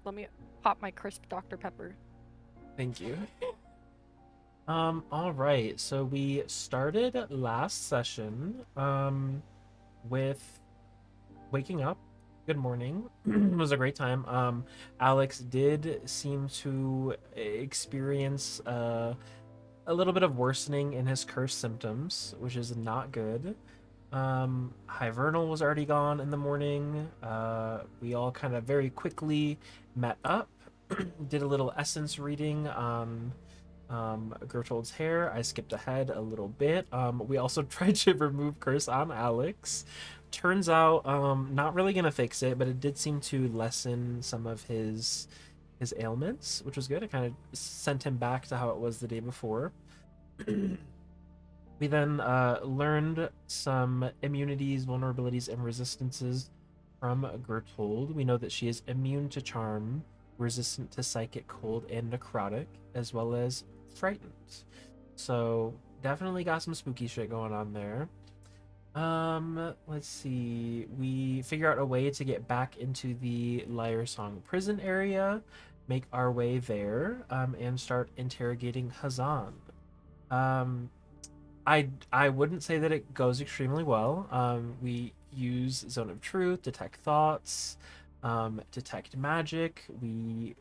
Let me pop my crisp Dr. Pepper. Thank you. All right. So we started last session with waking up. Good morning. It was a great time. Alex did seem to experience a little bit of worsening in his curse symptoms, which is not good. Hivernal was already gone in the morning. We all kind of very quickly met up, did a little essence reading on Gertrude's hair. I skipped ahead a little bit. We also tried to remove curse on Alex. Turns out, not really gonna fix it, but it did seem to lessen some of his ailments, which was good. It kind of sent him back to how it was the day before. We then learned some immunities, vulnerabilities, and resistances from Gertrude. We know that she is immune to charm, resistant to psychic, cold, and necrotic, as well as frightened. So definitely got some spooky shit going on there. Let's see. We figure out a way to get back into the Lyre Song prison area, make our way there, and start interrogating Hazan. Um, I wouldn't say that it goes extremely well. We use Zone of Truth, detect thoughts, detect magic. We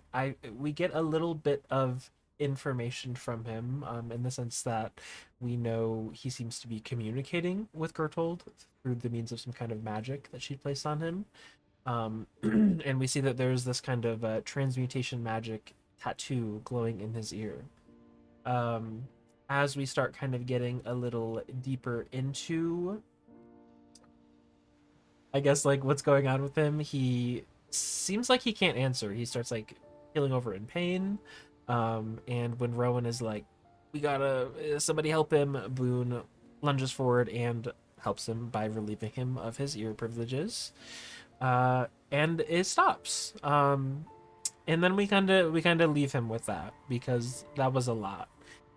get a little bit of information from him, in the sense that we know he seems to be communicating with Gertold through the means of some kind of magic that she placed on him. And we see that there's this kind of transmutation magic tattoo glowing in his ear. Um, as we start kind of getting a little deeper into, I guess, like what's going on with him, he seems like he can't answer. He starts like feeling over in pain. And when Rowan is like, we gotta, somebody help him, Boone lunges forward and helps him by relieving him of his ear privileges. And it stops. And then we kind of leave him with that because that was a lot.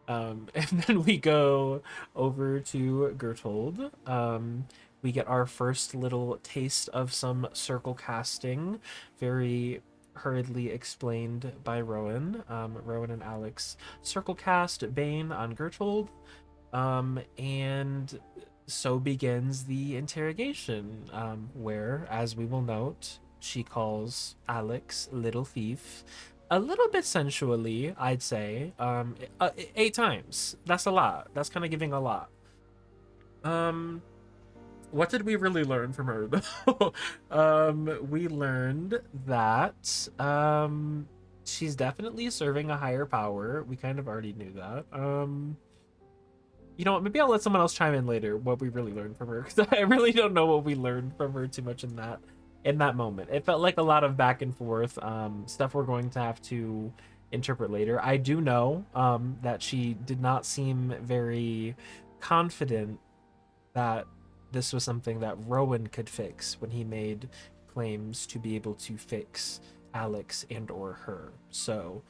And then we go over to Gertold. We get our first little taste of some circle casting, very hurriedly explained by Rowan. Rowan and Alex circle cast Bane on Gertold. And so begins the interrogation, where, as we will note, she calls Alex Little Thief. A little bit sensually, I'd say. 8 times. That's a lot. That's kind of giving a lot. Um, what did we really learn from her, though? We learned that she's definitely serving a higher power. We kind of already knew that. You know what? Maybe I'll let someone else chime in later what we really learned from her, because I really don't know what we learned from her too much in that moment. It felt like a lot of back and forth, stuff we're going to have to interpret later. I do know that she did not seem very confident that this was something that Rowan could fix when he made claims to be able to fix Alex and or her. So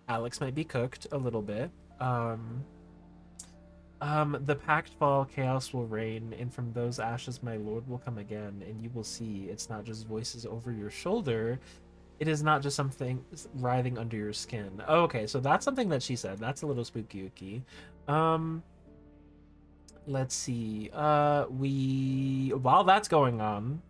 Alex might be cooked a little bit. The pact fall, chaos will reign, and from those ashes my lord will come again, and you will see it's not just voices over your shoulder. It is not just something writhing under your skin. Okay, so that's something that she said. That's a little spooky. Um, let's see. We while that's going on,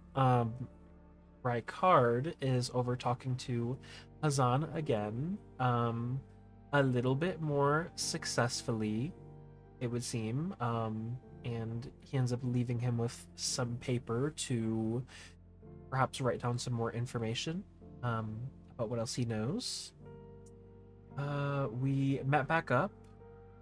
Rykard is over talking to Hazan again. A little bit more successfully, it would seem. And he ends up leaving him with some paper to perhaps write down some more information, um, about what else he knows. We met back up,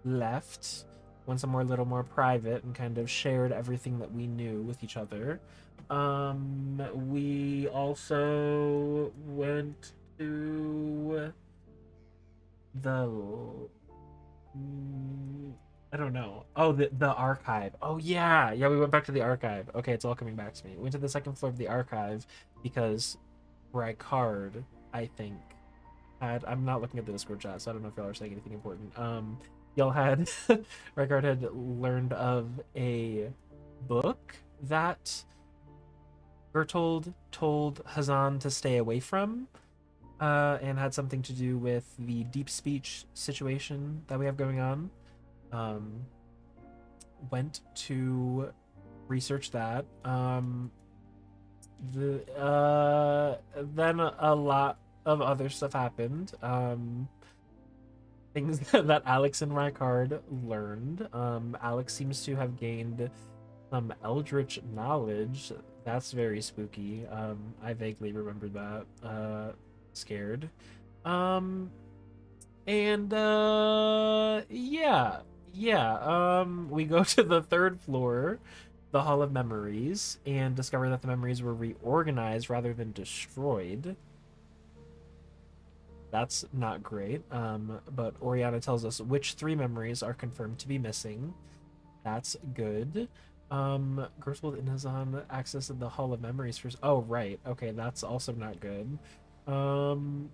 left, went somewhere a little more private, and kind of shared everything that we knew with each other. We also went to the I don't know. Oh, the archive. Oh yeah, yeah. We went back to the archive. Okay, it's all coming back to me. We went to the second floor of the archive because Rykard, I think, had. I'm not looking at the Discord chat, so I don't know if y'all are saying anything important. Y'all had Rykard had learned of a book that Bertold told Hazan to stay away from. and had something to do with the deep speech situation that we have going on. Um, Went to research that. Then a lot of other stuff happened. Things that Alex and Rykard learned. Alex seems to have gained some eldritch knowledge. That's very spooky. I vaguely remember that. Scared. Um, and we go to the third floor, the Hall of Memories, and discover that the memories were reorganized rather than destroyed. That's not great. But Oriana tells us which 3 memories are confirmed to be missing. That's good. Gertrude and Hazan accessed the Hall of Memories first. Oh, right. Okay, that's also not good. Um,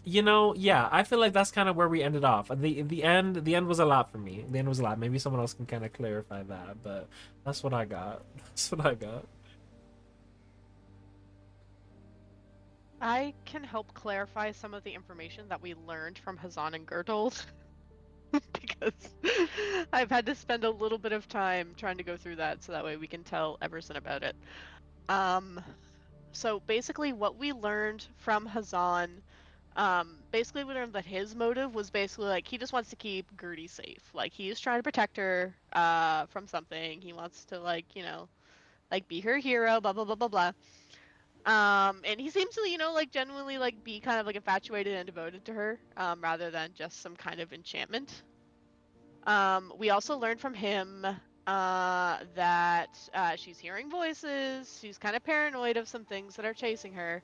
yeah, I feel like that's kind of where we ended off. The end was a lot for me. The end was a lot. Maybe someone else can kind of clarify that, but that's what I got. That's what I got. I can help clarify some of the information that we learned from Hazan and Gertold because I've had to spend a little bit of time trying to go through that so that way we can tell Everson about it. So basically what we learned from Hazan, basically we learned that his motive was basically like he just wants to keep Gertie safe. Like he is trying to protect her from something. He wants to like be her hero, blah blah blah blah blah. And he seems to, like genuinely like be kind of like infatuated and devoted to her, rather than just some kind of enchantment. We also learned from him that she's hearing voices, she's kind of paranoid of some things that are chasing her,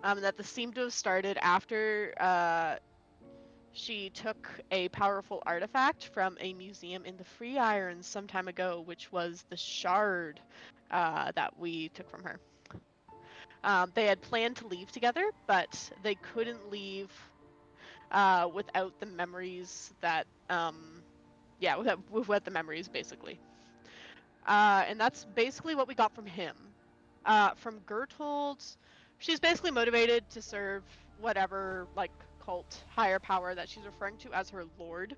that this seemed to have started after she took a powerful artifact from a museum in the Free Irons some time ago, which was the shard that we took from her. They had planned to leave together, but they couldn't leave without the memories that, without the memories, basically. And that's basically what we got from him. From Gertrude, she's basically motivated to serve whatever, like, cult higher power that she's referring to as her lord.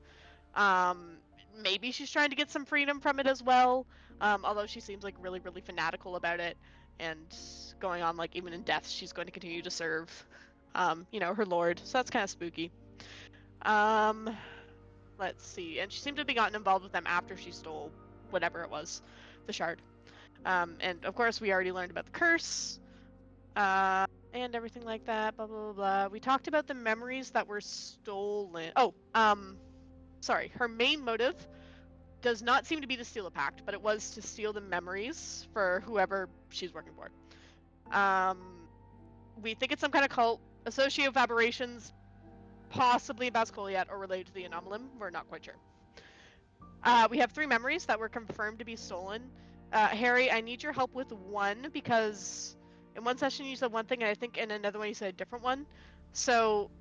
Um, Maybe she's trying to get some freedom from it as well, although she seems like really, really fanatical about it, and going on like even in death, she's going to continue to serve, her lord. So that's kind of spooky. Um, let's see, and she seemed to be gotten involved with them after she stole whatever it was, the shard. And of course, we already learned about the curse, and everything like that. Blah blah blah blah. We talked about the memories that were stolen. Oh, sorry. Her main motive does not seem to be to steal a pact, but it was to steal the memories for whoever she's working for. We think it's some kind of cult associated with aberrations, possibly Bascoliat or related to the Anomalum. We're not quite sure. We have 3 memories that were confirmed to be stolen. Harry, I need your help with one because in one session you said one thing, and I think in another one you said a different one. So,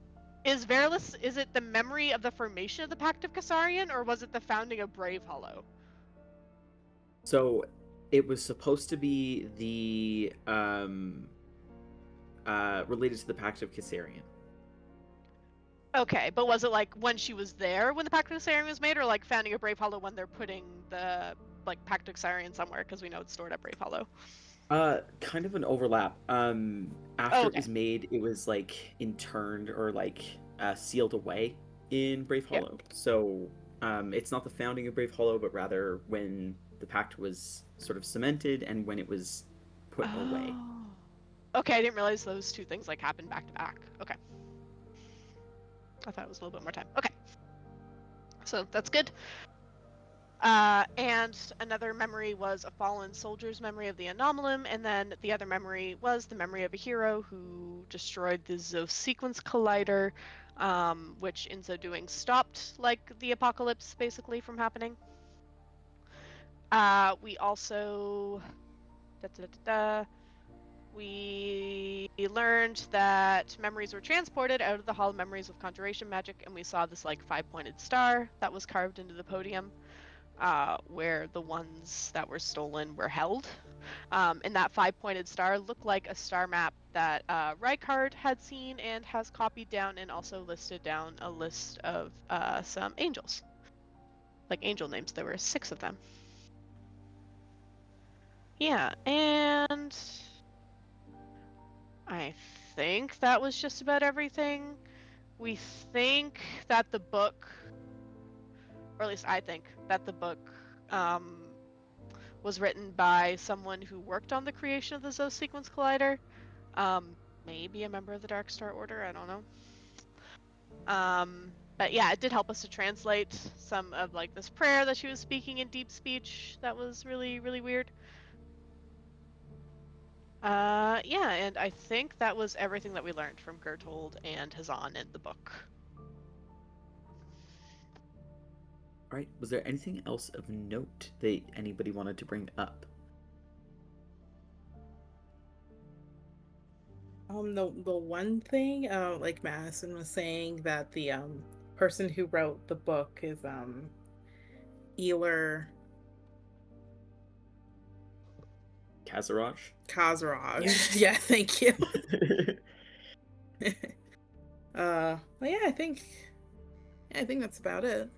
is it the memory of the formation of the Pact of Kassarian, or was it the founding of Brave Hollow? So it was supposed to be the related to the Pact of Kassarian. Okay, but was it like when she was there when the Pact of Kassarian was made, or like founding of Brave Hollow when they're putting the like Pact of Kassarian somewhere because we know it's stored at Brave Hollow? Kind of an overlap. After okay. It was made, it was like interned or like sealed away in Brave Hollow. Yep. So it's not the founding of Brave Hollow, but rather when the pact was sort of cemented and when it was put away. Okay, I didn't realize those 2 things like happened back to back. Okay. I thought it was a little bit more time. Okay. So that's good. And another memory was a fallen soldier's memory of the Anomalum, and then the other memory was the memory of a hero who destroyed the Zos Sequence Collider, which in so doing stopped like the apocalypse basically from happening. We also we learned that memories were transported out of the Hall of Memories with conjuration magic, and we saw this like 5-pointed star that was carved into the podium, where the ones that were stolen were held. And that 5-pointed star looked like a star map that Rykard had seen and has copied down, and also listed down a list of some angels, like angel names. There were 6 of them. Yeah, and I think that was just about everything. We think that the book, or at least I think that the book, was written by someone who worked on the creation of the Zo Sequence Collider. Maybe a member of the Dark Star Order, I don't know. But yeah, it did help us to translate some of like this prayer that she was speaking in deep speech that was really, really weird. Yeah, and I think that was everything that we learned from Gertold and Hazan in the book. All right. Was there anything else of note that anybody wanted to bring up? The one thing, like Madison was saying, that the person who wrote the book is Eler Kazaraj? Kazaraj. Yeah, thank you. Well, yeah, I think that's about it.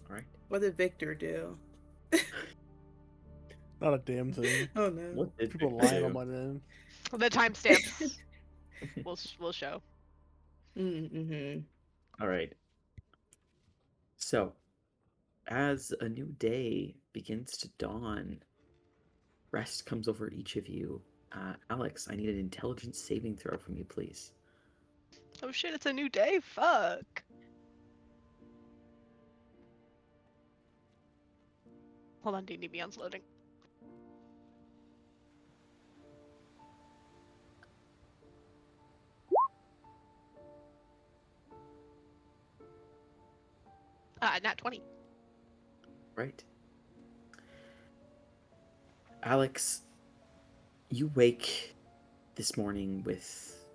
All right. What did Victor do? Not a damn thing. Oh no. What did People Victor lying do? on my name. The timestamps will show. Mm-hmm. All right. So, as a new day begins to dawn, rest comes over each of you. Alex, I need an intelligence saving throw from you, please. Oh shit, it's a new day. Fuck. Hold on, D&D Beyond's loading. Nat 20. Right. Alex, you wake this morning with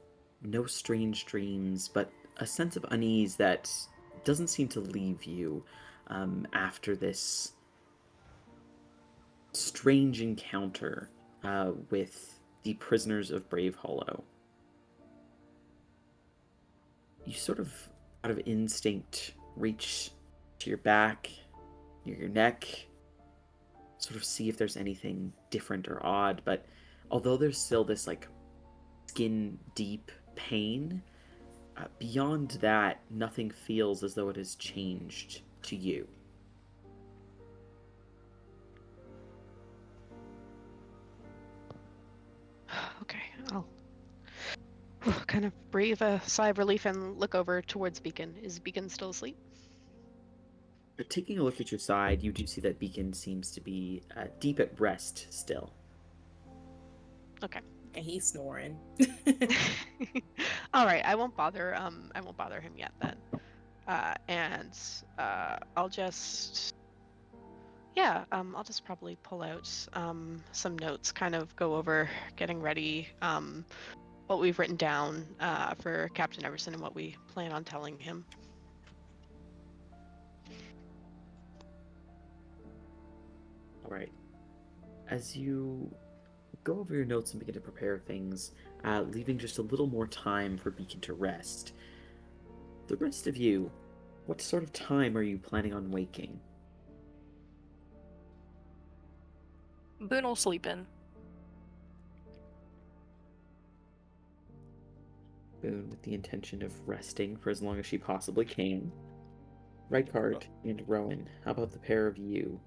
no strange dreams, but a sense of unease that doesn't seem to leave you after this strange encounter with the prisoners of Brave Hollow. You sort of, out of instinct, reach to your back, near your neck, sort of see if there's anything different or odd, but although there's still this like skin deep pain, beyond that, nothing feels as though it has changed to you. Okay, I'll kind of breathe a sigh of relief and look over towards Beacon. Is Beacon still asleep? But taking a look at your side, you do see that Beacon seems to be deep at rest still. Okay. And he's snoring. All right, I won't bother him yet then. I'll just I'll just probably pull out some notes, kind of go over getting ready, what we've written down for Captain Everson and what we plan on telling him. All right. As you go over your notes and begin to prepare things, leaving just a little more time for Beacon to rest, the rest of you, what sort of time are you planning on waking? Boone will sleep in. Boone, with the intention of resting for as long as she possibly can. Rykard and Rowan, how about the pair of you?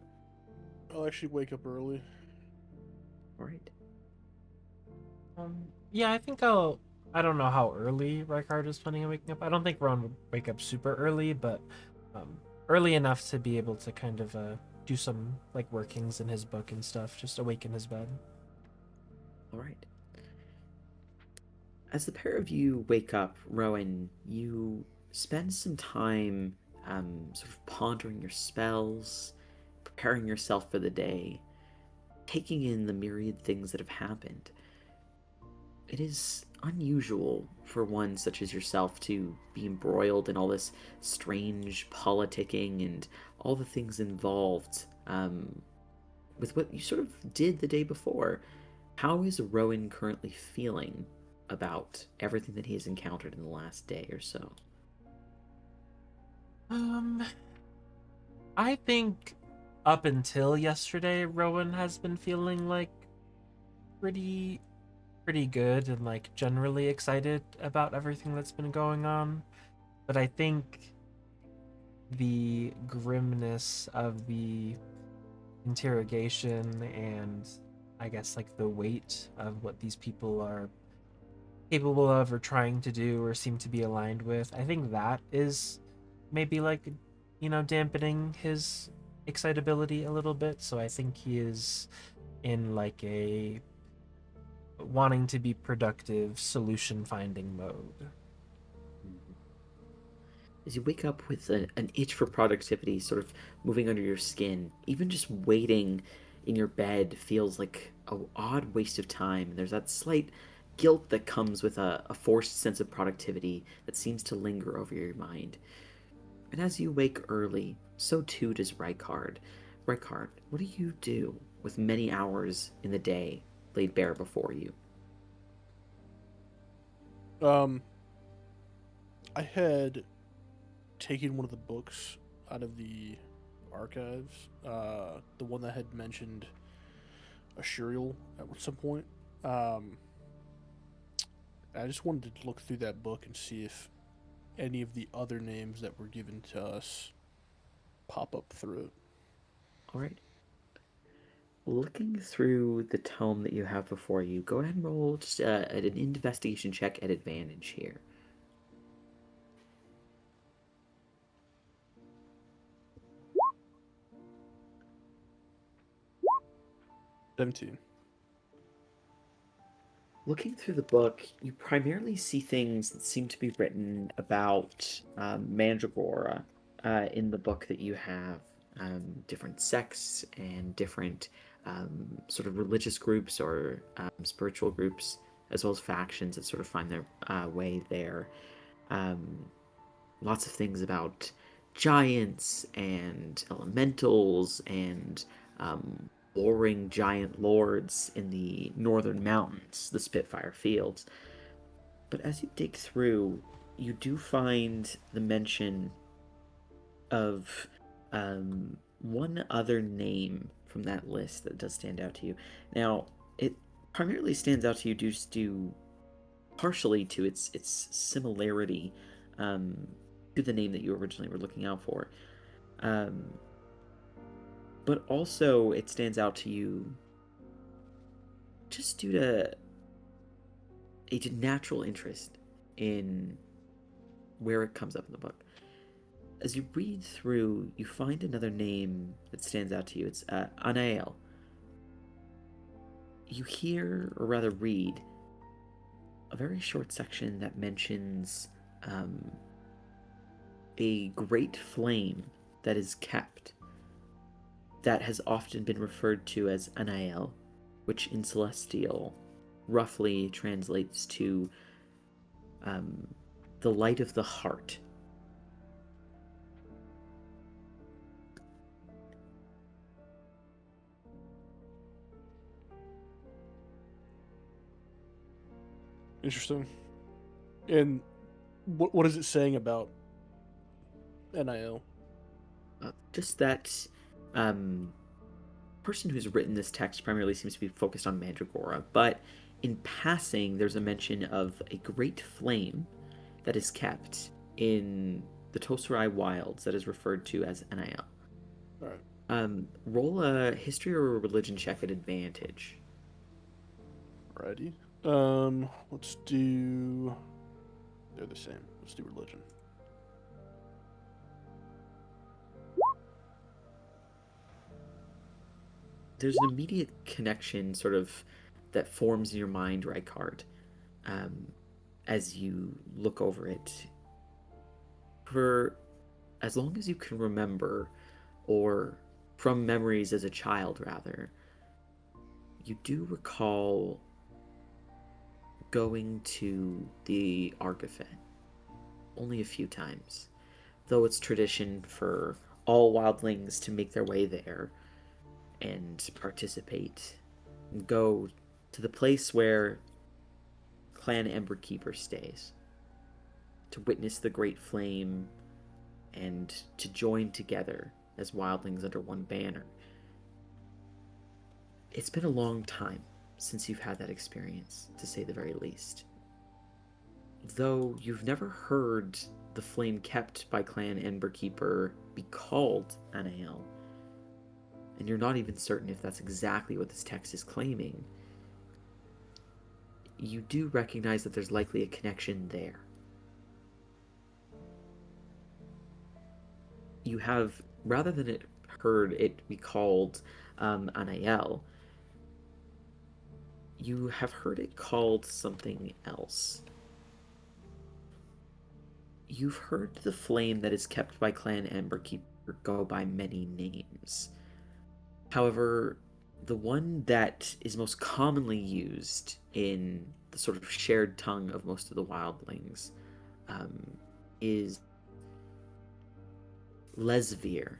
I'll actually wake up early. All right. Yeah, I think I don't know how early Rykard is planning on waking up. I don't think Rowan would wake up super early, but early enough to be able to kind of do some like workings in his book and stuff, just awaken his bed. All right. As the pair of you wake up, Rowan, you spend some time sort of pondering your spells, preparing yourself for the day, taking in the myriad things that have happened. It is unusual for one such as yourself to be embroiled in all this strange politicking and all the things involved with what you sort of did the day before. How is Rowan currently feeling about everything that he has encountered in the last day or so? I think up until yesterday, Rowan has been feeling like pretty pretty good and like generally excited about everything that's been going on. But I think the grimness of the interrogation and I guess like the weight of what these people are capable of or trying to do or seem to be aligned with, I think that is maybe like, dampening his excitability a little bit. So I think he is in like a wanting to be productive, solution finding mode. As you wake up with an itch for productivity sort of moving under your skin, even just waiting in your bed feels like an odd waste of time. There's that slight guilt that comes with a forced sense of productivity that seems to linger over your mind. And as you wake early, so too does Rykard. Rykard, what do you do with many hours in the day laid bare before you? I had taken one of the books out of the archives, the one that had mentioned Ashuriel at some point. I just wanted to look through that book and see if any of the other names that were given to us pop up through it. All right. Looking through the tome that you have before you, go ahead and roll just an investigation check at advantage here. $17. Looking through the book, you primarily see things that seem to be written about Mandragora in the book that you have. Different sects and different sort of religious groups or spiritual groups, as well as factions that sort of find their way there. Lots of things about giants and elementals and warring giant lords in the northern mountains, the Spitfire Fields. But as you dig through, you do find the mention of one other name from that list that does stand out to you. Now, it primarily stands out to you due partially to its similarity to the name that you originally were looking out for. But also it stands out to you just due to a natural interest in where it comes up in the book. As you read through, you find another name that stands out to you. It's Anael. You hear, or rather read, a very short section that mentions a great flame that is kept, that has often been referred to as Anael, which in Celestial roughly translates to the light of the heart. Interesting. And what is it saying about NIL? Just that person who's written this text primarily seems to be focused on Mandragora, but in passing, there's a mention of a great flame that is kept in the Tosarai Wilds that is referred to as NIL. Alright. Roll a history or a religion check at advantage. Alrighty. Let's do... They're the same. Let's do religion. There's an immediate connection sort of that forms in your mind, Rykard, as you look over it. For as long as you can remember, or from memories as a child rather, you do recall going to the Argafet only a few times, though it's tradition for all wildlings to make their way there and participate and go to the place where Clan Emberkeeper stays, to witness the Great Flame and to join together as wildlings under one banner. It's been a long time since you've had that experience, to say the very least. Though you've never heard the flame kept by Clan Emberkeeper be called Anael, and you're not even certain if that's exactly what this text is claiming, you do recognize that there's likely a connection there. You have, rather than heard it be called Anael, you have heard it called something else. You've heard the flame that is kept by Clan Emberkeeper go by many names. However, the one that is most commonly used in the sort of shared tongue of most of the wildlings is Lesvir.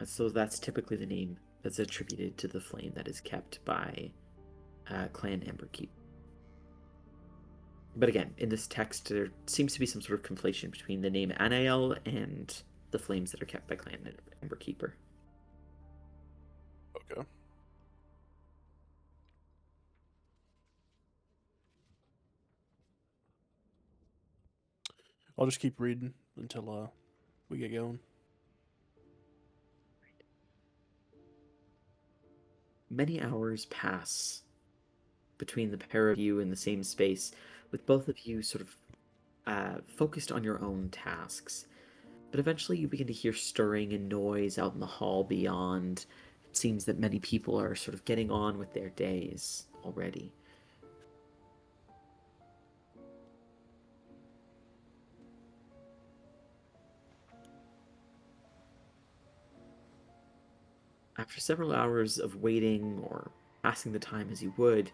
So that's typically the name that's attributed to the flame that is kept by Clan Emberkeeper. But again, in this text, there seems to be some sort of conflation between the name Anael and the flames that are kept by Clan Emberkeeper. Okay. I'll just keep reading until we get going. Many hours pass between the pair of you in the same space, with both of you sort of focused on your own tasks. But eventually you begin to hear stirring and noise out in the hall beyond. It seems that many people are sort of getting on with their days already. After several hours of waiting or passing the time as you would,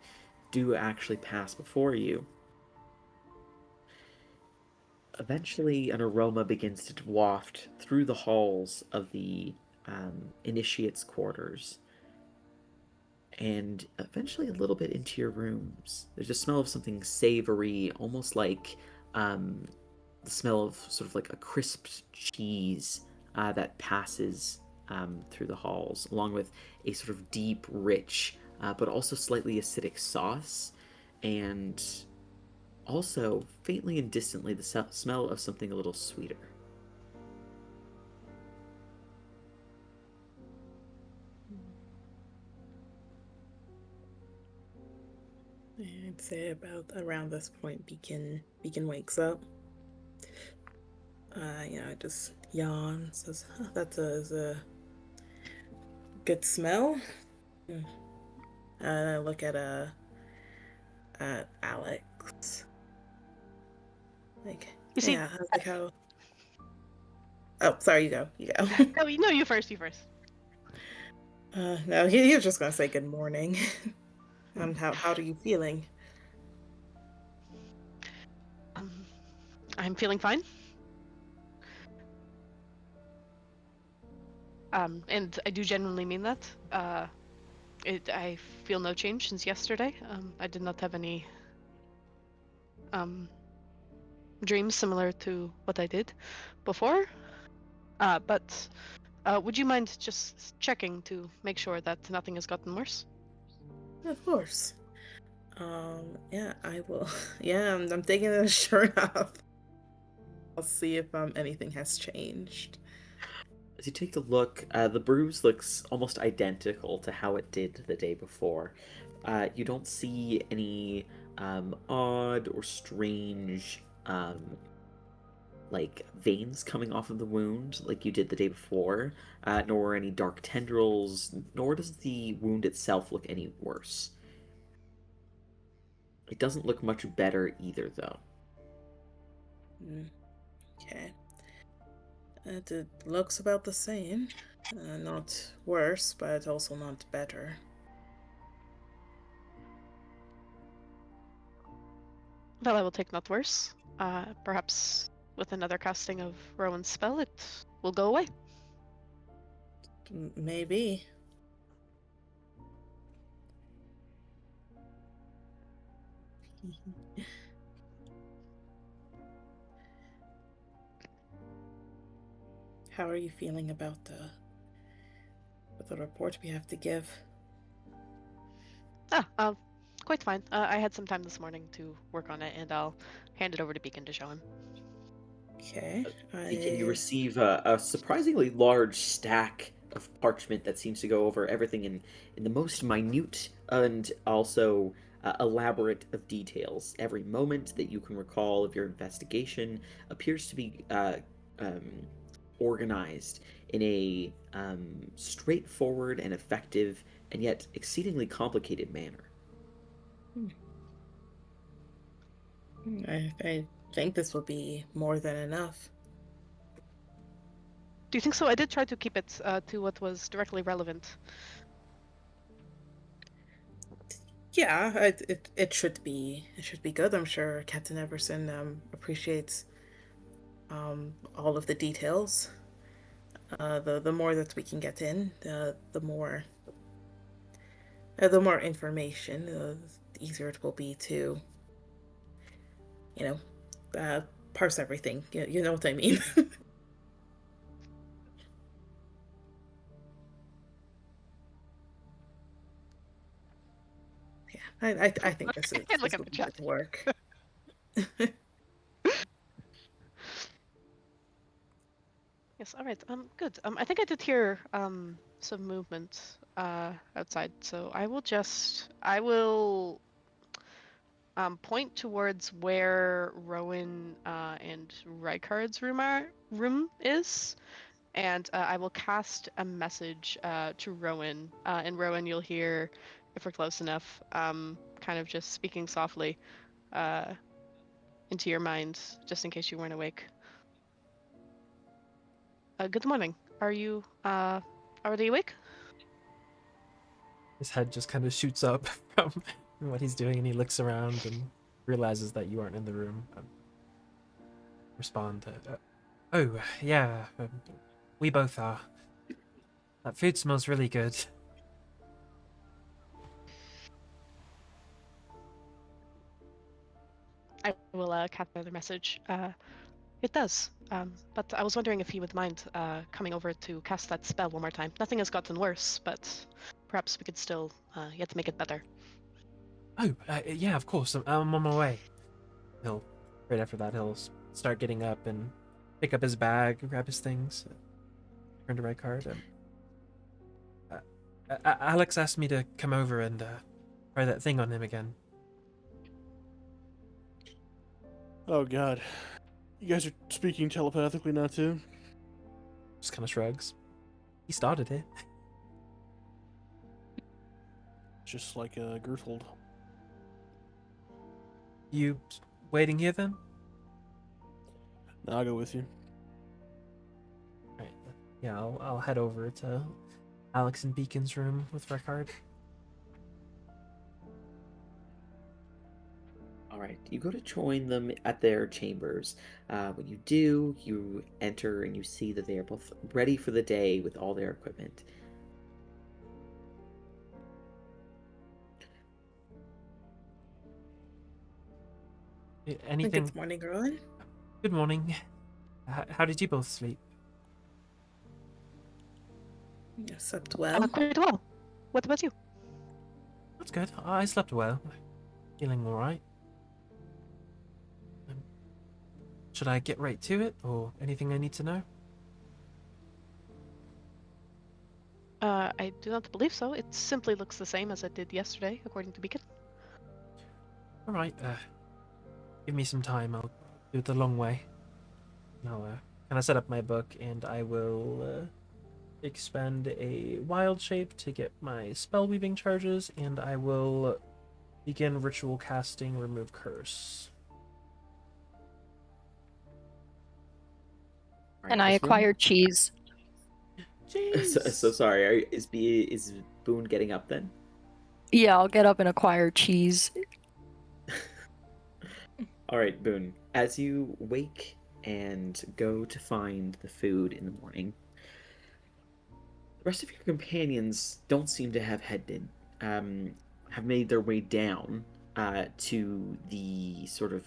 do actually pass before you. Eventually, an aroma begins to waft through the halls of the initiate's quarters, and eventually a little bit into your rooms. There's a smell of something savory, almost like the smell of sort of like a crisped cheese that passes through the halls, along with a sort of deep, rich, but also slightly acidic sauce, and also faintly and distantly the smell of something a little sweeter. I'd say about around this point, Beacon wakes up. Just yawns, says, huh, that's a good smell. And I look at Alex. Like, You see- yeah, like how. Oh, sorry, you go. No, you first. You first. No, he was just gonna say good morning. How are you feeling? I'm feeling fine. And I do genuinely mean that. I feel no change since yesterday. I did not have any dreams similar to what I did before. But would you mind just checking to make sure that nothing has gotten worse? Of course. Yeah, I will. Yeah, I'm taking the shirt off. I'll see if anything has changed. As you take a look, the bruise looks almost identical to how it did the day before. You don't see any odd or strange like veins coming off of the wound like you did the day before, nor any dark tendrils, nor does the wound itself look any worse. It doesn't look much better either, though. Okay. It looks about the same. Not worse, but also not better. Well, I will take not worse. Perhaps with another casting of Rowan's spell, it will go away. Maybe. How are you feeling about the report we have to give? Quite fine. I had some time this morning to work on it, and I'll hand it over to Beacon to show him. Okay. Beacon, you receive a surprisingly large stack of parchment that seems to go over everything in the most minute and also elaborate of details. Every moment that you can recall of your investigation appears to be organized in a straightforward and effective and yet exceedingly complicated manner. I think this will be more than enough. Do you think so? I did try to keep it to what was directly relevant. Yeah, it should be good. I'm sure Captain Everson appreciates all of the details. The more that we can get in, the more information, the easier it will be to, parse everything. You know what I mean. I think this is Look at the chat. good work. Yes, all right. Good. I think I did hear some movement outside, so I will point towards where Rowan and Rykard's room is, and I will cast a message to Rowan. And Rowan, you'll hear, if we're close enough, kind of just speaking softly into your mind, just in case you weren't awake. Good morning. Are you already awake? His head just kind of shoots up from what he's doing, and he looks around and realizes that you aren't in the room. Respond. Oh, yeah, we both are. That food smells really good. I will cast another message. It does. But I was wondering if you would mind coming over to cast that spell one more time. Nothing has gotten worse, but perhaps we could still yet to make it better. Oh, yeah, of course. I'm on my way. Right after that, he'll start getting up and pick up his bag, grab his things, turn to Rykard. Alex asked me to come over and try that thing on him again. Oh god. You guys are speaking telepathically now too? Just kind of shrugs. He started it. Just like Gerthold. You waiting here then? Now I'll go with you. Right. Yeah, I'll head over to Alex and Beacon's room with Rykard. Alright, you go to join them at their chambers. When you do, you enter and you see that they are both ready for the day with all their equipment. Anything? Good morning, Rowan. Good morning. How did you both sleep? You slept well. Quite well. What about you? That's good. I slept well. Feeling alright. Should I get right to it, or anything I need to know? I do not believe so. It simply looks the same as it did yesterday, according to Beacon. Alright, give me some time. I'll do it the long way. I'll kind of set up my book, and I will expend a wild shape to get my spell weaving charges, and I will begin ritual casting remove curse. And I acquired cheese. So sorry. Is Boone getting up then? Yeah, I'll get up and acquire cheese. All right, Boone. As you wake and go to find the food in the morning. The rest of your companions don't seem to have headed, have made their way down to the sort of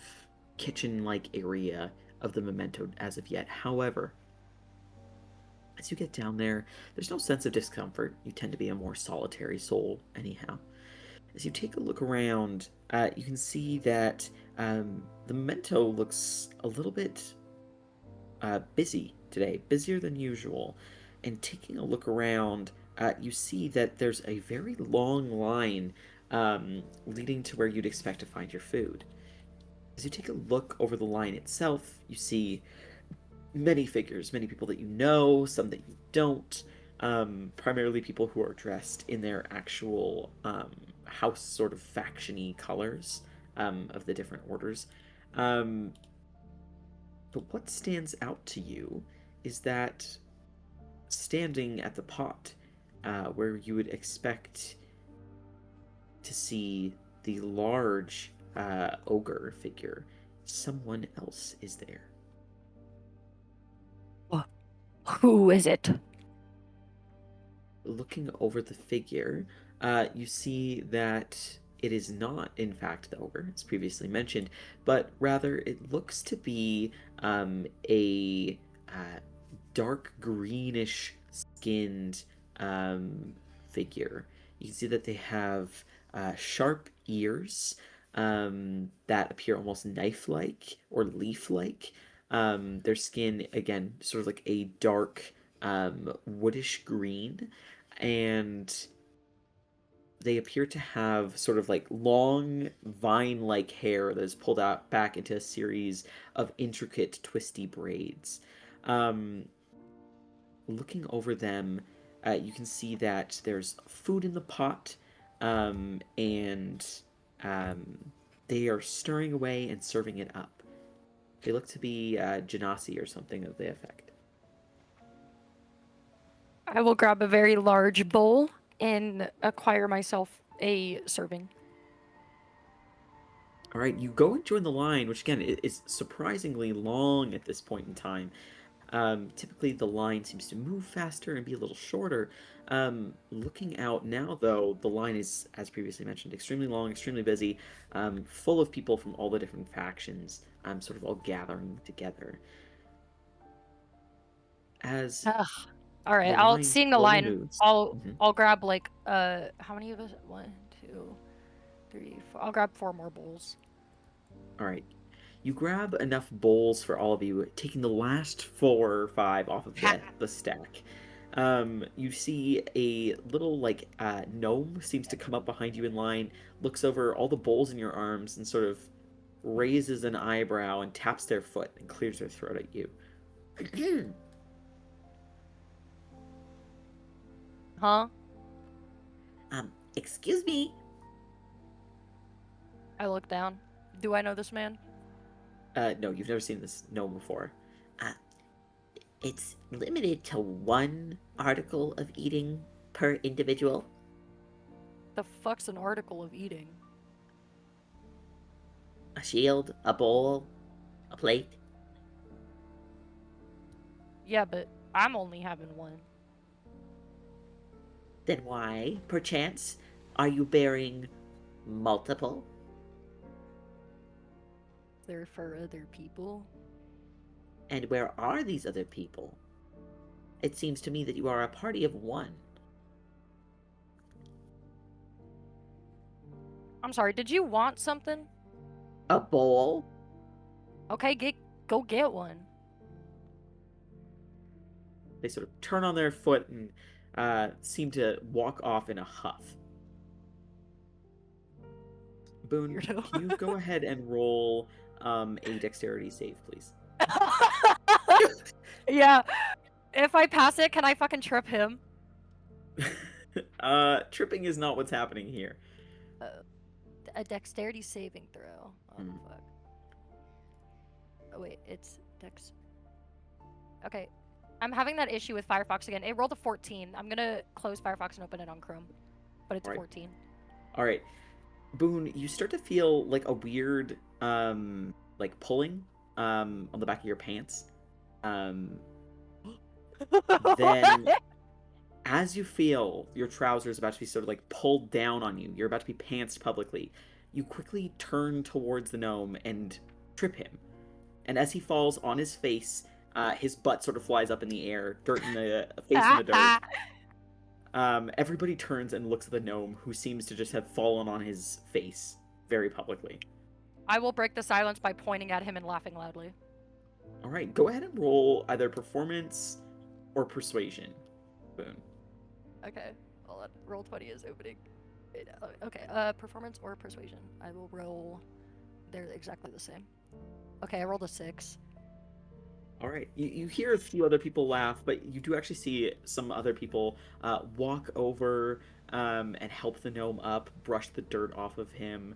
kitchen-like area of the memento as of yet. However, as you get down there, there's no sense of discomfort. You tend to be a more solitary soul, anyhow. As you take a look around, you can see that the memento looks a little bit busy today, busier than usual. And taking a look around, you see that there's a very long line leading to where you'd expect to find your food. As you take a look over the line itself, you see many figures, many people that you know, some that you don't, primarily people who are dressed in their actual house sort of faction-y colors of the different orders. But what stands out to you is that standing at the pot, where you would expect to see the large ogre figure, someone else is there. Who is it? Looking over the figure, you see that it is not, in fact, the ogre, as previously mentioned, but rather it looks to be a dark greenish skinned figure. You can see that they have sharp ears that appear almost knife-like or leaf-like. Their skin, again, sort of like a dark woodish green, and they appear to have sort of like long vine-like hair that is pulled out back into a series of intricate twisty braids. Looking over them, you can see that there's food in the pot, and they are stirring away and serving it up. They look to be genasi or something of the effect. I will grab a very large bowl and acquire myself a serving. All right, you go and join the line, which again is surprisingly long at this point in time. Typically, the line seems to move faster and be a little shorter. Looking out now, though, the line is, as previously mentioned, extremely long, extremely busy, full of people from all the different factions, sort of all gathering together. As Ugh. All right, the line seeing the slowly line, moves. I'll Mhm. I'll grab like how many of us? 1, 2, 3, 4. I'll grab 4 more bowls. All right. You grab enough bowls for all of you, taking the last 4 or 5 off of the stack. You see a little like gnome seems to come up behind you in line, looks over all the bowls in your arms, and sort of raises an eyebrow and taps their foot and clears their throat at you. Huh? Excuse me. I look down. Do I know this man? No, you've never seen this gnome before. It's limited to 1 article of eating per individual. The fuck's an article of eating? A shield, a bowl, a plate. Yeah, but I'm only having 1. Then why, perchance, are you bearing multiple? They're for other people. And where are these other people? It seems to me that you are a party of 1. I'm sorry, did you want something? A bowl? Okay, go get one. They sort of turn on their foot and seem to walk off in a huff. Boone, Weirdo. can you go ahead and roll a dexterity save, please? Yeah. If I pass it, can I fucking trip him? Tripping is not what's happening here. A dexterity saving throw. Oh, Hmm. fuck. Oh, wait, it's dex. Okay. I'm having that issue with Firefox again. It rolled a 14. I'm gonna close Firefox and open it on Chrome. But it's Alright. 14. All right, Boone, you start to feel like a weird, like pulling on the back of your pants. Then, as you feel your trousers about to be sort of like pulled down on you, you're about to be pantsed publicly, you quickly turn towards the gnome and trip him. And as he falls on his face, his butt sort of flies up in the air, dirt in the face in the dirt. Everybody turns and looks at the gnome, who seems to just have fallen on his face very publicly. I will break the silence by pointing at him and laughing loudly. All right, go ahead and roll either performance or persuasion, Boone. Okay, hold on. Roll 20 is opening. Okay, performance or persuasion. I will roll. They're exactly the same. Okay, I rolled a 6. All right, you hear a few other people laugh, but you do actually see some other people walk over and help the gnome up, brush the dirt off of him.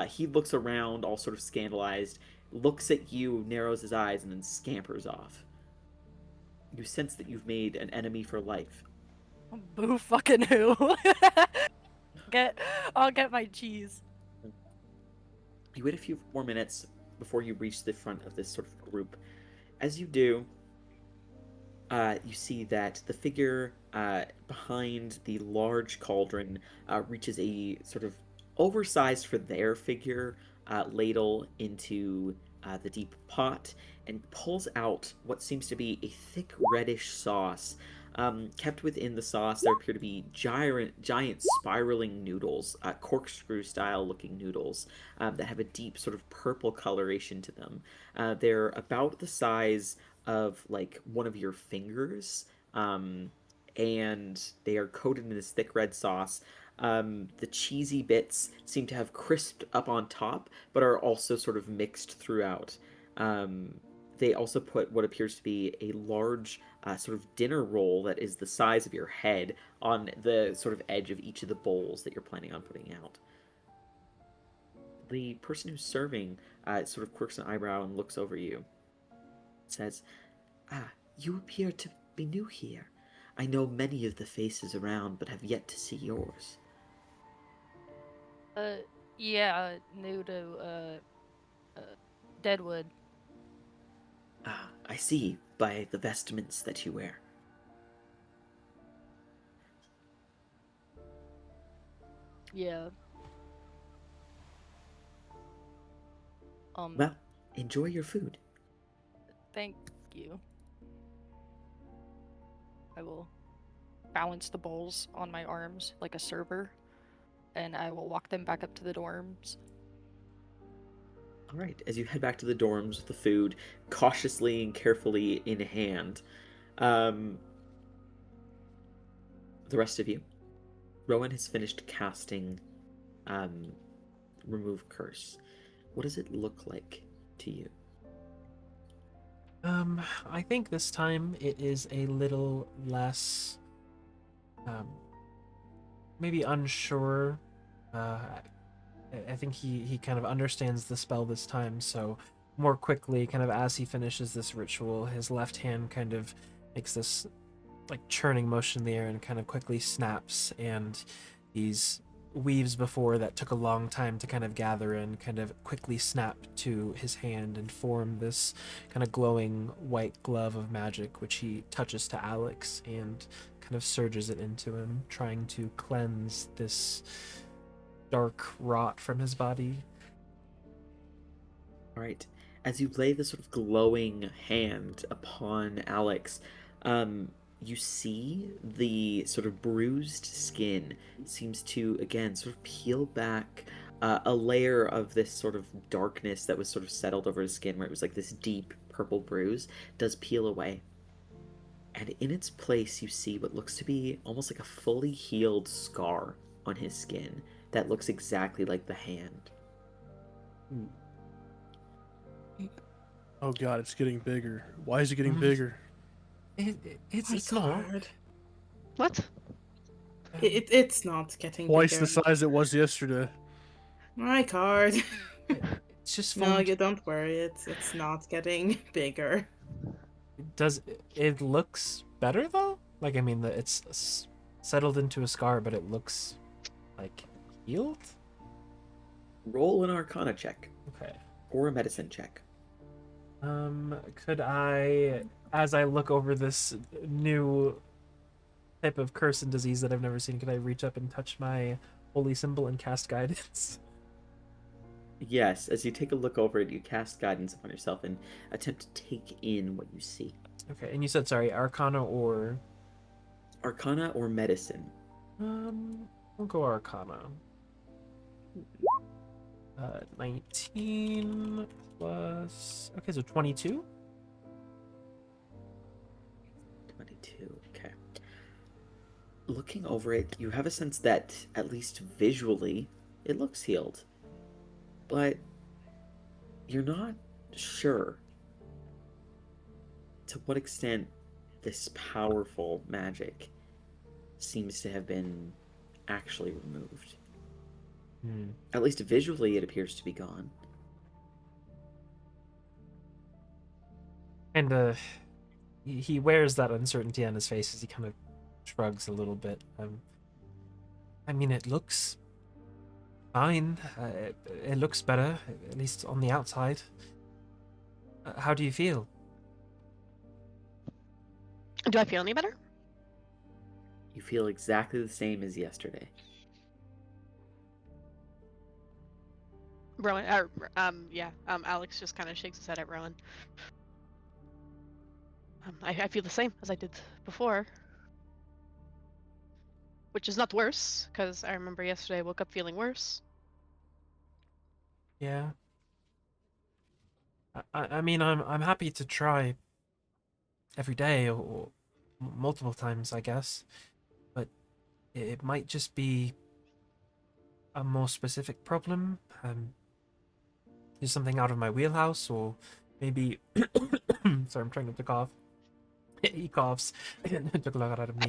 He looks around, all sort of scandalized, looks at you, narrows his eyes, and then scampers off. You sense that you've made an enemy for life. Boo fucking who? I'll get my cheese. You wait a few more minutes before you reach the front of this sort of group. As you do, you see that the figure behind the large cauldron reaches a sort of oversized for their figure ladle into the deep pot and pulls out what seems to be a thick reddish sauce. Kept within the sauce, there appear to be giant spiraling noodles, corkscrew-style looking noodles that have a deep sort of purple coloration to them. They're about the size of like one of your fingers, and they are coated in this thick red sauce. The cheesy bits seem to have crisped up on top, but are also sort of mixed throughout. They also put what appears to be a large sort of dinner roll that is the size of your head on the sort of edge of each of the bowls that you're planning on putting out. The person who's serving sort of quirks an eyebrow and looks over you. Says, you appear to be new here. I know many of the faces around, but have yet to see yours. Yeah, new to, Deadwood. I see by the vestments that you wear. Yeah. Well, enjoy your food. Thank you. I will balance the bowls on my arms like a server, and I will walk them back up to the dorms. All right, as you head back to the dorms with the food, cautiously and carefully in hand, the rest of you, Rowan has finished casting Remove Curse. What does it look like to you? I think this time it is a little less, maybe unsure. I think he kind of understands the spell this time, so more quickly, kind of as he finishes this ritual, his left hand kind of makes this like churning motion in the air and kind of quickly snaps, and these weaves before that took a long time to kind of gather in kind of quickly snap to his hand and form this kind of glowing white glove of magic, which he touches to Alex and kind of surges it into him, trying to cleanse this dark rot from his body. All right, as you lay this sort of glowing hand upon Alex, you see the sort of bruised skin seems to, again, sort of peel back a layer of this sort of darkness that was sort of settled over his skin, where it was like this deep purple bruise, does peel away. And in its place, you see what looks to be almost like a fully healed scar on his skin that looks exactly like the hand. Oh god, it's getting bigger. Why is it getting bigger? It's not. What? It's not getting Twice bigger. the size it was yesterday. My card. It's just No, formed. you don't worry. It's not getting bigger. It looks better though? Like, I mean, it's settled into a scar, but it looks like healed? Roll an Arcana check Okay. or a Medicine check. Could I, as I look over this new type of curse and disease that I've never seen, could I reach up and touch my holy symbol and cast guidance? Yes, as you take a look over it, you cast guidance upon yourself and attempt to take in what you see. Okay, and you said, sorry, Arcana or... Arcana or medicine? We'll go Arcana. 19 plus... Okay, so 22? 22, okay. Looking over it, you have a sense that, at least visually, it looks healed. But you're not sure to what extent this powerful magic seems to have been actually removed. At least visually, it appears to be gone. And, he wears that uncertainty on his face as he kind of shrugs a little bit. I mean, it looks fine. It looks better, at least on the outside. How do you feel? Do I feel any better? You feel exactly the same as yesterday. Rowan, Alex just kind of shakes his head at Rowan. I feel the same as I did before. Which is not worse, because I remember yesterday I woke up feeling worse. Yeah. I mean, I'm happy to try every day or multiple times, I guess. But it might just be a more specific problem. Is something out of my wheelhouse, or maybe... Sorry, I'm trying not to cough. He coughs. It took a lot out of me.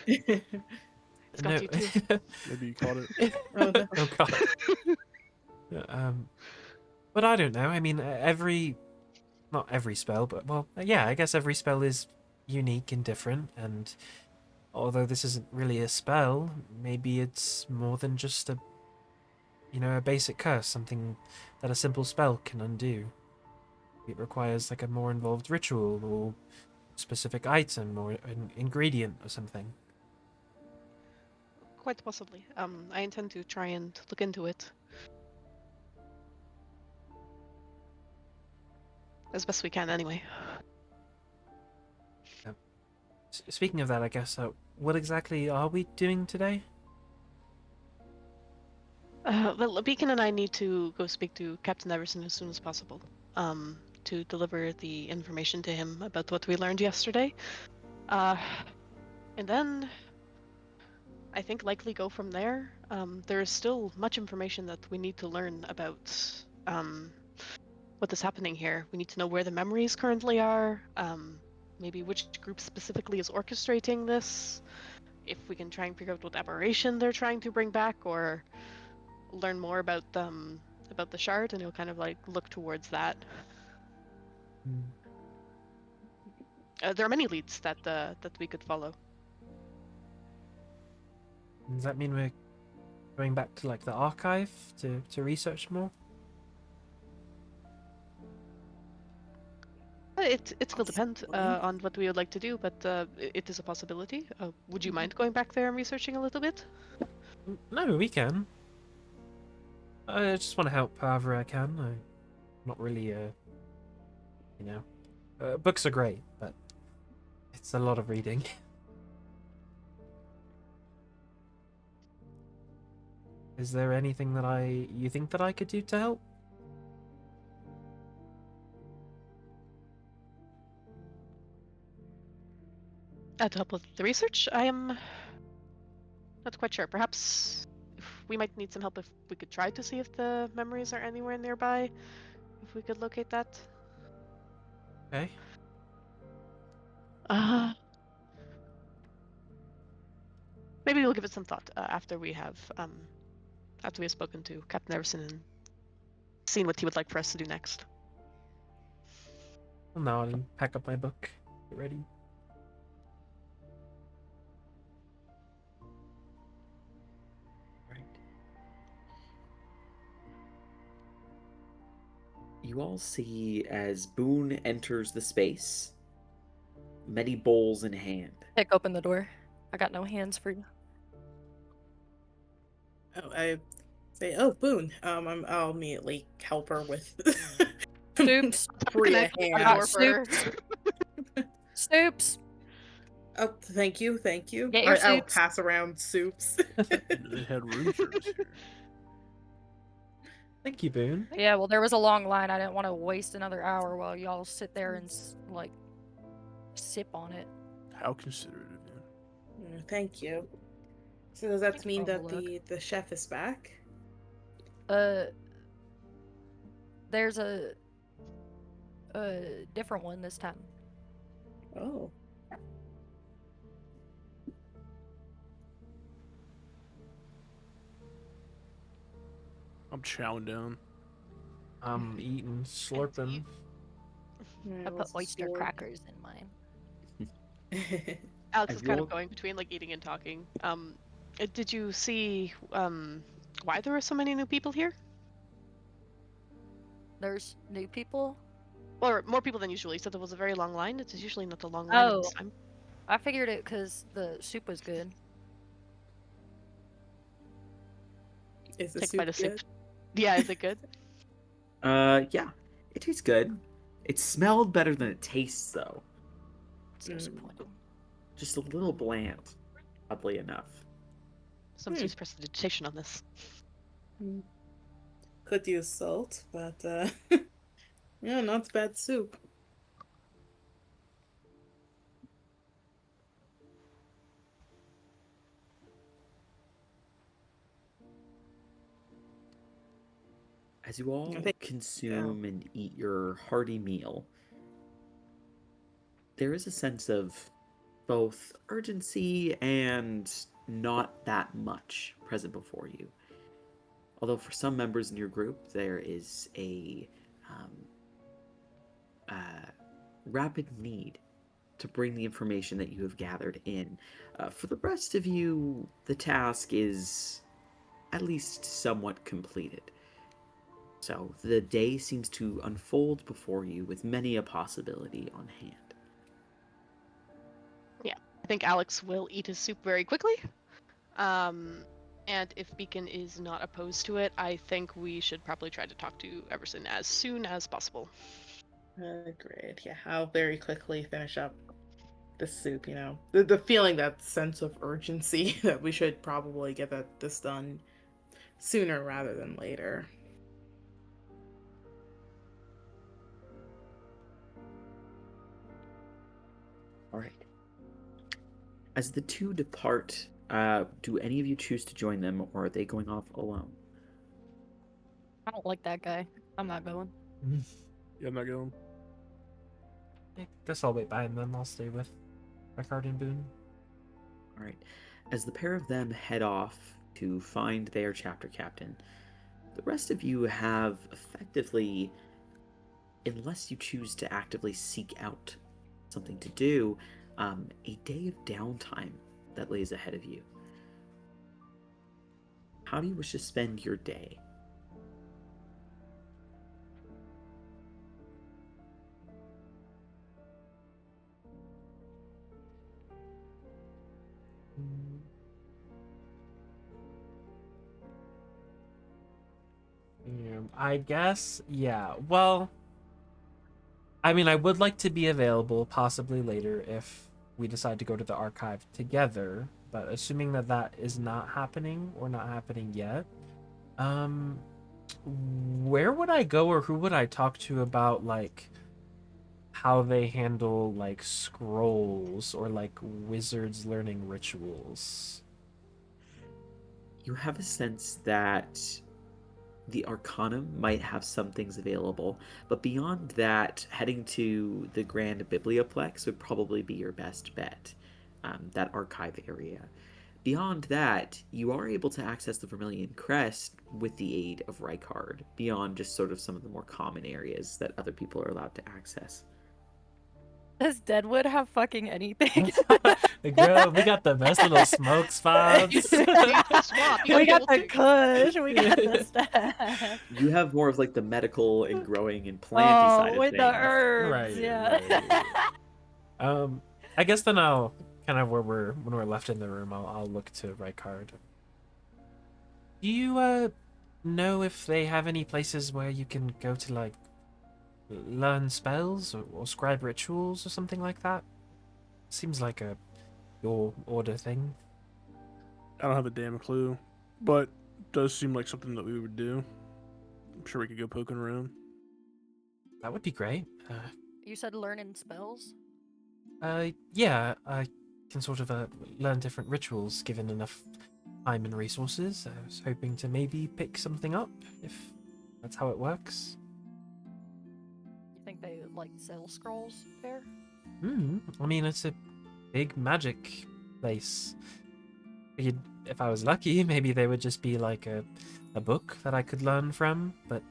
It's got you too. Maybe you caught it. Oh, no. Oh god. But I don't know. I mean, not every spell, but well, yeah, I guess every spell is unique and different. And although this isn't really a spell, maybe it's more than just a basic curse, something that a simple spell can undo. It requires like a more involved ritual or specific item or an ingredient or something. Quite possibly. I intend to try and look into it. As best we can, anyway. Speaking of that, I guess, what exactly are we doing today? Well, Beacon and I need to go speak to Captain Everson as soon as possible. To deliver the information to him about what we learned yesterday. And then I think likely go from there. There is still much information that we need to learn about what is happening here. We need to know where the memories currently are, maybe which group specifically is orchestrating this, if we can try and figure out what aberration they're trying to bring back, or learn more about the shard, and he'll kind of like look towards that. There are many leads that we could follow. Does that mean we're going back to like the archive to research more? It will depend on what we would like to do, but it is a possibility. Would you mind going back there and researching a little bit? No, we can. I just want to help however I can. I'm not really, books are great, but it's a lot of reading. Is there anything that you think that I could do to help? To help with the research, I am not quite sure. Perhaps we might need some help if we could try to see if the memories are anywhere nearby. If we could locate that. Okay. Maybe we'll give it some thought after we have spoken to Captain Everson and seen what he would like for us to do next. Well, now I'll pack up my book. Get ready. You You all see as Boone enters the space, many bowls in hand. Kick open the door. I got no hands for you. Oh, I say, "Oh, Boone." I'll immediately help her with Soups. free a Connect with the hand. door Soups. first. Soups. Oh, thank you. Get your I'll soups. pass around soups. They had room service here. Thank you, Boone. Yeah, well, there was a long line. I didn't want to waste another hour while y'all sit there and like sip on it. How considerate of you. Thank you. So does that Thanks, mean that Overlook. the chef is back? There's a different one this time. Oh. I'm chowing down. I'm eating, slurping. I put oyster crackers in mine. Alex As is kind you of going between like eating and talking. Did you see why there were so many new people here? There's new people. Or more people than usually. So there was a very long line. It's usually not the long line at this Oh. time. I figured it because the soup was good. Is the Take a soup bite of soup. good? Yeah, is it good? Yeah, it tastes good. It smelled better than it tastes, though. It's disappointing. Just a little bland, oddly enough. Some serious prestidigitation on this. Could use salt, but yeah, not bad soup. As you all think- consume and eat your hearty meal, there is a sense of both urgency and not that much present before you. Although for some members in your group, there is a rapid need to bring the information that you have gathered in. For the rest of you, the task is at least somewhat completed. So the day seems to unfold before you with many a possibility on hand. I think Alex will eat his soup very quickly. And if Beacon is not opposed to it, I think we should probably try to talk to Everson as soon as possible. Great. Yeah, I'll very quickly finish up the soup. You know, the feeling, that sense of urgency that we should probably get this done sooner rather than later. All right. As the two depart, do any of you choose to join them, or are they going off alone? I don't like that guy. I'm not going. Yeah, I'm not going. I guess I'll wait behind them. I'll stay with Ricard and Boone. All right. As the pair of them head off to find their chapter captain, the rest of you have effectively, unless you choose to actively seek out something to do, a day of downtime that lays ahead of you. How do you wish to spend your day? Yeah, I guess, yeah. Well, I mean, I would like to be available possibly later if we decide to go to the archive together, but assuming that that is not happening or not happening yet, where would I go or who would I talk to about, like, how they handle, like, scrolls or, like, wizards learning rituals? You have a sense that the Arcanum might have some things available, but beyond that, heading to the Grand Biblioplex would probably be your best bet, that archive area. Beyond that, you are able to access the Vermilion Crest with the aid of Ricard, beyond just sort of some of the more common areas that other people are allowed to access. Does Deadwood have fucking anything? Girl, we got the best little smoke spots. The swamp. You We gotta got be the able to- kush. We got the stuff. You have more of like the medical and growing and planty side of with things. the herbs, Right, yeah. I guess then I'll kind of when we're left in the room, I'll look to Rykard. Do you know if they have any places where you can go to like learn spells or scribe rituals or something like that? Seems like a your order thing. I don't have a damn clue, but does seem like something that we would do. I'm sure we could go poking around. That would be great. You said learning spells? Yeah, I can sort of learn different rituals given enough time and resources. I was hoping to maybe pick something up if that's how it works. You think they like sell scrolls there? I mean, it's a big magic place. Figured if I was lucky, maybe they would just be like a book that I could learn from. But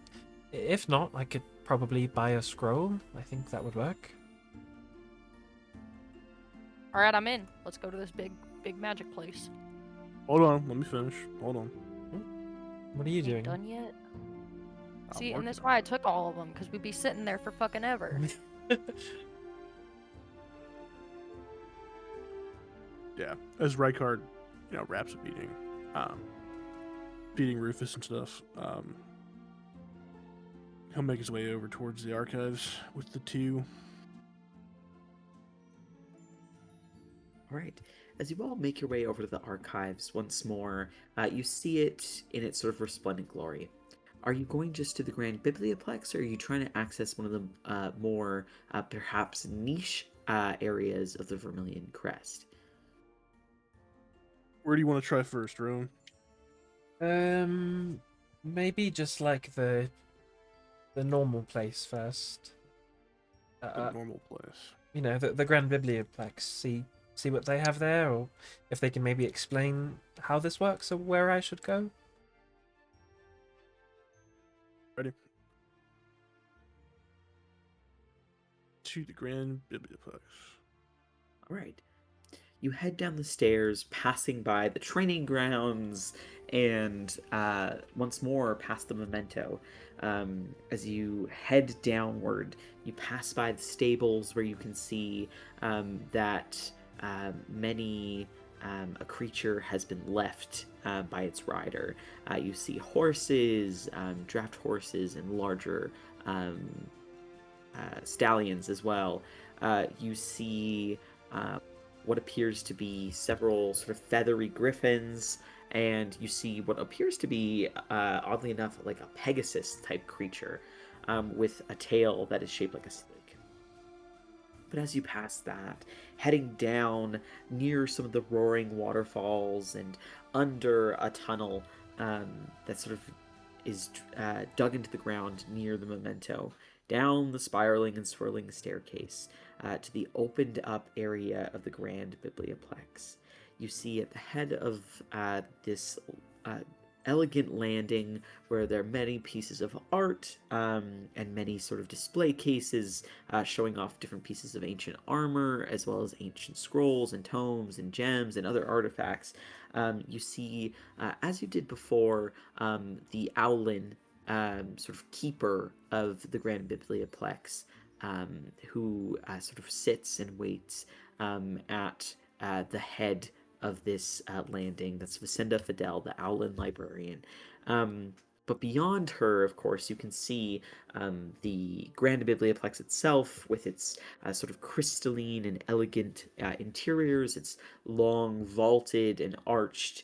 if not, I could probably buy a scroll. I think that would work. All right, I'm in. Let's go to this big magic place. Hold on, let me finish. Hold on. What are you Ain't doing? done yet? I'm See, and working that's on why I took all of them, because we'd be sitting there for fucking ever. Yeah, as Rykard, wraps up feeding Rufus and stuff. He'll make his way over towards the archives with the two. All right. As you all make your way over to the archives once more, you see it in its sort of resplendent glory. Are you going just to the Grand Biblioplex, or are you trying to access one of the more perhaps niche areas of the Vermilion Crest? Where do you want to try first, Rowan? Maybe just like the normal place first. The normal place. You know, the Grand Biblioplex. See what they have there, or if they can maybe explain how this works or where I should go. Ready? To the Grand Biblioplex. All right. You head down the stairs, passing by the training grounds, and once more past the memento. As you head downward, you pass by the stables where you can see that many a creature has been left by its rider. You see horses, draft horses, and larger stallions as well. You see what appears to be several sort of feathery griffins, and you see what appears to be, oddly enough, like a Pegasus type creature with a tail that is shaped like a snake. But as you pass that, heading down near some of the roaring waterfalls and under a tunnel that sort of is dug into the ground near the memento, down the spiraling and swirling staircase to the opened up area of the Grand Biblioplex. You see at the head of this elegant landing where there are many pieces of art and many sort of display cases showing off different pieces of ancient armor, as well as ancient scrolls and tomes and gems and other artifacts. You see, as you did before, the Owlin, sort of keeper of the Grand Biblioplex, who sort of sits and waits at the head of this landing. That's Vicinda Fidel, the Owlin librarian. But beyond her, of course, you can see the Grand Biblioplex itself with its sort of crystalline and elegant interiors, its long, vaulted and arched,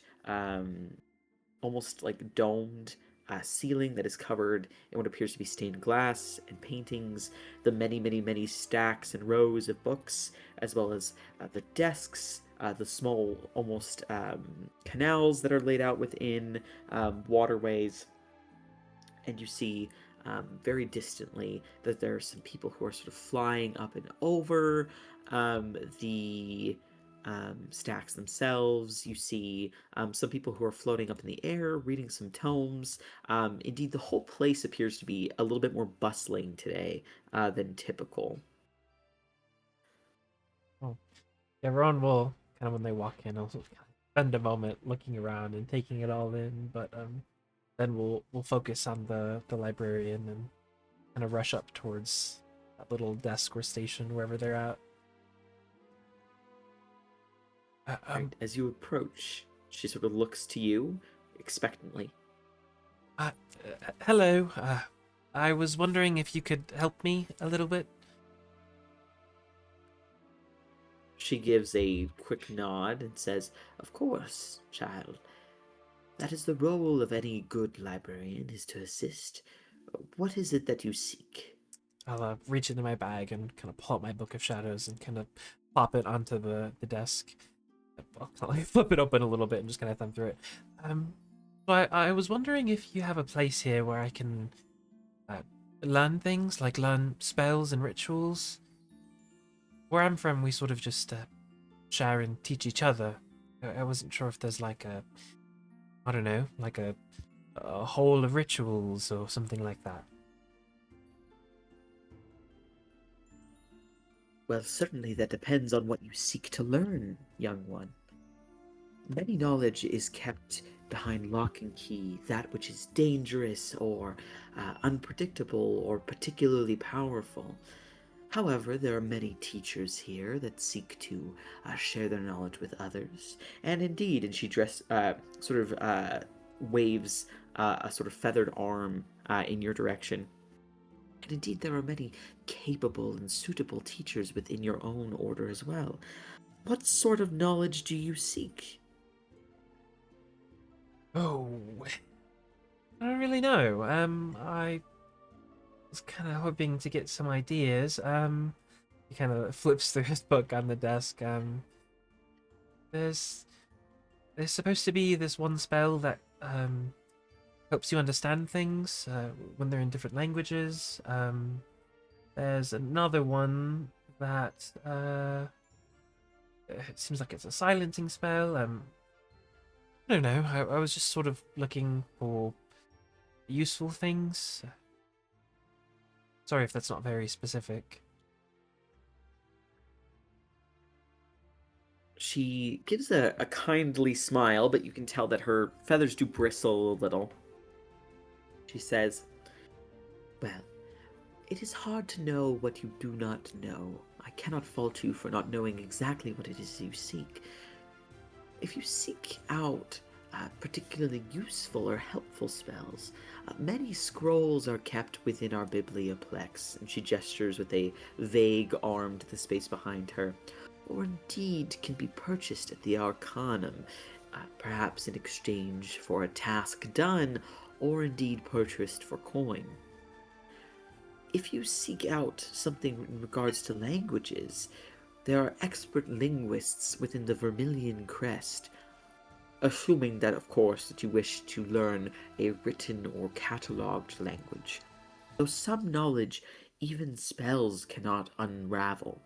almost like domed ceiling that is covered in what appears to be stained glass and paintings, the many, many, many stacks and rows of books, as well as the desks, the small, almost canals that are laid out within waterways. And you see very distantly that there are some people who are sort of flying up and over the stacks themselves. You see some people who are floating up in the air, reading some tomes. Indeed, the whole place appears to be a little bit more bustling today than typical. Everyone will kind of when they walk in, I'll sort of spend a moment looking around and taking it all in. But then we'll focus on the librarian and kind of rush up towards that little desk or station wherever they're at. Right, as you approach, she sort of looks to you expectantly. Hello. I was wondering if you could help me a little bit. She gives a quick nod and says, "Of course, child. That is the role of any good librarian, is to assist. What is it that you seek?" I'll reach into my bag and kind of pull out my Book of Shadows and kind of plop it onto the desk. I'll kind of like flip it open a little bit and just kind of thumb through it. So I was wondering if you have a place here where I can learn things, like learn spells and rituals. Where I'm from, we sort of just share and teach each other. I wasn't sure if there's like I don't know, like a hall of rituals or something like that. Well, certainly that depends on what you seek to learn, young one. Many knowledge is kept behind lock and key, that which is dangerous or unpredictable or particularly powerful. However, there are many teachers here that seek to share their knowledge with others. And indeed, and she waves a sort of feathered arm in your direction. And indeed, there are many capable and suitable teachers within your own order as well. What sort of knowledge do you seek? Oh, I don't really know. I was kind of hoping to get some ideas. He kind of flips through his book on the desk. There's supposed to be this one spell that helps you understand things when they're in different languages. There's another one that it seems like it's a silencing spell. I don't know. I was just sort of looking for useful things. Sorry if that's not very specific. She gives a kindly smile, but you can tell that her feathers do bristle a little. She says, "Well, it is hard to know what you do not know. I cannot fault you for not knowing exactly what it is you seek. If you seek out particularly useful or helpful spells, many scrolls are kept within our biblioplex," and she gestures with a vague arm to the space behind her, "or indeed can be purchased at the Arcanum, perhaps in exchange for a task done, or indeed purchased for coin. If you seek out something in regards to languages, there are expert linguists within the Vermilion Crest, assuming that, of course, that you wish to learn a written or catalogued language. Though some knowledge, even spells, cannot unravel."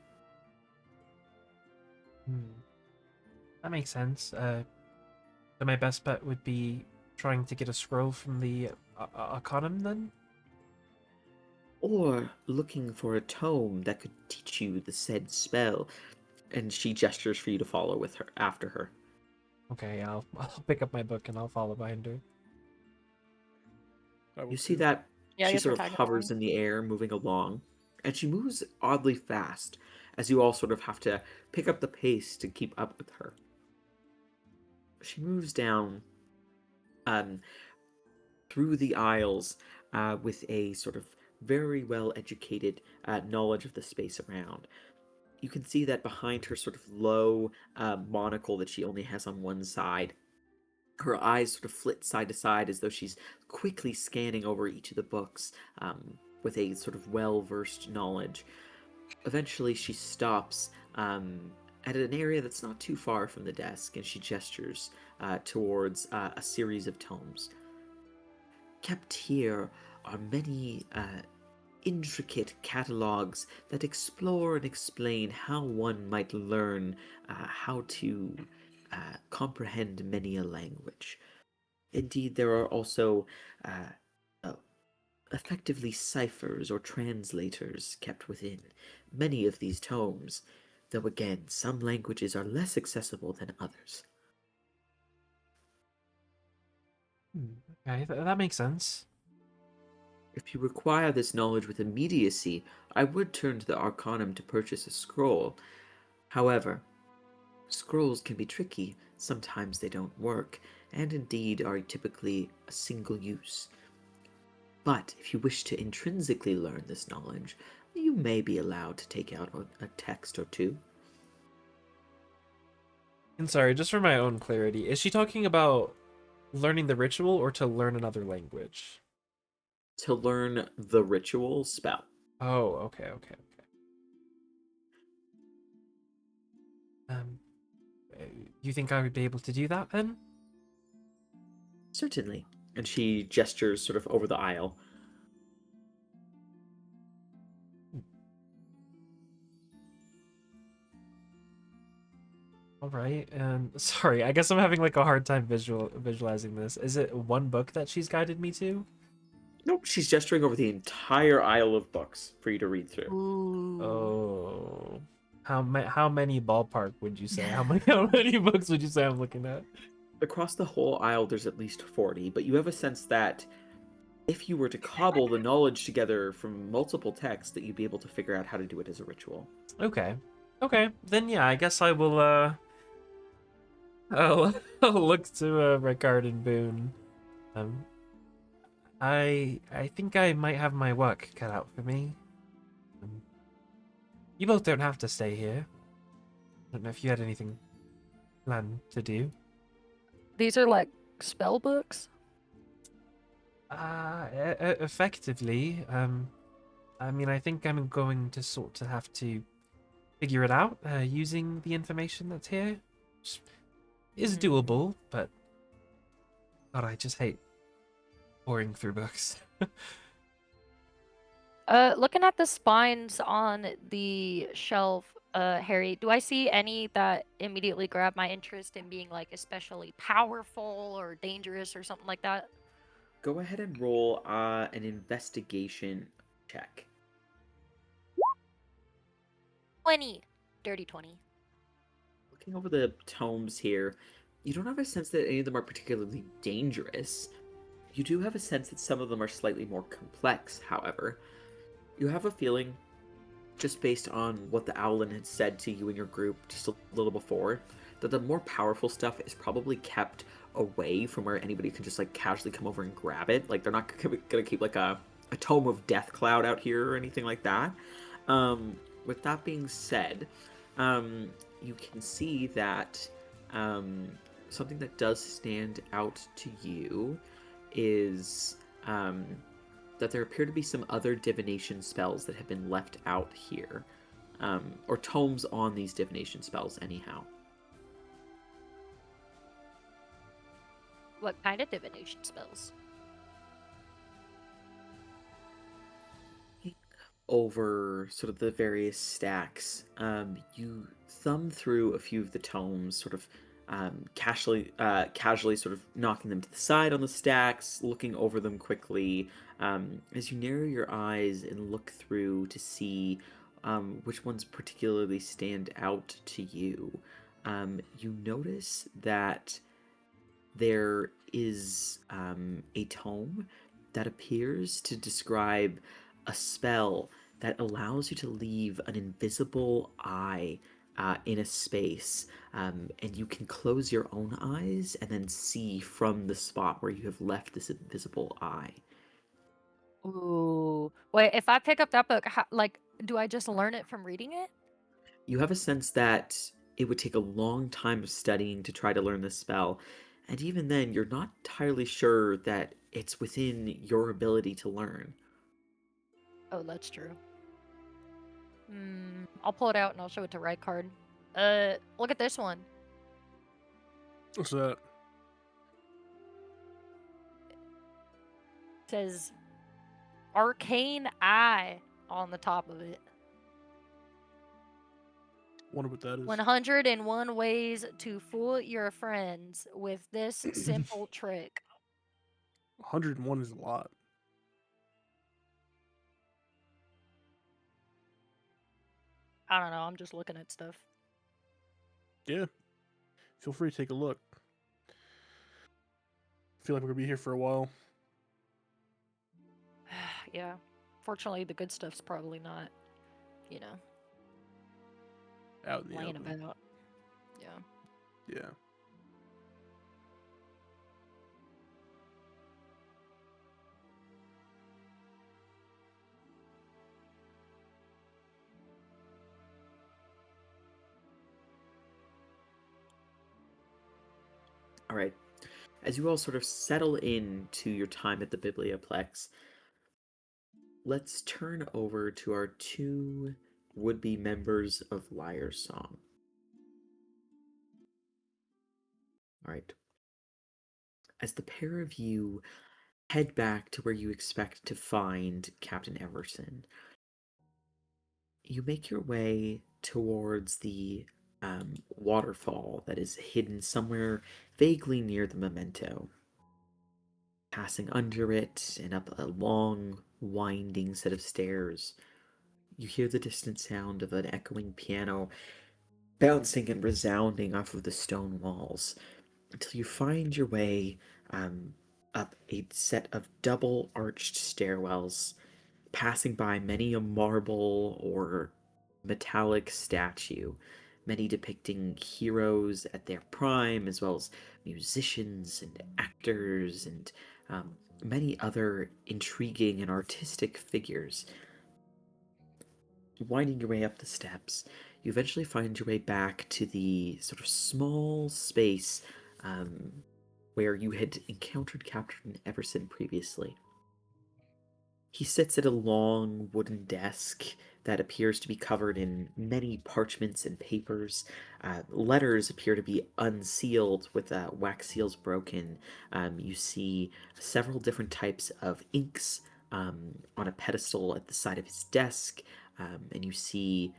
That makes sense. So my best bet would be trying to get a scroll from the Arcanum, then? Or looking for a tome that could teach you the said spell, and she gestures for you to follow with her after her. Okay, I'll pick up my book and I'll follow behind her. You see that Yeah, I she guess we're sort of tagging hovers along. in the air, moving along, and she moves oddly fast, as you all sort of have to pick up the pace to keep up with her. She moves down through the aisles with a sort of very well educated knowledge of the space around. You can see that behind her sort of low monocle that she only has on one side, her eyes sort of flit side to side as though she's quickly scanning over each of the books with a sort of well-versed knowledge. Eventually, she stops at an area that's not too far from the desk, and she gestures towards a series of tomes. Kept here are many intricate catalogs that explore and explain how one might learn how to comprehend many a language. Indeed, there are also effectively ciphers or translators kept within many of these tomes. though again, some languages are less accessible than others. Okay, that makes sense. If you require this knowledge with immediacy, I would turn to the Arcanum to purchase a scroll. However, scrolls can be tricky, sometimes they don't work, and indeed are typically a single use. But if you wish to intrinsically learn this knowledge, you may be allowed to take out a text or two. And sorry, just for my own clarity, is she talking about learning the ritual or to learn another language? To learn the ritual spell. Oh, okay. You think I would be able to do that then? Certainly. And she gestures sort of over the aisle. All right. And sorry, I guess I'm having like a hard time visualizing this. Is it one book that she's guided me to? Nope, she's gesturing over the entire aisle of books for you to read through. Ooh. Oh. How many ballpark would you say? How many books would you say I'm looking at? Across the whole aisle, there's at least 40, but you have a sense that if you were to cobble the knowledge together from multiple texts, that you'd be able to figure out how to do it as a ritual. Okay. Then yeah, I guess I will I'll look to Ricard and Boone. I think I might have my work cut out for me. You both don't have to stay here. I don't know if you had anything planned to do. These are like spell books. Effectively, I mean, I think I'm going to sort of have to figure it out using the information that's here. Which is doable, but God, I just hate pouring through books. Looking at the spines on the shelf, Harry, do I see any that immediately grab my interest in being like especially powerful or dangerous or something like that? Go ahead and roll an investigation check. 20. Dirty 20. Looking over the tomes here, you don't have a sense that any of them are particularly dangerous. You do have a sense that some of them are slightly more complex, however. You have a feeling, just based on what the Owlin had said to you and your group just a little before, that the more powerful stuff is probably kept away from where anybody can just like casually come over and grab it. Like they're not gonna keep like a tome of Death Cloud out here or anything like that. With that being said, you can see that something that does stand out to you is that there appear to be some other divination spells that have been left out here, or tomes on these divination spells anyhow. What kind of divination spells? Over sort of the various stacks, you thumb through a few of the tomes, sort of casually sort of knocking them to the side on the stacks, looking over them quickly. As you narrow your eyes and look through to see which ones particularly stand out to you, you notice that there is a tome that appears to describe a spell that allows you to leave an invisible eye in a space, and you can close your own eyes and then see from the spot where you have left this invisible eye. Ooh. Wait, if I pick up that book, like, do I just learn it from reading it? You have a sense that it would take a long time of studying to try to learn this spell, and even then, you're not entirely sure that it's within your ability to learn. Oh, that's true. I'll pull it out and I'll show it to Rykard. Look at this one. What's that? It says Arcane Eye on the top of it. Wonder what that is. 101 ways to fool your friends with this simple trick. 101 is a lot. I don't know. I'm just looking at stuff. Yeah. Feel free to take a look. Feel like we're gonna be here for a while. Yeah. Fortunately, the good stuff's probably not, you know, Out in the laying open. about. Yeah. Yeah. All right. As you all sort of settle in to your time at the Biblioplex, let's turn over to our two would-be members of Liar's Song. All right. As the pair of you head back to where you expect to find Captain Everson, you make your way towards the waterfall that is hidden somewhere vaguely near the memento. Passing under it and up a long, winding set of stairs, you hear the distant sound of an echoing piano bouncing and resounding off of the stone walls until you find your way up a set of double arched stairwells, passing by many a marble or metallic statue, many depicting heroes at their prime, as well as musicians and actors and many other intriguing and artistic figures. Winding your way up the steps, you eventually find your way back to the sort of small space where you had encountered Captain Everson previously. He sits at a long wooden desk that appears to be covered in many parchments and papers. Letters appear to be unsealed with wax seals broken. You see several different types of inks on a pedestal at the side of his desk, and you see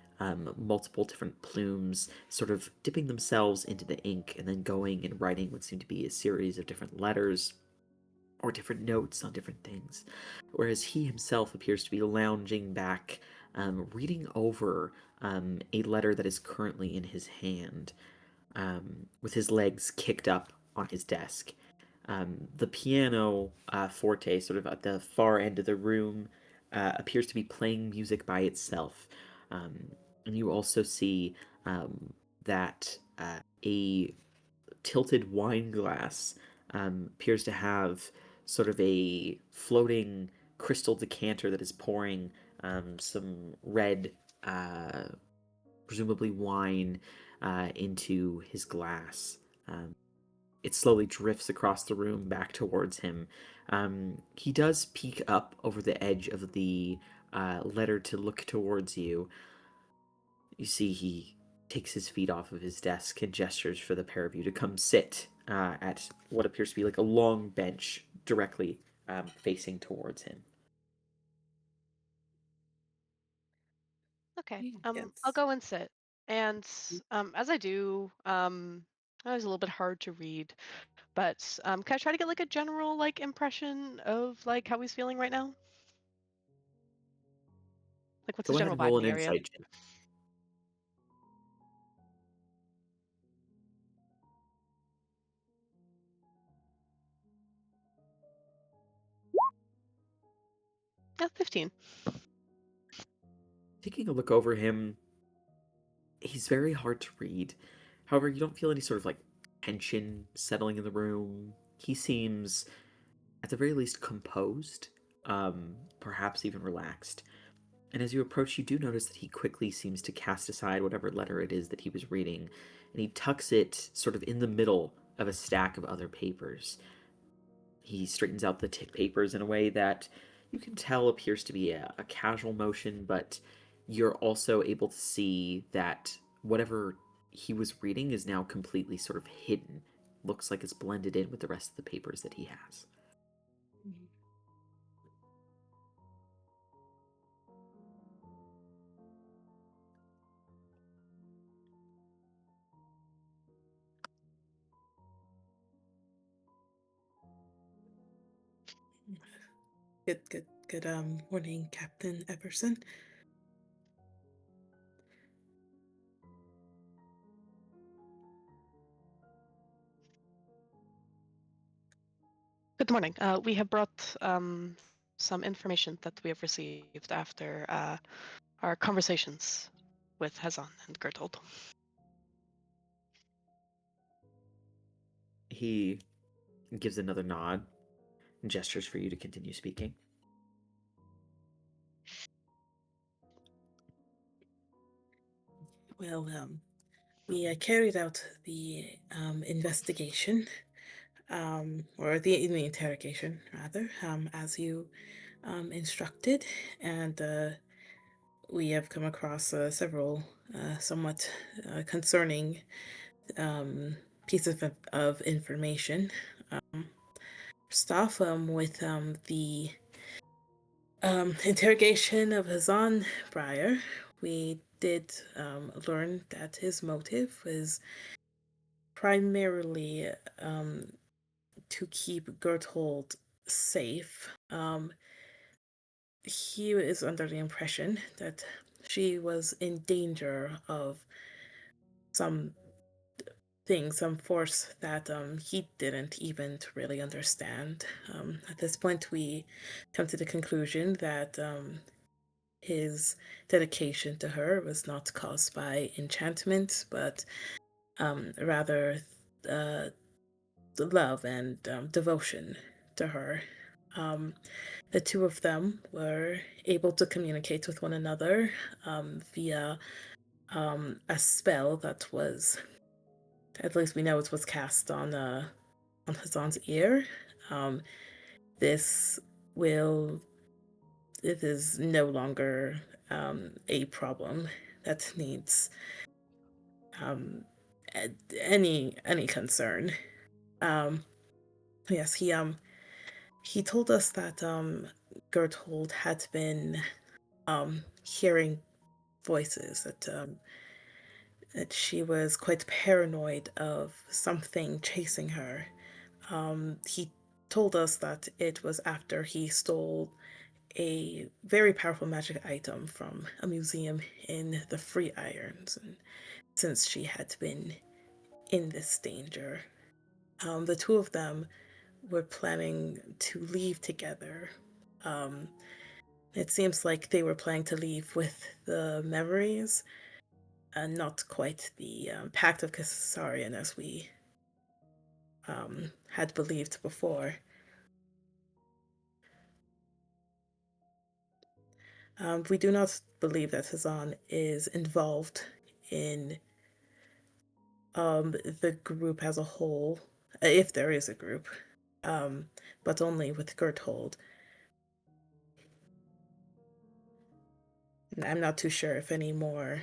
multiple different plumes sort of dipping themselves into the ink and then going and writing what seem to be a series of different letters or different notes on different things, whereas he himself appears to be lounging back, reading over a letter that is currently in his hand, with his legs kicked up on his desk. The piano forte, sort of at the far end of the room, appears to be playing music by itself. And you also see that a tilted wine glass appears to have sort of a floating crystal decanter that is pouring some red, uh, presumably wine, into his glass. It slowly drifts across the room back towards him. He does peek up over the edge of the letter to look towards you. You see, he takes his feet off of his desk and gestures for the pair of you to come sit at what appears to be like a long bench directly facing towards him. Okay. I'll Yes. go and sit. And as I do, that was a little bit hard to read, but can I try to get like a general like impression of like how he's feeling right now? Like what's the Go ahead general and vibe roll in an the area? insight check. Yeah, 15. Taking a look over him, he's very hard to read. However, you don't feel any sort of like tension settling in the room. He seems, at the very least, composed, perhaps even relaxed. And as you approach, you do notice that he quickly seems to cast aside whatever letter it is that he was reading, and he tucks it sort of in the middle of a stack of other papers. He straightens out the papers in a way that you can tell appears to be a casual motion, but you're also able to see that whatever he was reading is now completely sort of hidden. Looks like it's blended in with the rest of the papers that he has. Good morning, Captain Everson. Good morning. We have brought some information that we have received after our conversations with Hazan and Gertold. He gives another nod and gestures for you to continue speaking. Well, we carried out the investigation, or the interrogation, rather, as you instructed, and we have come across several somewhat concerning pieces of information. Stuff with the interrogation of Hazan Breyer, we did learn that his motive was primarily to keep Gerthold safe. He is under the impression that she was in danger of some some force that he didn't even really understand. At this point, we come to the conclusion that his dedication to her was not caused by enchantment, but rather love and devotion to her. The two of them were able to communicate with one another via a spell that was, at least we know it was cast on Hazan's ear. This will, it is no longer a problem that needs any concern. Yes, he told us that Gerthold had been hearing voices, that she was quite paranoid of something chasing her. He told us that it was after he stole a very powerful magic item from a museum in the Free Irons, and since she had been in this danger, the two of them were planning to leave together. It seems like they were planning to leave with the memories, and not quite the Pact of Kassarian as we had believed before. We do not believe that Hazan is involved in the group as a whole, if there is a group, but only with Gerthold. I'm not too sure if any more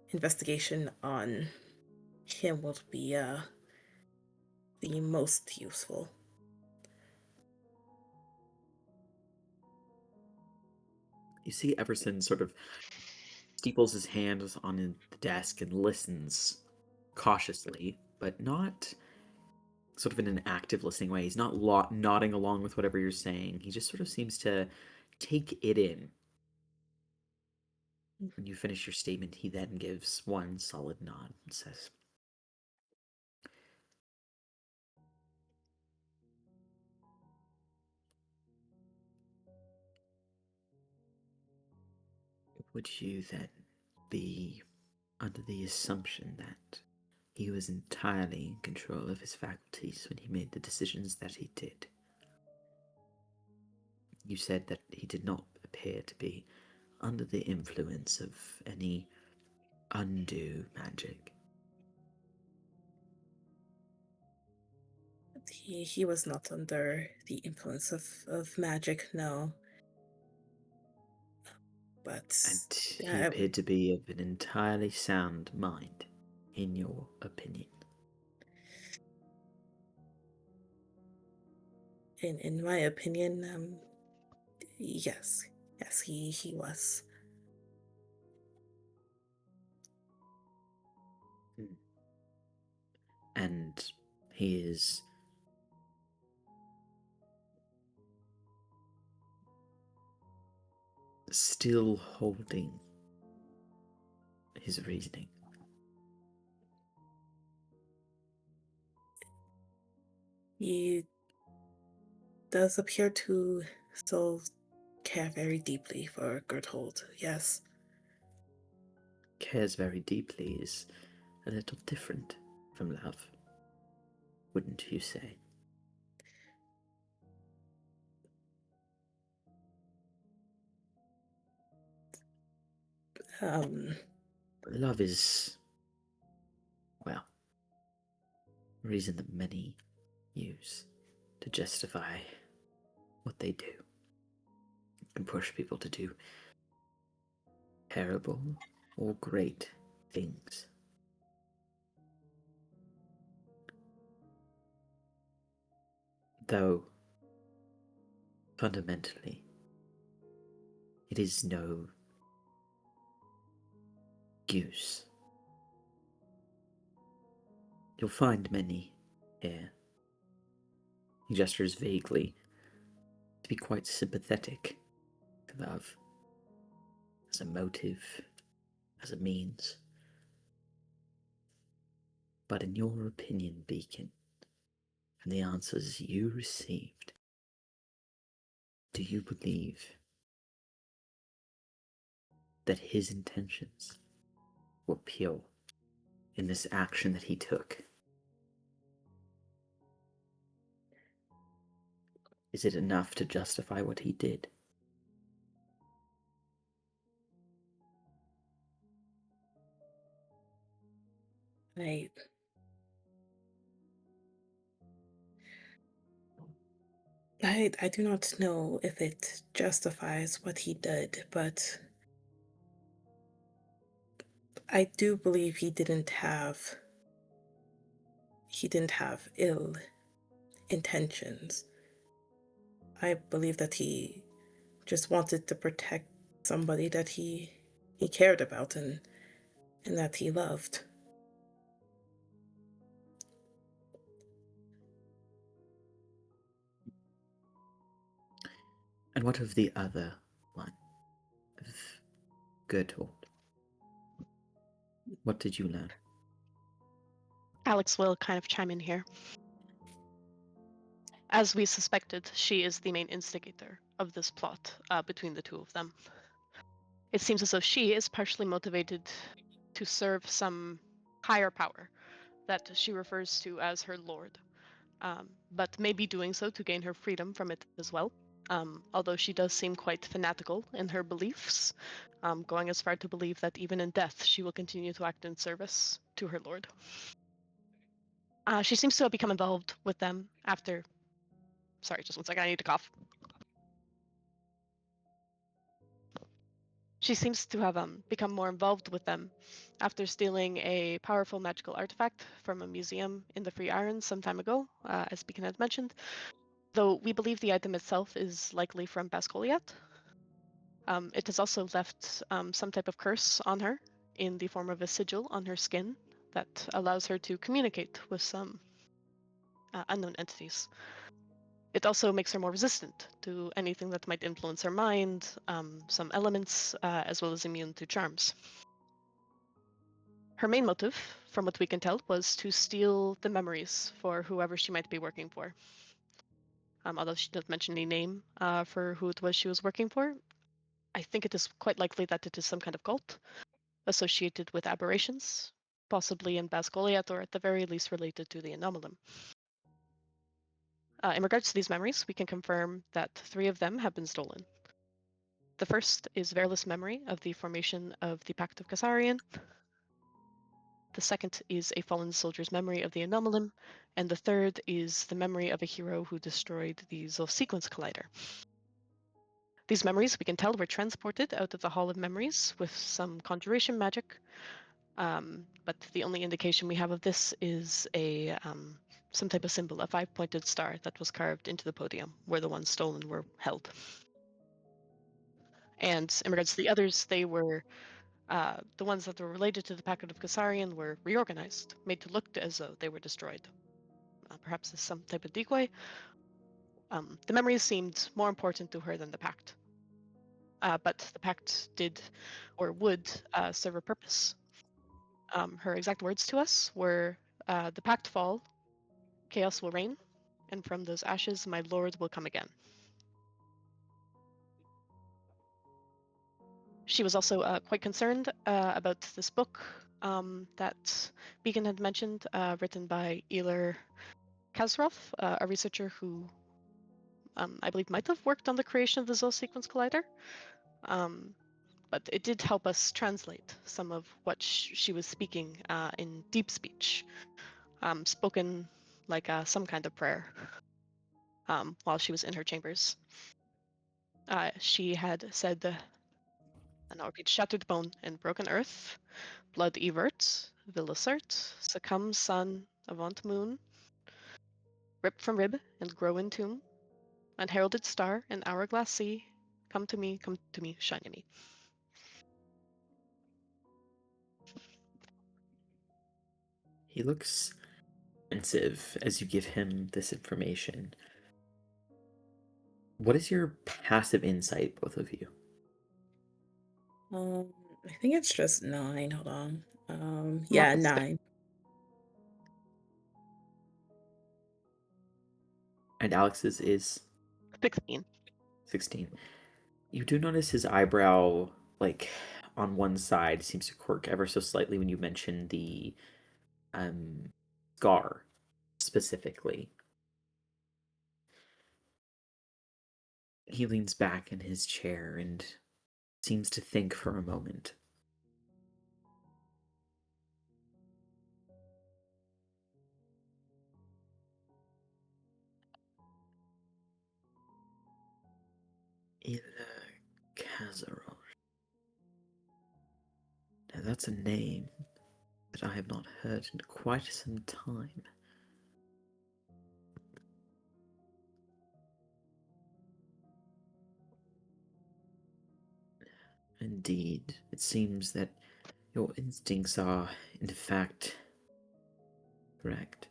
investigation on him will be the most useful. You see Everson sort of steeples his hands on the desk and listens cautiously, but not sort of in an active listening way. He's not nodding along with whatever you're saying. He just sort of seems to take it in. When you finish your statement, he then gives one solid nod and says, "Would you then be under the assumption that he was entirely in control of his faculties when he made the decisions that he did? You said that he did not appear to be under the influence of any undue magic." He was not under the influence of magic, no. But And he appeared to be of an entirely sound mind, in your opinion. in my opinion, yes, he was. And he is still holding his reasoning. He does appear to still care very deeply for Gerthold, yes. Cares very deeply is a little different from love, wouldn't you say? Um, Love is, well, a reason that many use to justify what they do and push people to do terrible or great things. Though, fundamentally, it is no use. You'll find many here. He gestures vaguely to be quite sympathetic to love as a motive, as a means. But in your opinion, Beacon, from the answers you received, do you believe that his intentions were pure in this action that he took? Is it enough to justify what he did? I I do not know if it justifies what he did, but I do believe he didn't have ill intentions. I believe that he just wanted to protect somebody that he cared about and that he loved. And what of the other one? Of Gerthold? What did you learn? Alex will kind of chime in here. As we suspected, she is the main instigator of this plot between the two of them. It seems as though she is partially motivated to serve some higher power that she refers to as her lord, but may be doing so to gain her freedom from it as well. Although she does seem quite fanatical in her beliefs, going as far to believe that even in death she will continue to act in service to her lord. She seems to have become involved with them after. Sorry, just one second, I need to cough. She seems to have become more involved with them after stealing a powerful magical artifact from a museum in the Free Islands some time ago, as Beacon had mentioned, though we believe the item itself is likely from Basgoliath. It has also left some type of curse on her in the form of a sigil on her skin that allows her to communicate with some unknown entities. It also makes her more resistant to anything that might influence her mind, some elements, as well as immune to charms. Her main motive, from what we can tell, was to steal the memories for whoever she might be working for. Although she doesn't mention any name for who it was she was working for, I think it is quite likely that it is some kind of cult associated with aberrations, possibly in Basgoliath or at the very least related to the Anomalum. In regards to these memories, we can confirm that 3 of them have been stolen. The first is Verla's memory of the formation of the Pact of Kasarian. The second is a fallen soldier's memory of the Anomalum, and the third is the memory of a hero who destroyed the Zolsequence Collider. These memories, we can tell, were transported out of the Hall of Memories with some conjuration magic, but the only indication we have of this is some type of symbol, a 5-pointed star that was carved into the podium where the ones stolen were held. And in regards to the others, they were the ones that were related to the Packet of Kasarian were reorganized, made to look as though they were destroyed. Perhaps as some type of decoy. The memories seemed more important to her than the Pact. But the Pact did, or would, serve a purpose. Her exact words to us were, the Pact fall, chaos will reign, and from those ashes my lord will come again. She was also quite concerned about this book that Beacon had mentioned, written by Eler Kasroff, a researcher who I believe might have worked on the creation of the Zol Sequence Collider. But it did help us translate some of what she was speaking in deep speech, spoken like some kind of prayer while she was in her chambers. She had said, and I'll repeat, shattered bone and broken earth, blood evert, villicert, succumb sun, avant moon, rip from rib and grow in tomb, unheralded star and hourglass sea, come to me, shine in me. He looks pensive as you give him this information. What is your passive insight, both of you? I think it's just 9. Hold on. Yeah, Mine's 9. And Alex's is 16. 16. You do notice his eyebrow, like, on one side seems to quirk ever so slightly when you mention the scar specifically. He leans back in his chair and seems to think for a moment. Ila Kazarosh. Now that's a name that I have not heard in quite some time. Indeed, it seems that your instincts are, in fact, correct.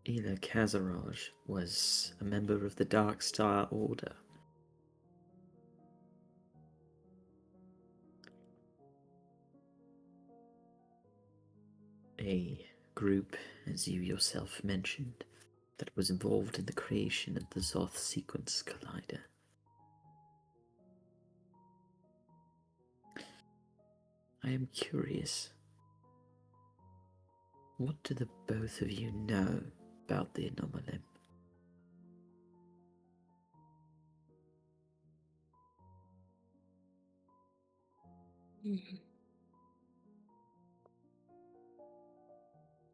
Ila Kazaraj was a member of the Dark Star Order. A group, as you yourself mentioned, that was involved in the creation of the Zoth Sequence Collider. I am curious. What do the both of you know about the Anomalim?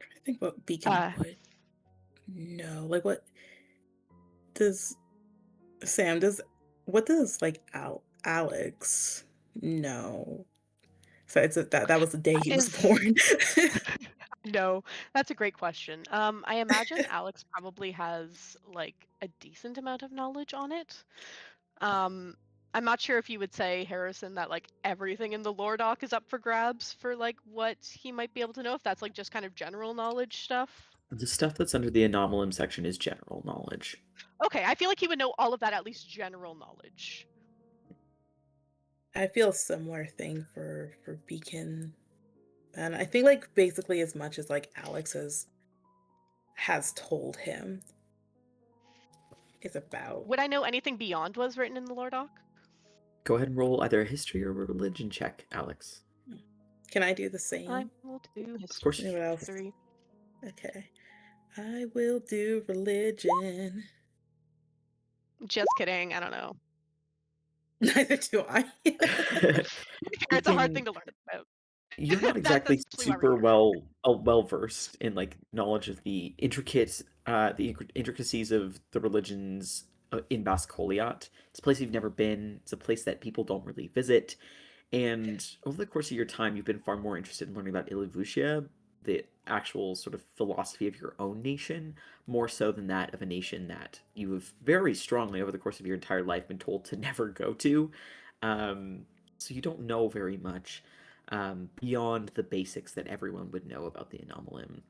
I think what Beacon would know. Like, what does Sam what does like Alex know? So that was the day he was born. No, that's a great question. I imagine Alex probably has like a decent amount of knowledge on it. I'm not sure if you would say, Harrison, that like everything in the lore doc is up for grabs for like what he might be able to know, if that's like just kind of general knowledge stuff. The stuff that's under the Anomalim section is general knowledge. Okay, I feel like he would know all of that, at least general knowledge. I feel a similar thing for Beacon. And I think like basically as much as like Alex has told him is about. Would I know anything beyond what was written in the lore doc? Go ahead and roll either a history or a religion check, Alex. Can I do the same? I will do history. Of course. Anyone else? 3. Okay. I will do religion. Just kidding. I don't know. Neither do I. It's a hard thing to learn about. You're not exactly super well versed in like knowledge of the intricacies of the religions in Bascoliat. It's a place you've never been. It's a place that people don't really visit. And over the course of your time, you've been far more interested in learning about Iluvushia, the actual sort of philosophy of your own nation, more so than that of a nation that you have very strongly over the course of your entire life been told to never go to. So you don't know very much beyond the basics that everyone would know about the Anomalim.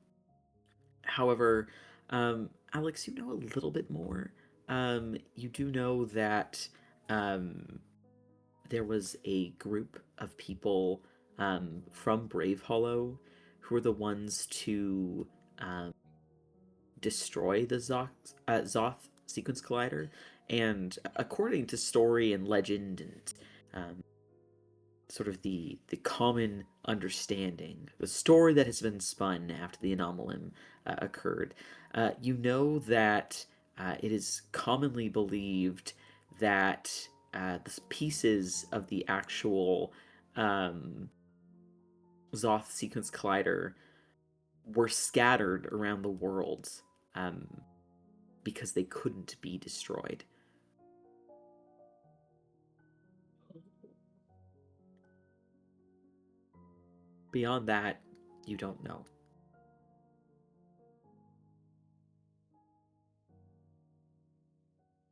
However, Alex, you know a little bit more. You do know that there was a group of people from Brave Hollow who were the ones to destroy the Zoth sequence collider. And according to story and legend and sort of the common understanding, the story that has been spun after the anomalum occurred, you know that it is commonly believed that the pieces of the actual Zoth sequence collider were scattered around the world because they couldn't be destroyed. Beyond that, you don't know.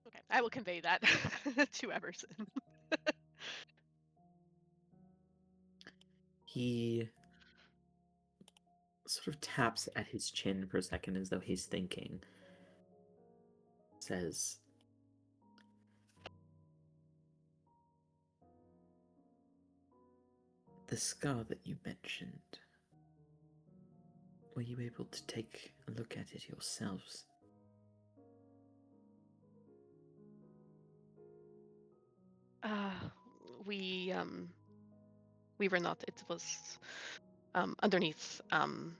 Okay, I will convey that to Emerson. He sort of taps at his chin for a second as though he's thinking. Says, the scar that you mentioned, were you able to take a look at it yourselves? Uh, we were not. It was underneath some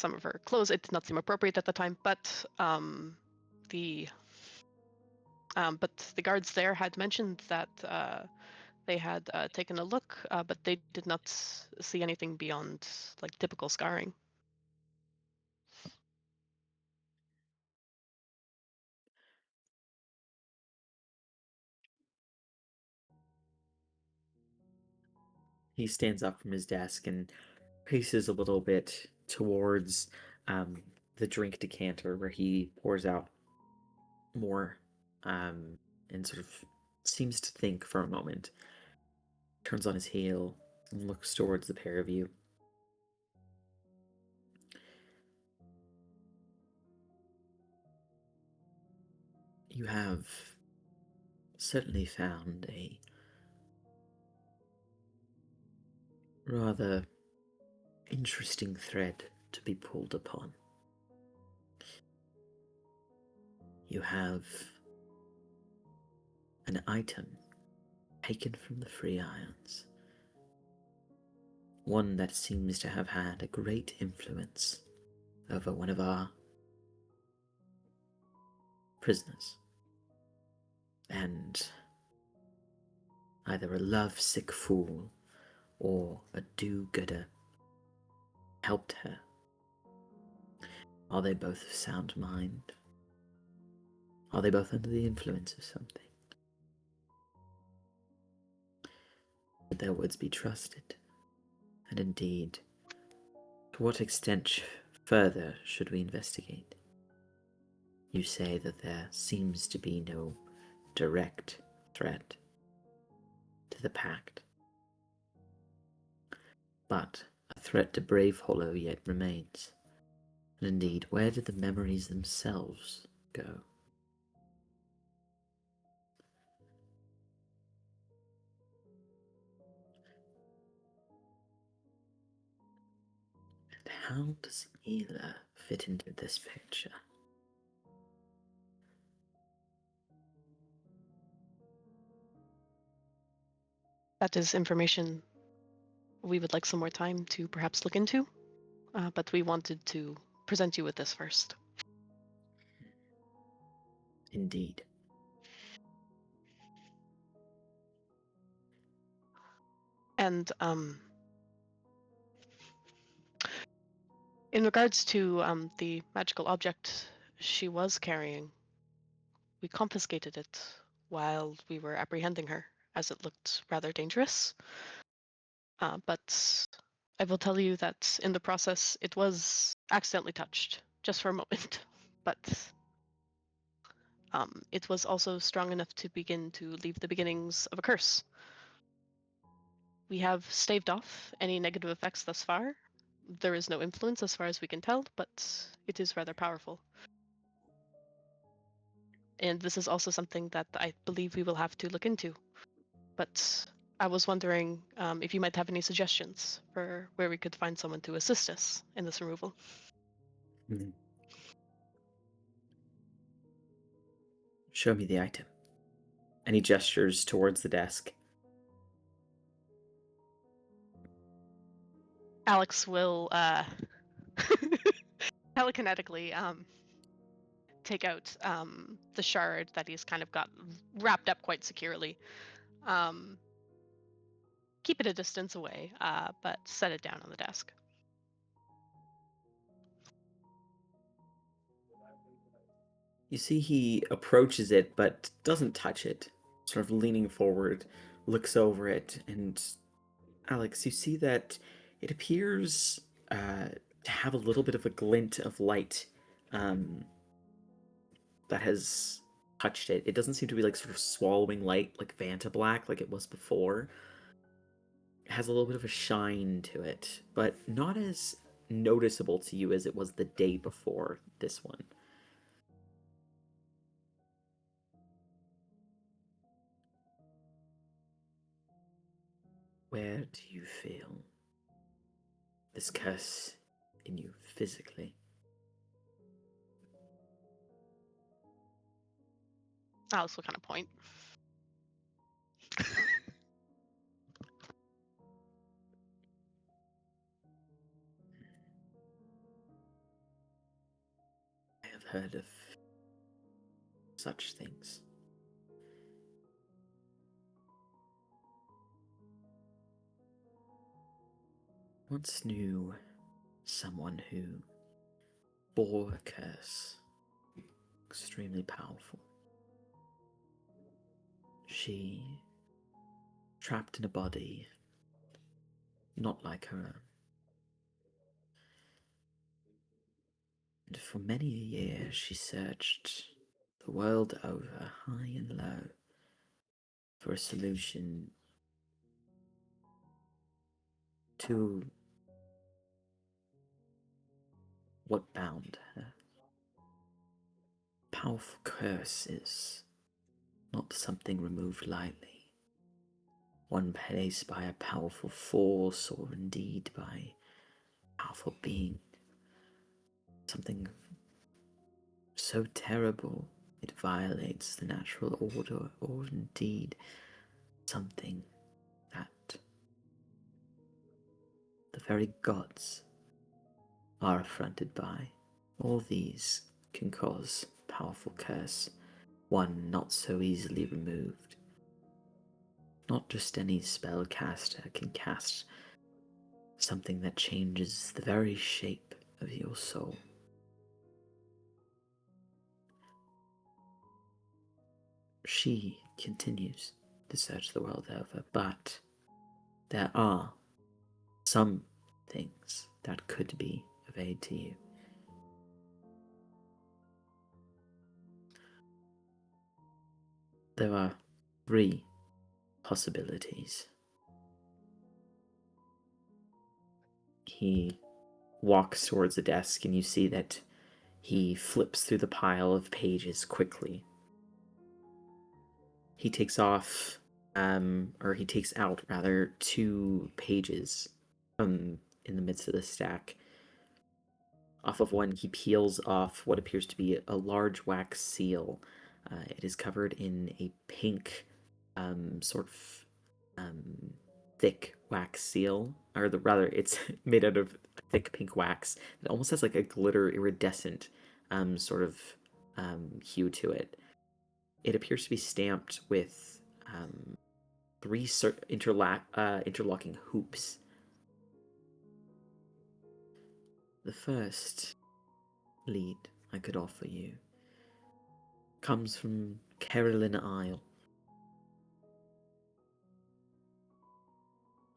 of her clothes. It did not seem appropriate at the time, but the guards there had mentioned that they had taken a look, but they did not see anything beyond like typical scarring. He stands up from his desk and paces a little bit towards the drink decanter where he pours out more and sort of seems to think for a moment. Turns on his heel and looks towards the pair of you. You have certainly found a rather interesting thread to be pulled upon. You have an item taken from the Free Islands. One that seems to have had a great influence over one of our prisoners. And either a lovesick fool or a do-gooder helped her. Are they both of sound mind? Are they both under the influence of something? Would their words be trusted? And indeed, to what extent further should we investigate? You say that there seems to be no direct threat to the Pact. But a threat to Brave Hollow yet remains. And indeed, where did the memories themselves go? And how does Ela fit into this picture? That is information we would like some more time to perhaps look into, but we wanted to present you with this first. Indeed. And in regards to the magical object she was carrying, we confiscated it while we were apprehending her, as it looked rather dangerous. But I will tell you that in the process, it was accidentally touched, just for a moment. But it was also strong enough to begin to leave the beginnings of a curse. We have staved off any negative effects thus far. There is no influence as far as we can tell, but it is rather powerful. And this is also something that I believe we will have to look into. But I was wondering if you might have any suggestions for where we could find someone to assist us in this removal. Show me the item. And he gestures towards the desk. Alex will telekinetically take out the shard that he's kind of got wrapped up quite securely. Keep it a distance away, but set it down on the desk. You see he approaches it, but doesn't touch it. Sort of leaning forward, looks over it, and Alex, you see that it appears to have a little bit of a glint of light that has touched it. It doesn't seem to be like sort of swallowing light like Vanta Black like it was before. It has a little bit of a shine to it, but not as noticeable to you as it was the day before this one. Where do you feel this curse in you physically? Alex will kind of point. I have heard of such things. Once knew someone who bore a curse, extremely powerful. She, trapped in a body not like her own. And for many a year she searched the world over, high and low, for a solution to what bound her. Powerful curse is not something removed lightly. One placed by a powerful force, or indeed by a powerful being. Something so terrible it violates the natural order, or indeed something that the very gods are affronted by. All these can cause powerful curse, one not so easily removed. Not just any spellcaster can cast something that changes the very shape of your soul. She continues to search the world over, but there are some things that could be of aid to you. There are 3 possibilities. He walks towards the desk, and you see that he flips through the pile of pages quickly. He takes off, or he takes out, rather, 2 pages in the midst of the stack. Off of one, he peels off what appears to be a large wax seal. It is covered in a pink, sort of thick wax seal, or rather, it's made out of thick pink wax. It almost has like a glitter iridescent sort of hue to it. It appears to be stamped with 3 interlocking hoops. The first lead I could offer you comes from Carolyn Isle.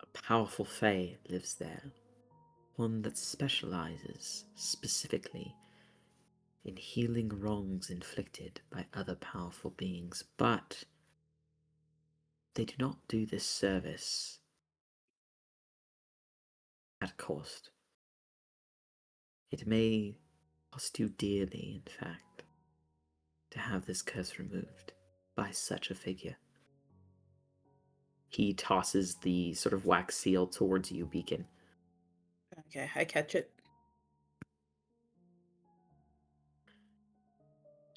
A powerful fae lives there, one that specializes specifically in healing wrongs inflicted by other powerful beings, but they do not do this service at cost. It may cost you dearly, in fact, to have this curse removed by such a figure. He tosses the sort of wax seal towards you, Beacon. Okay, I catch it.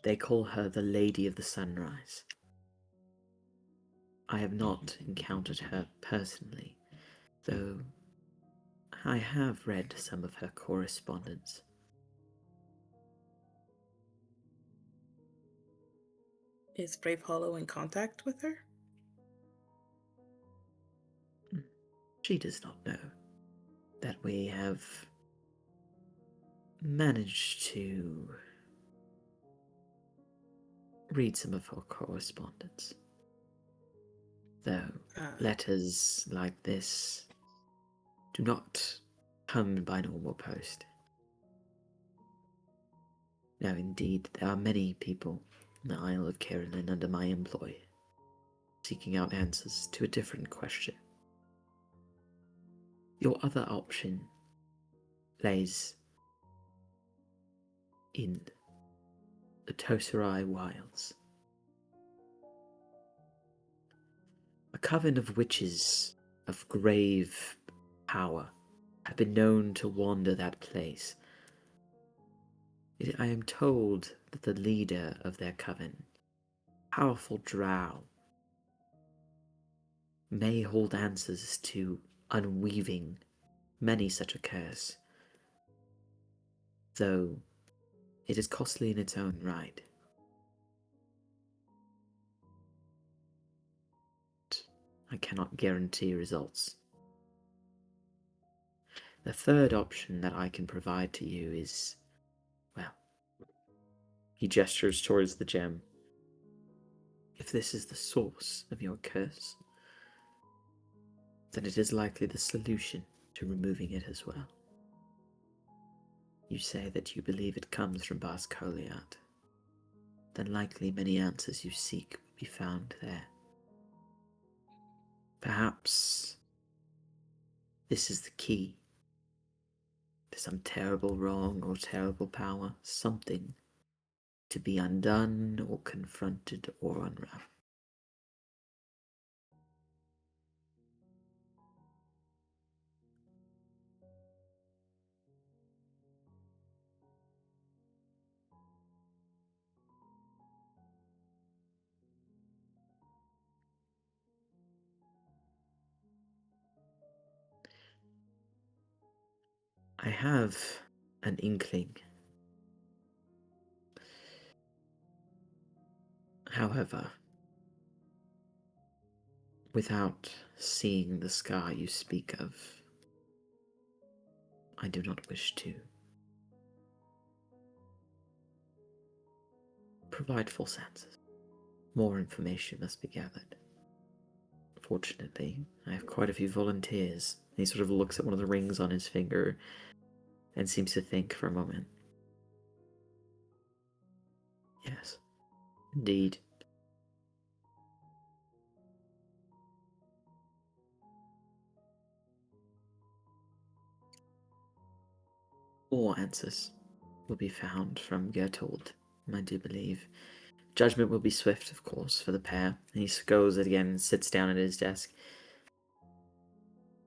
They call her the Lady of the Sunrise. I have not encountered her personally, though I have read some of her correspondence. Is Brave Hollow in contact with her? She does not know that we have managed to read some of her correspondence. Though letters like this do not come by normal post. Now, indeed, there are many people in the Isle of Caroline under my employ, seeking out answers to a different question. Your other option lays in the Toserai Wilds. A coven of witches of grave power have been known to wander that place. I am told that the leader of their coven, powerful drow, may hold answers to unweaving many such a curse, though it is costly in its own right. I cannot guarantee results. The third option that I can provide to you is, well, he gestures towards the gem. If this is the source of your curse, then it is likely the solution to removing it as well. You say that you believe it comes from Bas Koliat, then likely many answers you seek will be found there. Perhaps this is the key to some terrible wrong or terrible power, something to be undone or confronted or unraveled. I have an inkling. However, without seeing the scar you speak of, I do not wish to provide false answers. More information must be gathered. Fortunately, I have quite a few volunteers. He sort of looks at one of the rings on his finger and seems to think for a moment. Yes, indeed. More answers will be found from Gertold, I do believe. Judgment will be swift, of course, for the pair. And he goes again and sits down at his desk.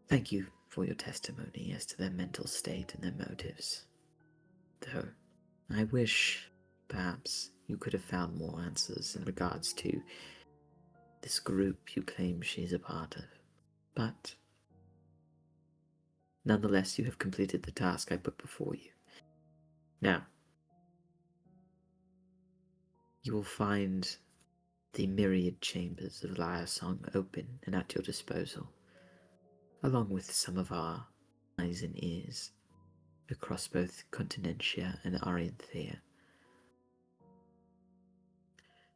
Thank you for your testimony as to their mental state and their motives. Though, I wish, perhaps, you could have found more answers in regards to this group you claim she's a part of. But, nonetheless, you have completed the task I put before you. Now, you will find the myriad chambers of Lyre Song open and at your disposal, along with some of our eyes and ears across both Continentia and Arianthea.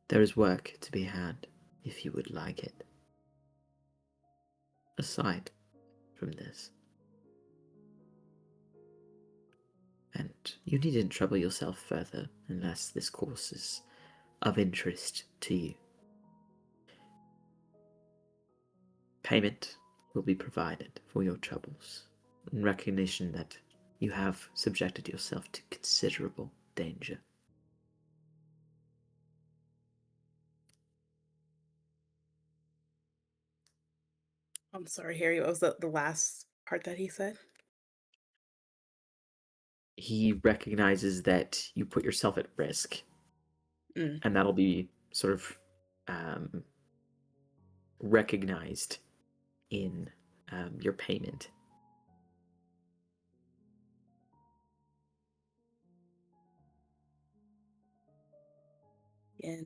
There is work to be had, if you would like it. Aside from this. And you needn't trouble yourself further unless this course is of interest to you. Payment will be provided for your troubles, in recognition that you have subjected yourself to considerable danger. I'm sorry, Harry. What was the last part that he said? He recognizes that you put yourself at risk Mm. and that'll be sort of recognized in your payment. And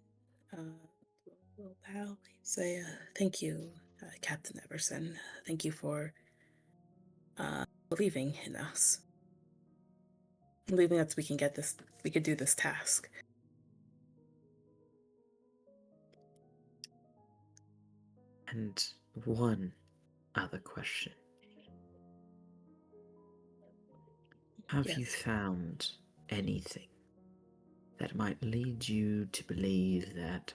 we'll bow. Say thank you, Captain Everson. Thank you for believing in us, believing that we can get this. We could do this task. And one other question. Have you Yes. found anything that might lead you to believe that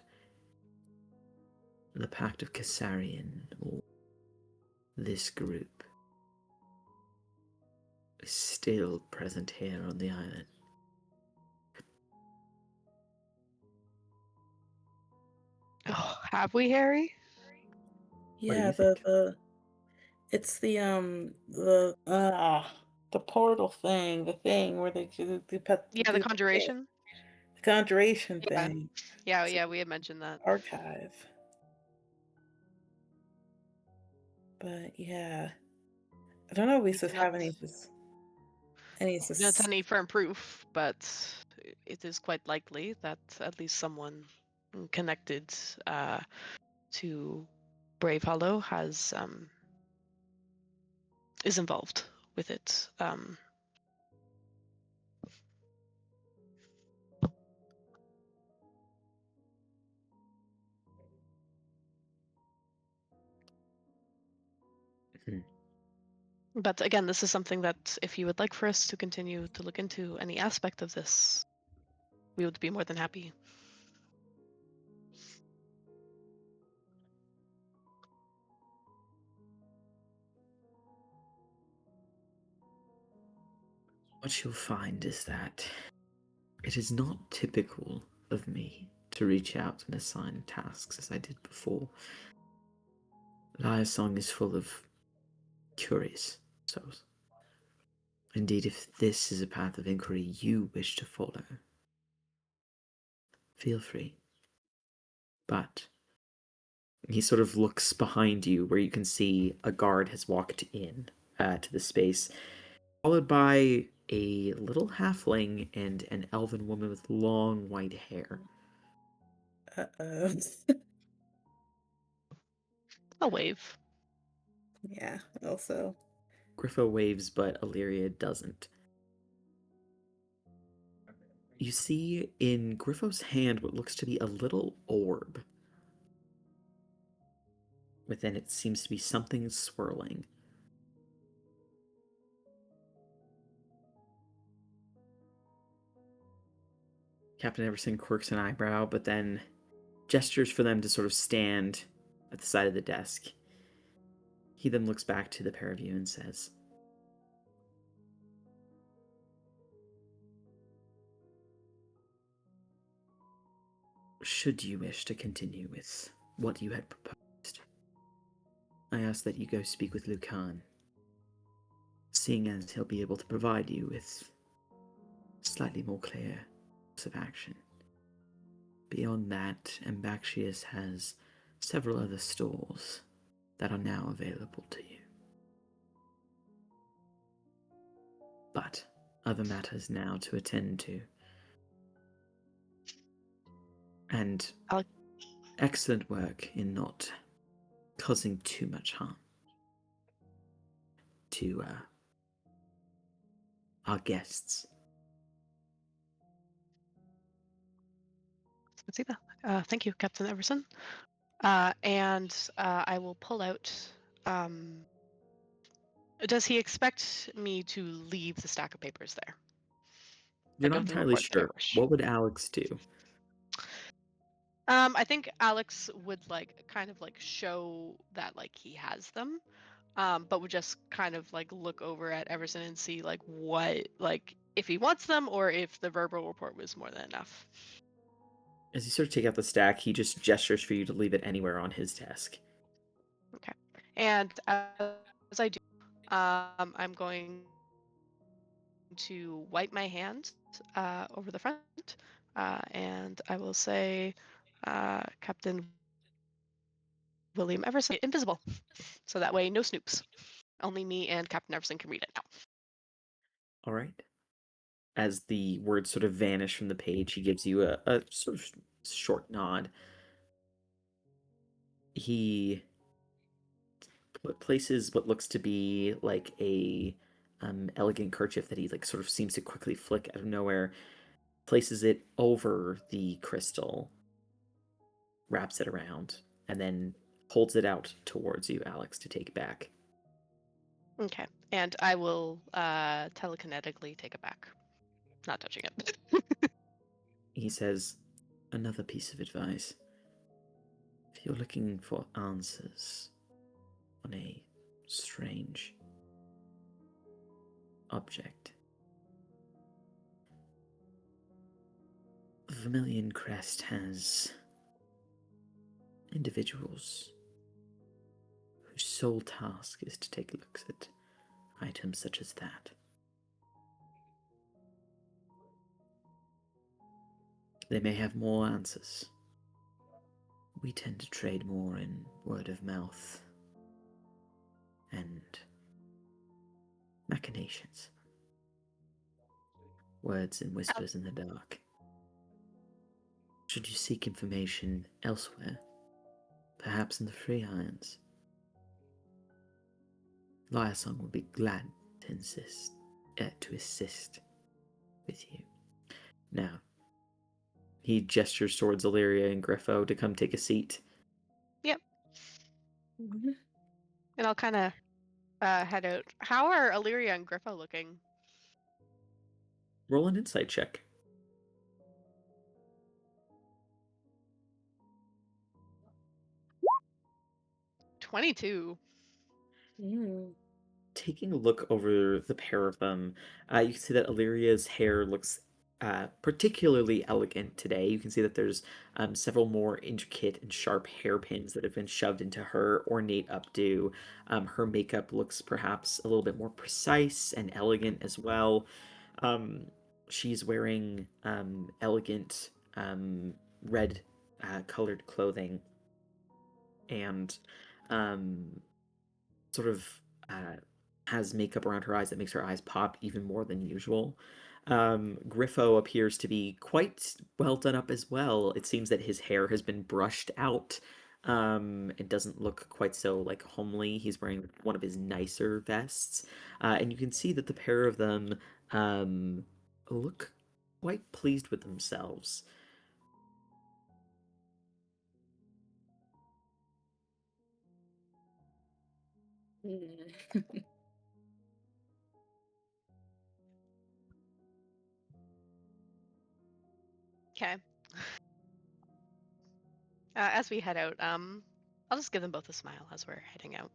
the Pact of Kassarian, or this group, is still present here on the island? Oh, have we, Harry? What do Yeah, you think? it's the portal thing, the thing where they do Yeah, the conjuration. the conjuration Yeah, thing. yeah, we had mentioned that. Archive. But yeah, I don't know if we We should did not, have any we did not have any firm proof, but it is quite likely that at least someone connected to Brave Hollow has is involved with it. Hmm. But again, this is something that if you would like for us to continue to look into any aspect of this, we would be more than happy. What you'll find is that it is not typical of me to reach out and assign tasks as I did before. Liarsong is full of curious souls. Indeed, if this is a path of inquiry you wish to follow, feel free. But he sort of looks behind you where you can see a guard has walked in to the space, followed by a little halfling and an elven woman with long white hair. Uh-oh. I'll wave. Yeah, also. Griffo waves, but Illyria doesn't. You see in Griffo's hand what looks to be a little orb. Within it seems to be something swirling. Captain Everson quirks an eyebrow, but then gestures for them to sort of stand at the side of the desk. He then looks back to the pair of you and says, should you wish to continue with what you had proposed, I ask that you go speak with Lucan, seeing as he'll be able to provide you with slightly more clear course of action. Beyond that, Ambaxius has several other stores that are now available to you. But other matters now to attend to. And excellent work in not causing too much harm to our guests. Let's see that. Thank you, Captain Everson. And I will pull out. Does he expect me to leave the stack of papers there? You're Like not of the entirely report that I sure. wish. What would Alex do? I think Alex would kind of show that he has them, but would just kind of look over at Everson and see what if he wants them or if the verbal report was more than enough. As you sort of take out the stack, he just gestures for you to leave it anywhere on his desk. Okay. And as I do, I'm going to wipe my hand over the front, And I will say, Captain William Everson, invisible. So that way, no snoops. Only me and Captain Everson can read it now. All right. As the words sort of vanish from the page, he gives you a sort of short nod. He places what looks to be like a elegant kerchief that he like sort of seems to quickly flick out of nowhere, places it over the crystal, wraps it around, and then holds it out towards you, Alex, to take back. Okay. And I will telekinetically take it back. Not touching it. He says, another piece of advice. If you're looking for answers on a strange object, Vermilion Crest has individuals whose sole task is to take looks at items such as that. They may have more answers. We tend to trade more in word of mouth and machinations. Words and whispers in the dark. Should you seek information elsewhere, perhaps in the Free Irons, Liasong would be glad to assist with you. Now, he gestures towards Illyria and Griffo to come take a seat. Yep. And I'll kind of head out. How are Illyria and Griffo looking? Roll an insight check. $22. Taking a look over the pair of them, you can see that Illyria's hair looks particularly elegant today. You can see that there's several more intricate and sharp hairpins that have been shoved into her ornate updo. Her makeup looks perhaps a little bit more precise and elegant as well. She's wearing elegant red colored clothing and sort of has makeup around her eyes that makes her eyes pop even more than usual. Griffo appears to be quite well done up as well. It seems that his hair has been brushed out. It doesn't look quite so like homely. He's wearing one of his nicer vests. And you can see that the pair of them look quite pleased with themselves. Okay. As we head out, I'll just give them both a smile as we're heading out.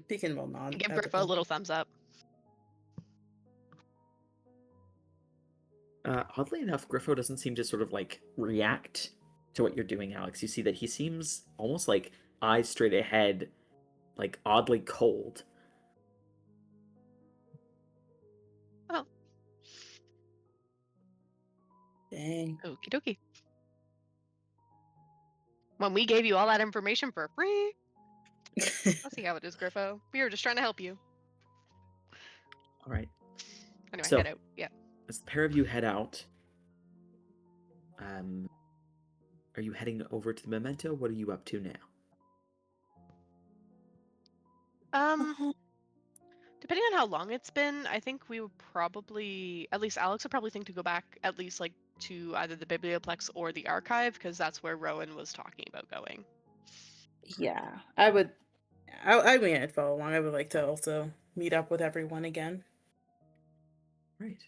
Deacon will nod. Give at Griffo a them. little thumbs up. Oddly enough, Griffo doesn't seem to sort of like react to what you're doing, Alex. You see that he seems almost like eyes straight ahead, like oddly cold. Oh, Dang. okie dokie. When we gave you all that information for free, I'll see how it is, Griffo. We were just trying to help you. All right. Anyway, So- head out. Yeah. As the pair of you head out, are you heading over to the Memento? What are you up to now? Depending on how long it's been, I think we would probably, at least Alex would probably think to go back at least like to either the Biblioplex or the archive, because that's where Rowan was talking about going. Yeah, I would. I mean, I'd follow along. I would like to also meet up with everyone again. Right.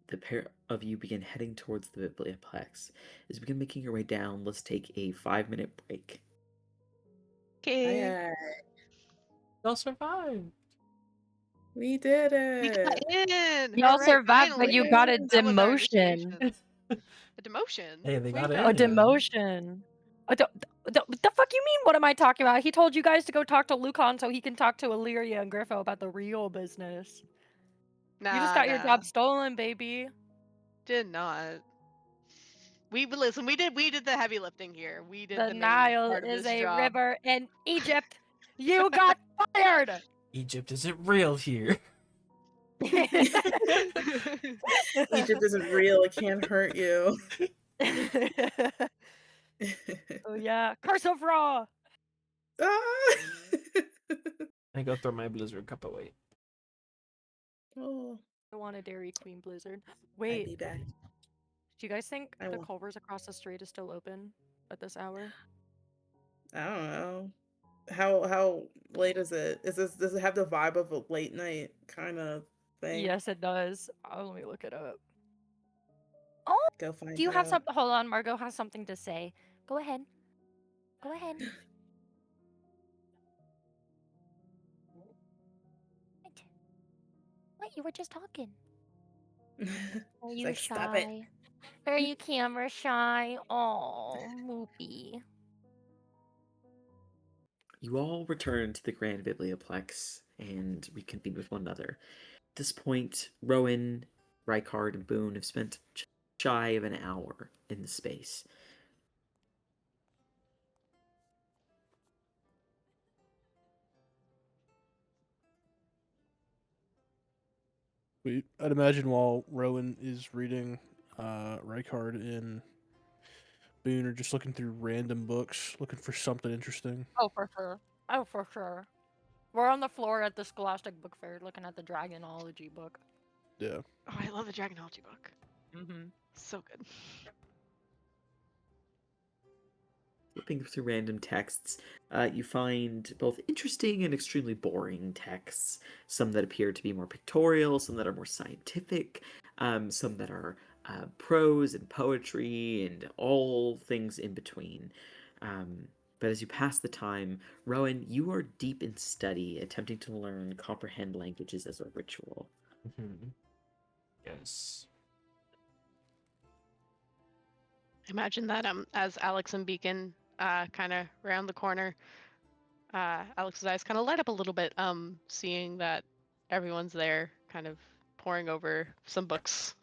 The pair of you begin heading towards the Biblioplex. As you begin making your way down, let's take a 5-minute break. Okay. Aye, Y'all survived. we did We got it. in. Y'all Hooray, survived, but you finally. got a That was our demotion. initiation. A demotion? Hey, they got Wait, in. A demotion. The fuck you mean? What am I talking about? He told you guys to go talk to Lucan so he can talk to Illyria and Griffo about the real business. Nah, You just got your nah. job stolen, baby. did not. Listen. We did the heavy lifting here. We did The the main Nile part of is this a job. river in Egypt. You got fired. Egypt isn't real here. Egypt isn't real. It can't hurt you. Oh yeah, curse of Ra. Ah! I go throw my blizzard cup away. Oh, I want a Dairy Queen Blizzard. I'll Wait, be back. do you guys think I the won't. Culvers across the street is still open at this hour? I don't know. How late is it? Does it have the vibe of a late night kind of thing? Yes, it does. Oh, let me look it up. Oh, Go find do you have out. something? Hold on, Margot has something to say. Go ahead. Go ahead. What? What? You were just talking. Are She's you like, stop it. shy? Are you camera shy? Oh, Moopy. You all return to the Grand Biblioplex and reconvene with one another. At this point, Rowan, Rykard, and Boone have spent shy of an hour in the space. Sweet. I'd imagine while Rowan is reading, Rykard and Boone are just looking through random books, looking for something interesting. Oh, for sure. Oh, for sure. We're on the floor at the Scholastic Book Fair looking at the Dragonology book. Yeah. Oh, I love the Dragonology book. Mm-hmm. So good. Flipping through random texts, you find both interesting and extremely boring texts. Some that appear to be more pictorial, some that are more scientific, some that are prose and poetry, and all things in between. But as you pass the time, Rowan, you are deep in study, attempting to learn, comprehend languages as a ritual. Mm-hmm. Yes. Imagine that as Alex and Beacon kind of round the corner, Alex's eyes kind of light up a little bit, seeing that everyone's there, kind of poring over some books.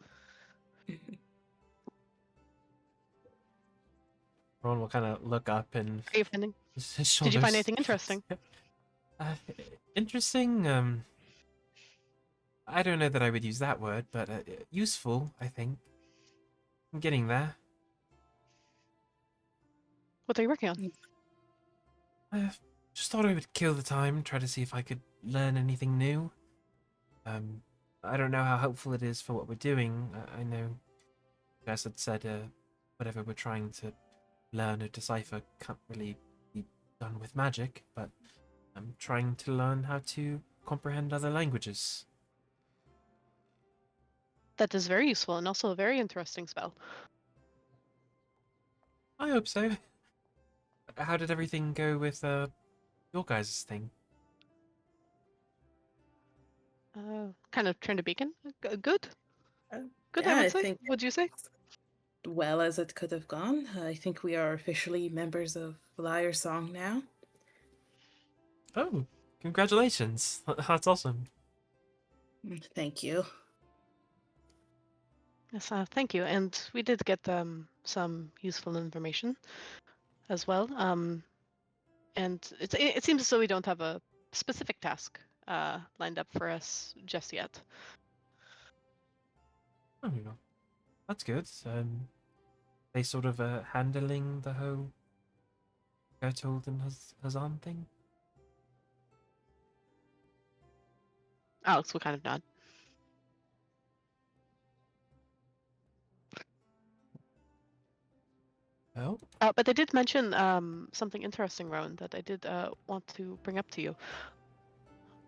Ron will kind of look up and Are you finding? his Did you shoulders. find anything interesting? Uh, interesting. I don't know that I would use that word, but useful. I think. I'm getting there. What are you working on? I just thought I would kill the time, try to see if I could learn anything new. I don't know how helpful it is for what we're doing. I know you guys had said whatever we're trying to learn or decipher can't really be done with magic, but I'm trying to learn how to comprehend other languages. That is very useful and also a very interesting spell. I hope so. How did everything go with your guys' thing? Kind of turn to Beacon. Good. Good, Yeah, I I would say. think Would you say? well as it could have gone. I think we are officially members of Liar Song now. Oh, congratulations. That's awesome. Thank you. Yes, thank you. And we did get some useful information as well. And it seems as though we don't have a specific task lined up for us just yet. Oh, that's good. They sort of handling the whole Gertrude and Hazan thing. Alex will kind of nod. Well, But they did mention something interesting, Rowan, that I did want to bring up to you.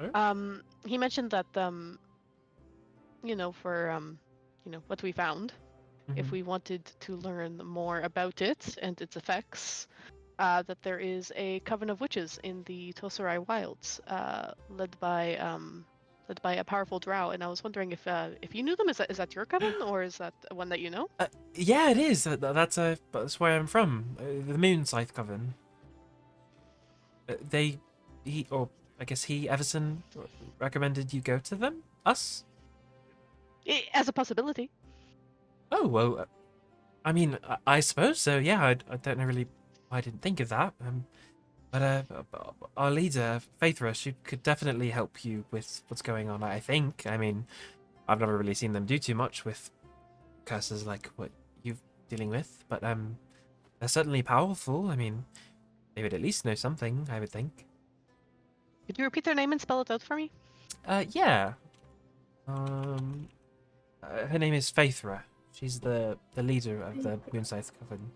Sure. He mentioned that for what we found, if we wanted to learn more about it and its effects, that there is a coven of witches in the Tosarai wilds, led by a powerful drow. And I was wondering if you knew them. Is that your coven, or is that one that you know? Yeah, it is. That's where I'm from. The Moon Scythe Coven. I guess Everson recommended you go to them. Us? As a possibility. Oh well, I mean, I suppose so. Yeah, I don't know really why I didn't think of that. But our leader, Phaethra, she could definitely help you with what's going on. I think. I mean, I've never really seen them do too much with curses like what you're dealing with, but they're certainly powerful. I mean, they would at least know something, I would think. Could you repeat their name and spell it out for me? Yeah. Um, her name is Phaethra. She's the leader of the Moonscythe Coven.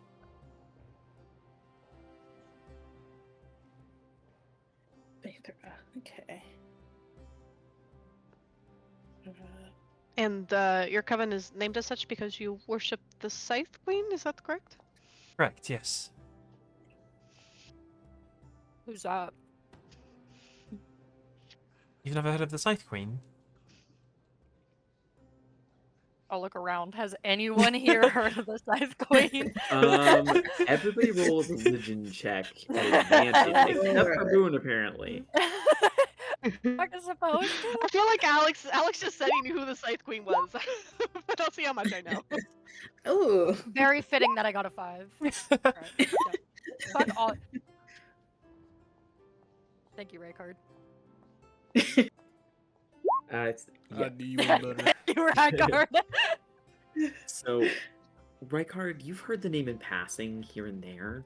Okay. And your coven is named as such because you worship the Scythe Queen, is that correct? Correct. Yes. Who's that? You've never heard of the Scythe Queen? I'll look around. Has anyone here heard of the Scythe Queen? Everybody roll a religion check at advantage, except for Boone, apparently. I suppose to. I feel like Alex just said he knew who the Scythe Queen was. But I'll see how much I know. Oh. Very fitting that I got a 5. Alright, yeah. Fuck all. Thank you, Raycard. Yeah. I knew you were better. You were Raycard. So, Rykard, you've heard the name in passing here and there,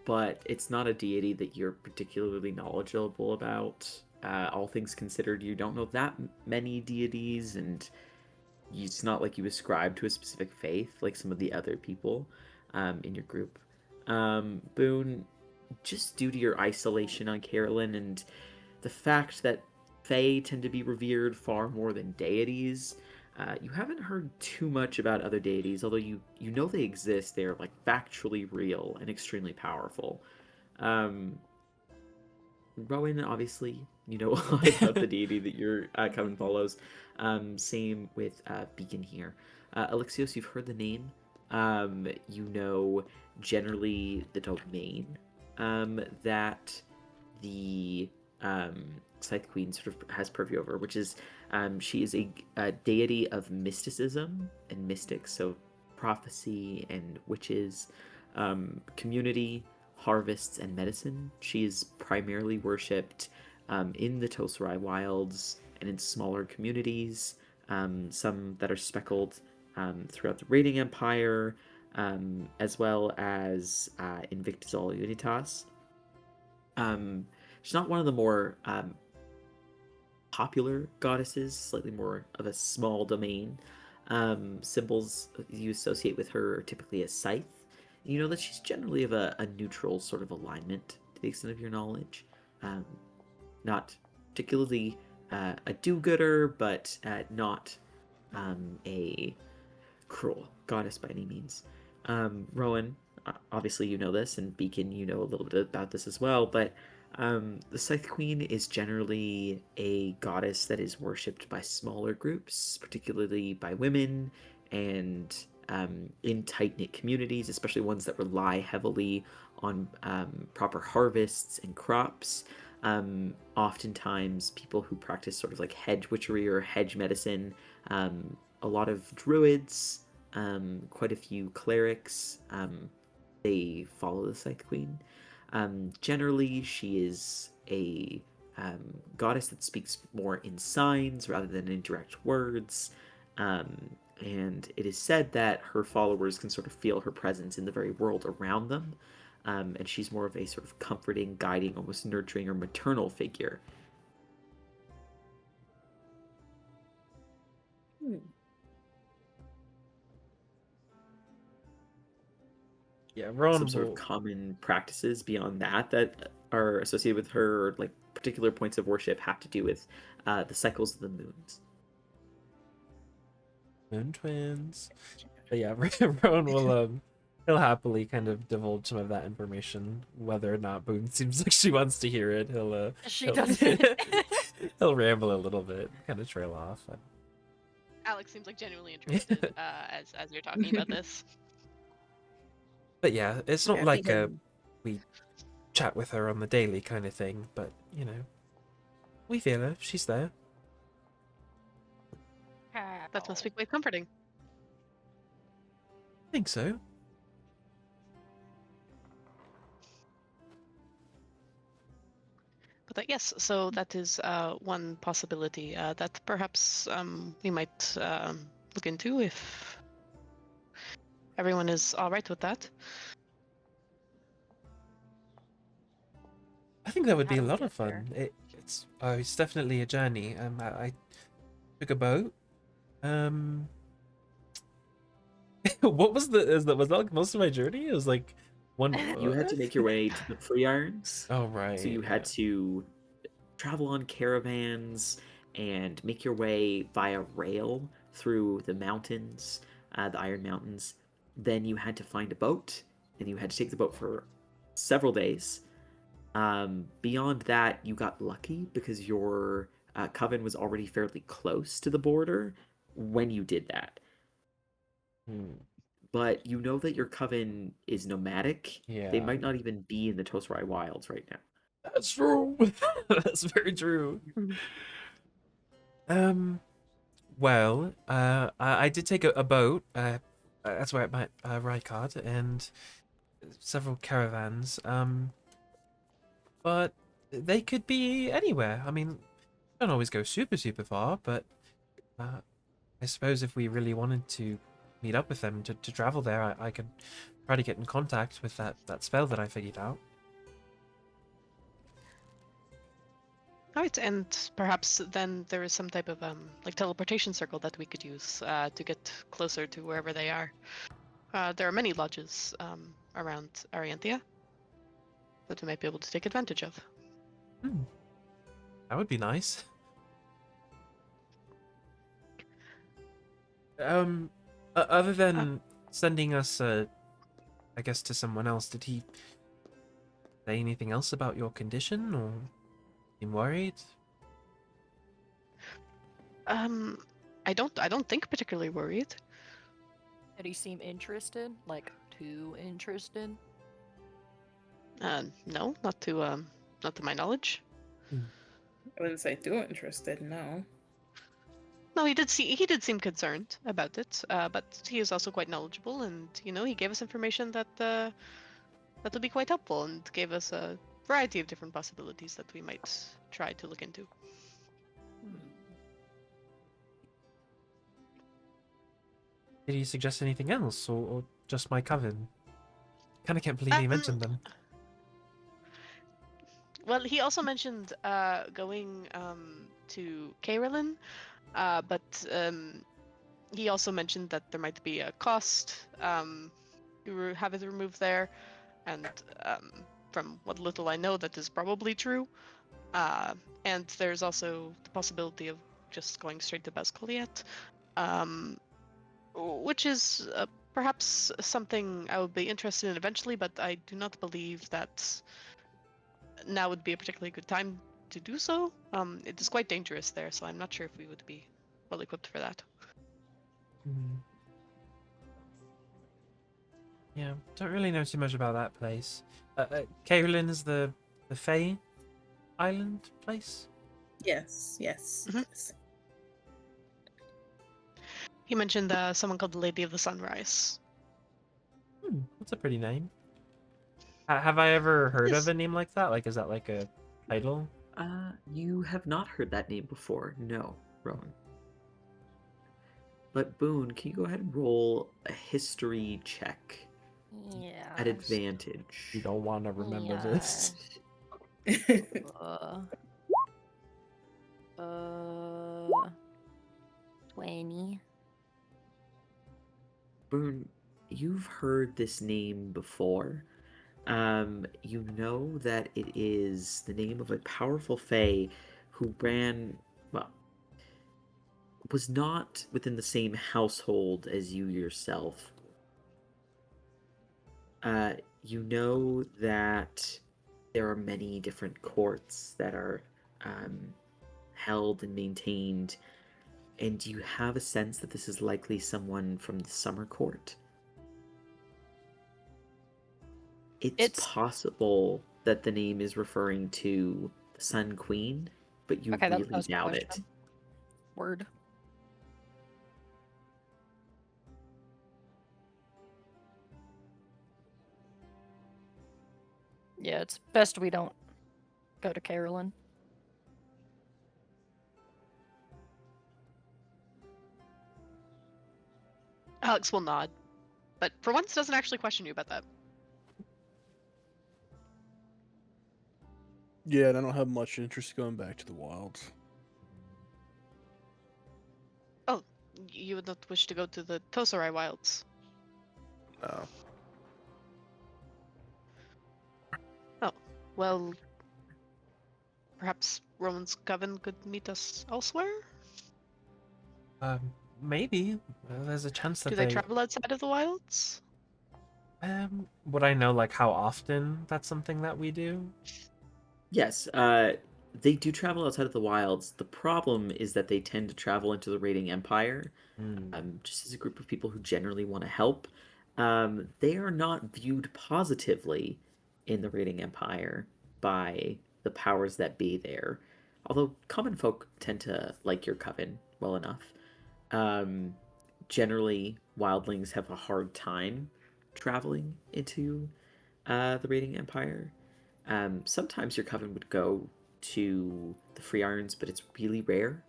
but it's not a deity that you're particularly knowledgeable about. All things considered, you don't know that many deities, and it's not like you ascribe to a specific faith like some of the other people in your group. Boone, just due to your isolation on Carolyn and the fact that Fae tend to be revered far more than deities, you haven't heard too much about other deities, although you know they exist. They're like factually real and extremely powerful. Rowan, obviously, you know a lot about the deity that your coven follows. Same with Beacon here. Alexios, you've heard the name. You know generally the domain that the Scythe Queen sort of has purview over, which is she is a deity of mysticism and mystics, so prophecy and witches, community, harvests, and medicine. She is primarily worshipped in the Tosarai wilds and in smaller communities, some that are speckled throughout the Raiding Empire, as well as Invictus All Unitas. She's not one of the more popular goddesses, slightly more of a small domain. Symbols you associate with her are typically a scythe. You know that she's generally of a neutral sort of alignment to the extent of your knowledge. Not particularly a do-gooder, but not a cruel goddess by any means. Rowan, obviously you know this, and Beacon, you know a little bit about this as well, but the Scythe Queen is generally a goddess that is worshipped by smaller groups, particularly by women, and in tight-knit communities, especially ones that rely heavily on proper harvests and crops. Oftentimes, people who practice sort of like hedge witchery or hedge medicine, a lot of druids, quite a few clerics, they follow the Scythe Queen. Generally, she is a goddess that speaks more in signs rather than in direct words. And it is said that her followers can sort of feel her presence in the very world around them. And she's more of a sort of comforting, guiding, almost nurturing or maternal figure. Yeah, Ron Some sort of will. common practices beyond that are associated with her, or like particular points of worship have to do with the cycles of the moons. Moon twins. But yeah, Rowan will he'll happily kind of divulge some of that information, whether or not Boone seems like she wants to hear it. She doesn't. He'll ramble a little bit, kind of trail off. Alex seems like genuinely interested as you're talking about this. But yeah, it's not Yeah, like Beacon- we chat with her on the daily kind of thing, but you know, we feel her. She's there. That must be quite comforting. I think so. But yes, so that is one possibility that perhaps we might look into if everyone is all right with that. I think that would How be a do we lot get of fun. there? It's definitely a journey. I took a boat. What was was that like most of my journey? It was like one You had to book? make your way to the Free Irons. Oh So right, you yeah. had to travel on caravans and make your way via rail through the mountains, the Iron Mountains. Then you had to find a boat, and you had to take the boat for several days. Beyond that, you got lucky because your coven was already fairly close to the border when you did that. Hmm. But you know that your coven is nomadic. They Yeah. might not even be in the Tosarai wilds right now. That's true. That's very true. Um, well, I did take a boat. That's where I met Rykard and several caravans. But they could be anywhere. I mean, don't always go super far, but I suppose if we really wanted to meet up with them to travel there, I could try to get in contact with that spell that I figured out. All right, and perhaps then there is some type of like teleportation circle that we could use to get closer to wherever they are. There are many lodges around Arianthia that we might be able to take advantage of. Hmm. That would be nice. Other than sending us, I guess, to someone else, did he say anything else about your condition or seem worried? I don't think particularly worried. Did he seem interested? Like, too interested? No, not to my knowledge. I wouldn't say too interested, no. No, he did seem concerned about it, but he is also quite knowledgeable, and he gave us information that that would be quite helpful, and gave us a variety of different possibilities that we might try to look into. Did he suggest anything else, or just my coven? Kind of can't believe he mentioned them. Well, he also mentioned going to Caroline, but he also mentioned that there might be a cost to have it removed there, and from what little I know, that is probably true. And there's also the possibility of just going straight to Bascoliet, which is perhaps something I would be interested in eventually, but I do not believe that now would be a particularly good time to do so. It is quite dangerous there, so I'm not sure if we would be well equipped for that. Yeah, don't really know too much about that place. Caroline is the Fae Island place? Yes. Mhm. Yes. He mentioned someone called the Lady of the Sunrise. That's a pretty name. Have I ever heard Yes. of a name like that? Like, is that like a title? You have not heard that name before, no, Rowan. But Boone, can you go ahead and roll a history check Yeah. at advantage? You don't want to remember this. 20. Boone, you've heard this name before. You know that it is the name of a powerful fae who was not within the same household as you yourself. You know that there are many different courts that are held and maintained, and you have a sense that this is likely someone from the Summer Court. It's possible that the name is referring to the Sun Queen, but you Okay, that really was my doubt it. question. Word. Yeah, it's best we don't go to Carolyn. Alex will nod, but for once doesn't actually question you about that. Yeah, and I don't have much interest going back to the wilds. You would not wish to go to the Tosarai Wilds. No. Well, perhaps Roman's coven could meet us elsewhere? Maybe. There's a chance that Do they travel outside of the wilds? Would I know like how often that's something that we do? Yes, they do travel outside of the wilds. The problem is that they tend to travel into the Raiding Empire, just as a group of people who generally want to help. They are not viewed positively in the Raiding Empire by the powers that be there. Although common folk tend to like your coven well enough. Generally, wildlings have a hard time traveling into the Raiding Empire. Sometimes your coven would go to the Free Irons, but it's really rare,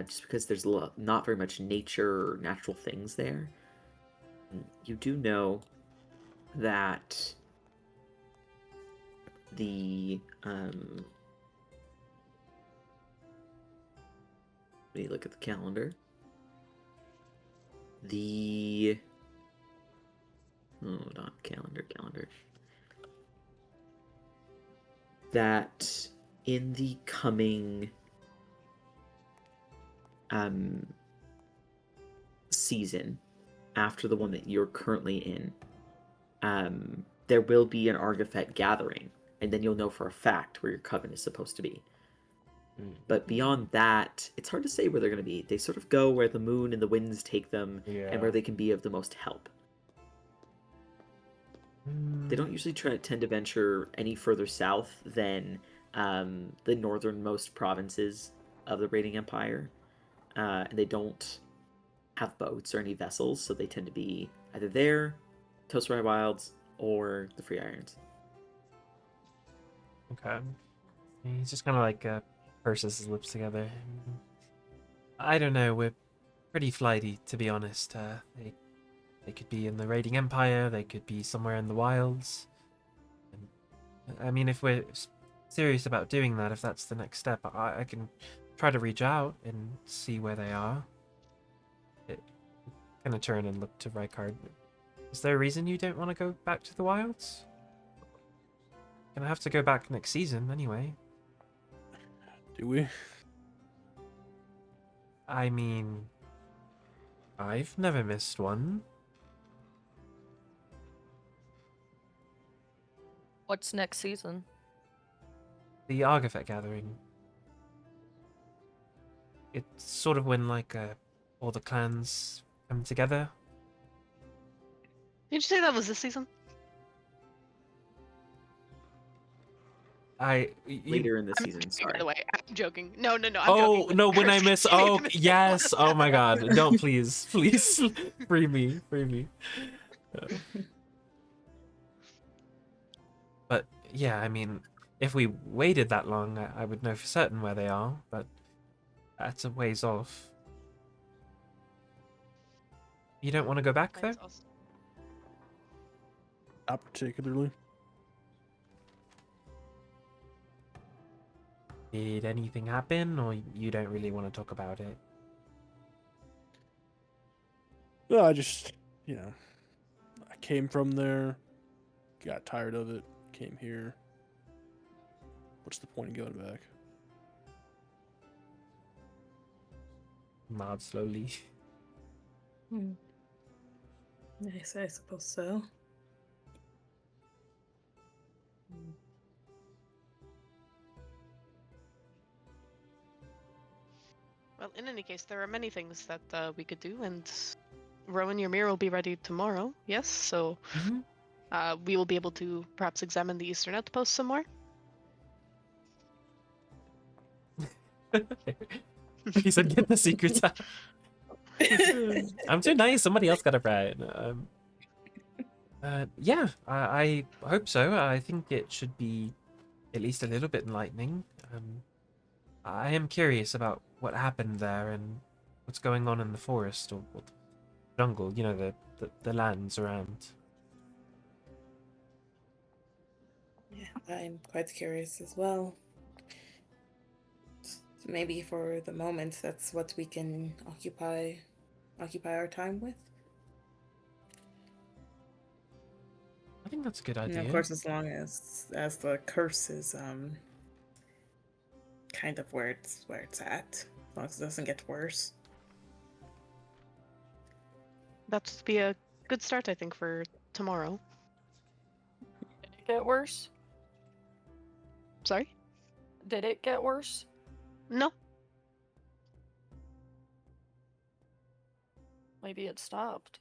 just because there's not very much nature or natural things there. You do know that the let me look at the calendar. Not calendar. That in the coming season, after the one that you're currently in, there will be an Argafet gathering, and then you'll know for a fact where your coven is supposed to be. But beyond that, it's hard to say where they're going to be. They sort of go where the moon and the winds take them, and where they can be of the most help. They don't usually tend to venture any further south than the northernmost provinces of the Raiding Empire. And they don't have boats or any vessels, so they tend to be either there, Tosarai Wilds, or the Free Irons. Okay. He's just kind of like purses his lips together. I don't know. We're pretty flighty, to be honest. They could be in the Raiding Empire. They could be somewhere in the wilds. And, I mean, if we're serious about doing that, if that's the next step, I can try to reach out and see where they are. Kind of turn and look to Rykard. Is there a reason you don't want to go back to the wilds? Gonna have to go back next season anyway. Do we? I mean, I've never missed one. What's next season? The Argafet gathering. It's sort of when like all the clans come together. Did you say that was this season? Later in the I'm season, joking, sorry. By the way, I'm joking. No, I'm Oh joking. no! When I miss, oh Miss yes! one. Oh my God! Don't please, please, free me. But yeah, I mean, if we waited that long, I would know for certain where they are. But that's a ways off. You don't want to go back there? That's awesome. Not particularly. Did anything happen, or you don't really want to talk about it? No, I just, I came from there, got tired of it, came here. What's the point in going back? Nod slowly. Yes, I suppose so. Well, in any case, there are many things that we could do, and Rowan, your mirror will be ready tomorrow. Yes, so we will be able to perhaps examine the Eastern Outpost some more. He said, "Get the secrets out." I'm too nice. Somebody else got it right. Yeah, I hope so. I think it should be at least a little bit enlightening. I am curious about what happened there and what's going on in the forest or the jungle. You know, the lands around. Yeah, I'm quite curious as well. Maybe for the moment, that's what we can occupy our time with. I think that's a good And of idea. course, as long as the curse is kind of where it's at, as long as it doesn't get worse. That would be a good start, I think, for tomorrow. Did it get worse? Sorry? Did it get worse? No. Maybe it stopped.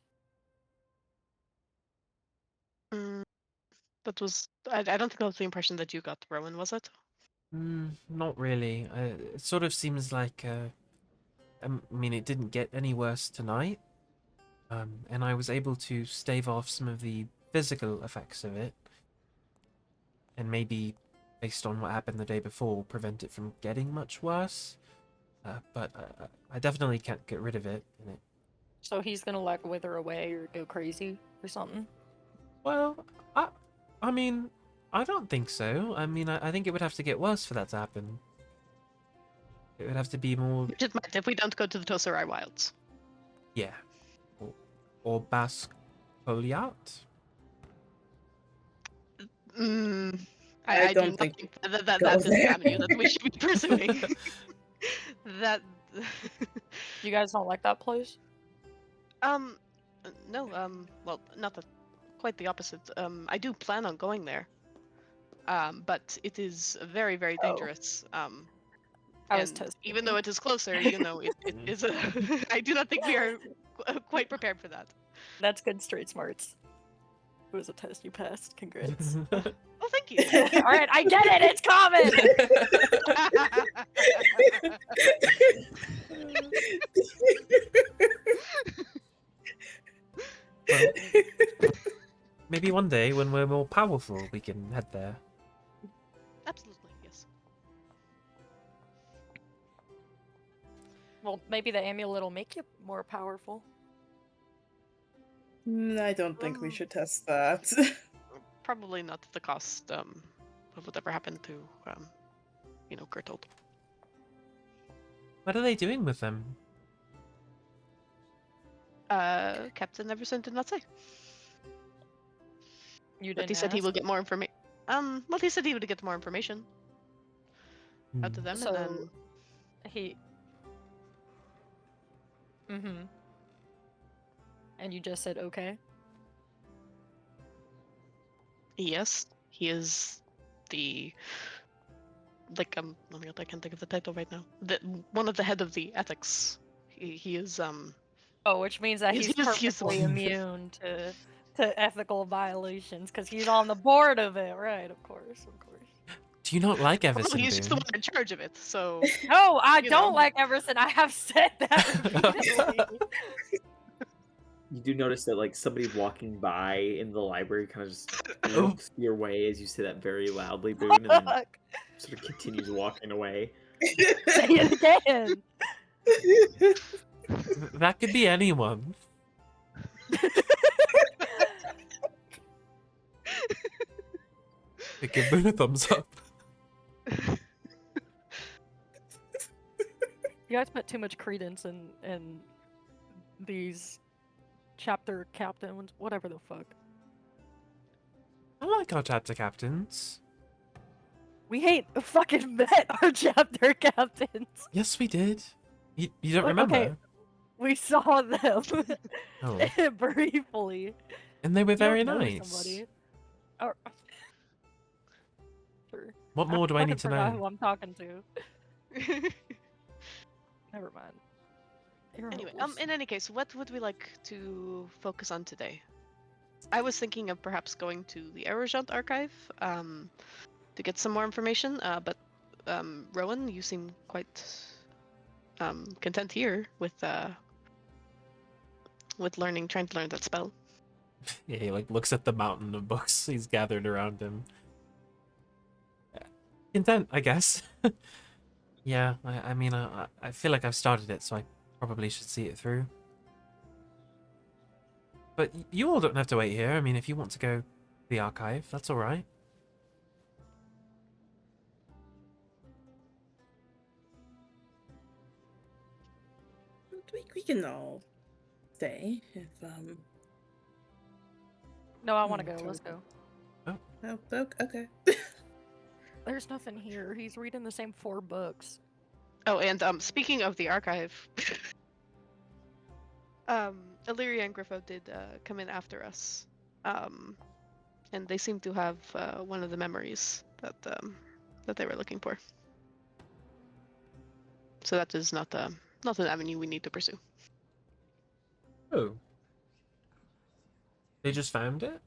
That was. I don't think that was the impression that you got, Rowan, was it? Not really. It sort of seems like. I mean, it didn't get any worse tonight. And I was able to stave off some of the physical effects of it, and maybe, based on what happened the day before, prevent it from getting much worse. But I definitely can't get rid of it. And it So he's gonna like wither away or go crazy or something. well, I mean, I don't think so. I mean, I think it would have to get worse for that to happen. It would have to be more, Which it might if we don't go to the Tosarai Wilds. yeah, or Basque Poliat. I do don't not think think that go is the there. avenue that we should be pursuing. that. You guys don't like that place? No, well, not that, quite the opposite. I do plan on going there. But it is very, very Oh. dangerous. I was And testing. even though it is closer, you know, it is a. I do not think we are quite prepared for that. That's good straight smarts. It was a test you passed. Congrats. Oh, thank you. All right, I get it. It's common. Well, maybe one day when we're more powerful, we can head there. Absolutely, yes. Well, maybe the amulet will make you more powerful. I don't think we should test that. Probably not at the cost of whatever happened to Gertold. What are they doing with them? Captain Everson did not say. You But didn't he said he ask? will get more information. Well, he said he would get more information out to Hmm. them, So- and then He. Mm-hmm. And you just said okay. yes, he is the oh my god, I can't think of the title right now. One of the head of the ethics. He is Oh, which means that He's- he's he's- he's- perfectly immune to ethical violations because he's on the board of it, right? Of course. Do you not like well, Everson? he's just the Boone? one in charge of it. So No, I You don't know. like Everson. I have said that repeatedly. You do notice that like somebody walking by in the library kind of just looks your way as you say that very loudly, Boone, and then Fuck. sort of continues walking away. Say it again. That could be anyone. Give Boone a thumbs up. You guys put too much credence in these chapter captains, whatever the fuck. I like our chapter captains. We ain't fucking met our chapter captains. Yes, we did. You don't Okay. remember? We saw them Oh, briefly. and they were You don't very know nice. somebody. Or... Sure. What more do I fucking need to forgot who know? I'm talking to. Never mind. You're anyway, hopeless. in any case, what would we like to focus on today? I was thinking of perhaps going to the Erogent archive to get some more information. But Rowan, you seem quite content here with trying to learn that spell. Yeah, he like looks at the mountain of books he's gathered around him. Content, I guess. Yeah, I mean, I feel like I've started it, so I probably should see it through. But you all don't have to wait here. I mean, if you want to go to the archive, that's all right. We can all stay if No, I want to Hmm, go. Let's go. Oh, okay. There's nothing here. He's reading the same 4 books. Oh, and speaking of the archive, Illyria and Griffo did come in after us, and they seem to have one of the memories that they were looking for. So that is not an avenue we need to pursue. Oh. They just found it?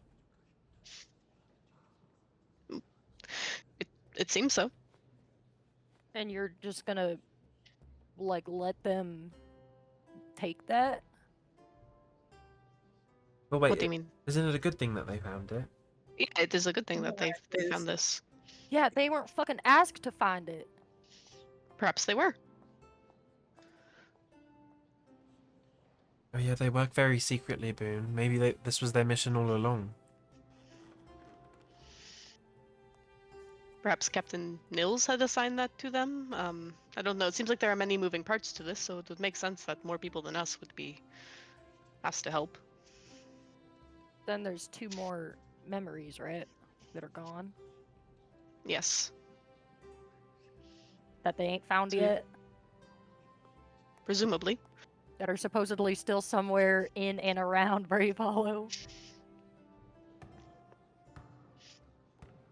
It seems so. And you're just gonna, like, let them take that? Well, wait, What do you mean? isn't it a good thing that they found it? Yeah, it is a good thing that Yeah, they it found is. this. Yeah, they weren't fucking asked to find it. Perhaps they were. Oh yeah, they work very secretly, Boone. Maybe this was their mission all along. Perhaps Captain Nils had assigned that to them. I don't know. It seems like there are many moving parts to this, so it would make sense that more people than us would be asked to help. Then there's 2 more memories, right? That are gone. Yes, That they ain't found So- yet. presumably. That are supposedly still somewhere in and around Brave Hollow.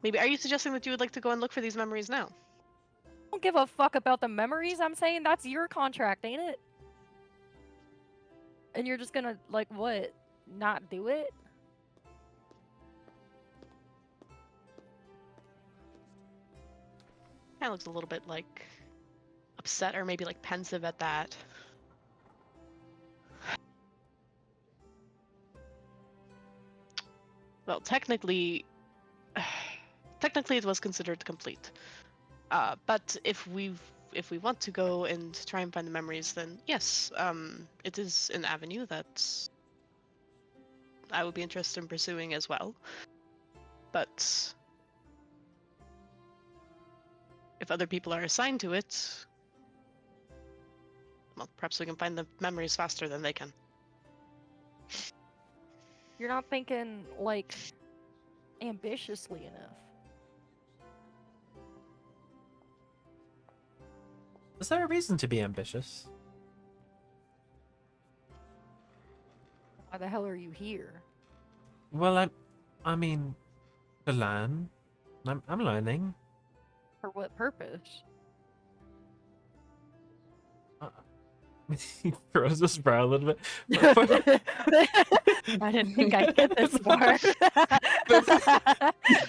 Maybe are you suggesting that you would like to go and look for these memories now? I don't give a fuck about the memories. I'm saying that's your contract, ain't it? And you're just gonna, like, what? Not do it? Kind of looks a little bit like upset or maybe like pensive at that. Well, technically it was considered complete. But if we want to go and try and find the memories, then yes, it is an avenue that I would be interested in pursuing as well. But if other people are assigned to it, well, perhaps we can find the memories faster than they can. You're not thinking, like, ambitiously enough. Is there a reason to be ambitious? Why the hell are you here? Well, I mean, to learn. I'm learning. For what purpose? He throws his brow a little bit. I didn't think I'd get this far.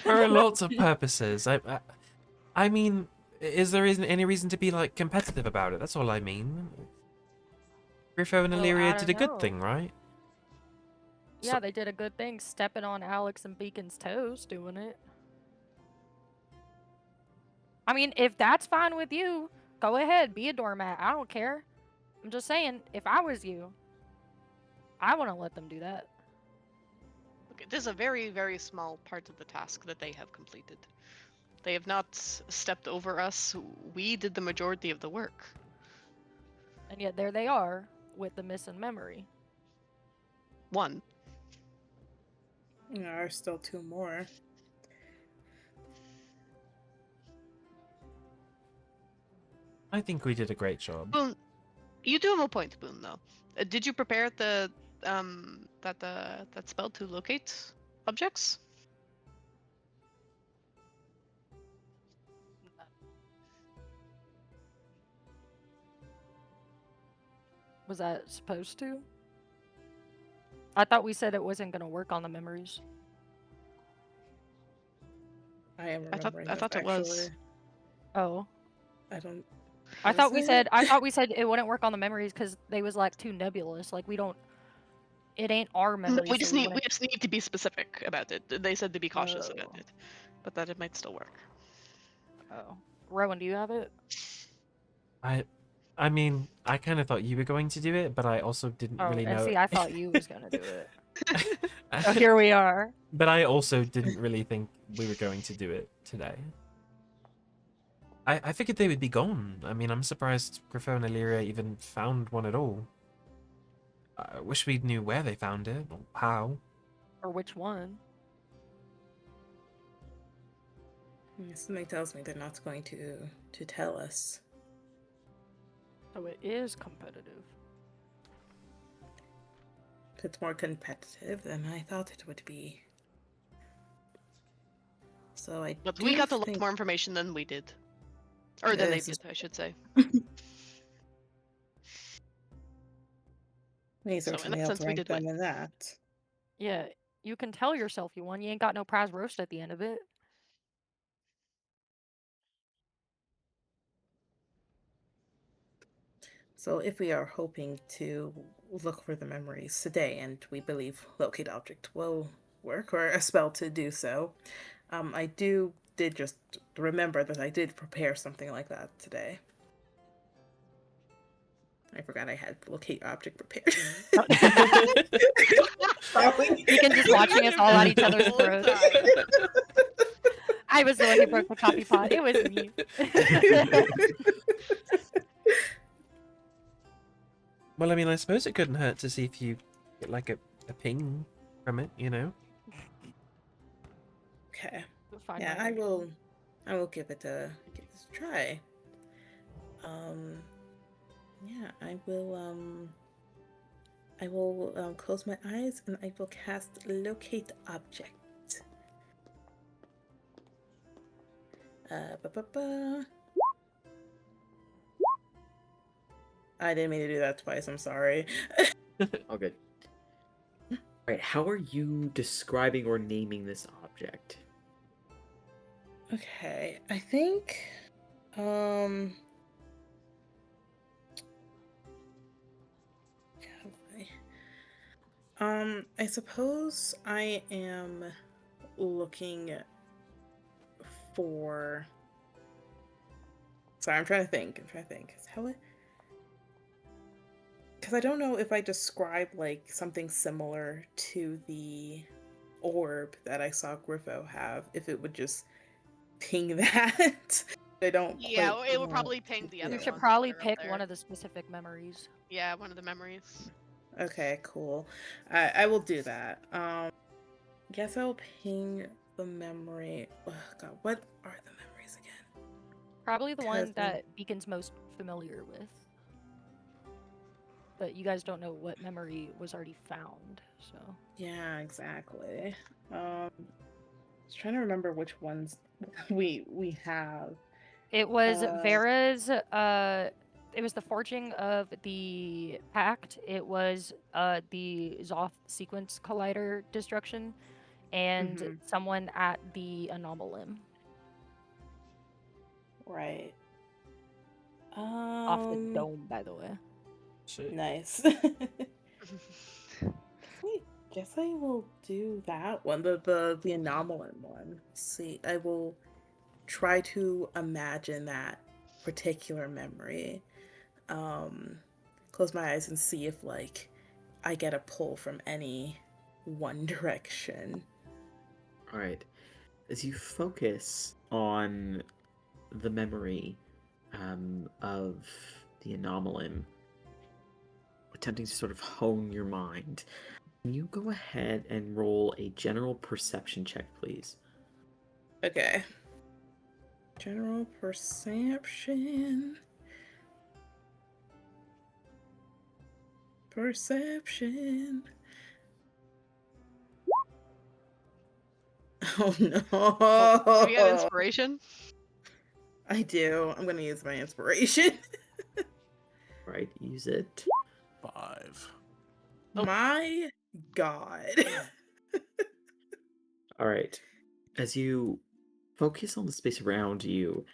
There are lots of purposes. I mean, is there any reason to be like competitive about it? That's all I mean. Griffo and Well, Illyria I did a don't good know. thing, right? Yeah, they did a good thing stepping on Alex and Beacon's toes doing it. I mean, if that's fine with you, go ahead, be a doormat. I don't care. I'm just saying, if I was you, I wouldn't let them do that. Okay, this is a very, very small part of the task that they have completed. They have not stepped over us. We did the majority of the work. And yet there they are with the missing memory. One. There are still 2 more. I think we did a great job. Boone, you do have a point, Boone. Though, did you prepare that spell to locate objects? Was that supposed to? I thought we said it wasn't going to work on the memories. I am I thought- remembering. I thought it was. actually. Oh. I don't. I thought we Was said it? I thought we said it wouldn't work on the memories because they was like too nebulous. Like we don't. it ain't our No, memory. we so just we need wouldn't- to be specific about it. They said to be cautious about Oh. it, but that it might still work. Oh, Rowan, do you have it? I mean, I kind of thought you were going to do it, but I also didn't Oh, really and know. see, I thought you was gonna do it. Oh, here we are. But I also didn't really think we were going to do it today. I figured they would be gone. I mean, I'm surprised Griffo and Illyria even found one at all. I wish we knew where they found it, or how. Or which one? Something tells me they're not going to tell us. So it is competitive. It's more competitive than I thought it would be. So I But do we got a lot think... more information than we did, or than they This did, is- I should say. We So in certainly that helped sense, we rank did them win. in that. Yeah, you can tell yourself you won. You ain't got no prize roast at the end of it. So if we are hoping to look for the memories today, and we believe locate object will work, or a spell to do so, I did just remember that I did prepare something like that today. I forgot I had locate object prepared. Sorry. Deacon just watching us all at each other's throats. I was the one who broke the coffee pot. It was me. Well, I mean, I suppose it couldn't hurt to see if you get like a ping from it, you know? Okay. Find Yeah, my I name. will give it a try. Yeah, I will close my eyes and I will cast locate object. Ba-ba-ba. I didn't mean to do that twice, I'm sorry. All good. Alright, how are you describing or naming this object? Okay, I think I suppose I am looking for... Sorry, I'm trying to think. Because I don't know if I describe like something similar to the orb that I saw Griffo have, if it would just ping that. I don't. Yeah, quite it would know. probably ping the other You ones. should that probably are up pick there. one of the specific memories. Yeah, one of the memories. Okay, cool. I will do that. Guess I'll ping the memory. Oh, God, what are the memories again? Probably the one Cousin. that Beacon's most familiar with. But you guys don't know what memory was already found, so. Yeah, exactly. I was trying to remember which ones we have. It was Uh, Vera's, it was the forging of the pact. It was the Zoth sequence collider destruction, and Mhm. someone at the Anomalim Right. off the dome, by the way. Shit. Nice. Wait, guess I will do that one, the anomalin one. Let's see, I will try to imagine that particular memory. Close my eyes and see if like I get a pull from any one direction. Alright. As you focus on the memory of the anomalim, attempting to sort of hone your mind, can you go ahead and roll a general perception check, please? Okay. General perception. Perception. Oh no. Do you have inspiration? I do. I'm gonna use my inspiration. Right, use it. 5. Oh. My God. Alright. As you focus on the space around you,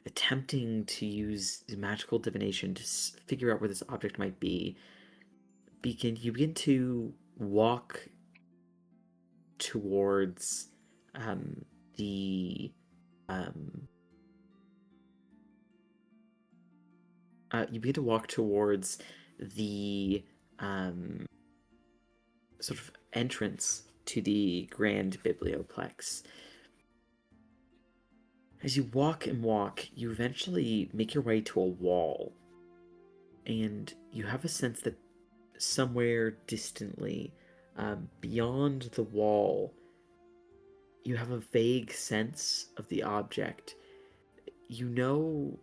attempting to use magical divination to figure out where this object might be, you begin to walk towards the um, you begin to walk towards the sort of entrance to the Grand Biblioplex. As you walk and walk, you eventually make your way to a wall, and you have a sense that somewhere distantly, beyond the wall, you have a vague sense of the object. You know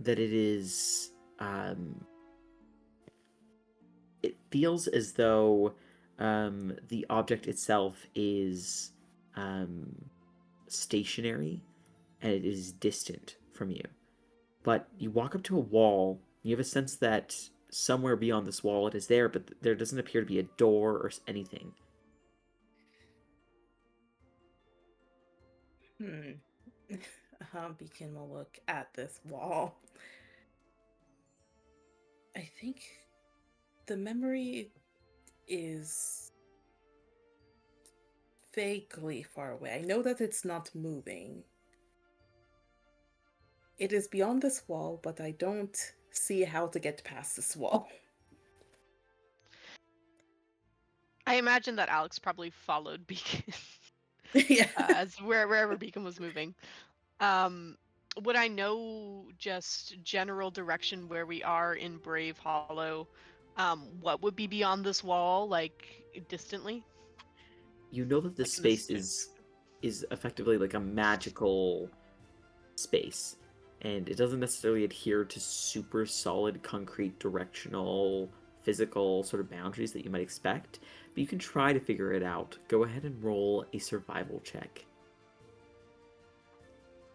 that it is, it feels as though the object itself is stationary and it is distant from you. But you walk up to a wall, you have a sense that somewhere beyond this wall it is there, but there doesn't appear to be a door or anything. Beacon will look at this wall. I think the memory is vaguely far away. I know that it's not moving. It is beyond this wall, but I don't see how to get past this wall. I imagine that Alex probably followed Beacon Yeah. as wherever Beacon was moving. Would I know just general direction where we are in Brave Hollow? What would be beyond this wall, like distantly? You know that this Like in the space is effectively like a magical space, and it doesn't necessarily adhere to super solid concrete directional physical sort of boundaries that you might expect, but you can try to figure it out. Go ahead and roll a survival check.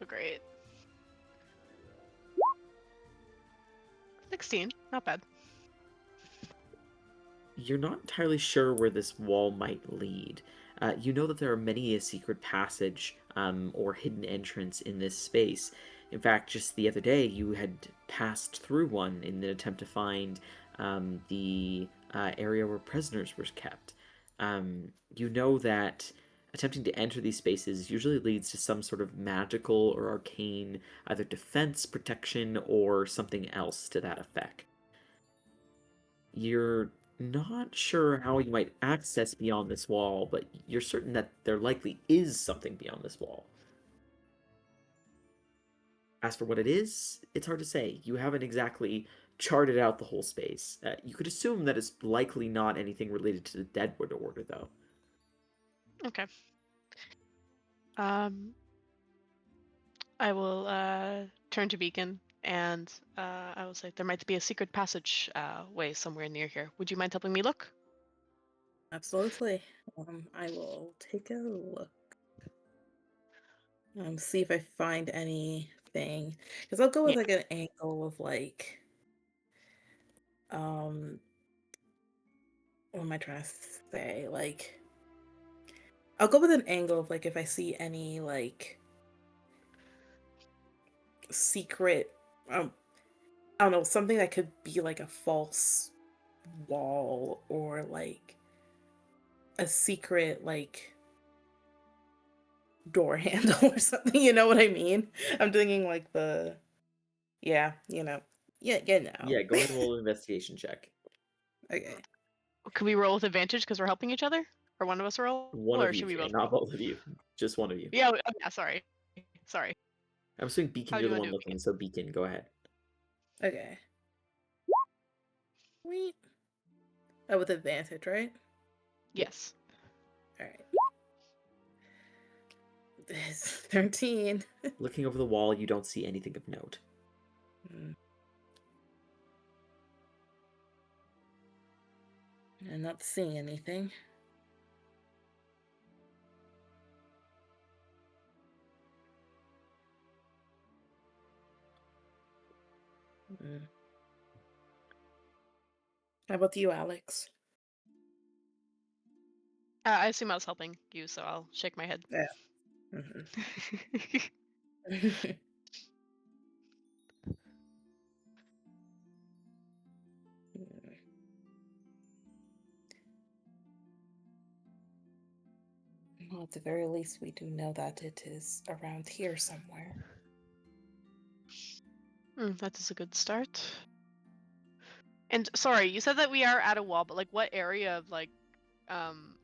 Oh, great. 16, not bad. You're not entirely sure where this wall might lead. You know that there are many a secret passage or hidden entrance in this space. In fact, just the other day, you had passed through one in an attempt to find the area where prisoners were kept. You know that attempting to enter these spaces usually leads to some sort of magical or arcane either defense, protection, or something else to that effect. You're not sure how you might access beyond this wall, but you're certain that there likely is something beyond this wall. As for what it is, it's hard to say. You haven't exactly charted out the whole space. You could assume that it's likely not anything related to the Deadwood Order, though. Okay. I will turn to Beacon and I will say there might be a secret passage way somewhere near here. Would you mind helping me look? Absolutely. I will take a look. See if I find anything. Because I'll go with Yeah. like an angle of like, what am I trying to say? Like, I'll go with an angle of like if I see any like secret, I don't know, something that could be like a false wall or like a secret like door handle or something. You know what I mean? I'm thinking like the, yeah, you know, yeah, Yeah, go ahead and roll an investigation check. Okay. Can we roll with advantage because we're helping each other? Or one of us roll? One or of you should we can, both not roll? both of you. Just one of you. Yeah, yeah, sorry. Sorry. I'm assuming Beacon, How do you're you the wanna one do it, looking, so Beacon, go ahead. Okay. Wait. Oh, with advantage, right? Yes. All right. It's 13. Looking over the wall, you don't see anything of note. I'm not seeing anything. How about you, Alex? I assume I was helping you, so I'll shake my head. Yeah. least we do know that it is around here somewhere. That is a good start. And sorry, you said that we are at a wall, but like what area of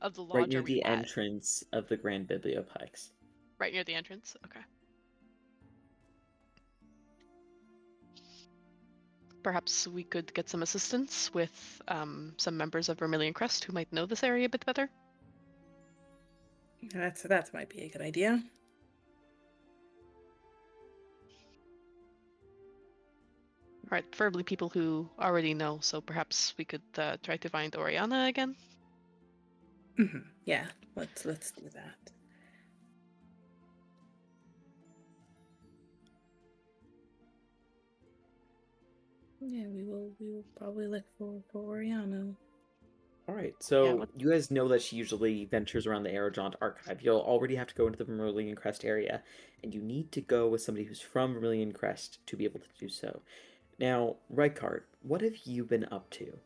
of the lodge Right near are we the at? entrance of the Grand Biblioplex. Right near the entrance? Okay. Perhaps we could get some assistance with some members of Vermilion Crest who might know this area a bit better. That might be a good idea. Right, preferably people who already know, so perhaps we could try to find Oriana again. Yeah, let's do that. Yeah, we will probably look for Oriana. All right, so what- you guys know that she usually ventures around the Aerojaunt archive. You'll already have to go into the Vermilion Crest area, and you need to go with somebody who's from Vermilion Crest to be able to do so. Now, Rykard, what have you been up to?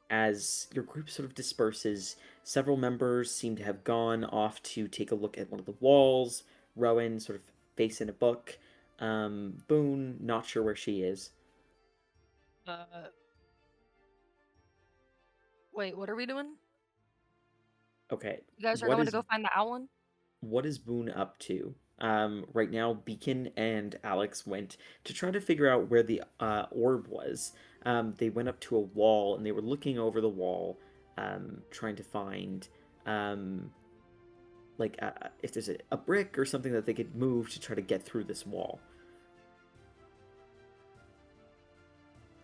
As your group sort of disperses, several members seem to have gone off to take a look at one of the walls. Rowan sort of facing a book. Boone, not sure where she is. Wait, what are we doing? Okay. You guys are what going is- to go find the Owlin? What is Boone up to? Right now, Beacon and Alex went to try to figure out where the orb was. They went up to a wall and they were looking over the wall, trying to find if there's a brick or something that they could move to try to get through this wall.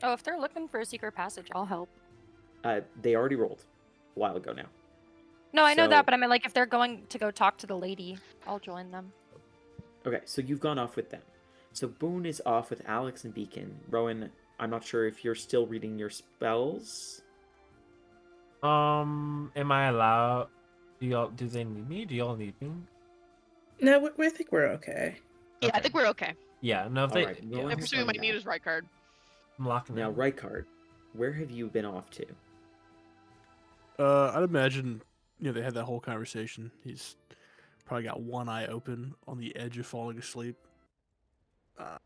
Oh, if they're looking for a secret passage, I'll help. They already rolled a while ago now. No, I know So- that, but I mean, like, if they're going to go talk to the lady, I'll join them. Okay, so you've gone off with them. So Boone is off with Alex and Beacon. Rowan, I'm not sure if you're still reading your spells. Am I allowed? Do they need me? Do y'all need me? No, I think we're okay. Yeah, I Okay. think we're okay. Yeah, no, if All they, right, yeah, roll I Who's presume we might going need now? his right card. I'm locking Now, in. Rykard, where have you been off to? I'd imagine, they had that whole conversation. He's probably got one eye open on the edge of falling asleep, up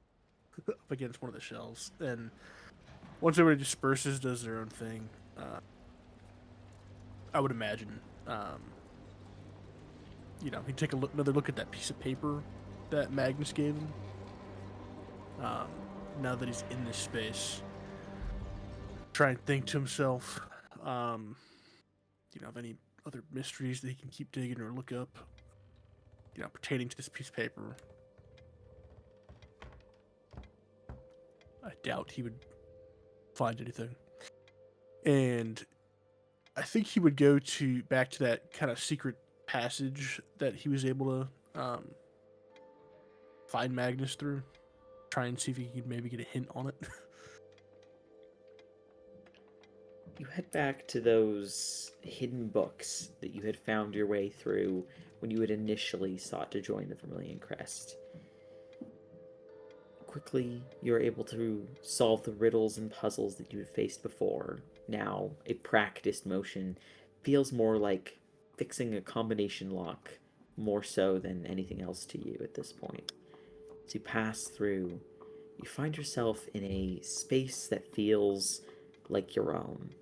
against one of the shelves. And once everybody disperses, does their own thing, I would imagine, he'd take another look at that piece of paper that Magnus gave him. Now that he's in this space, try and think to himself, of any other mysteries that he can keep digging or look up, pertaining to this piece of paper. I doubt he would find anything. And I think he would go back to that kind of secret passage that he was able to find Magnus through. Try and see if he could maybe get a hint on it. You head back to those hidden books that you had found your way through when you had initially sought to join the Vermilion Crest. Quickly, you're able to solve the riddles and puzzles that you had faced before. Now, a practiced motion feels more like fixing a combination lock, more so than anything else to you at this point. As you pass through, you find yourself in a space that feels like your own.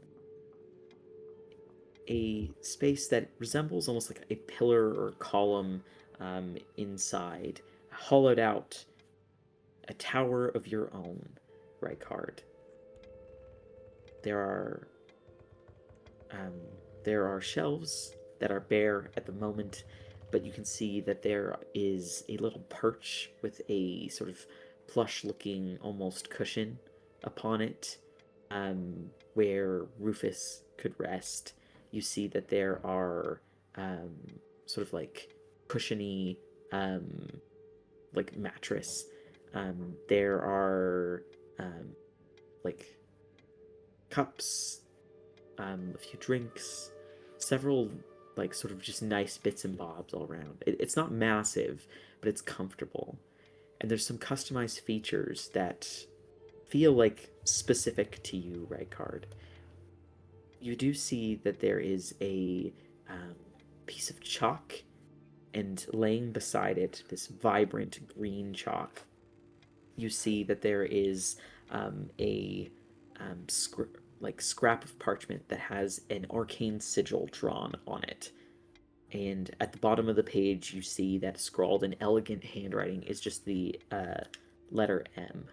A space that resembles almost like a pillar or column inside, hollowed out, a tower of your own, Rykard. There are shelves that are bare at the moment, but you can see that there is a little perch with a sort of plush-looking, almost cushion upon it, where Rufus could rest. You see that there are sort of like cushiony, like mattress. There are like cups, a few drinks, several like sort of just nice bits and bobs all around. It's not massive, but it's comfortable. And there's some customized features that feel like specific to you, Rykard. You do see that there is a piece of chalk and laying beside it, this vibrant green chalk, you see that there is a scrap of parchment that has an arcane sigil drawn on it. And at the bottom of the page, you see that scrawled in elegant handwriting is just the letter M.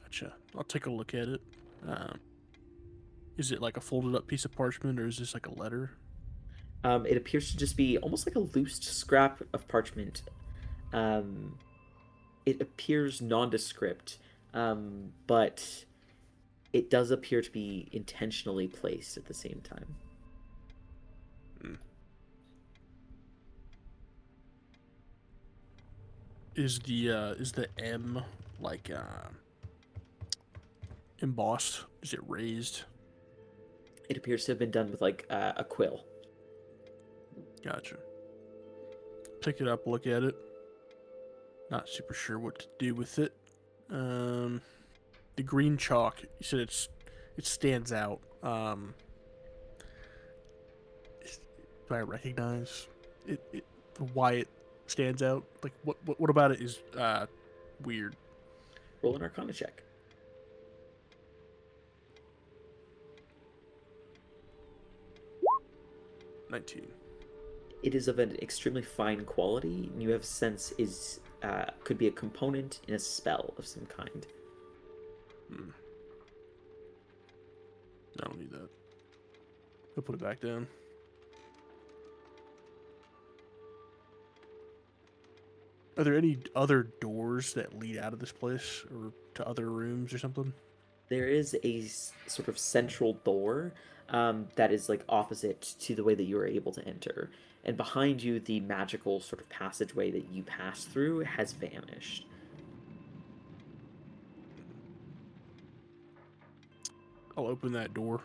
Gotcha. I'll take a look at it. Is it like a folded up piece of parchment, or is this like a letter? It appears to just be almost like a loose scrap of parchment. It appears nondescript, but it does appear to be intentionally placed at the same time. Is the M like embossed? Is it raised? It appears to have been done with like a quill. Gotcha. Pick it up, look at it. Not super sure what to do with it. The green chalk, you said it stands out. Do I recognize it? Why it stands out? Like what about it is weird? Roll an Arcana check. 19. It is of an extremely fine quality, and you have a sense is could be a component in a spell of some kind. I don't need that. I'll put it back down. Are there any other doors that lead out of this place or to other rooms or something? There is a sort of central door that is like opposite to the way that you are able to enter. And behind you, the magical sort of passageway that you passed through has vanished. I'll open that door.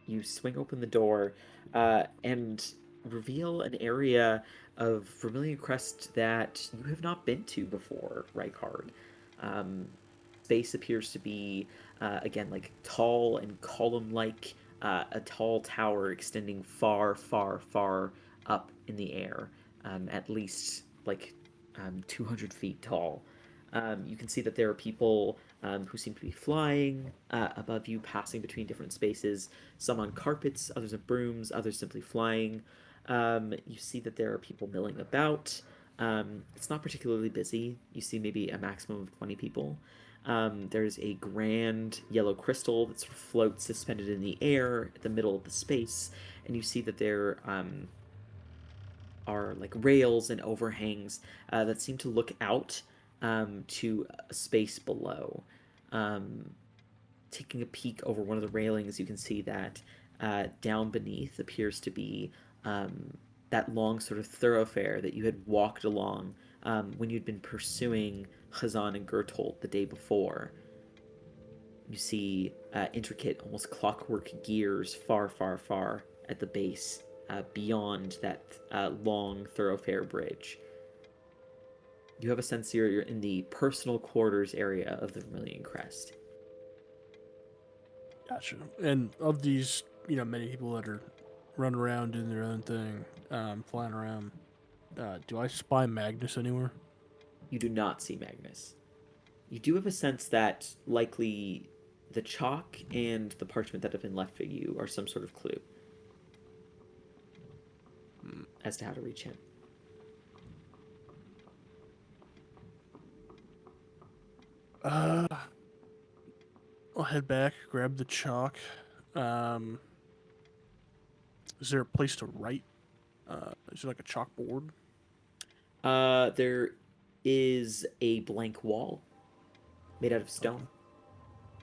You swing open the door and reveal an area of Vermilion Crest that you have not been to before, Rykard. Space appears to be, again, like tall and column-like, a tall tower extending far, far, far up in the air, at least like 200 feet tall. You can see that there are people who seem to be flying above you, passing between different spaces, some on carpets, others on brooms, others simply flying. You see that there are people milling about. It's not particularly busy. You see maybe a maximum of 20 people. There's a grand yellow crystal that sort of floats suspended in the air at the middle of the space, and you see that there are like rails and overhangs that seem to look out to a space below. Taking a peek over one of the railings, you can see that down beneath appears to be that long sort of thoroughfare that you had walked along when you'd been pursuing Khazan and Gertold the day before. You see intricate, almost clockwork gears far, far, far at the base, beyond that long thoroughfare bridge. You have a sense you're in the personal quarters area of the Vermilion Crest. Gotcha. And of these, many people that are running around doing their own thing, flying around, do I spy Magnus anywhere? You do not see Magnus. You do have a sense that likely the chalk and the parchment that have been left for you are some sort of clue as to how to reach him. I'll head back, grab the chalk. Is there a place to write? Is there like a chalkboard? There is a blank wall made out of stone.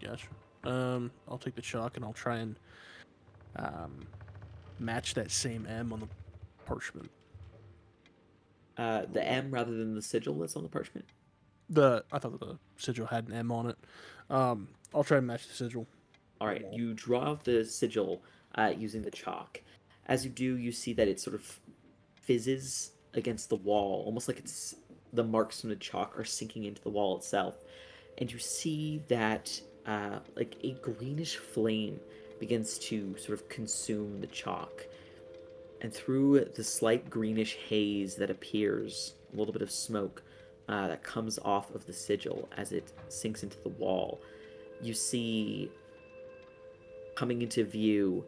Gotcha. I'll take the chalk and I'll try and match that same M on the parchment. The M rather than the sigil that's on the parchment. I thought the sigil had an M on it. I'll try and match the sigil. All right, you draw out the sigil using the chalk. As you do, you see that it sort of fizzes against the wall, almost like it's the marks from the chalk are sinking into the wall itself. And you see that like a greenish flame begins to sort of consume the chalk. And through the slight greenish haze that appears, a little bit of smoke that comes off of the sigil as it sinks into the wall, you see coming into view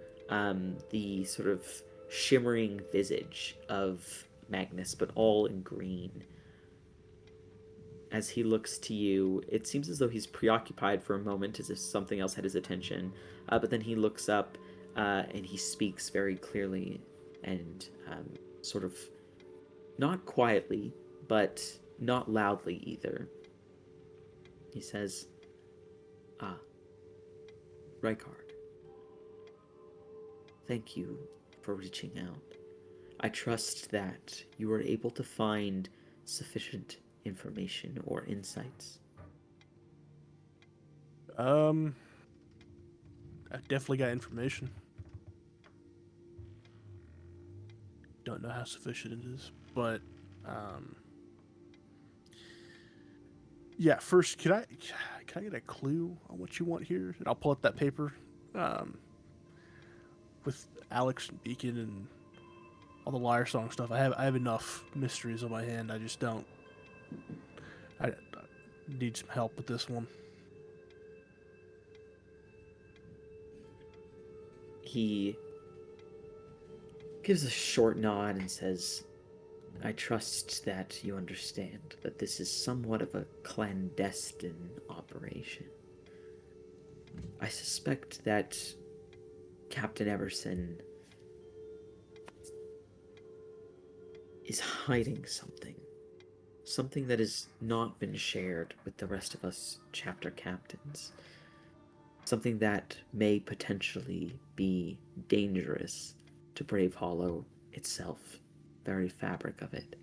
the sort of shimmering visage of Magnus, but all in green. As he looks to you, it seems as though he's preoccupied for a moment, as if something else had his attention. But then he looks up and he speaks very clearly and sort of not quietly, but not loudly either. He says, "Ah, Rykard, thank you for reaching out. I trust that you were able to find sufficient information or insights." I definitely got information. Don't know how sufficient it is, but yeah. First, can I get a clue on what you want here? And I'll pull up that paper with Alex and Beacon and all the Liar Song stuff. I have enough mysteries on my hand. I just don't. I need some help with this one. He gives a short nod and says, "I trust that you understand that this is somewhat of a clandestine operation. I suspect that Captain Everson is hiding something. Something that has not been shared with the rest of us chapter captains. Something that may potentially be dangerous to Brave Hollow itself, very fabric of it.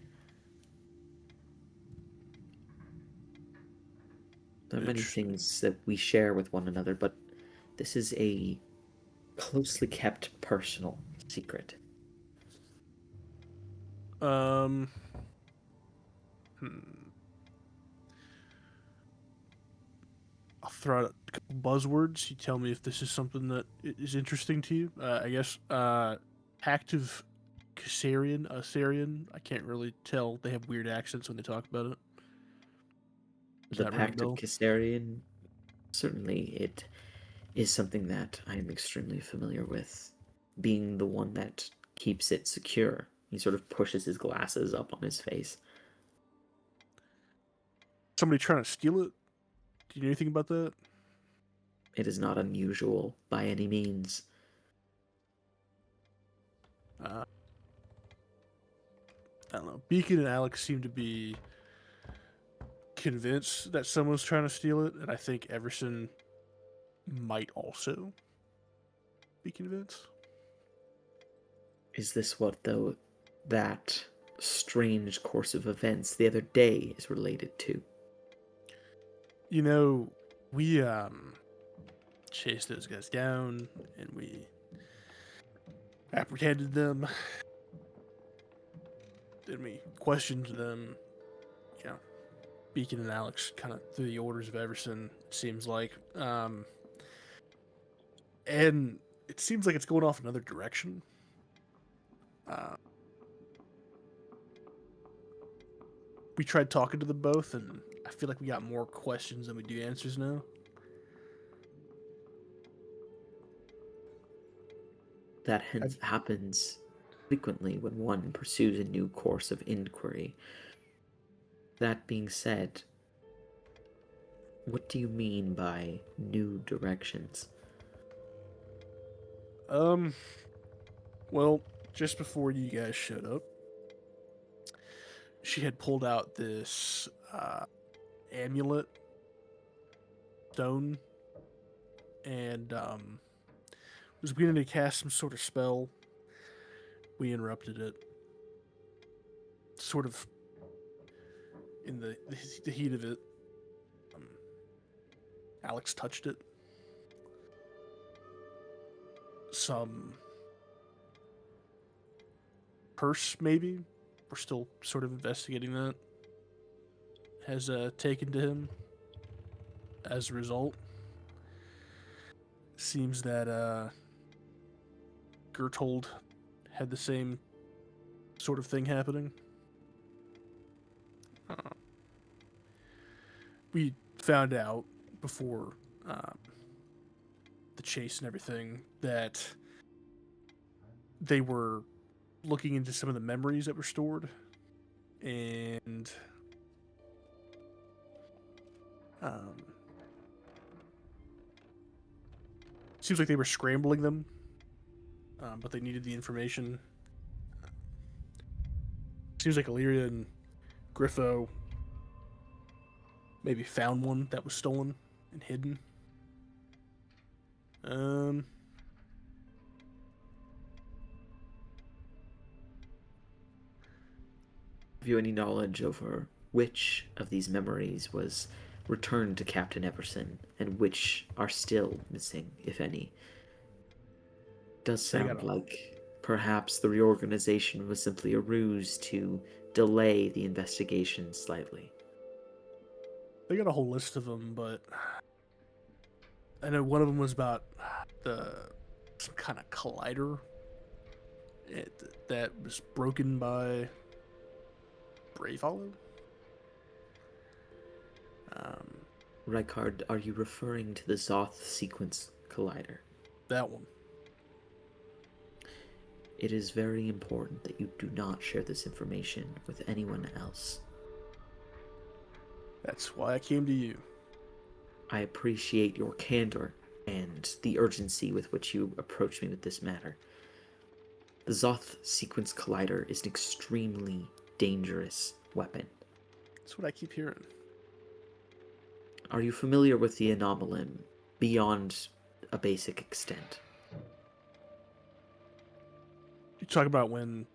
There are many things that we share with one another, but this is a closely kept personal secret." I'll throw out a couple buzzwords. You tell me if this is something that is interesting to you. I guess active Caesarian, Assyrian. I can't really tell. They have weird accents when they talk about it. Does The that ring a Pact of bell? Caesarian, certainly it is something that I am extremely familiar with, being the one that keeps it secure. He sort of pushes his glasses up on his face. Somebody trying to steal it? Do you know anything about that? It is not unusual by any means. I don't know. Beacon and Alex seem to be convinced that someone's trying to steal it, and I think Everson might also be convinced. Is this what, though, that strange course of events the other day is related to? You know, we chased those guys down and we apprehended them. Then we questioned them. You know, Beacon and Alex kind of through the orders of Everson, it seems like. And it seems like it's going off another direction. We tried talking to them both, and I feel like we got more questions than we do answers now. That happens frequently when one pursues a new course of inquiry. That being said, what do you mean by new directions? Well, just before you guys showed up, she had pulled out this amulet stone and was beginning to cast some sort of spell. We interrupted it. Sort of in the heat of it, Alex touched it. Some curse, maybe? We're still sort of investigating that. Has taken to him. As a result, seems that Gertold had the same sort of thing happening. We found out before the chase and everything that they were looking into some of the memories that were stored, and seems like they were scrambling them, but they needed the information. Seems like Illyria and Griffo maybe found one that was stolen and hidden. Have you any knowledge over which of these memories was returned to Captain Everson and which are still missing, if any? Does sound like perhaps the reorganization was simply a ruse to delay the investigation slightly. They got a whole list of them, but I know one of them was about some kind of collider that was broken by Brave Hollow. Rykard, are you referring to the Zoth sequence collider? That one. It is very important that you do not share this information with anyone else. That's why I came to you. I appreciate your candor and the urgency with which you approach me with this matter. The Zoth sequence collider is an extremely dangerous weapon. That's what I keep hearing. Are you familiar with the Anomalin beyond a basic extent? You talk about when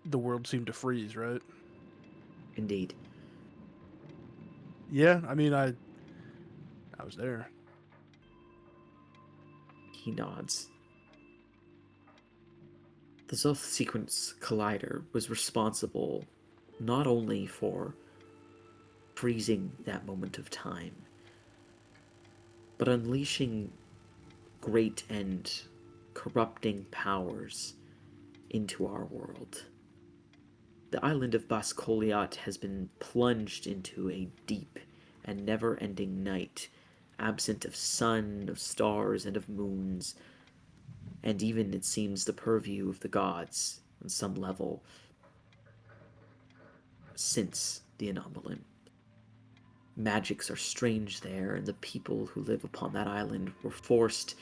the world seemed to freeze, right? Indeed. Yeah, I mean, I was there. He nods. The Zoth sequence collider was responsible not only for freezing that moment of time, but unleashing great and corrupting powers into our world. The island of Baskoliat has been plunged into a deep and never-ending night, absent of sun, of stars, and of moons, and even, it seems, the purview of the gods on some level since the Anomalin. Magics are strange there, and the people who live upon that island were forced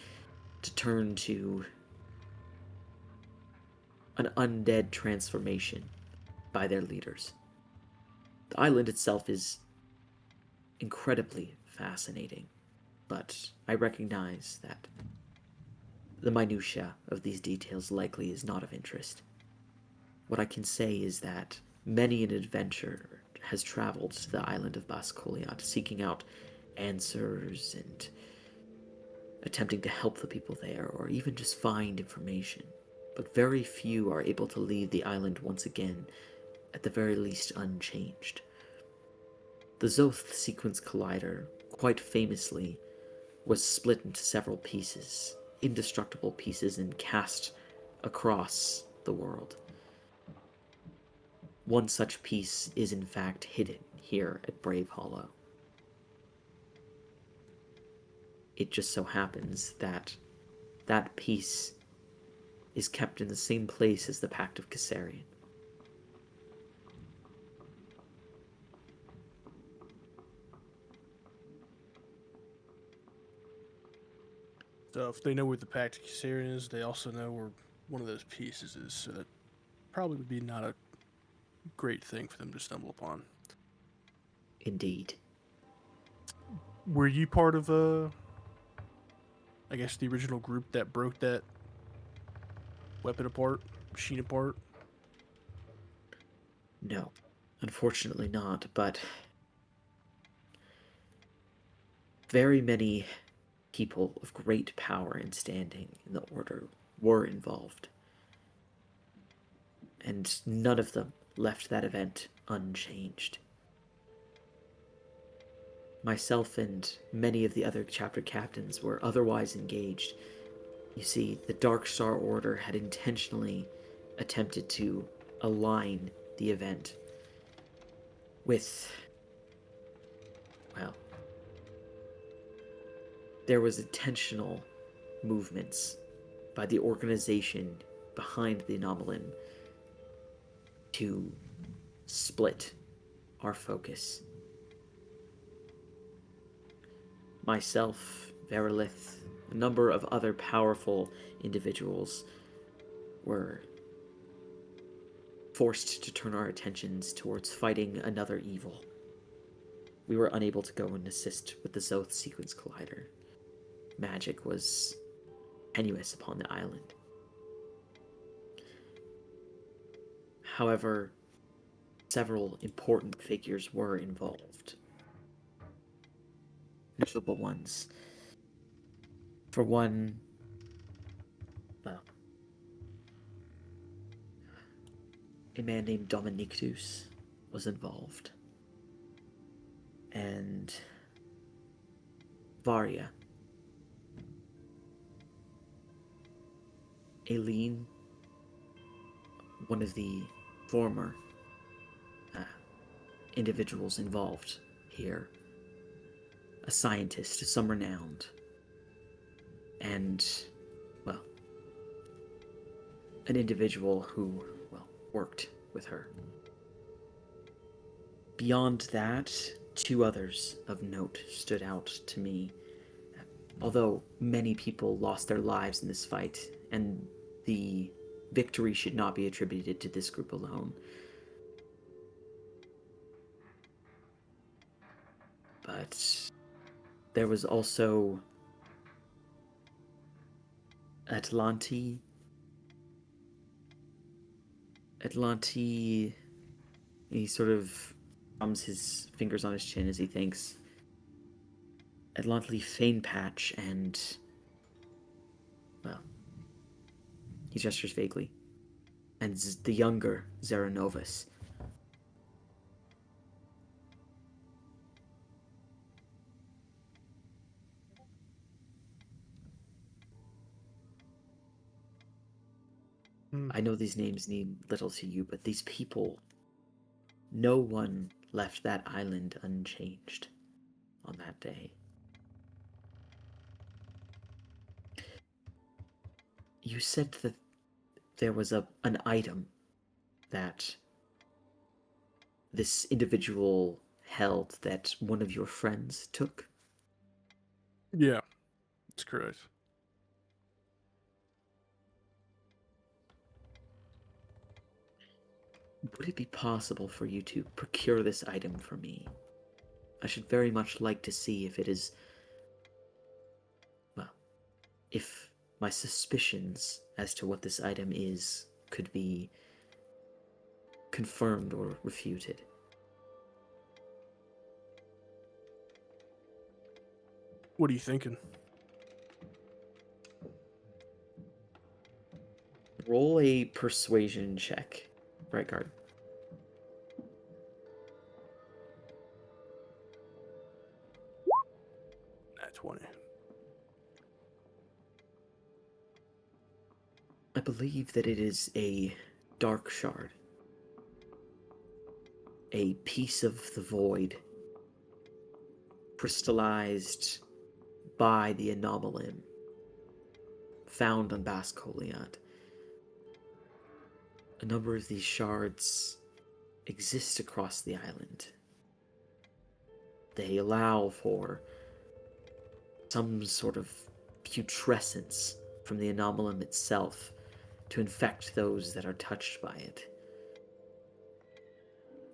to turn to an undead transformation by their leaders. The island itself is incredibly fascinating, but I recognize that the minutiae of these details likely is not of interest. What I can say is that many an adventurer has traveled to the island of Baskoliat, seeking out answers and attempting to help the people there, or even just find information. But very few are able to leave the island once again, at the very least unchanged. The Zoth sequence collider, quite famously, was split into several pieces, indestructible pieces, and cast across the world. One such piece is in fact hidden here at Brave Hollow. It just so happens that that piece is kept in the same place as the Pact of Kassarian. So if they know where the Pact of Kassarian is, they also know where one of those pieces is, so that probably would be not a great thing for them to stumble upon. Indeed. Were you part of, I guess, the original group that broke that weapon apart, machine apart? No, unfortunately not, but very many people of great power and standing in the Order were involved. And none of them left that event unchanged. Myself and many of the other chapter captains were otherwise engaged, You see, the Dark Star Order had intentionally attempted to align the event with, well, there was intentional movements by the organization behind the Anomalin to split our focus. Myself, Verilith, a number of other powerful individuals were forced to turn our attentions towards fighting another evil. We were unable to go and assist with the Zoth Sequence Collider. Magic was tenuous upon the island. However, several important figures were involved. Notable ones. For one, well, a man named Dominictus was involved. And Varia. Aileen, one of the former individuals involved here, a scientist, some renowned, and, well, an individual who, well, worked with her. Beyond that, two others of note stood out to me. Although many people lost their lives in this fight, and the victory should not be attributed to this group alone. But there was also Atlanti, he sort of drums his fingers on his chin as he thinks. Atlanti Fanepatch and, well, he gestures vaguely. And the younger Zeranovus. I know these names mean little to you, but these people, no one left that island unchanged on that day. You said that there was an item that this individual held that one of your friends took? Yeah, that's correct. Would it be possible for you to procure this item for me? I should very much like to see if it is... well, if my suspicions as to what this item is could be confirmed or refuted. What are you thinking? Roll a persuasion check, Brightguard. At 20. I believe that it is a dark shard. A piece of the void crystallized by the Anomalim found on Bascoliat. A number of these shards exist across the island. They allow for some sort of putrescence from the Anomalim itself to infect those that are touched by it.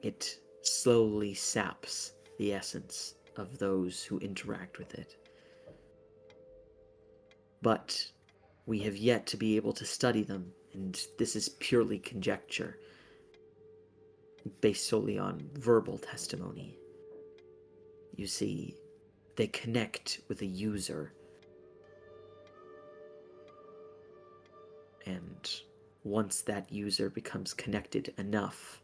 It slowly saps the essence of those who interact with it. But we have yet to be able to study them, and this is purely conjecture, based solely on verbal testimony. You see, they connect with a user, and once that user becomes connected enough,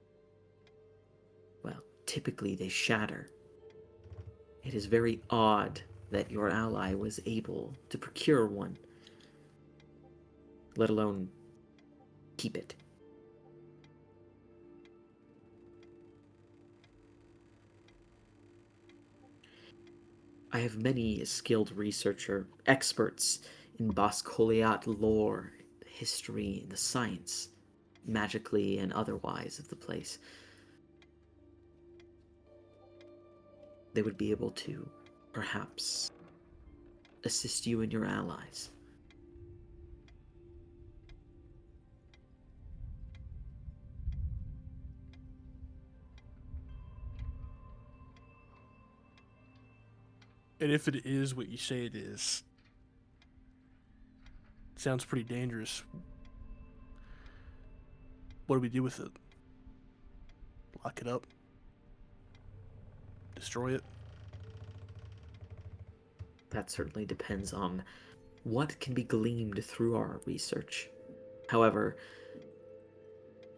well, typically they shatter. It is very odd that your ally was able to procure one. let alone keep it. I have many skilled researcher, experts in Boscoliat lore, the history, and the science, magically and otherwise, of the place. They would be able to, perhaps, assist you and your allies. And if it is what you say it is, it sounds pretty dangerous. What do we do with it? Lock it up? Destroy it? That certainly depends on what can be gleaned through our research. However,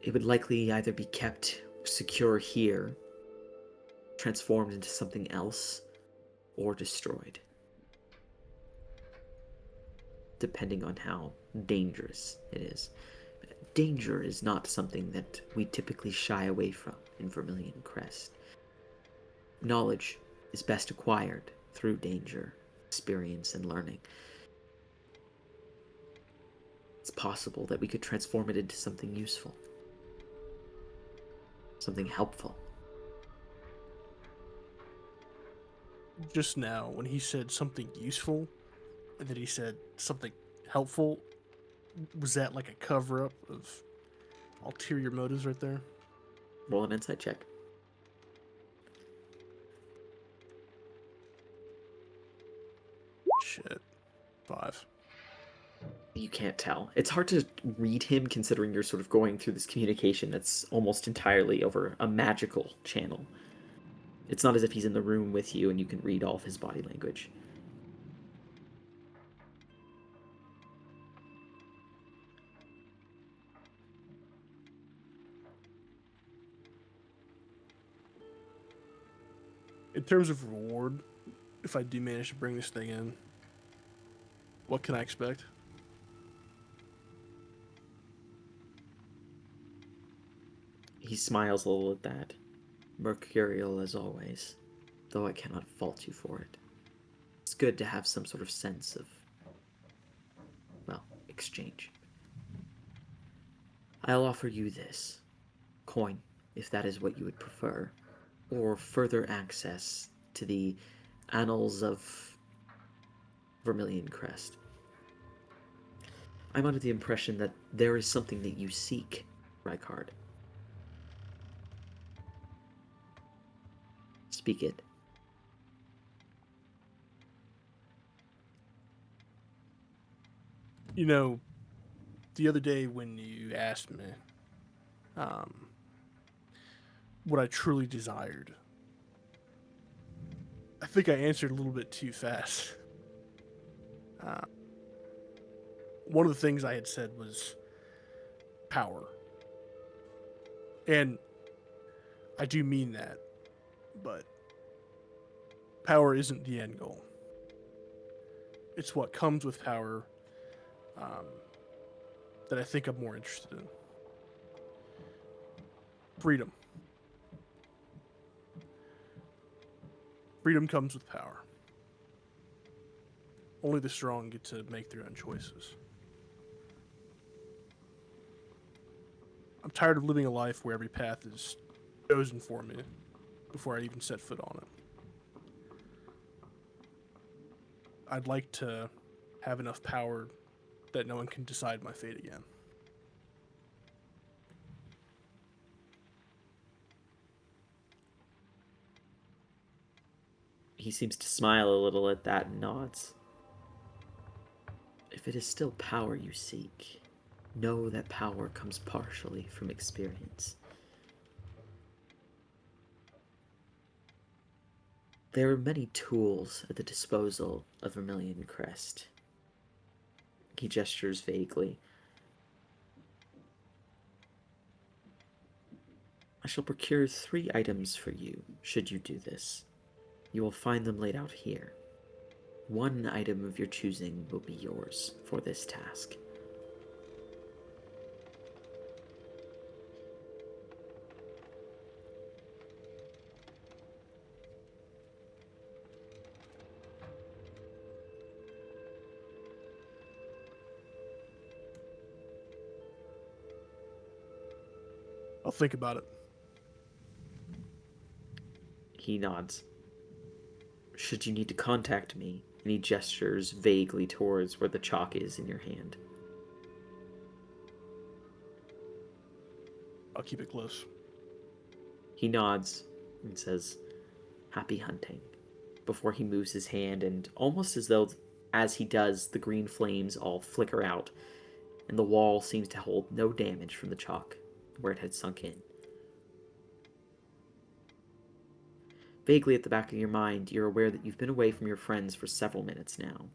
it would likely either be kept secure here, transformed into something else, or destroyed. Depending on how dangerous it is. Danger is not something that we typically shy away from in Vermilion Crest. Knowledge is best acquired through danger, experience, and learning. It's possible that we could transform it into something useful, something helpful. Just now, when he said something useful, and then he said something helpful, was that like a cover-up of ulterior motives right there? Roll an insight check. Shit. 5. You can't tell. It's hard to read him considering you're sort of going through this communication that's almost entirely over a magical channel. It's not as if he's in the room with you and you can read all of his body language. In terms of reward, if I do manage to bring this thing in, what can I expect? He smiles a little at that. Mercurial as always, though I cannot fault you for it. It's good to have some sort of sense of, well, exchange. I'll offer you this coin, if that is what you would prefer, or further access to the annals of Vermilion Crest. I'm under the impression that there is something that you seek, Rykard. Speak it. You know, the other day when you asked me what I truly desired, I think I answered a little bit too fast. One of the things I had said was power. And I do mean that, but power isn't the end goal. It's what comes with power that I think I'm more interested in. Freedom. Freedom comes with power. Only the strong get to make their own choices. I'm tired of living a life where every path is chosen for me before I even set foot on it. I'd like to have enough power that no one can decide my fate again. He seems to smile a little at that and nods. If it is still power you seek, know that power comes partially from experience. There are many tools at the disposal of Vermilion Crest. He gestures vaguely. I shall procure 3 items for you, should you do this. You will find them laid out here. 1 item of your choosing will be yours for this task. think about it. He nods. Should you need to contact me, and he gestures vaguely towards where the chalk is in your hand. I'll keep it close. He nods and says, "Happy hunting," before he moves his hand, and almost as though as he does, the green flames all flicker out, and the wall seems to hold no damage from the chalk where it had sunk in. Vaguely at the back of your mind, you're aware that you've been away from your friends for several minutes now.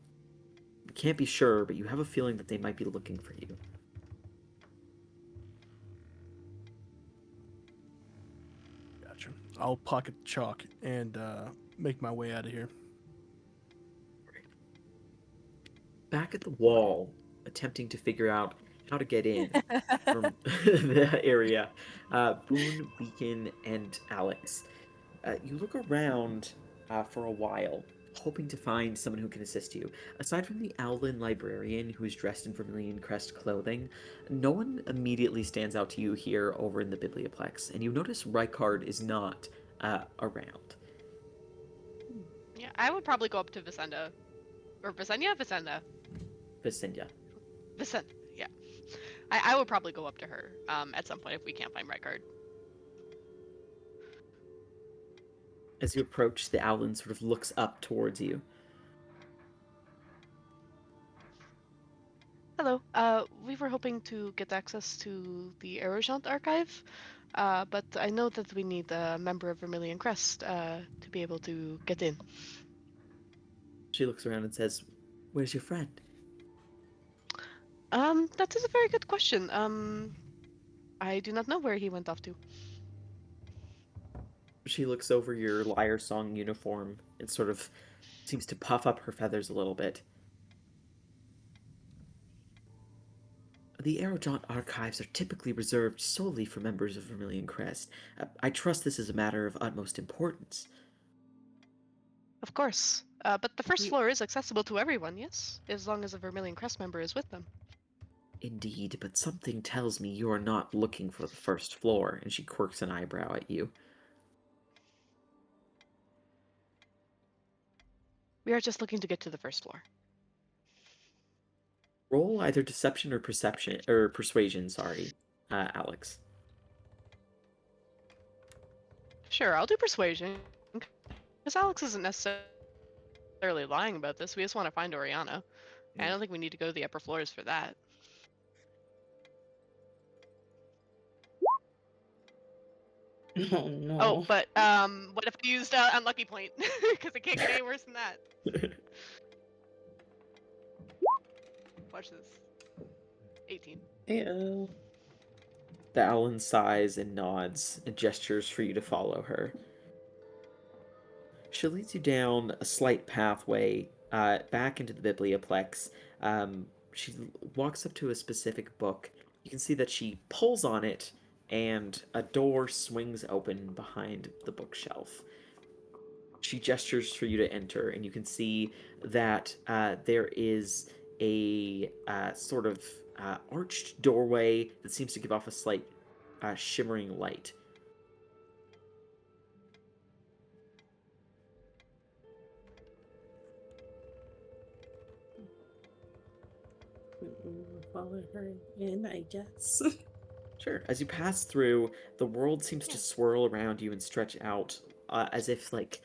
You can't be sure, but you have a feeling that they might be looking for you. Gotcha. I'll pocket the chalk and make my way out of here. Back at the wall, attempting to figure out how to get in from the area, Boone, Beacon, and Alex. You look around for a while, hoping to find someone who can assist you. Aside from the Owlin librarian, who is dressed in Vermilion Crest clothing, no one immediately stands out to you here over in the Biblioplex, and you notice Rykard is not around. Yeah, I would probably go up to Vicenda. Or Vicenda? Vicenda. Vicindia. Vicenda, yeah. I would probably go up to her at some point if we can't find Rykard. As you approach, the Owlin sort of looks up towards you. Hello. We were hoping to get access to the Aerogent archive, but I know that we need a member of Vermilion Crest to be able to get in. She looks around and says, "Where's your friend?" That is a very good question. I do not know where he went off to. She looks over your Lyre Song uniform and sort of seems to puff up her feathers a little bit. The Aerogent archives are typically reserved solely for members of Vermilion Crest. I trust this is a matter of utmost importance. Of course. But the first floor is accessible to everyone, yes? As long as a Vermilion Crest member is with them. Indeed, but something tells me you are not looking for the first floor, and she quirks an eyebrow at you. We are just looking to get to the first floor. Roll either deception or persuasion, Alex. Sure, I'll do persuasion. Because Alex isn't necessarily lying about this. We just want to find Oriana. I don't think we need to go to the upper floors for that. Oh no. Oh, but what if I used unlucky point? Because it can't get any worse than that. Watch this. 18. Ew. The Owlin sighs and nods and gestures for you to follow her. She leads you down a slight pathway back into the Biblioplex. She walks up to a specific book. You can see that she pulls on it, and a door swings open behind the bookshelf. She gestures for you to enter, and you can see that there is a sort of arched doorway that seems to give off a slight shimmering light. Follow her in, I guess. Sure. As you pass through, the world seems to swirl around you and stretch out as if, like,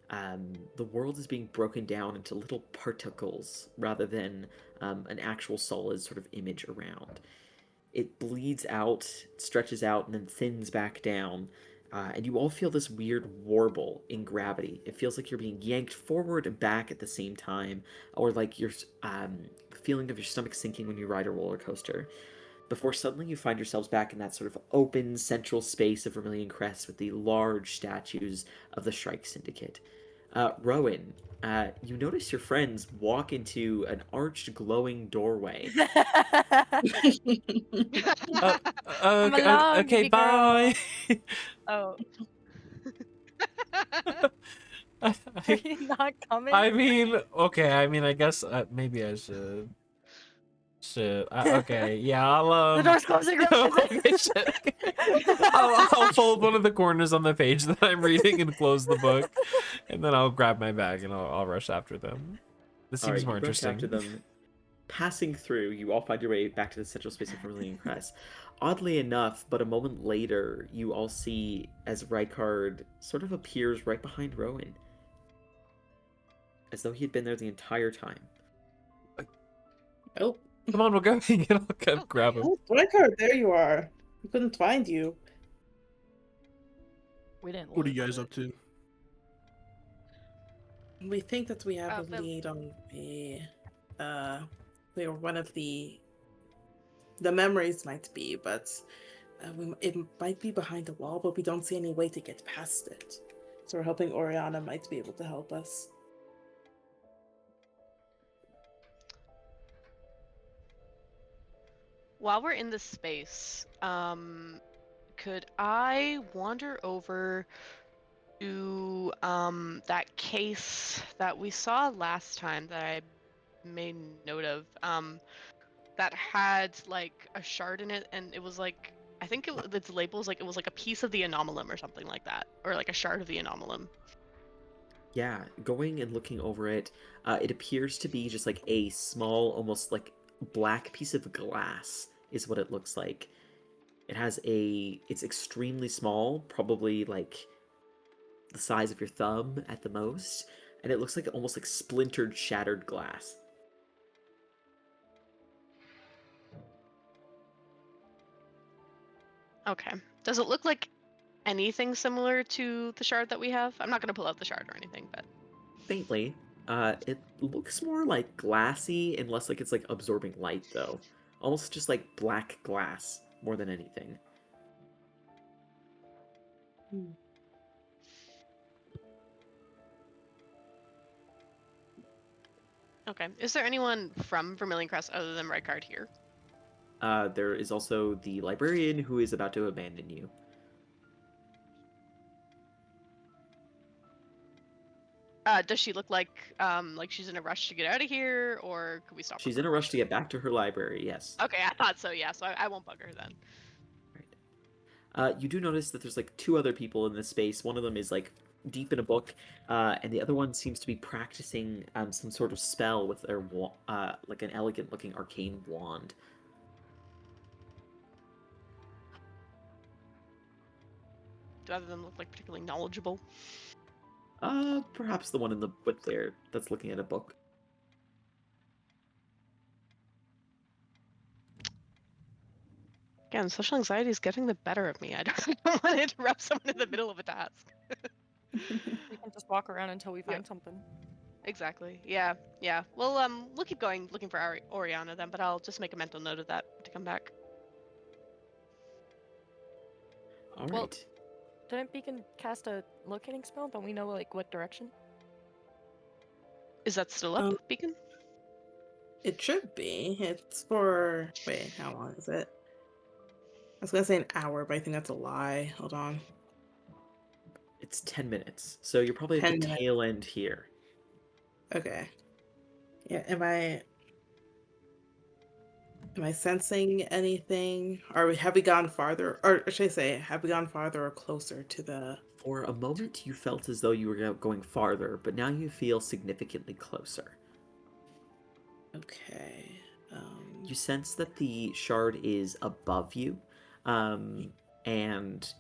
the world is being broken down into little particles rather than an actual solid sort of image around. It bleeds out, stretches out, and then thins back down. And you all feel this weird warble in gravity. It feels like you're being yanked forward and back at the same time, or like you're feeling of your stomach sinking when you ride a roller coaster. Before suddenly you find yourselves back in that sort of open central space of Vermilion Crest with the large statues of the Shrike Syndicate. Rowan, you notice your friends walk into an arched, glowing doorway. along, Okay, baby girl. bye. Oh, I, are you not coming? I mean, okay. I mean, I guess maybe I should Shit. Okay, yeah, I'll The door's closing. okay, shit. I'll fold one of the corners on the page that I'm reading and close the book, and then I'll grab my bag and I'll rush after them. This All seems right, more you rush interesting. after them. Passing through, you all find your way back to the central space of Vermilion Crest. Oddly enough, but a moment later, you all see as Rykard sort of appears right behind Rowan, as though he had been there the entire time. Oh, Come on, we'll go and I'll come grab him. oh, Rykard, there you are. We couldn't find you. We didn't. What are lose you guys it. up to? We think that we have a but- lead on where one of the memories might be, but it might be behind a wall, but we don't see any way to get past it. So we're hoping Oriana might be able to help us. While we're in this space, could I wander over to that case that we saw last time that I made note of, that had like a shard in it, and it was like, I think its label was like, it was like a piece of the anomalum or something like that, or like a shard of the anomalum. Yeah, going and looking over it, it appears to be just like a small, almost like black piece of glass is what it looks like. It's extremely small, probably like the size of your thumb at the most, and it looks like almost like splintered, shattered glass. Okay. Does it look like anything similar to the shard that we have? I'm not gonna pull out the shard or anything, but Faintly, it looks more like glassy and less like it's like absorbing light though. Almost just like black glass more than anything. okay. Is there anyone from Vermilion Crest other than Rykard here? There is also the librarian who is about to abandon you. Does she look like she's in a rush to get out of here, or could we stop her? She's in a rush to get back to her library, yes. Okay, I thought so. Yeah, so I won't bug her then. You do notice that there's like two other people in this space. One of them is like deep in a book, and the other one seems to be practicing some sort of spell with their like an elegant looking arcane wand. Do either of them look like particularly knowledgeable? Perhaps the one in the book there that's looking at a book. Again, social anxiety is getting the better of me. I don't want to interrupt someone in the middle of a task. We can just walk around until we find something. Exactly. Yeah. Yeah. Well, we'll keep going looking for Oriana then, but I'll just make a mental note of that to come back. All Well, right. Didn't Beacon cast a locating spell? Don't we know like what direction? Is that still up, Beacon? It should be. It's for. Wait, how long is it? I was gonna say an hour, but I think that's a lie. Hold on. It's 10 minutes, so you're probably at 10 the minutes. tail end here. Okay. Yeah, am I sensing anything? Have we gone farther? Or should I say, have we gone farther or closer to the... For a moment, you felt as though you were going farther, but now you feel significantly closer. Okay. You sense that the shard is above you, and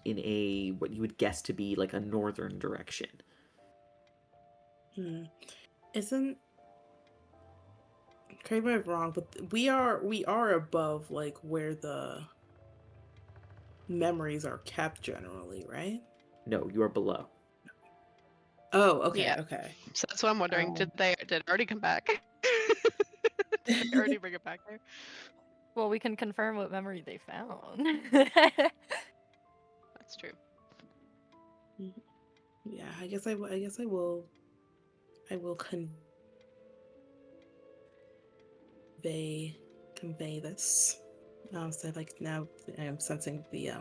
in a what you would guess to be like a northern direction. Isn't... Correct me if I'm wrong, but we are above like where the memories are kept generally, right? No, you are below. Oh, okay, Yeah. okay. So that's what I'm wondering. Did it already come back? Did they already bring it back there? Well, we can confirm what memory they found. That's true. Yeah, I guess I will convey this. So like now I'm sensing the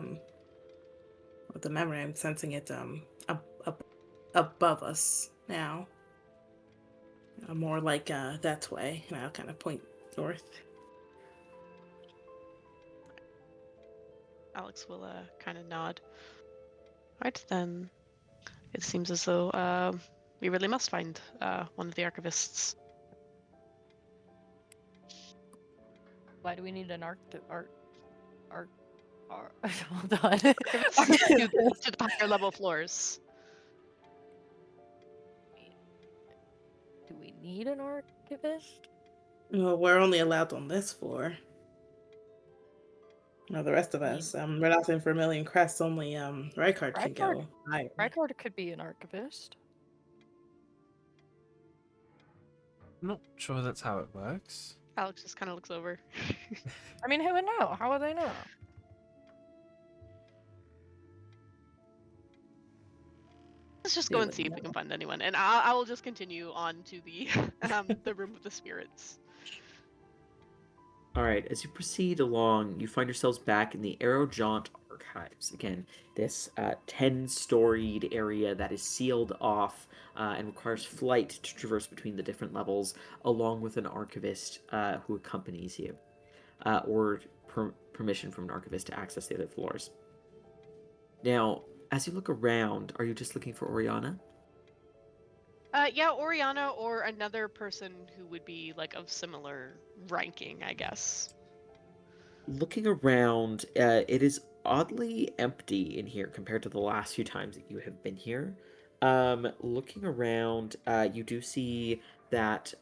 with the memory, I'm sensing it above us now. More like that way. And I'll kind of point north. Alex will kind of nod. Right then, it seems as though we really must find one of the archivists. Why do we need an art? Hold on. To the higher level floors. Do we need an archivist? Well, we're only allowed on this floor. No, the rest of us, we're not in Vermilion Crest. Only Rykard can go higher. Rykard could be an archivist. I'm not sure that's how it works. Alex just kind of looks over. I mean, who would know? How would they know? Let's just We go and would see if we know. can find anyone, and I will just continue on to the the room of the spirits. All right, as you proceed along, you find yourselves back in the Aerojaunt Archives. Again, this 10-storied area that is sealed off and requires flight to traverse between the different levels, along with an archivist who accompanies you, or permission from an archivist to access the other floors. Now, as you look around, are you just looking for Oriana? Yeah, Oriana or another person who would be like of similar ranking, I guess. Looking around, it is oddly empty in here compared to the last few times that you have been here. Looking around, you do see that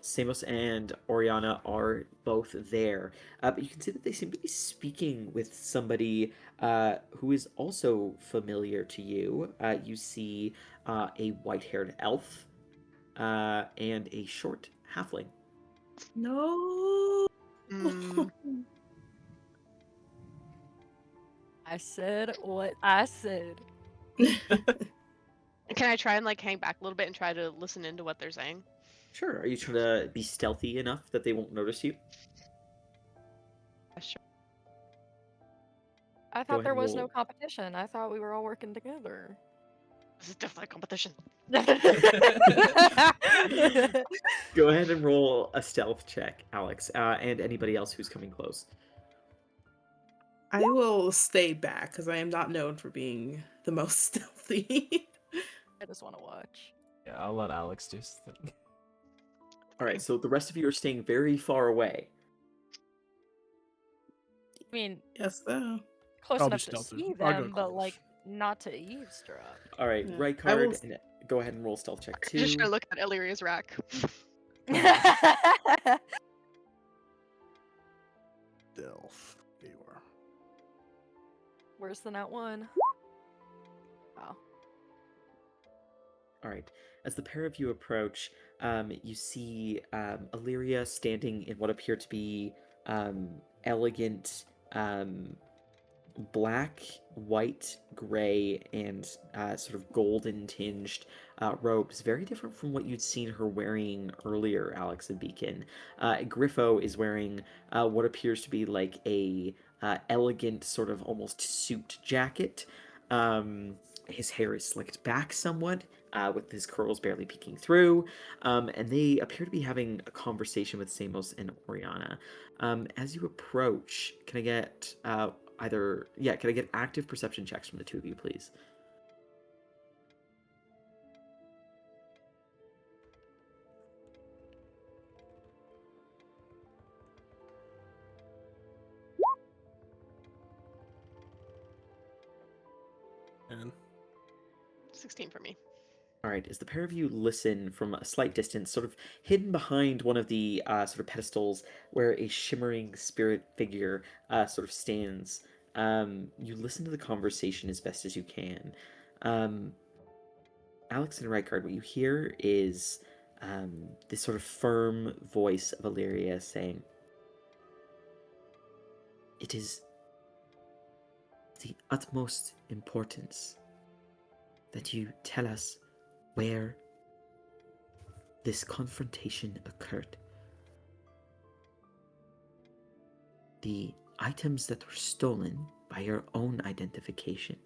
Samos and Oriana are both there, but you can see that they seem to be speaking with somebody who is also familiar to you. You see a white-haired elf and a short halfling. No. Mm, I said what I said. can I try and like hang back a little bit and try to listen into what they're saying? Sure. Are you trying to be stealthy enough that they won't notice you? Yeah, sure. I Go thought ahead there and was no roll. competition. I thought we were all working together. This is definitely a competition. Go ahead and roll a stealth check, Alex, and anybody else who's coming close. I will stay back because I am not known for being the most stealthy. I just want to watch. Yeah, I'll let Alex do his thing. All right, so the rest of you are staying very far away. I mean, Yes, so. close I'll be enough to stealthy. see I'll go them, but close. like not to eavesdrop. All right, Yeah. right I will card, s- and go ahead and roll stealth check I'm just 2. gonna look at Illyria's rack. Delph. There you are. Where's the nat one? Oh. All right. As the pair of you approach, you see Illyria standing in what appear to be elegant black, white, gray, and sort of golden tinged robes, very different from what you'd seen her wearing earlier, Alex and Beacon. Griffo is wearing what appears to be like a elegant, sort of almost suit jacket. His hair is slicked back somewhat, with his curls barely peeking through, and they appear to be having a conversation with Samos and Oriana. As you approach, can I get can I get active perception checks from the two of you, please? And 16 for me. All right, as the pair of you listen from a slight distance, sort of hidden behind one of the sort of pedestals where a shimmering spirit figure sort of stands, you listen to the conversation as best as you can. Alex and Rykard, what you hear is this sort of firm voice of Illyria saying, "It is the utmost importance that you tell us where this confrontation occurred. The items that were stolen by your own identification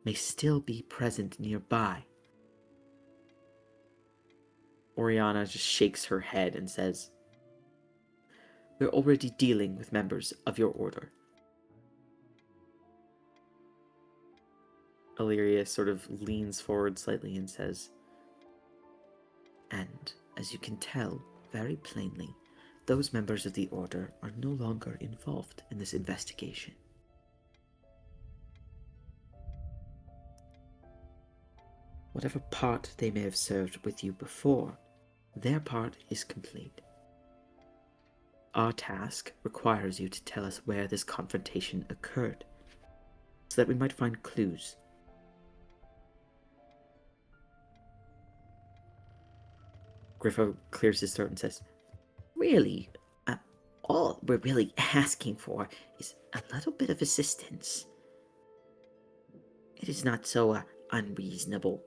may still be present nearby." Oriana just shakes her head and says, "We're already dealing with members of your order. Illyria sort of leans forward slightly and says, "And, as you can tell very plainly, those members of the Order are no longer involved in this investigation. Whatever part they may have served with you before, their part is complete. Our task requires you to tell us where this confrontation occurred, so that we might find clues." Griffo clears his throat and says, "Really, all we're really asking for is a little bit of assistance. It is not so unreasonable.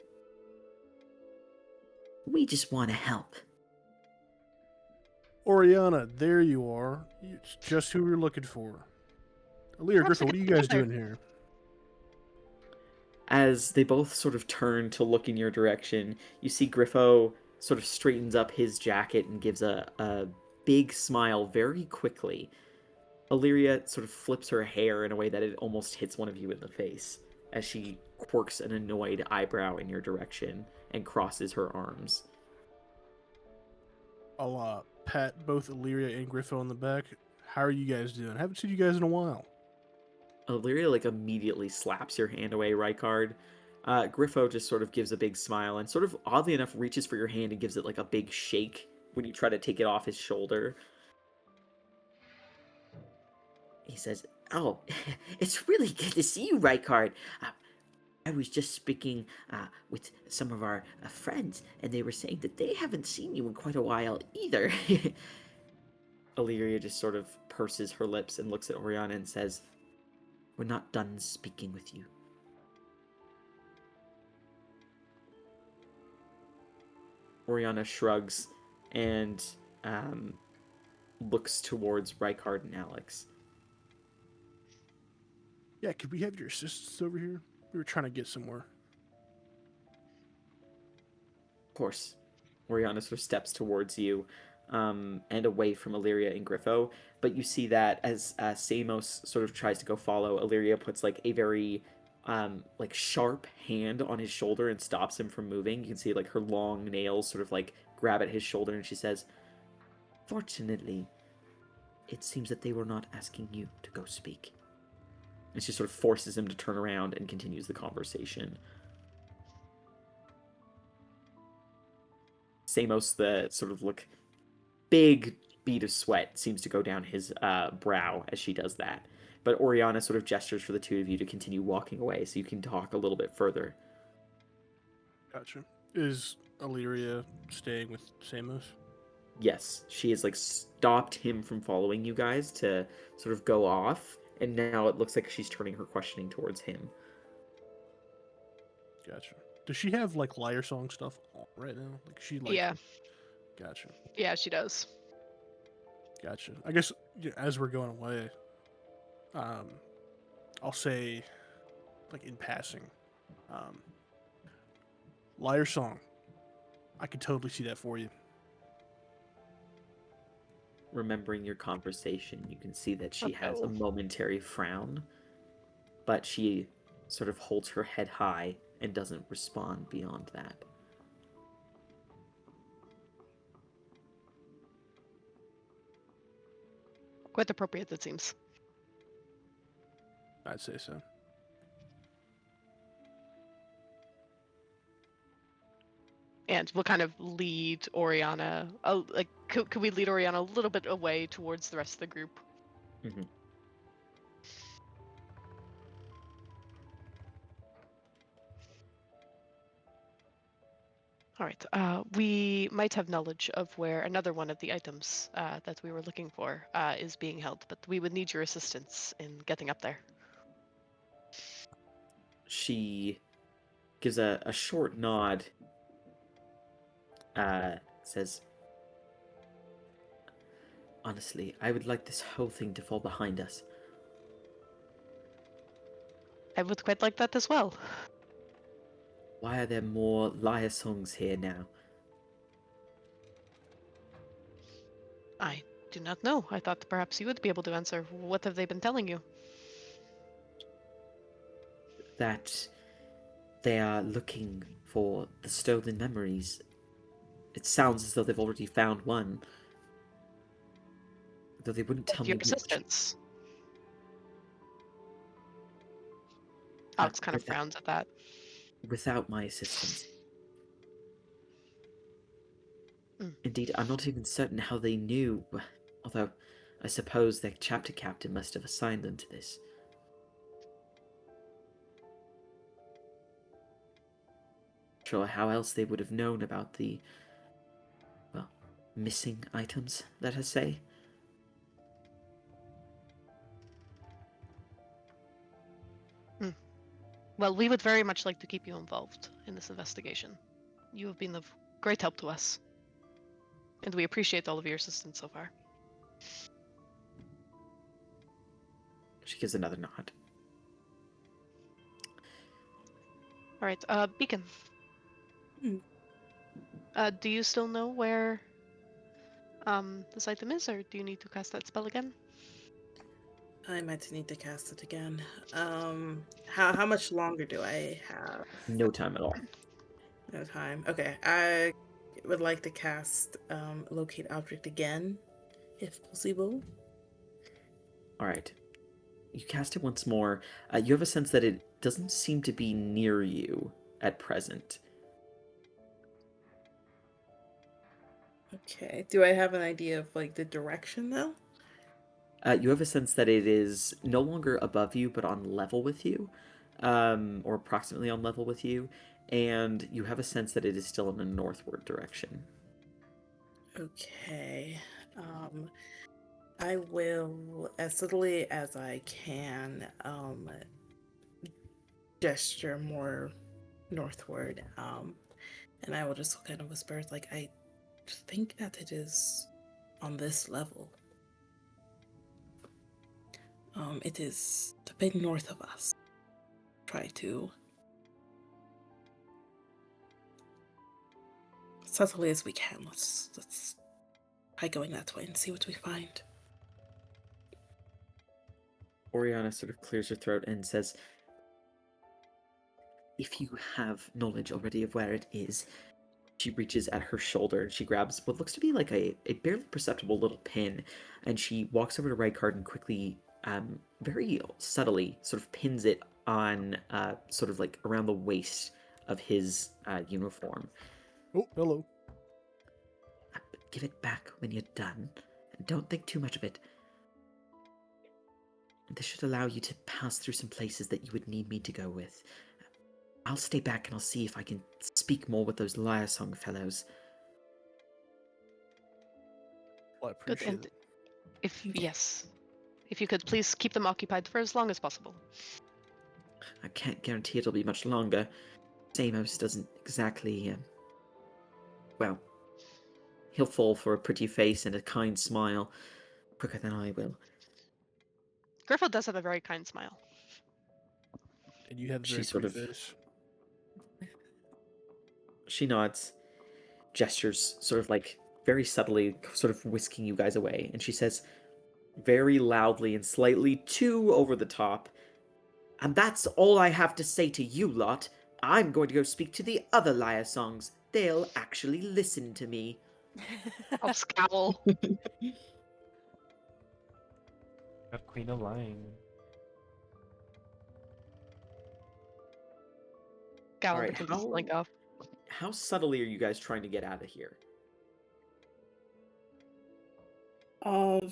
We just want to help." Oriana, there you are. It's just who we were looking for. Aaliyah, Perhaps Griffin, we what are you could guys together. doing here? As they both sort of turn to look in your direction, you see Griffo sort of straightens up his jacket and gives a big smile very quickly. Illyria sort of flips her hair in a way that it almost hits one of you in the face as she quirks an annoyed eyebrow in your direction and crosses her arms. I'll pat both Illyria and Griffo on the back. How are you guys doing? Haven't seen you guys in a while. Illyria immediately slaps your hand away, Rykard. Griffo just sort of gives a big smile and sort of oddly enough reaches for your hand and gives it a big shake when you try to take it off his shoulder. He says, "Oh, it's really good to see you, Rykard. I was just speaking with some of our friends, and they were saying that they haven't seen you in quite a while either." Illyria just sort of purses her lips and looks at Oriana and says, "We're not done speaking with you." Oriana shrugs and looks towards Rykard and Alex. Yeah, could we have your assistants over here? We were trying to get somewhere. Of course. Oriana sort of steps towards you and away from Illyria and Griffo, but you see that as Samos sort of tries to go follow, Illyria puts a very sharp hand on his shoulder and stops him from moving. You can see her long nails sort of grab at his shoulder, and she says, "Fortunately, it seems that they were not asking you to go speak." And she sort of forces him to turn around and continues the conversation. Samos, the sort of big bead of sweat seems to go down his brow as she does that. But Oriana sort of gestures for the two of you to continue walking away so you can talk a little bit further. Gotcha. Is Illyria staying with Samos? Yes, she has stopped him from following you guys to sort of go off, and now it looks like she's turning her questioning towards him. Gotcha. Does she have Liar Song stuff on right now? Yeah. Gotcha. Yeah, she does. Gotcha. I guess as we're going away, I'll say, in passing, Liar Song. I could totally see that for you. Remembering your conversation, you can see that she has a Uh-oh. momentary frown, but she sort of holds her head high and doesn't respond beyond that. Quite appropriate, it seems. I'd say so. And we'll kind of lead Oriana, could we lead Oriana a little bit away towards the rest of the group? Mhm. All right. We might have knowledge of where another one of the items that we were looking for is being held, but we would need your assistance in getting up there. She gives a short nod, says, "Honestly, I would like this whole thing to fall behind us. I would quite like that as well. Why are there more liar songs here now?" I do not know. I thought perhaps you would be able to answer. What have they been telling you? That They are looking for the stolen memories. It sounds as though they've already found one. Though they wouldn't tell With me your which. assistance. Uh, Alex kind of without- frowns at that. Without my assistance. Mm. Indeed, I'm not even certain how they knew, although I suppose their chapter captain must have assigned them to this. Sure, how else they would have known about the, well, missing items, let us say. Well, we would very much like to keep you involved in this investigation. You have been of great help to us. And we appreciate all of your assistance so far. She gives another nod. Alright, Beacon. Hmm. Do you still know where this item is, or do you need to cast that spell again? I might need to cast it again. How much longer do I have? No time at all. No time. Okay, I would like to cast locate object again, if possible. Alright. You cast it once more. You have a sense that it doesn't seem to be near you at present. Okay. Do I have an idea of like the direction though? You have a sense that it is no longer above you, but on level with you, or approximately on level with you, and you have a sense that it is still in a northward direction. Okay. I will, as subtly as I can, gesture more northward. And I will just kind of whisper, like, I think that it is on this level. It is a bit north of us. Try to subtly as we can. Let's try going that way and see what we find. Oriana sort of clears her throat and says, if you have knowledge already of where it is, she reaches at her shoulder and she grabs what looks to be like a barely perceptible little pin, and she walks over to Rykard and quickly, very subtly, sort of pins it on, sort of like around the waist of his uniform. Oh, hello. Give it back when you're done, and don't think too much of it. This should allow you to pass through some places that you would need me to go with. I'll stay back and I'll see if I can speak more with those Lyre Song fellows. Well, I Good, appreciate and it. if you could please keep them occupied for as long as possible. I can't guarantee it'll be much longer. Samos doesn't exactly, well, he'll fall for a pretty face and a kind smile quicker than I will. Griffith does have a very kind smile. And you have a She very sort pretty of- face. She nods, gestures sort of like very subtly, sort of whisking you guys away, and she says very loudly and slightly too over the top, and that's all I have to say to you lot. I'm going to go speak to the other Lyre Songs. They'll actually listen to me. I'll scowl. Got Queen of Lying. Scowl Alright, begins to slink off. How subtly are you guys trying to get out of here?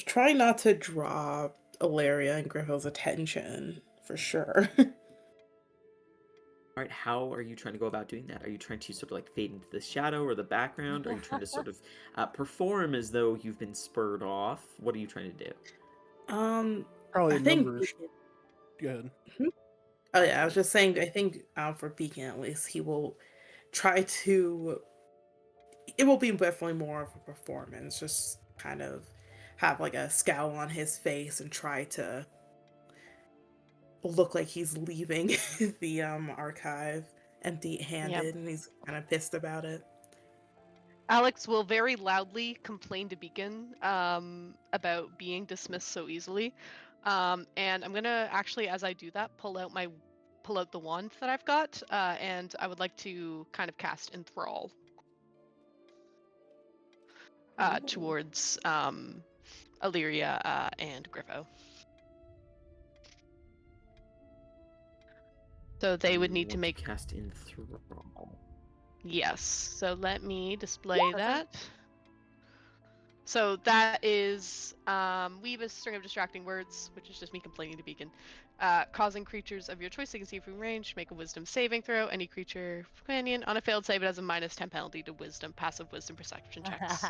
Try not to draw Ilaria and Griffith's attention, for sure. Alright, how are you trying to go about doing that? Are you trying to sort of like fade into the shadow or the background? Are you trying to sort of perform as though you've been spurred off? What are you trying to do? Probably I a think. numbers. Go ahead. Oh yeah, I was just saying. I think for Beacon at least, he will try to. It will be definitely more of a performance. Just kind of have like a scowl on his face and try to look like he's leaving the archive empty-handed, and he's kind of pissed about it. Alex will very loudly complain to Beacon about being dismissed so easily. And I'm gonna actually, as I do that, pull out my pull out the wand that I've got, and I would like to kind of cast Enthrall Ooh. towards Illyria and Griffo. So they would You need to want make cast Enthrall. yes. So let me display That's that. So that is weave a string of distracting words, which is just me complaining to Beacon, causing creatures of your choice they can see from range make a Wisdom saving throw. Any creature companion on a failed save, it has a -10 penalty to Wisdom, passive Wisdom perception checks.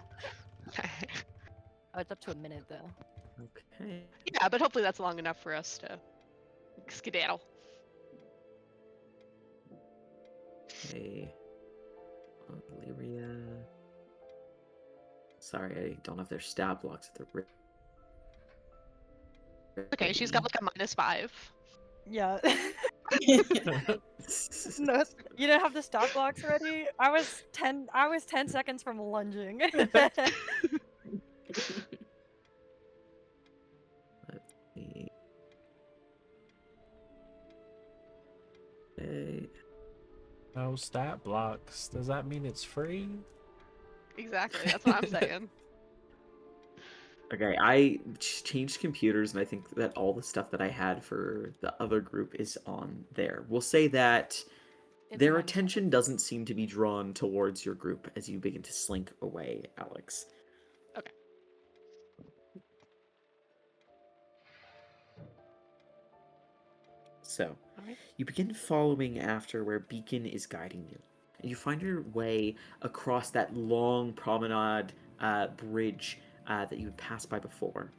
Oh, it's up to a minute though. Okay. Yeah, but hopefully that's long enough for us to skedaddle. Okay. Illyria. Sorry, I don't have their stab blocks at the Okay, she's got like a -5. Yeah. No, you didn't have the stop blocks ready? I was 10 seconds from lunging. Let's see. Okay. No stat blocks. Does that mean it's free? Exactly, that's what I'm saying. Okay, I changed computers, and I think that all the stuff that I had for the other group is on there. We'll say that It's their -5. attention doesn't seem to be drawn towards your group as you begin to slink away, Alex. Okay. So, Alright. you begin following after where Beacon is guiding you. And you find your way across that long promenade bridge that you had passed by before.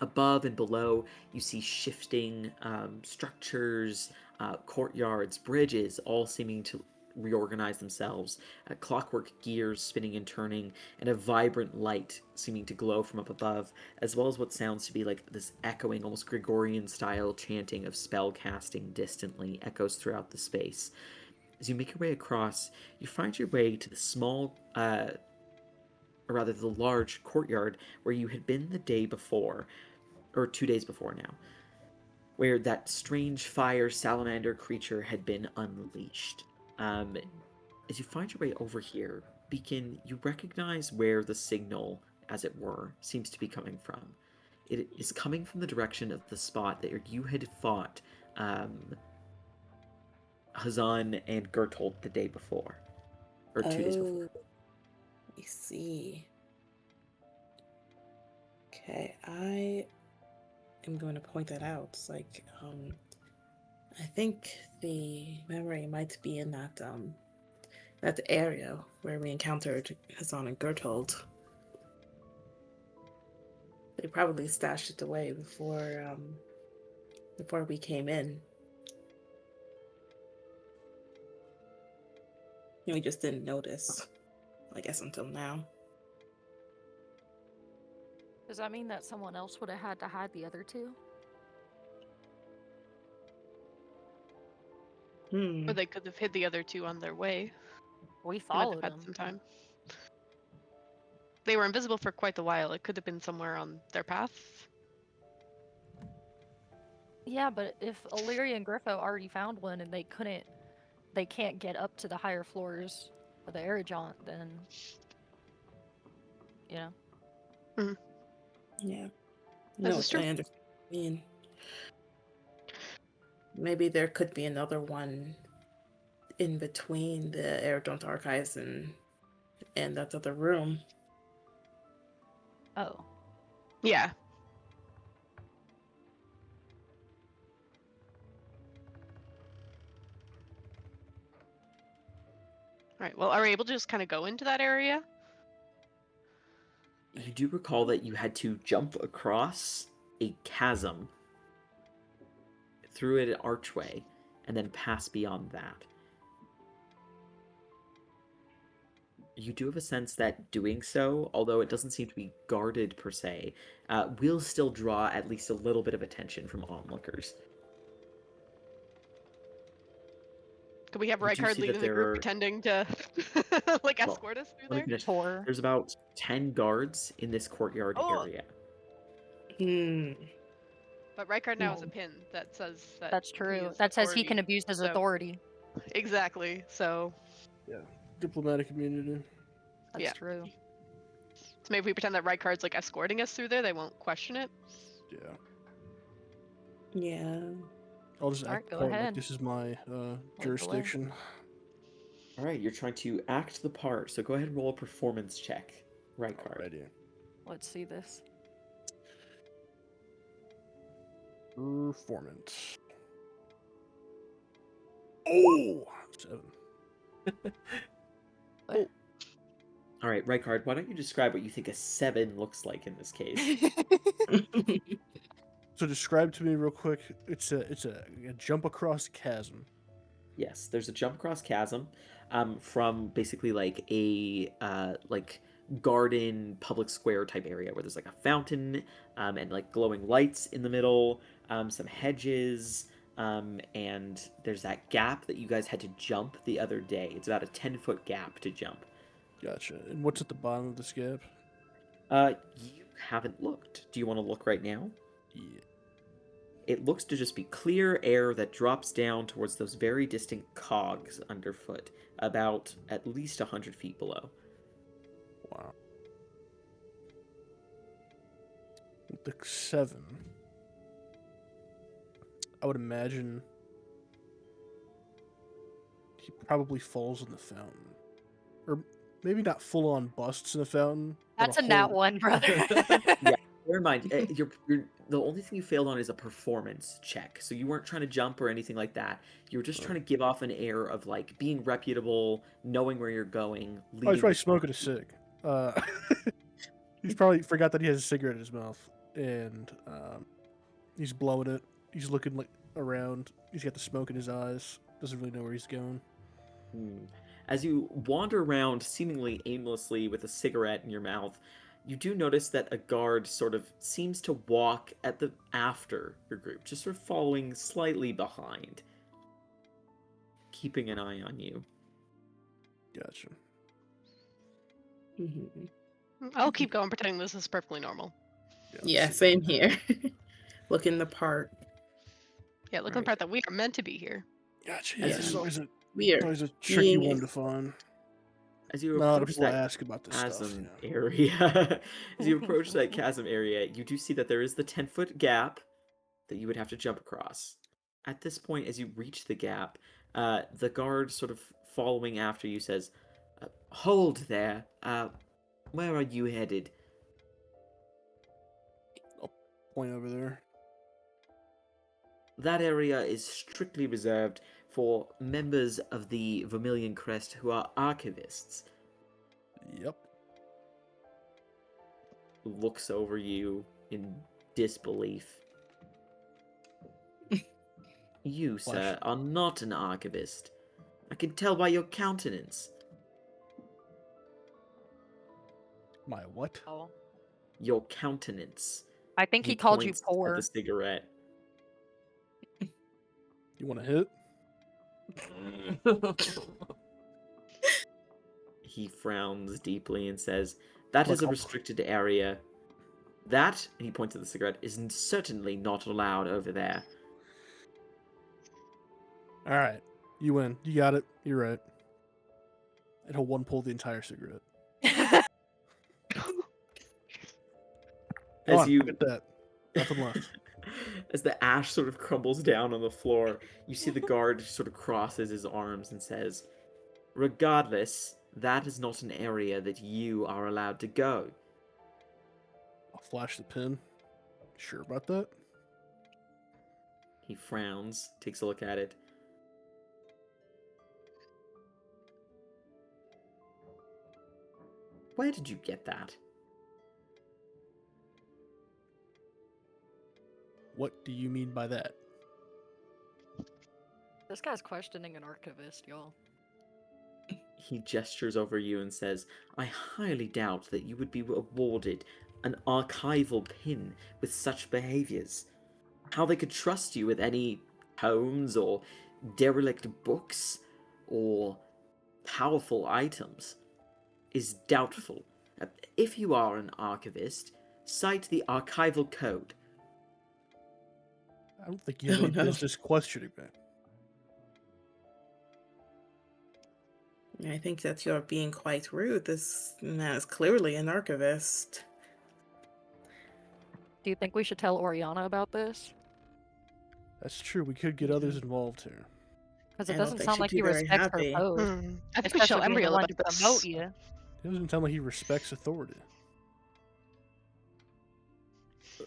Above and below, you see shifting structures, courtyards, bridges, all seeming to reorganize themselves, clockwork gears spinning and turning, and a vibrant light seeming to glow from up above, as well as what sounds to be like this echoing, almost Gregorian-style chanting of spell casting distantly echoes throughout the space. As you make your way across, you find your way to the small, or rather the large courtyard where you had been the day before, or 2 days before now, where that strange fire salamander creature had been unleashed. As you find your way over here, Beacon, you recognize where the signal, as it were, seems to be coming from. It is coming from the direction of the spot that you had fought Hazan and Gertold the day before, or 2 days before. I see. Okay, I am going to point that out. It's like, I think the memory might be in that area where we encountered Hazan and Gertold. They probably stashed it away before we came in. And we just didn't notice, I guess, until now. Does that mean that someone else would have had to hide the other two? Hmm. Or they could have hid the other two on their way. We They might have followed had them. some time. They were invisible for quite a while. It could have been somewhere on their path. Yeah, but if Illyria and Griffo already found one and they can't get up to the higher floors of the Aerojaunt, then, you know. Yeah. This No, is true. I understand. I mean, maybe there could be another one in between the Aerodont archives and that other room. Oh. Yeah. Alright, well, are we able to just kind of go into that area? You do recall that you had to jump across a chasm through an archway and then pass beyond that. You do have a sense that doing so, although it doesn't seem to be guarded per se, will still draw at least a little bit of attention from onlookers. Could we have You do Rykard see leading that the there group are- pretending to like Well, escort us through Let me there? finish. Tor. There's about 10 guards in this courtyard Oh. area. Hmm. But Rykard now has a No. pin that says that That's he true. is That says he authority, can abuse his so- authority. Exactly. So Diplomatic immunity. That's Yeah. true. so maybe if we pretend that Rykard's like escorting us through there, they won't question it. Yeah. Yeah. I'll just Alright, act go the part like ahead. this is my the way. jurisdiction. All right, you're trying to act the part, so go ahead and roll a performance check. Right card. Alrighty. Let's see this. Performance. Oh! 7. All right, right card. Why don't you describe what you think a 7 looks like in this case? So describe to me real quick. It's a jump across chasm. Yes, there's a jump across chasm, from basically like a garden public square type area where there's like a fountain, and like glowing lights in the middle, some hedges, and there's that gap that you guys had to jump the other day. It's about a 10-foot gap to jump. Gotcha. And what's at the bottom of this gap? You haven't looked. Do you want to look right now? Yeah. It looks to just be clear air that drops down towards those very distant cogs underfoot, about at least 100 feet below. Wow. With the 7, I would imagine he probably falls in the fountain. Or maybe not full on busts in the fountain. but That's a nat hole- one, brother. Never mind. You're the only thing you failed on is a performance check. So you weren't trying to jump or anything like that. You were just trying to give off an air of like being reputable, knowing where you're going. Oh, he's leading probably the smoking a party. cig. He's probably forgot that he has a cigarette in his mouth, and he's blowing it. He's looking like around. He's got the smoke in his eyes. Doesn't really know where he's going. As you wander around seemingly aimlessly with a cigarette in your mouth, you do notice that a guard sort of seems to walk after your group, just sort of following slightly behind, keeping an eye on you. Gotcha. I'll keep going pretending this is perfectly normal. Yeah, same here. Looking the part. Yeah, look at the Right. part that we are meant to be here. Gotcha. Yeah. Yeah, this is always a, Weird. always a tricky Being one a- to find. As you No, the approach people that ask about this stuff. chasm Yeah. area, as you approach that chasm area, you do see that there is the 10-foot gap that you would have to jump across. At this point, as you reach the gap, the guard sort of following after you says, "Hold there. Where are you headed?" Point over there. That area is strictly reserved for members of the Vermilion Crest who are archivists. Yep. Looks over you in disbelief. You, sir, Flash. are not an archivist. I can tell by your countenance. My what? Oh. Your countenance. I think he called you points at poor. the cigarette. You want to hit? He frowns deeply and says, "That is a Look, I'll- restricted area. That," and he points at the cigarette, "is certainly not allowed over there." All right. You win. You got it. You're right. And he'll one pull the entire cigarette. Go As on, you look at that. Nothing left. As the ash sort of crumbles down on the floor, you see the guard sort of crosses his arms and says, "Regardless, that is not an area that you are allowed to go." I'll flash the pin. Sure about that? He frowns, takes a look at it. Where did you get that? What do you mean by that? This guy's questioning an archivist, y'all. He gestures over you and says, "I highly doubt that you would be awarded an archival pin with such behaviors. How they could trust you with any tomes or derelict books or powerful items is doubtful. If you are an archivist, cite the archival code." I don't think you have Oh, any no. business questioning me. I think that you're being quite rude. This man is clearly an archivist. Do you think we should tell Oriana about this? That's true. We could get others involved here. Because I it don't doesn't think sound she'd like be he very respects her happy. post, I think we should tell especially being the Embriel one about to promote this. you. It doesn't sound like he respects authority.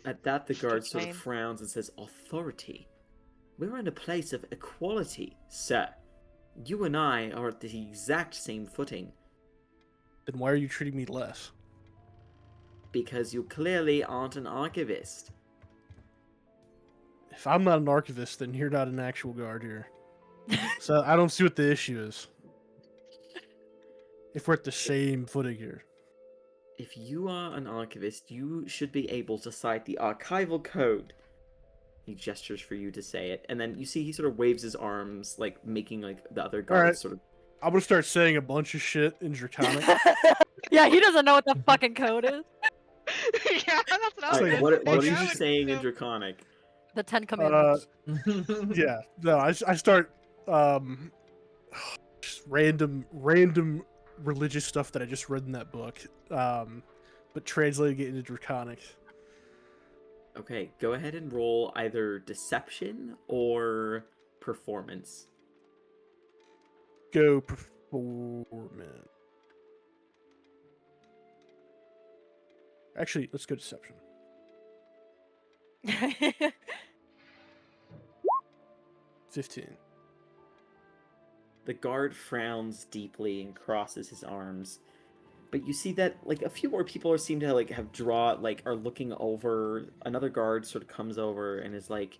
At that, the guard Just sort of saying. frowns and says, "Authority? We're in a place of equality, sir. You and I are at the exact same footing, Then why are you treating me less? because you clearly aren't an archivist." If I'm not an archivist, then you're not an actual guard here. So I don't see what the issue is. If we're at the same footing here. If you are an archivist, you should be able to cite the archival code. He gestures for you to say it, and then you see he sort of waves his arms, like making like the other guards Alright. sort of. I'm gonna start saying a bunch of shit in Draconic. Yeah, he doesn't know what the fucking code is. Yeah, that's what I was Like, gonna what say. are bunch you of I would saying in assume- Draconic? The 10 Commandments. Yeah, no, I start just random religious stuff that I just read in that book, but translating it into Draconic. Okay, go ahead and roll either deception or performance. Go performance. Actually, let's go deception. 15. The guard frowns deeply and crosses his arms. But you see that like a few more people seem to like have are looking over. Another guard sort of comes over and is like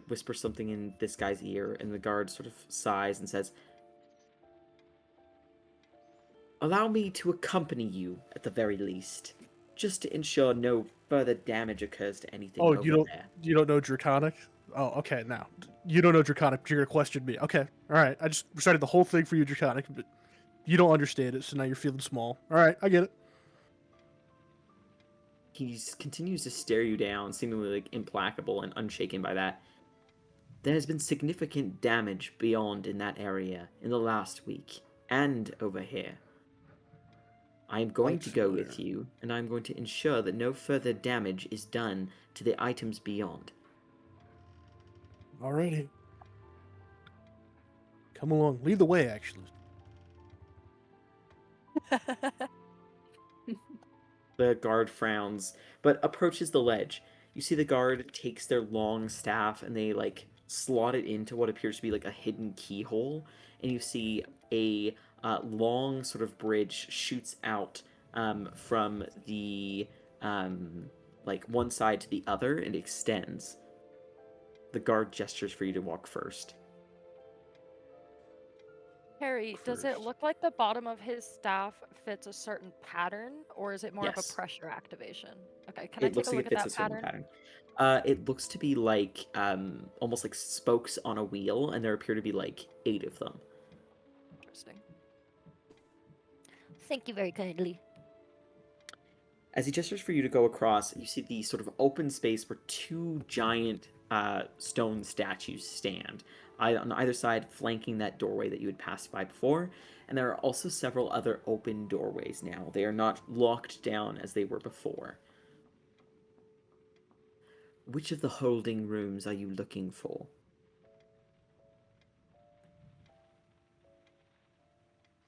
whispers something in this guy's ear, and the guard sort of sighs and says, "Allow me to accompany you at the very least, just to ensure no further damage occurs to anything Oh, over there." you don't know Draconic? Oh, okay. Now you don't know Draconic, but you're gonna question me. Okay, all right. I just recited the whole thing for you, Draconic, but you don't understand it, so now you're feeling small. All right, I get it. He continues to stare you down, seemingly like implacable and unshaken by that. "There has been significant damage beyond in that area in the last week, and over here. I am going Quite to go familiar. with you, and I am going to ensure that no further damage is done to the items beyond." Alrighty. Come along. Lead the way, actually. The guard frowns, but approaches the ledge. You see the guard takes their long staff and they like slot it into what appears to be like a hidden keyhole, and you see a long sort of bridge shoots out from the like one side to the other and extends. The guard gestures for you to walk first. Harry, does it First. look like the bottom of his staff fits a certain pattern, or is it more of Yes. a pressure activation? Okay, can I It take looks a like look it at fits that a certain pattern? pattern. It looks to be like almost like spokes on a wheel, and there appear to be like 8 of them. Interesting. Thank you very kindly. As he gestures for you to go across, you see the sort of open space where 2 giant stone statues stand, on either side flanking that doorway that you had passed by before, and there are also several other open doorways now. They are not locked down as they were before. Which of the holding rooms are you looking for?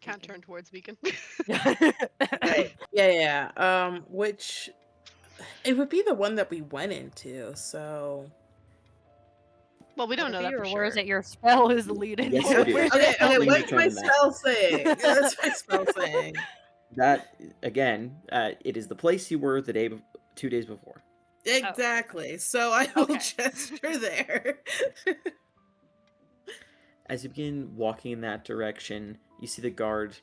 Can't turn towards Beacon. Right. Yeah. Which it would be the one that we went into. So Well, we don't Would know it be, that or for where sure. is it your spell is leading? Yes, you? it is. okay. You What's my determine that. spell saying? What's my spell saying? That again, it is the place you were the day, 2 days before. Exactly. So I will Okay. gesture there. As you begin walking in that direction, you see the guard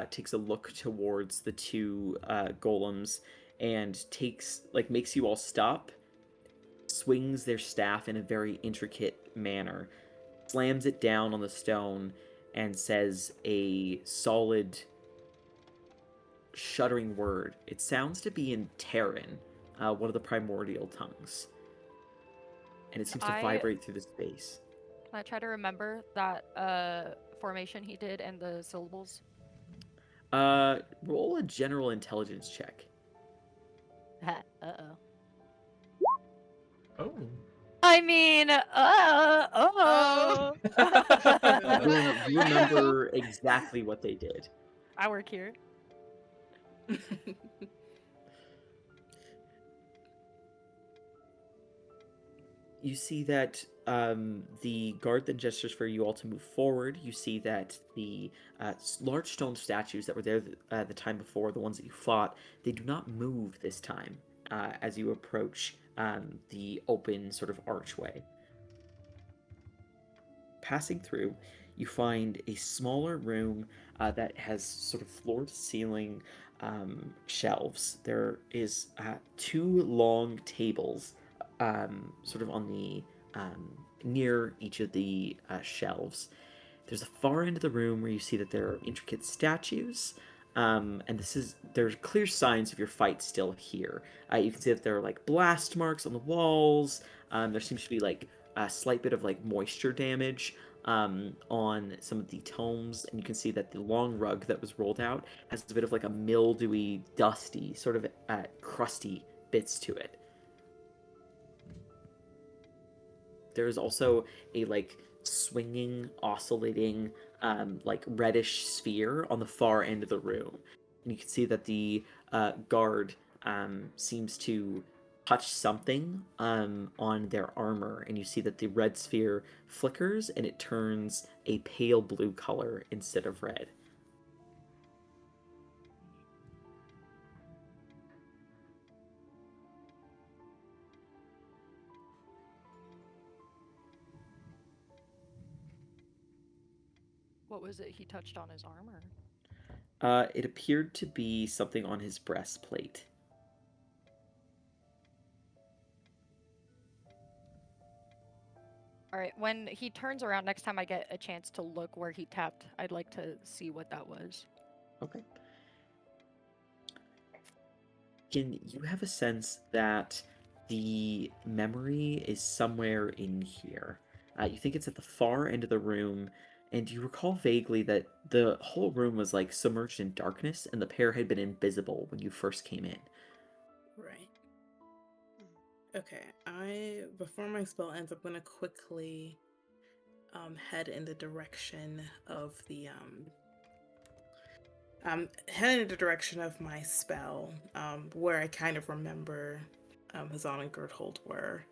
takes a look towards the 2 golems and makes you all stop, swings their staff in a very intricate manner, slams it down on the stone, and says a solid, shuddering word. It sounds to be in Terran, one of the primordial tongues. and it seems I- to vibrate through the space. Can I try to remember that formation he did and the syllables? Roll a general intelligence check. Uh-oh. Oh. I mean, Oh. You remember exactly what they did. I work here. You see that the guard then gestures for you all to move forward. You see that the large stone statues that were there the time before, the ones that you fought, they do not move this time as you approach the open sort of archway. Passing through, you find a smaller room that has sort of floor-to-ceiling shelves. There is 2 long tables sort of on the near each of the shelves. There's a far end of the room where you see that there are intricate statues, and there's clear signs of your fight still here. You can see that there are like blast marks on the walls. There seems to be like a slight bit of like moisture damage on some of the tomes, and you can see that the long rug that was rolled out has a bit of like a mildewy, dusty, sort of crusty bits to it. There is also a like swinging, oscillating, like reddish sphere on the far end of the room, and you can see that the guard seems to touch something on their armor, and you see that the red sphere flickers and it turns a pale blue color instead of red. What was it he touched on his armor? It appeared to be something on his breastplate. All right, when he turns around next time I get a chance to look where he tapped, I'd like to see what that was. Okay. Can you have a sense that the memory is somewhere in here? You think it's at the far end of the room, and you recall vaguely that the whole room was like submerged in darkness, and the pair had been invisible when you first came in. Right. Okay, before my spell ends, I'm gonna quickly head in the direction of the head in the direction of my spell, where I kind of remember Hazan and Gerthold were.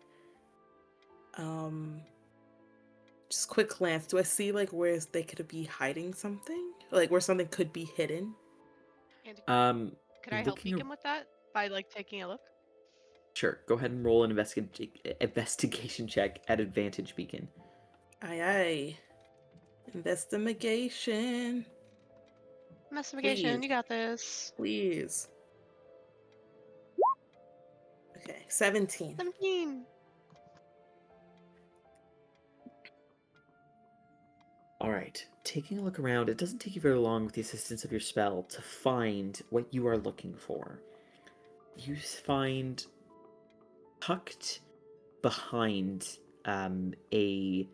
Just quick glance. Do I see like where they could be hiding something? Like where something could be hidden? Andy, Um, could I help looking Beacon with that by like taking a look? Sure. Go ahead and roll an investigation check at advantage, Beacon. Aye aye. Investigation. Investigation, Please. you got this. Please. Okay, 17. 17. All right. Taking a look around, it doesn't take you very long with the assistance of your spell to find what you are looking for. You find tucked behind a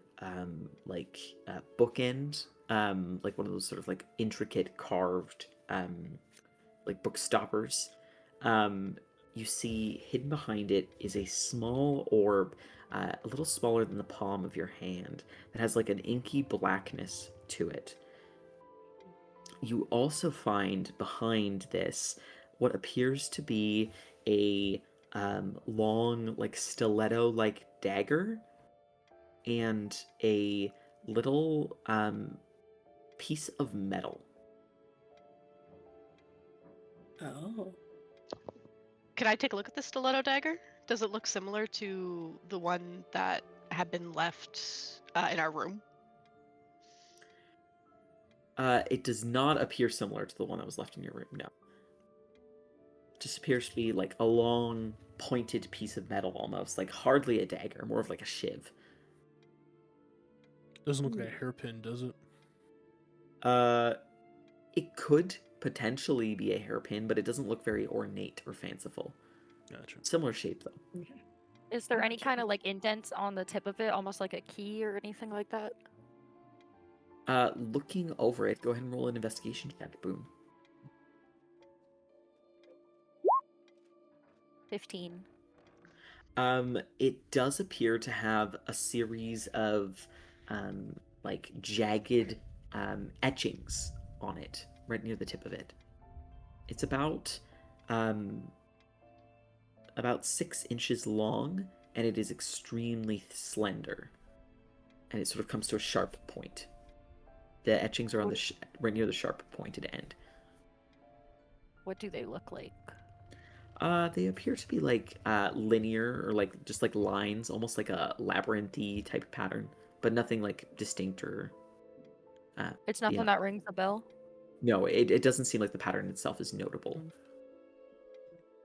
bookend, like one of those sort of like intricate carved like book stoppers. You see hidden behind it is a small orb, a little smaller than the palm of your hand, that has like an inky blackness to it. You also find behind this what appears to be a long, like stiletto-like dagger and a little piece of metal. Oh. Could I take a look at the stiletto dagger? Does it look similar to the one that had been left in our room? It does not appear similar to the one that was left in your room, no. It just appears to be like a long, pointed piece of metal almost, like hardly a dagger, more of like a shiv. Doesn't look like a hairpin, does it? It could potentially be a hairpin, but it doesn't look very ornate or fanciful. Gotcha. Similar shape, though. Is there any Okay. kind of like indents on the tip of it, almost like a key or anything like that? Looking over it, go ahead and roll an investigation check. Boom. 15. It does appear to have a series of like jagged etchings on it, right near the tip of it. It's about 6 inches long, and it is extremely slender, and it sort of comes to a sharp point. The etchings are on the right near the sharp pointed end. What do they look like? They appear to be like linear or like just like lines, almost like a labyrinthy type pattern, but nothing like distinct or. It's nothing Yeah. that rings a bell. No, it doesn't seem like the pattern itself is notable.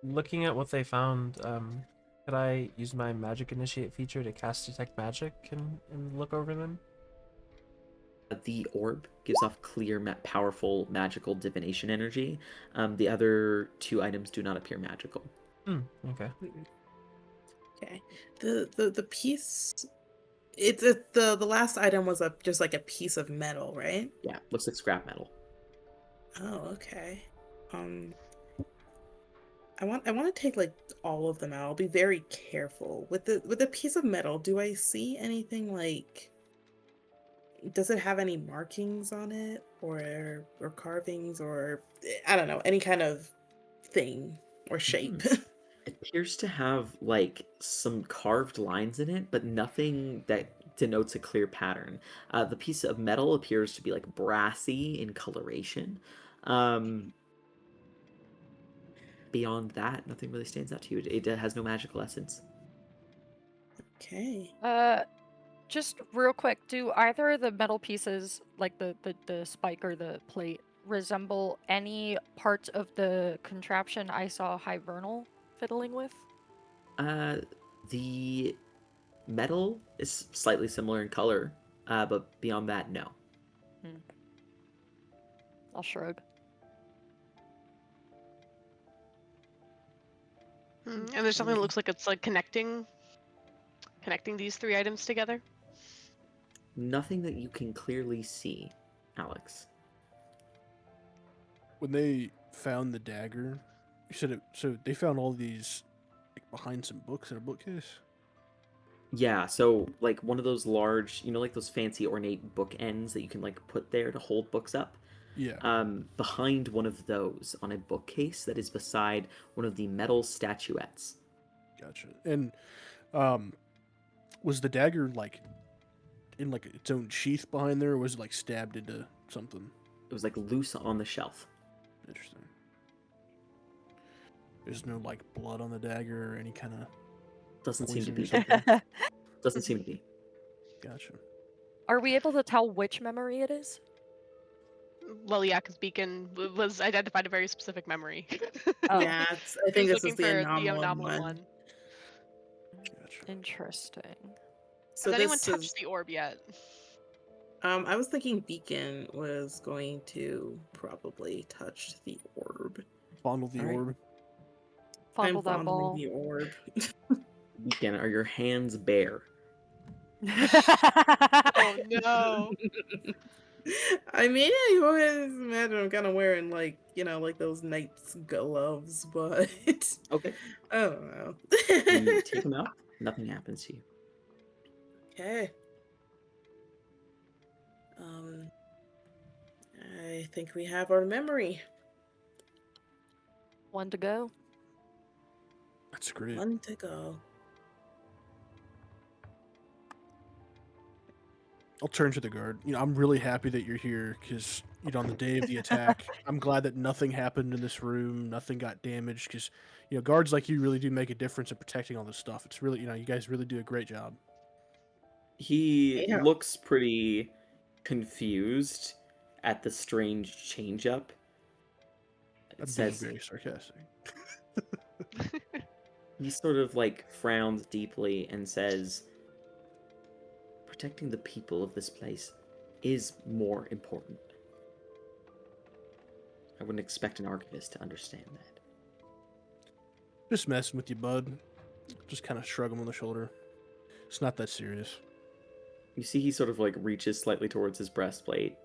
Looking at what they found, could I use my magic initiate feature to cast detect magic and look over them? The orb gives off clear, powerful, magical divination energy. The other 2 items do not appear magical. Okay. Okay. The piece. The last item was just like a piece of metal, right? Yeah, looks like scrap metal. Oh, okay. I want to take like all of them out. I'll be very careful with the piece of metal. Do I see anything like? Does it have any markings on it, or carvings, or I don't know, any kind of thing or shape? It appears to have like some carved lines in it, but nothing that denotes a clear pattern. The piece of metal appears to be like brassy in coloration. Beyond that, nothing really stands out to you. It has no magical essence. Okay. Just real quick, do either of the metal pieces, like the spike or the plate, resemble any parts of the contraption I saw Hivernal fiddling with? The metal is slightly similar in color, but beyond that, no. I'll shrug. And there's something that looks like it's like connecting these 3 items together. Nothing that you can clearly see, Alex. When they found the dagger, you said it. So they found all these like, behind some books in a bookcase. Yeah, so like one of those large, like those fancy ornate bookends that you can like put there to hold books up. Yeah. Behind one of those on a bookcase that is beside one of the metal statuettes. Gotcha. And was the dagger like in like its own sheath behind there, or was it like stabbed into something? It was like loose on the shelf. Interesting. There's no like blood on the dagger or any kind of Doesn't seem to poison or be. something. Doesn't seem to be. Gotcha. Are we able to tell which memory it is? Liliaka's beacon was identified a very specific memory. Oh, Yeah, I He think was this is looking the for anomaly one. Gotcha. interesting. So Has anyone this touched is. the orb yet? I was thinking Beacon was going to probably touch the orb. Fondle the Alright. orb. Fondle I'm that fondling ball. the orb. Weekend, are your hands bare? Oh no! I mean, you always imagine I'm kind of wearing like those knight's gloves, but Okay. I don't know. You take them out. Nothing happens to you. Okay. I think we have our memory. One to go. That's great. One to go. I'll turn to the guard. I'm really happy that you're here because, on the day of the attack, I'm glad that nothing happened in this room, nothing got damaged because, guards like you really do make a difference in protecting all this stuff. It's really, you guys really do a great job. He Yeah. looks pretty confused at the strange change up. It That's says very sarcastic. he sort of like frowns deeply and says, protecting the people of this place is more important. I wouldn't expect an archivist to understand that. Just messing with you, bud. Just kind of shrug him on the shoulder. It's not that serious. You see he sort of like reaches slightly towards his breastplate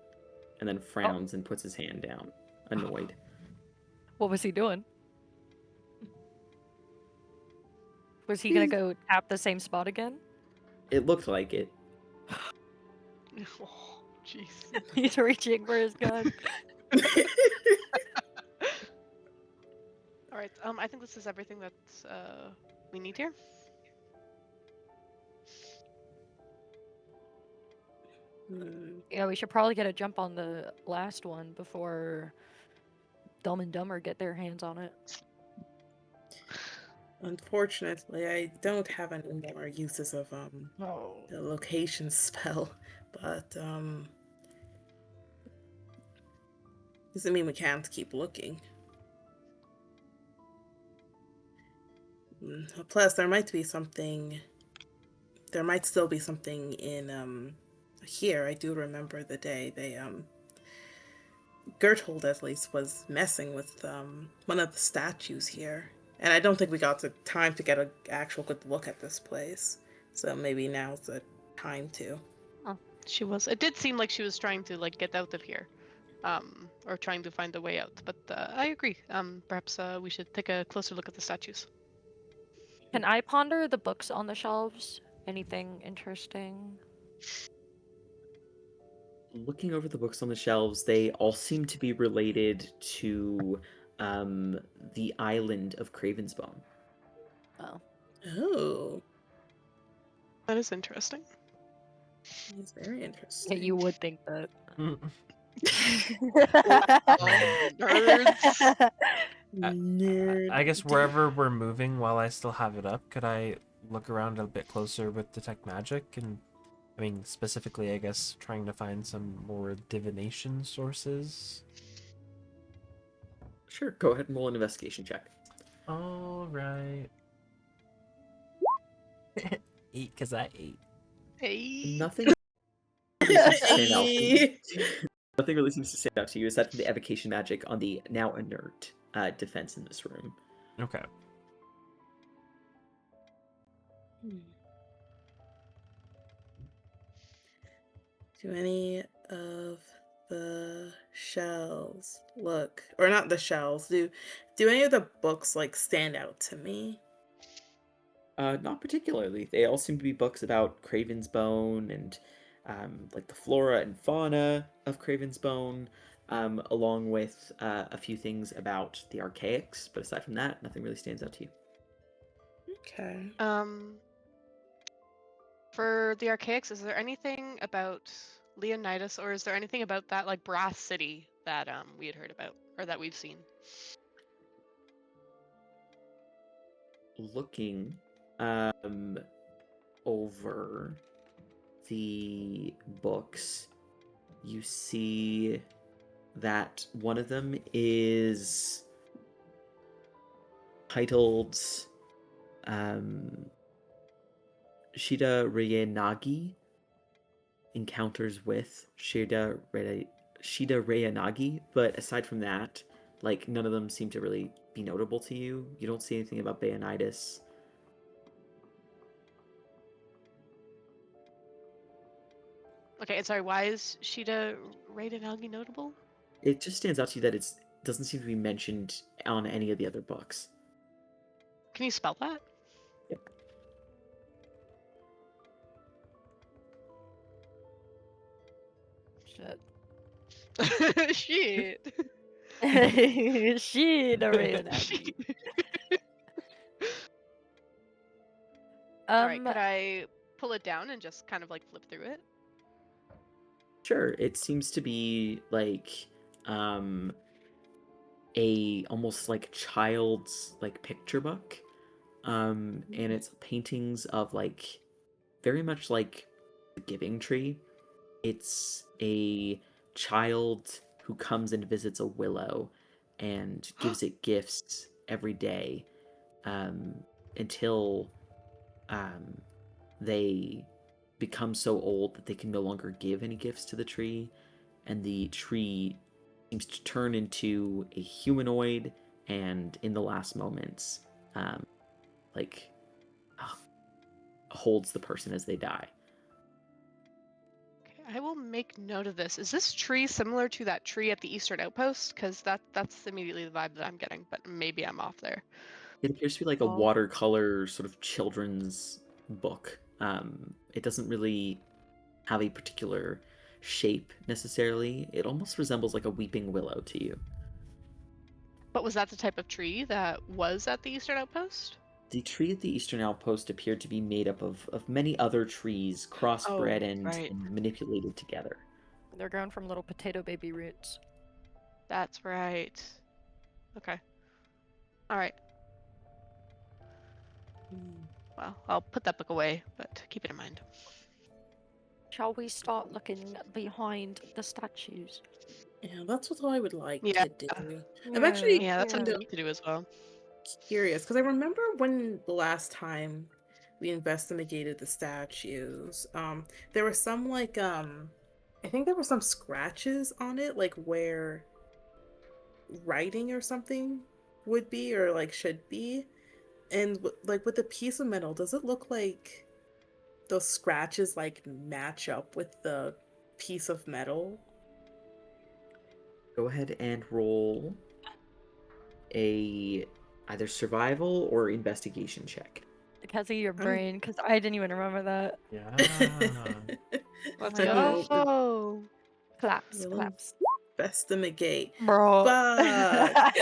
and then frowns and puts his hand down, annoyed. What was he doing? Was he gonna go tap the same spot again? It looked like it. Oh, jeez. He's reaching for his gun. All right. I think this is everything that we need here. Yeah, we should probably get a jump on the last one before Dumb and Dumber get their hands on it. Unfortunately, I don't have any more uses of Oh. the location spell, but doesn't mean we can't keep looking. Plus, there might be something. There might still be something in here. I do remember the day they Gerthold at least was messing with one of the statues here, and I don't think we got the time to get an actual good look at this place. So maybe now's the time to. She was. It did seem like she was trying to like get out of here, or trying to find a way out. But I agree. Perhaps we should take a closer look at the statues. Can I ponder the books on the shelves? Anything interesting? Looking over the books on the shelves, they all seem to be related to the island of Cravensbone. Oh. Oh, That is interesting. it's very Yeah, interesting. you would think that. Nerds. Nerd. I guess wherever we're moving, while I still have it up, could I look around a bit closer with detect magic? And I mean, specifically, I guess trying to find some more divination sources. Sure, go ahead and roll an investigation check. All right. 8, because I ate. Hey. Nothing really seems to stand out to you. Nothing really seems to stand out to you aside from the evocation magic on the now inert defense in this room. Okay. Do any of the shells look, or not the shells? Do any of the books like stand out to me? Not particularly. They all seem to be books about Cravensbone and like the flora and fauna of Cravensbone, along with a few things about the Archaics. But aside from that, nothing really stands out to you. Okay. For the Archaics, is there anything about Leonidas, or is there anything about that like brass city that we had heard about or that we've seen? Looking over the books, you see that one of them is titled Shida Reyanagi, Encounters with Shida Reyanagi, but aside from that, like none of them seem to really be notable to you. You don't see anything about Bayonitis. Okay, and sorry, why is Shida Raidenagi notable? It just stands out to you that it doesn't seem to be mentioned on any of the other books. Can you spell that? Yep. Shit. Shit. She the Raven. All right, could I pull it down and just kind of like flip through it? Sure, it seems to be like a almost like child's like picture book. And it's paintings of like very much like the Giving Tree. It's a child who comes and visits a willow and gives it gifts every day until they become so old that they can no longer give any gifts to the tree, and the tree seems to turn into a humanoid, and in the last moments like holds the person as they die. Okay, I will make note of this. Is this tree similar to that tree at the Eastern Outpost? Because that's immediately the vibe that I'm getting, but maybe I'm off there. It appears to be like a Oh. watercolor sort of children's book. It doesn't really have a particular shape necessarily. It almost resembles like a weeping willow to you. But was that the type of tree that was at the Eastern Outpost? The tree at the Eastern Outpost appeared to be made up of many other trees crossbred right. and manipulated together. They're grown from little potato baby roots. That's right. Okay. All right. Well, I'll put that book away, but keep it in mind. Shall we start looking behind the statues? Yeah, that's what I would like Yeah. to do. I'm actually Yeah, that's what kind I of need to do as well. curious because I remember when the last time we investigated the statues, there were some like I think there were some scratches on it, like where writing or something would be or like should be. And like with the piece of metal, does it look like those scratches like match up with the piece of metal? Go ahead and roll a either survival or investigation check. Because of your brain, because I didn't even remember that. Yeah. Let's Wow. go. Claps, Yeah. claps. Investigate. Bro. But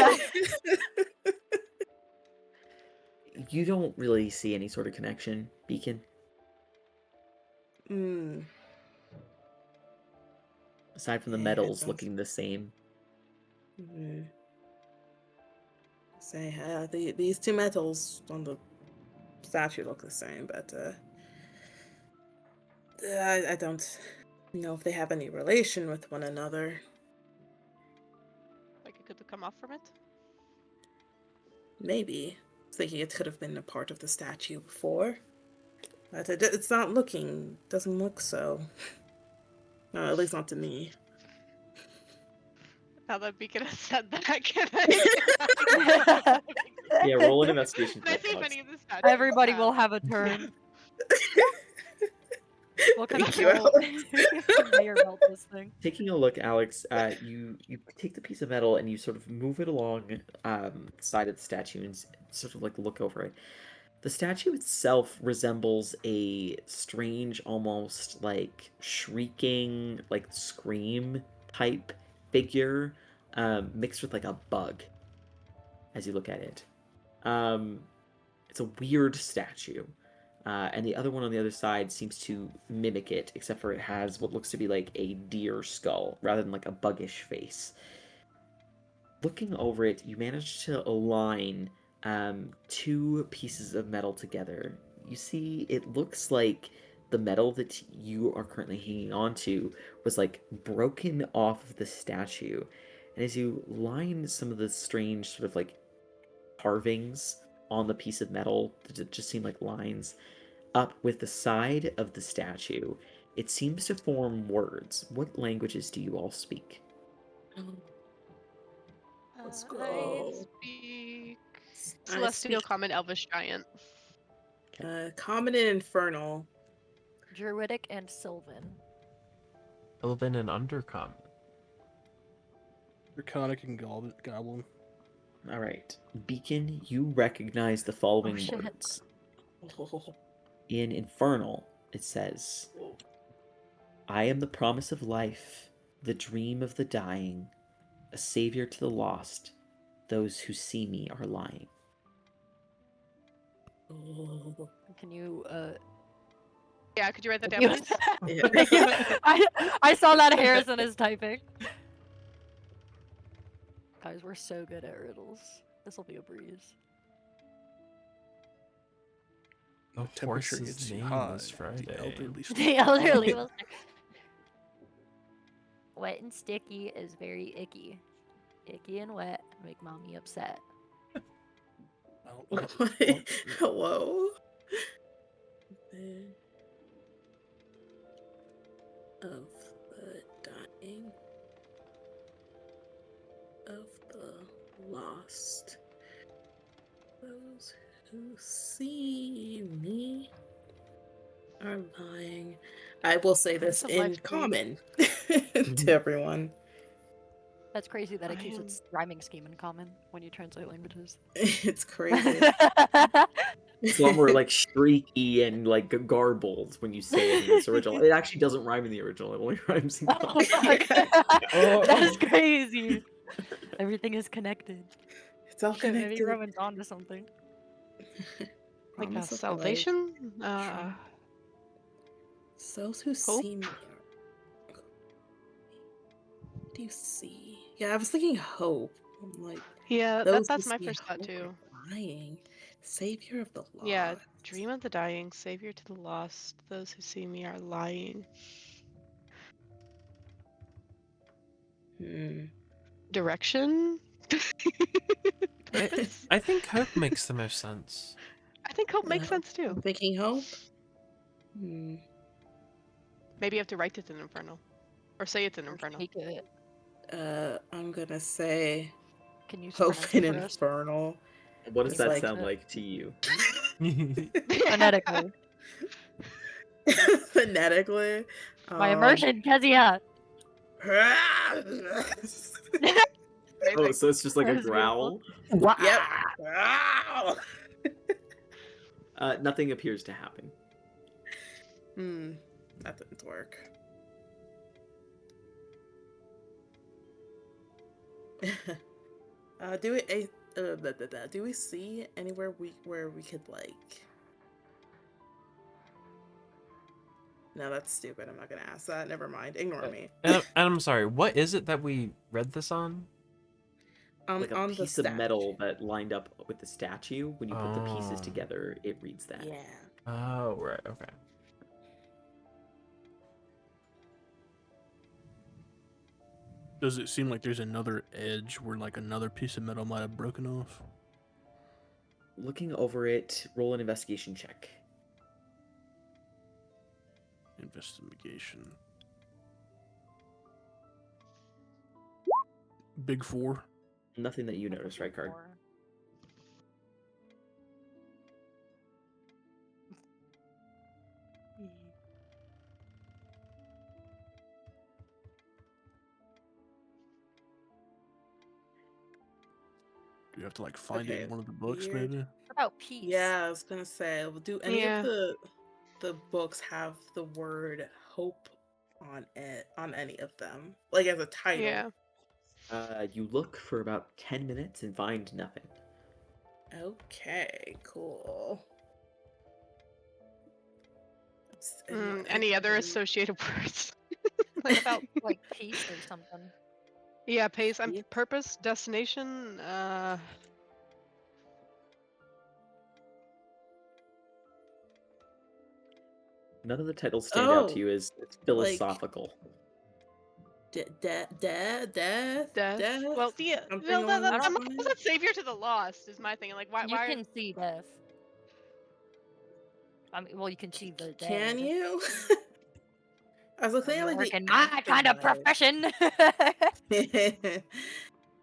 You don't really see any sort of connection, Beacon. Aside from the Yeah, it metals sounds- looking the same. Say these two metals on the statue look the same, but I don't know if they have any relation with one another. Like it could come off from it? Maybe. Thinking it could have been a part of the statue before. But it's not looking, doesn't look so. No, at least not to me. Now that Beacon has said that, can I... Yeah, roll an investigation Can I check, see if Alex. any of the statues Everybody have- will have a turn. What kind of Thank you, conveyor belt this thing? Taking a look, Alex, you take the piece of metal and you sort of move it along the side of the statue and sort of like look over it. The statue itself resembles a strange, almost like shrieking, like scream type figure, mixed with like a bug. As you look at it, it's a weird statue. And the other one on the other side seems to mimic it, except for it has what looks to be like a deer skull rather than like a buggish face. Looking over it, you manage to align two pieces of metal together. You see, it looks like the metal that you are currently hanging onto was like broken off of the statue. And as you line some of the strange sort of like carvings on the piece of metal that just seem like lines up with the side of the statue, it seems to form words. What languages do you all speak? Let's I go. speak I Celestial, speak Common, Elvish, Giant. Common and Infernal. Druidic and Sylvan. Elven and Undercommon. Draconic and Goblin. All right. Beacon, you recognize the following shit. words. In Infernal, it says, I am the promise of life, the dream of the dying, a savior to the lost. Those who see me are lying. Can you Yeah, could you write that down, you- please? Thank you. I saw that Harrison is typing. Guys, we're so good at riddles. This will be a breeze. The Temperature horse's gets name high. was Friday. The elderly The elderly will. Wet and sticky is very icky. Icky and wet make mommy upset. Hello? Of the dying, of the lost, those who see me are lying. I will say this Prince of in Life 3. common to everyone. That's crazy that it keeps Ryan. its rhyming scheme in common when you translate languages. It's crazy. Some are like shrieky and like garbled when you say it in this original. It actually doesn't rhyme in the original. It only rhymes in Oh, common. fuck. Oh. That's crazy. Everything is connected. It's all Shit, maybe connected. Roman's onto something. Like Promise of life. salvation? Those who see me are... What do you see? Yeah, I was thinking hope. I'm like, Yeah, those that's who my see first thought hope are too. lying. Savior of the lost. Yeah, dream of the dying, savior to the lost. Those who see me are lying. Hmm. Direction? Purpose? I think hope makes the most sense. I think hope makes sense too. I'm thinking hope. Hmm. Maybe you have to write it in Infernal. Or say it's in Or Infernal. take it. I'm gonna say Can you hope pronounce in it for us? Infernal. What does It's that like- sound like to you? Phonetically. Phonetically. My immersion, Kezia. Oh, Amazing. so it's just like That a was beautiful. growl? Yep. Nothing appears to happen. That didn't work. Do we see anywhere where we could like? No, that's stupid. I'm not gonna ask that. Never mind. Ignore me. And I'm sorry, what is it that we read this on? Like a on the piece of metal statue. that lined up with the statue. When you put the pieces Oh. together, it reads that. Yeah. Oh, right, okay. Does it seem like there's another edge where like another piece of metal might have broken off? Looking over it, roll an investigation check. Investigation. Big 4. Nothing that you notice, right, Card? Do you have to like find it Okay, in one of the books, weird. maybe? What about peace? Yeah, I was gonna say, do any Yeah. of the books have the word hope on it, on any of them? Like as a title? Yeah. You look for about 10 minutes and find nothing. Okay, cool. Any other associated words? What about like peace or something? Yeah, pace. Yeah. Purpose, destination. None of the titles stand out to Oh, you as philosophical. Death. Death. Well, yeah. Something Well, along that, those I'm lines? not savior to the lost is my thing. Like, why? You why? can see death. I mean, well, you can see the dead. Can you? I was I thinking like work the in my kind of afterlife. profession.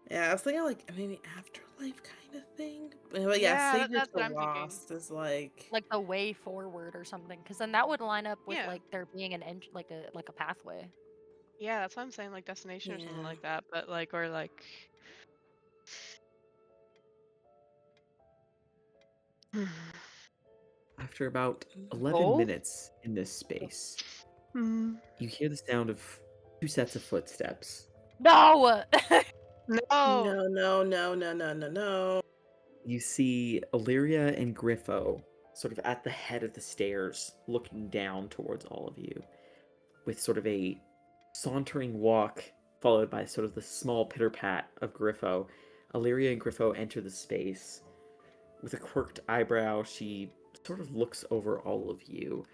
Yeah, I was thinking like maybe afterlife kind of thing. But yeah, Yeah, Savior that's to what I'm thinking. Lost is like Like the way forward or something, because then that would line up with Yeah. like there being an like a pathway. Yeah, that's what I'm saying. Like destination or something Yeah. like that. But like, or like. After about 11 Goal? minutes in this space, you hear the sound of 2 sets of footsteps. No. No. no. You see Illyria and Griffo sort of at the head of the stairs looking down towards all of you with sort of a sauntering walk followed by sort of the small pitter-pat of Griffo. Illyria and Griffo enter the space. With a quirked eyebrow, she sort of looks over all of you,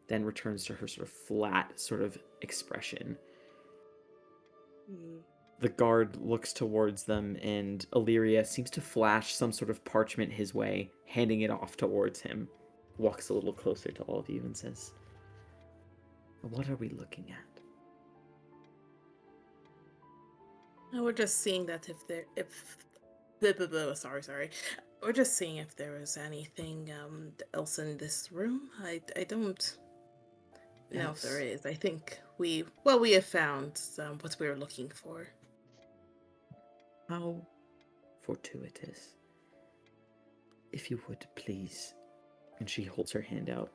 then returns to her sort of flat sort of expression. The guard looks towards them, and Illyria seems to flash some sort of parchment his way, handing it off towards him. Walks a little closer to all of you and says, "What are we looking at?" No, we're just seeing that sorry. We're just seeing if there was anything else in this room. I don't now if there Yes. is. I think we have found what we were looking for. How fortuitous. If you would, please. And she holds her hand out.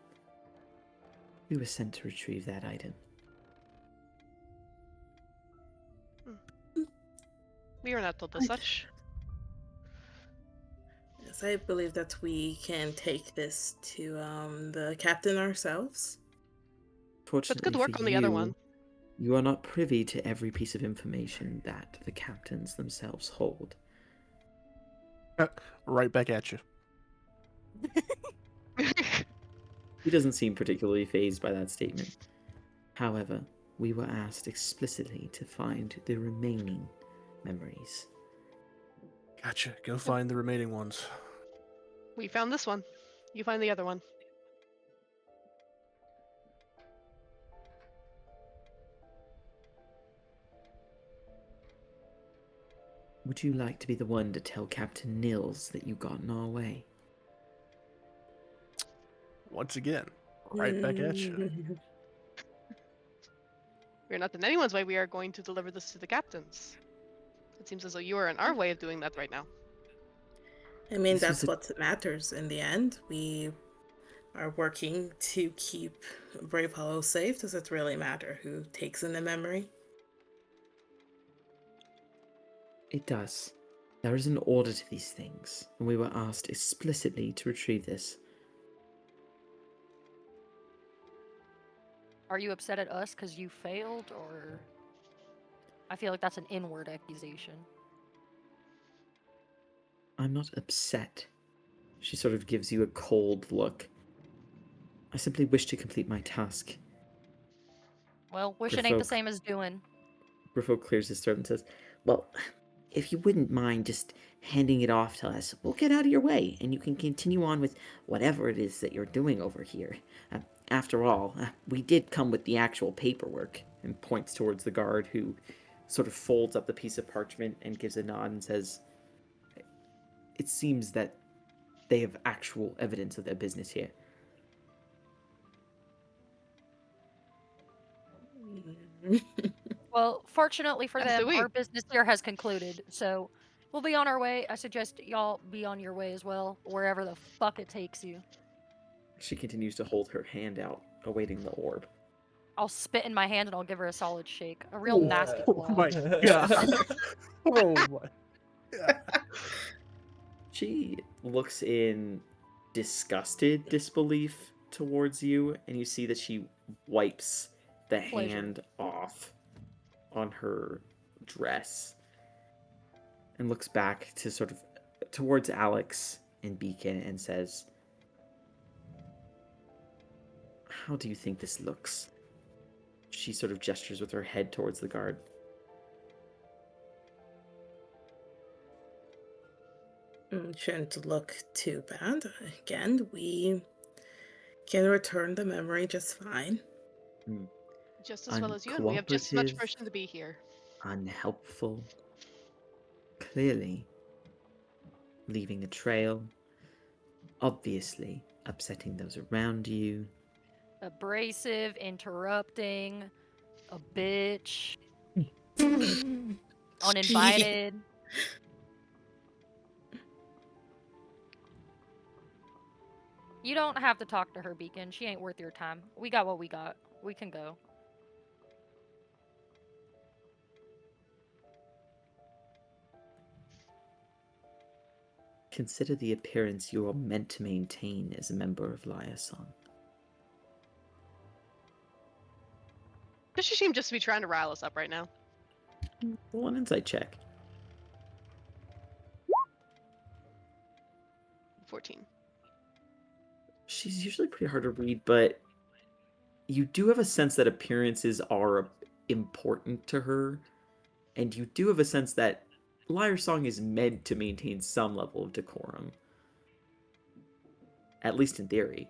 We were sent to retrieve that item. We were not told as Right. such. Yes, I believe that we can take this to the captain ourselves. But Fortunately good for work on the other one. you are not privy to every piece of information that the captains themselves hold. Right back at you. He doesn't seem particularly fazed by that statement. However, we were asked explicitly to find the remaining memories. Gotcha. Go find the remaining ones. We found this one. You find the other one. Would you like to be the one to tell Captain Nils that you got in our way? Once again, right back at you. We are not in anyone's way. We are going to deliver this to the captains. It seems as though you are in our way of doing that right now. I mean, This was that's a- what matters in the end. We are working to keep Brave Hollow safe. Does it really matter who takes in the memory? It does. There is an order to these things, and we were asked explicitly to retrieve this. Are you upset at us because you failed, or I feel like that's an inward accusation. I'm not upset. She sort of gives you a cold look. I simply wish to complete my task. Well, wishing ain't the Grifo- same as doing. Griffo clears his throat and says, "Well, if you wouldn't mind just handing it off to us, we'll get out of your way, and you can continue on with whatever it is that you're doing over here. After all, we did come with the actual paperwork," and points towards the guard, who sort of folds up the piece of parchment and gives a nod and says, "It seems that they have actual evidence of their business here." Well, fortunately for As do them, we. our business here has concluded, so we'll be on our way. I suggest y'all be on your way as well, wherever the fuck it takes you. She continues to hold her hand out, awaiting the orb. I'll spit in my hand and I'll give her a solid shake. A real nasty Oh claw. my god. Oh my god. She looks in disgusted disbelief towards you, and you see that she wipes the Pleasure. hand off on her dress and looks back to sort of towards Alex and Beacon and says, "How do you think this looks?" She sort of gestures with her head towards the guard. Shouldn't look too bad. Again, we can return the memory just fine. Just as well as you, and we have just as much permission to be here. Unhelpful. Clearly leaving a trail. Obviously upsetting those around you. Abrasive, interrupting, a bitch, uninvited. You don't have to talk to her, Beacon. She ain't worth your time. We got what we got. We can go. Consider the appearance you are meant to maintain as a member of Liaison. Does she seem just to be trying to rile us up right now? Roll an insight check. 14. She's usually pretty hard to read, but you do have a sense that appearances are important to her, and you do have a sense that Liar Song is meant to maintain some level of decorum. At least in theory.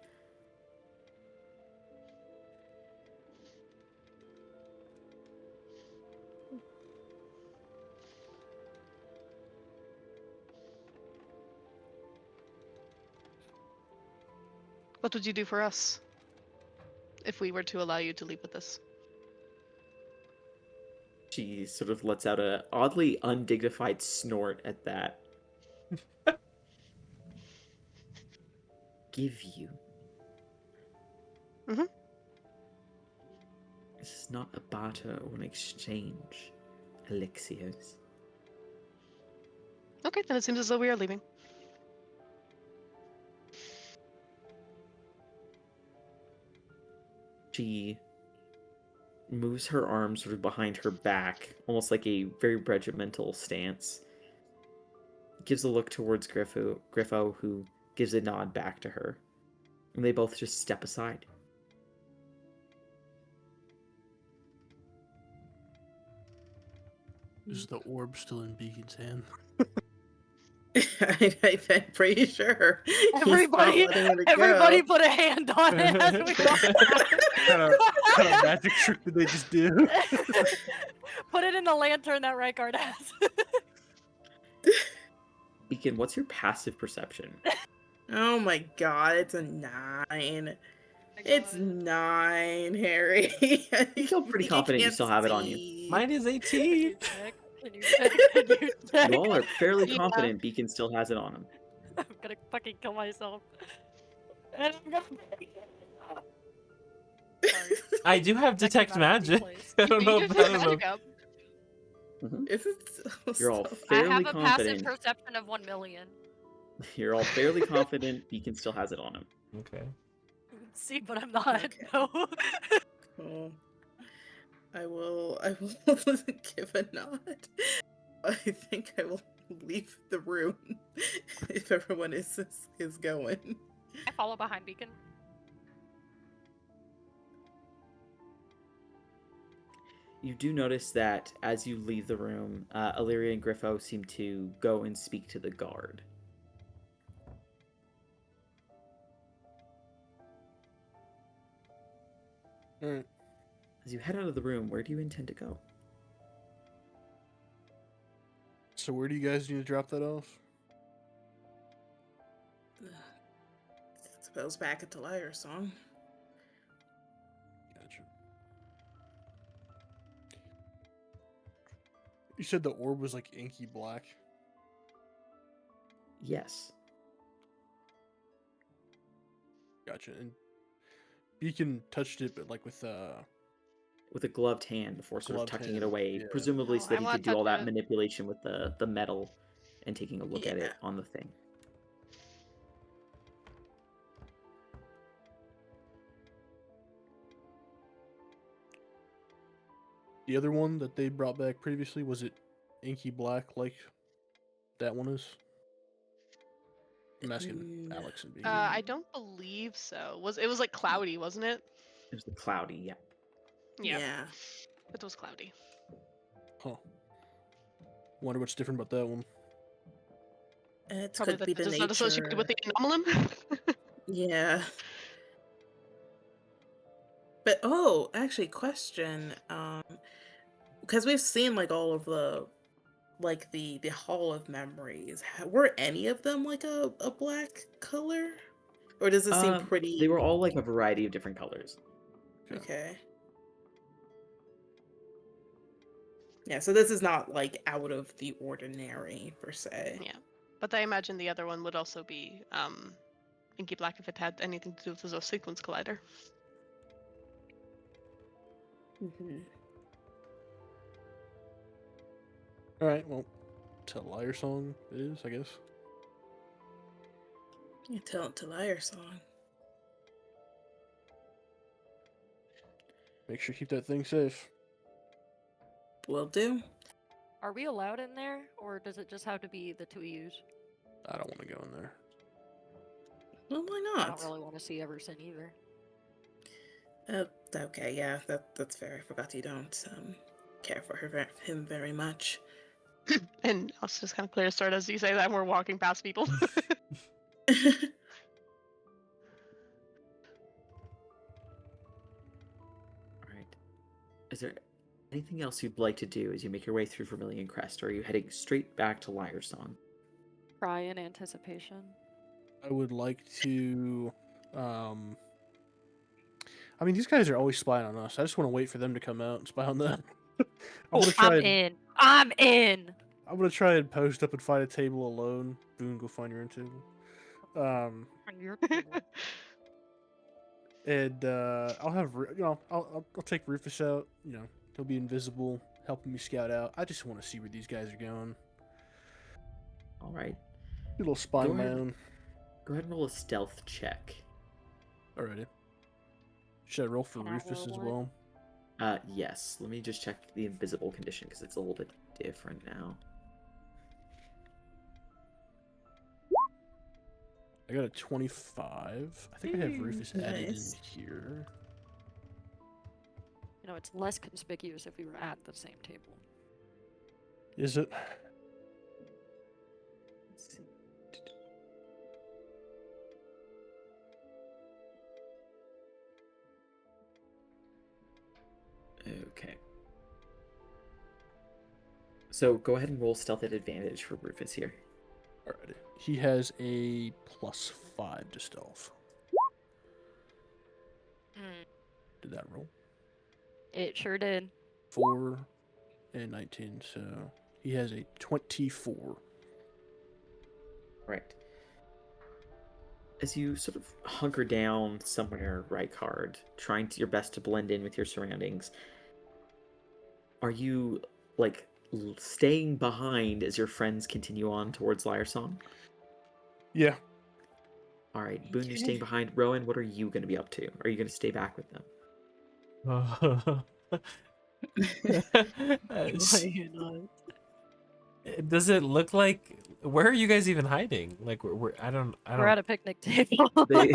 What would you do for us? if we were to allow you to leave with us. She sort of lets out a oddly undignified snort at that. Give you. Mhm. This is not a barter or an exchange, Alexios. Okay, then it seems as though we are leaving. She moves her arms sort of behind her back, almost like a very regimental stance. Gives a look towards Griffo, who gives a nod back to her. And they both just step aside. Is the orb still in Beacon's hand? I'm pretty sure. he's not Everybody, letting it everybody go. put a hand on it as we walk What kind of magic trick did they just do? Put it in the lantern that Rykard has. Beacon, what's your passive perception? Oh my god, it's a 9. It's 9, Harry. You feel pretty confident you can't still have it on you. see. Mine is 18. Check. Can you check? Can you check? You all are fairly Yeah. confident Beacon still has it on him. I'm gonna fucking kill myself. And I'm gonna break it. Sorry. I do have detect Second magic magic. place. I don't You know. just I put don't know. magic up. Is it so You're all stuff? I fairly have a passive confident. perception of 1 million. You're all fairly confident Beacon still has it on him. Okay. See, but I'm not. Okay. No. Cool. I will give a nod. I think I will leave the room if everyone is going. I follow behind Beacon. You do notice that as you leave the room, Illyria and Griffo seem to go and speak to the guard. Alright. As you head out of the room, where do you intend to go? So where do you guys need to drop that off? Suppose back at the Lyre Song. Gotcha. You said the orb was like inky black. Yes. Gotcha. And Beacon touched it, but like with With a gloved hand before sort of Gloved tucking it hand, away, yeah. presumably Oh, so that I he wanna could do all touch that it. manipulation with the metal and taking a look at it Yeah. on the thing. the other one that they brought back previously. Was it inky black like that one is? I'm asking Mm, Alex and Beacon. I don't believe so. It was like cloudy, wasn't it? It was the cloudy, yeah. Yeah. It was cloudy. Huh. Wonder what's different about that one. It Probably could be that the it's not associated with nature. the anomalin. Yeah. But oh, actually, question. Because we've seen like all of the the Hall of Memories. Were any of them like a black color? Or does it seem pretty They were all like a variety of different colors. okay? Yeah, so this is not like out of the ordinary per se. Yeah. But I imagine the other one would also be inky black if it had anything to do with the Zo sequence collider. Mhm. All right. Well, to Liar Song it is, I guess. You tell it to Lyre Song. Make sure you keep that thing safe. Will do. Are we allowed in there, or does it just have to be the two of yous? I don't want to go in there. Well, why I not? don't really want to see Everson either. Okay, yeah, that's fair. I forgot you don't care for him very much. And I'll just kind of clear his throat as you say that, and we're walking past people. Alright. Is there anything else you'd like to do as you make your way through Vermilion Crest, or are you heading straight back to Lyre Song? Cry in anticipation. I would like to. I mean, these guys are always spying on us. I just want to wait for them to come out and spy on them. I'm gonna I'm try. in. I'm in. I'm gonna try and post up and find a table alone. Boone, go find your own table. On your table. And I'll have I'll take Rufus out. He'll be invisible, helping me scout out. I just want to see where these guys are going. All right. A little spy Go of my ahead. own. Go ahead and roll a stealth check. Alrighty. Should I roll for Can I Rufus roll as one? well? Yes. Let me just check the invisible condition because it's a little bit different now. I got a 25. I think I have Rufus added in Nice. here. You know, it's less conspicuous if we were at the same table. Is it? Let's see. Okay. So go ahead and roll stealth at advantage for Rufus here. Alrighty. He has a +5 to stealth. Mm, Did that roll? it sure did. 4 and 19, so he has a 24. Right. As you sort of hunker down somewhere, Rykard, trying your best to blend in with your surroundings, are you like staying behind as your friends continue on towards Lyre Song? Yeah. All right, Boone, you're staying behind. Rowan, what are you going to be up to? Are you going to stay back with them? Does it look like where are you guys even hiding? Like I don't We're at a picnic table. They,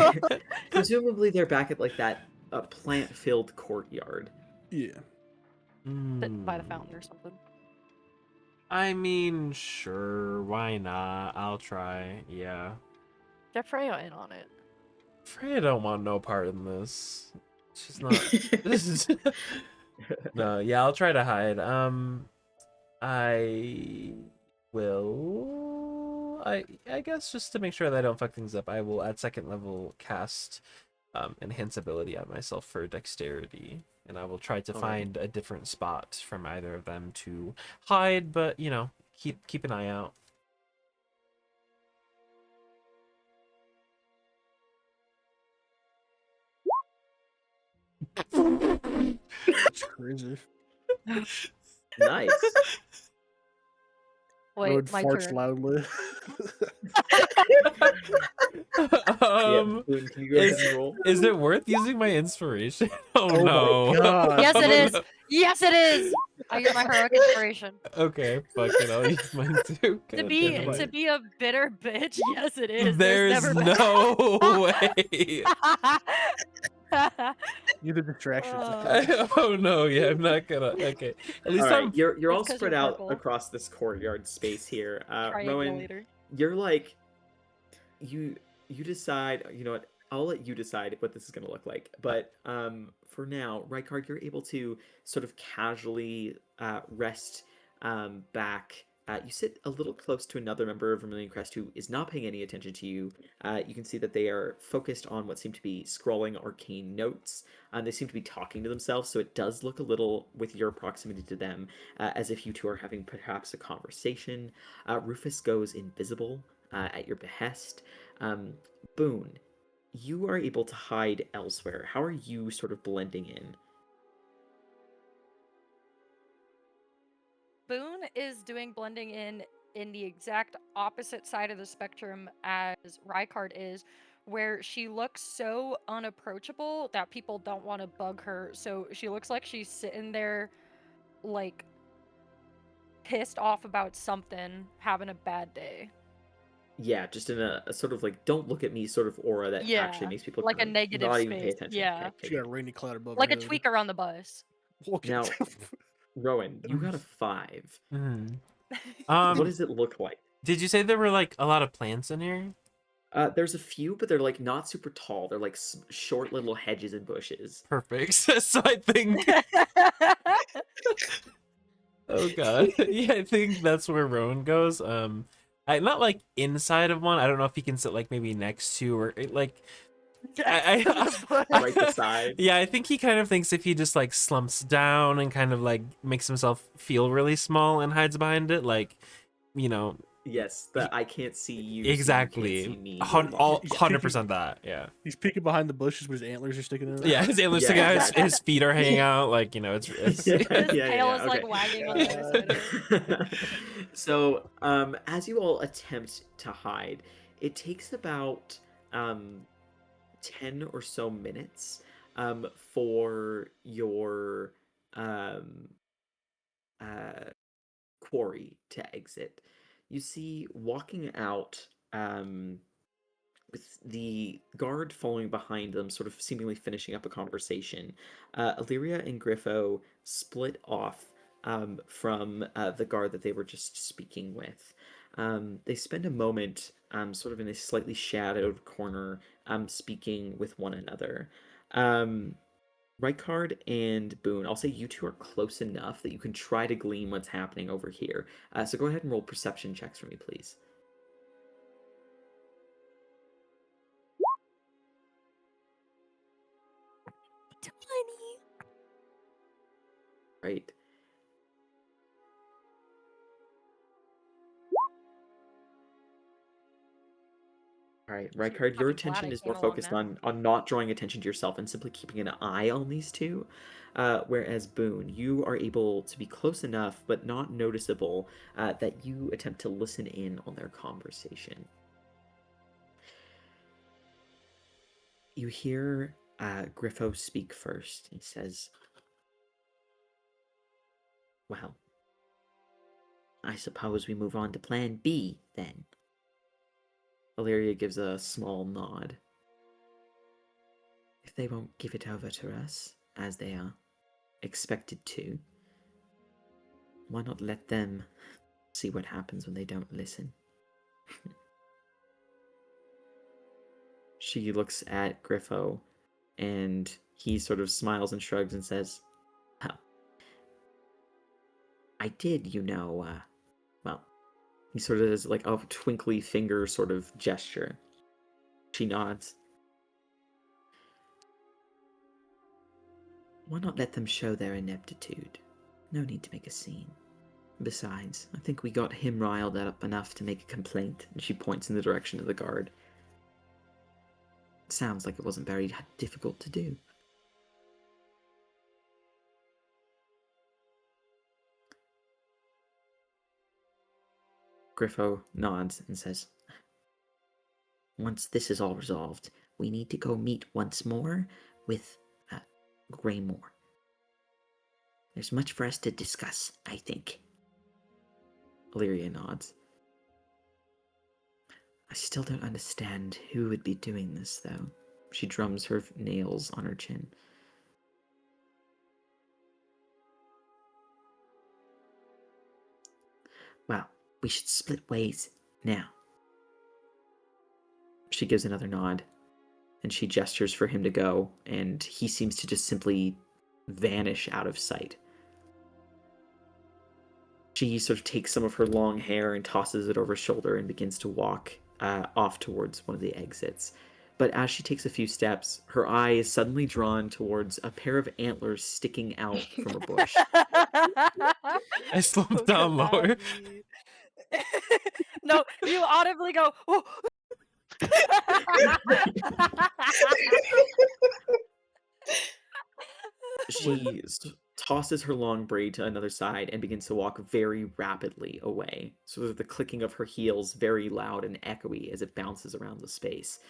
presumably, they're back at like that plant-filled courtyard. Yeah. Sitting by the Hmm. fountain or something. I mean, sure, why not? I'll try. Yeah. Get Freya in on it. Freya don't want no part in this. She's not. This is no. Yeah, I'll try to hide. I will. I guess just to make sure that I don't fuck things up, I will at second level cast enhance ability on myself for dexterity, and I will try to Alright. find a different spot from either of them to hide, but keep an eye out. It's crazy. Nice. Wait, Rowan my farts turn. loudly. Yeah, Boone, can you go ahead and roll? Is it worth using my inspiration? Oh, Oh my no. God. Yes, it Oh, is. no. Yes, it is. I use my heroic inspiration. Okay, fuck it. I'll use mine too. To God be damn it. to be a bitter bitch, yes, it is. There's never been- no way. You're the distraction. Oh no, yeah, I'm not gonna. Okay, at least All right, I'm. you're all It's 'cause spread you're out purple. across this courtyard space here. Rowan, Triangulator. you're like, you decide. You know what? I'll let you decide what this is gonna look like. But for now, Rykard, you're able to sort of casually rest back. You sit a little close to another member of Vermilion Crest who is not paying any attention to you. You can see that they are focused on what seem to be scrolling arcane notes. They seem to be talking to themselves, so it does look a little, with your proximity to them, as if you two are having perhaps a conversation. Rufus goes invisible at your behest. Boone, you are able to hide elsewhere. How are you sort of blending in? Boone is doing blending in the exact opposite side of the spectrum as Rykard is, where she looks so unapproachable that people don't want to bug her. So she looks like she's sitting there, like, pissed off about something, having a bad day. Yeah, just in a sort of like "don't look at me" sort of aura that Yeah, actually makes people like a kinda negative not even pay space, attention. yeah. Okay, She got a rainy cloud above Like her a head. tweaker on the bus. Look Now, at Rowan, you got a 5. Mhm. What does it look like? Did you say there were like a lot of plants in here? There's a few, but they're like not super tall. They're like short little hedges and bushes. Perfect. So I think. Oh god. Yeah, I think that's where Rowan goes. Not like inside of one. I don't know if he can sit like maybe next to or like Right beside. Yeah, I think he kind of thinks if he just like slumps down and kind of like makes himself feel really small and hides behind it, like, you know, Yes, the I can't see you, so you exactly, can't see me. all He's 100% that. Yeah, He's peeking behind the bushes, but his antlers are sticking out. yeah. His antlers Yeah, sticking out, exactly. his feet are hanging out. Like, you know, it's His tail is like okay. wagging on the other side of it. So, as you all attempt to hide, it takes about 10 or so minutes for your um, quarry to exit. You see, walking out with the guard following behind them, sort of seemingly finishing up a conversation, Illyria and Griffo split off from the guard that they were just speaking with. They spend a moment sort of in a slightly shadowed corner speaking with one another. Rykard and Boone, I'll say you two are close enough that you can try to glean what's happening over here. So go ahead and roll perception checks for me, please. Right. All right, I'm Rykard, your fucking glad attention I is came more along focused now. on not drawing attention to yourself and simply keeping an eye on these two. Whereas Boone, you are able to be close enough but not noticeable that you attempt to listen in on their conversation. You hear Griffo speak first. He says, "Well, I suppose we move on to plan B then." Illyria gives a small nod. If they won't give it over to us, as they are expected to, why not let them see what happens when they don't listen? She looks at Griffo, and he sort of smiles and shrugs and says, "Well, I did, well," he sort of does like a twinkly finger sort of gesture. She nods. Why not let them show their ineptitude? No need to make a scene. Besides, I think we got him riled up enough to make a complaint, and she points in the direction of the guard. It sounds like it wasn't very difficult to do. Griffo nods and says, once this is all resolved, we need to go meet once more with Greymore. There's much for us to discuss, I think. Illyria nods. I still don't understand who would be doing this, though. She drums her nails on her chin. Well, we should split ways now. She gives another nod, and she gestures for him to go, and he seems to just simply vanish out of sight. She sort of takes some of her long hair and tosses it over her shoulder and begins to walk off towards one of the exits. But as she takes a few steps, her eye is suddenly drawn towards a pair of antlers sticking out from a bush. I slumped down lower. No, you audibly go, "Oh." She tosses her long braid to another side and begins to walk very rapidly away. So the clicking of her heels very loud and echoey as it bounces around the space.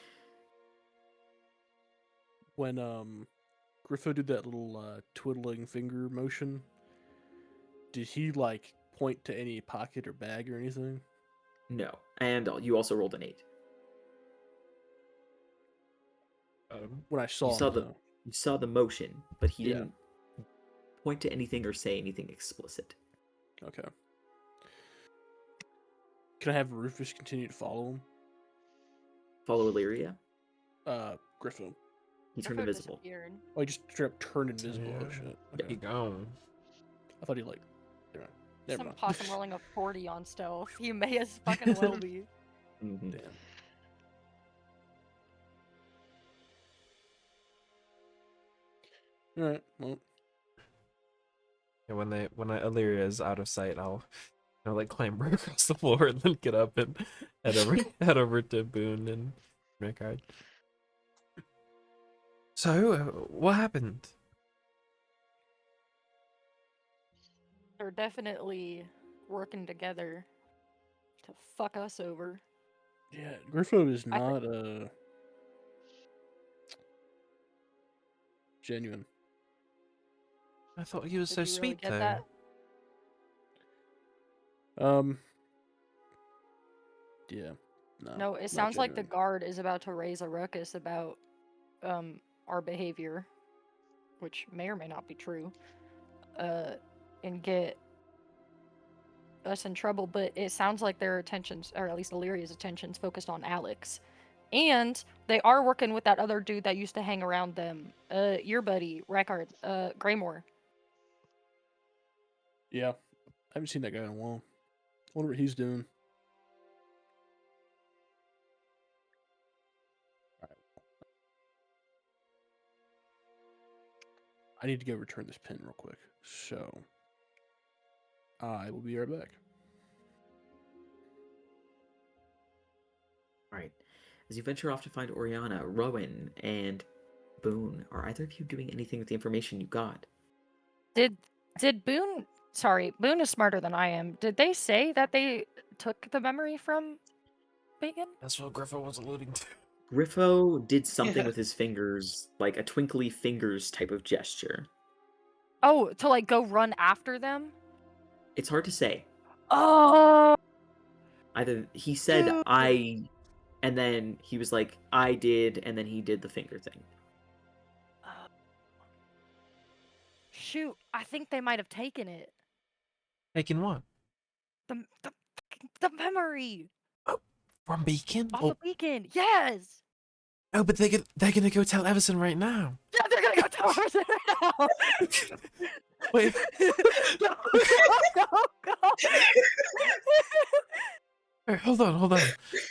When Griffo did that little twiddling finger motion, did he like point to any pocket or bag or anything? No. And you also rolled an 8. When I saw You him, saw though. You saw the motion, but he Yeah. didn't point to anything or say anything explicit. Okay. Can I have Rufus continue to follow him? Follow Illyria. Griffo. He turned Griffo invisible. disappeared. Oh, he just straight up turned invisible. Oh Yeah. shit. There Okay. you go. I thought he like. Never Some mind. possum rolling a 40 on stealth. He may as fucking well be. Mhm. Damn. All right. Well, And when Illyria is out of sight, I'll like clamber across the floor and then get up and head over to Boone and Rickard. So, what happened? They're definitely working together to fuck us over. yeah, Griffo is I not genuine. I thought he was Did so you really sweet, get though. that? Yeah. No. No, it not sounds like the genuine. guard is about to raise a ruckus about our behavior, which may or may not be true, and get us in trouble. But it sounds like their attentions, or at least Illyria's attentions, focused on Alex, and they are working with that other dude that used to hang around them, your buddy Rackard, Greymore. Yeah. I haven't seen that guy in a while. Wonder what he's doing. Alright. I need to go return this pin real quick. So I will be right back. All right. As you venture off to find Oriana, Rowan, and Boone, are either of you doing anything with the information you got? Did Boone? Sorry, Boone is smarter than I am. Did they say that they took the memory from Bacon? That's what Griffo was alluding to. Griffo did something Yeah. with his fingers, like a twinkly fingers type of gesture. Oh, to like go run after them? It's hard to say. Oh, Either he said Dude. I, and then he was like, I did, and then he did the finger thing. shoot! I think they might have taken it. Taking what? The memory From Beacon? off Oh, of Beacon. Yes. oh, but they're gonna go tell Everson right now. Yeah, they're gonna go tell her now. Wait. Go, go, go, go. Alright, hold on.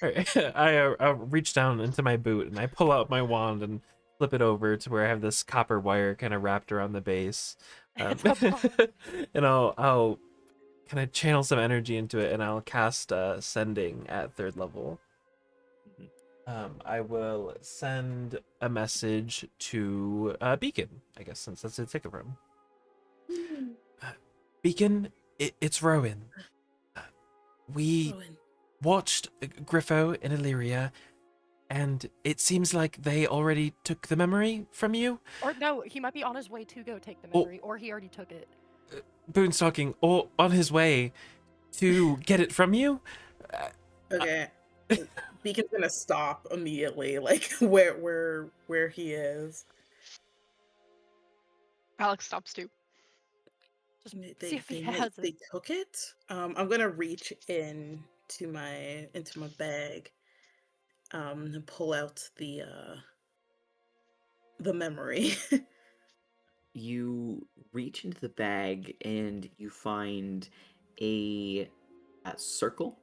Alright, I reach down into my boot and I pull out my wand and flip it over to where I have this copper wire kind of wrapped around the base. It's a bomb. And I'll kind of channel some energy into it and I'll cast sending at 3rd level. I will send a message to Beacon, I guess, since that's a ticket room. Beacon, it's Rowan. We Rowan. watched Griffo and Illyria, and it seems like they already took the memory from you. Or no, he might be on his way to go take the Oh. memory, or he already took it. Boone's talking, or on his way to get it from you. Okay. Beacon's gonna stop immediately, like where he is. Alex stops too. Just They, see if he they, has they it. took it. I'm gonna reach into my bag, and pull out the memory. You reach into the bag and you find a circle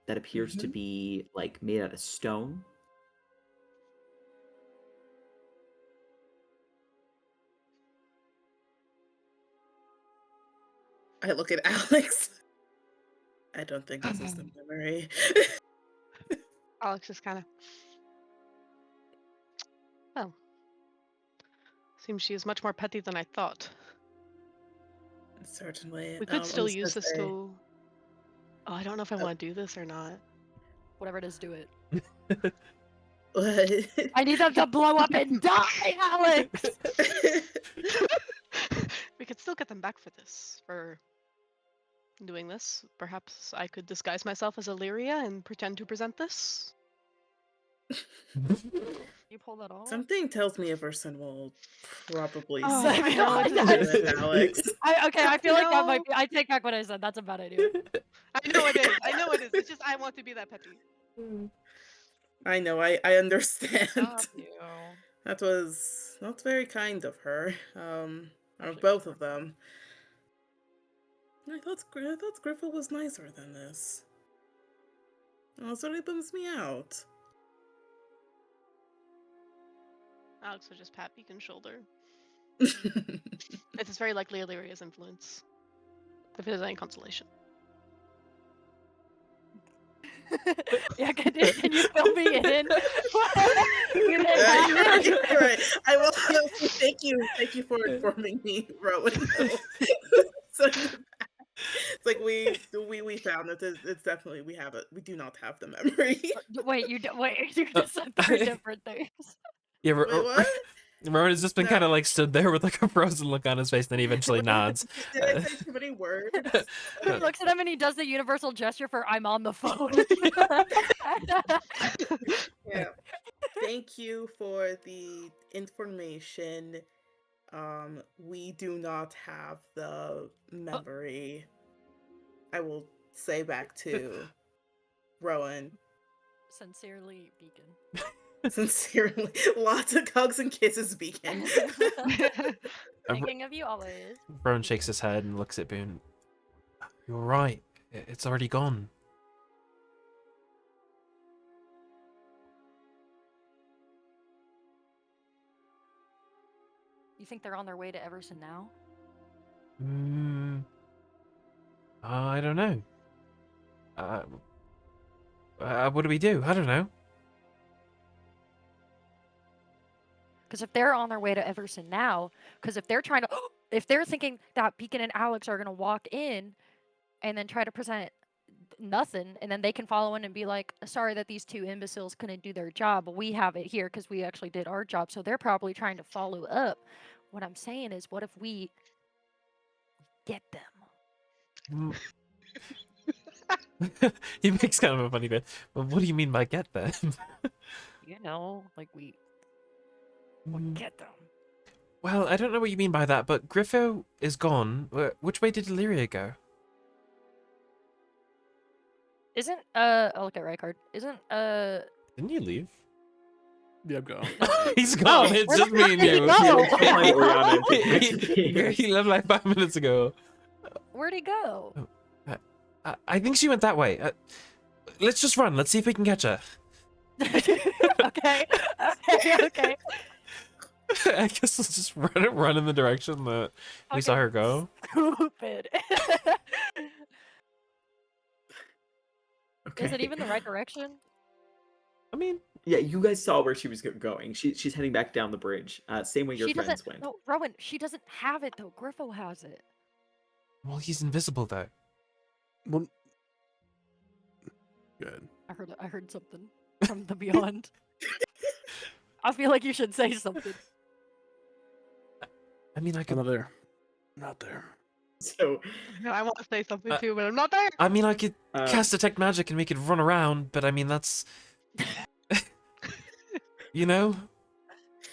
that appears to be like made out of stone. I look at Alex. I don't think this is the memory. Alex is kind of. Well, seems she is much more petty than I thought. Certainly. We could I'm still just use gonna this say- to. Oh, I don't know if I want to do this or not. Whatever it is, do it. What? I need them to blow up and die, Alex. We could still get them back for this, for doing this. Perhaps I could disguise myself as Illyria and pretend to present this. You pull that off. Something tells me Everson will probably Oh, say I know, no it to does. it, Alex. Okay, I feel like that might No. be. I take back what I said. That's a bad idea. I know it is. I know it is. It's just I want to be that petty. I know. I understand. Stop you. That's very kind of her. Of both of them. I thought Griffith was nicer than this. Oh, so it bums me out. Alex would just pat Beacon's shoulder. It's very likely Illyria's influence, if it is any consolation. Yeah, can you fill me in? You didn't Yeah, have you're right. it. You're right. I will. Thank you. Thank you for informing me, Rowan. So it's like we found that it's definitely we do not have the memory. Wait, you just said 3 different things. Yeah, Wait, what? Rowan has just been No. kind of like stood there with like a frozen look on his face, and then he eventually nods. Did I say too many words? He looks at him and he does the universal gesture for "I'm on the phone." Yeah. Thank you for the information. We do not have the memory. I will say back to Rowan. Sincerely, Beacon. Sincerely. Lots of hugs and kisses, Beacon. Thinking of you always. Rowan shakes his head and looks at Boone. You're right. It's already gone. You think they're on their way to Everson now? I don't know. What do we do? I don't know. Because if they're on their way to Everson now, because if they're trying to, if they're thinking that Beacon and Alex are gonna walk in, and then try to present nothing, and then they can follow in and be like, sorry that these 2 imbeciles couldn't do their job, but we have it here because we actually did our job. So they're probably trying to follow up. What I'm saying is, what if we get them? He makes kind of a funny bit. Well, what do you mean by get them? You know, like we get them. Well, I don't know what you mean by that, but Griffo is gone. Which way did Illyria go? Isn't I'll look at Rykard. Isn't Didn't you leave? Yeah, I'm going. He's gone. Oh, It's where just the me fuck and did he you. go? Find Oriana and take he, back to Pierce. he left like 5 minutes ago. Where'd he go? I think she went that way. Let's just run. Let's see if we can catch her. Okay. Okay. I guess let's just run in the direction that we saw her go. Stupid. Okay. Is it even the right direction? I mean, Yeah, you guys saw where she was going. She's heading back down the bridge. Same way your She friends doesn't. went. No, Rowan. She doesn't have it though. Griffo has it. well, he's invisible though. Well, good. I heard something from the beyond. I feel like you should say something. I mean, I I'm could. not there. Not there. So, I want to say something too, but I'm not there. I mean, I could uh, cast detect magic and we could run around, but I mean, that's. You know.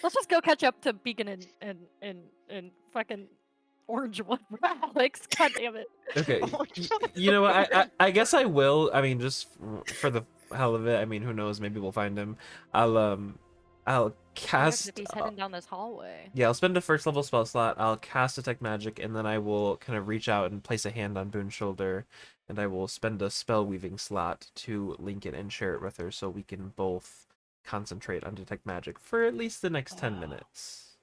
Let's just go catch up to Beacon and fucking Orange One for Alex. God damn it. Okay. Oh, You know what? I guess I will. I mean, just for the hell of it. I mean, who knows? Maybe we'll find him. I'll cast. If he's heading down this hallway. Yeah, I'll spend a first level spell slot. I'll cast detect magic, and then I will kind of reach out and place a hand on Boone's shoulder, and I will spend a spell weaving slot to link it and share it with her, so we can both concentrate on detect magic for at least the next 10 minutes.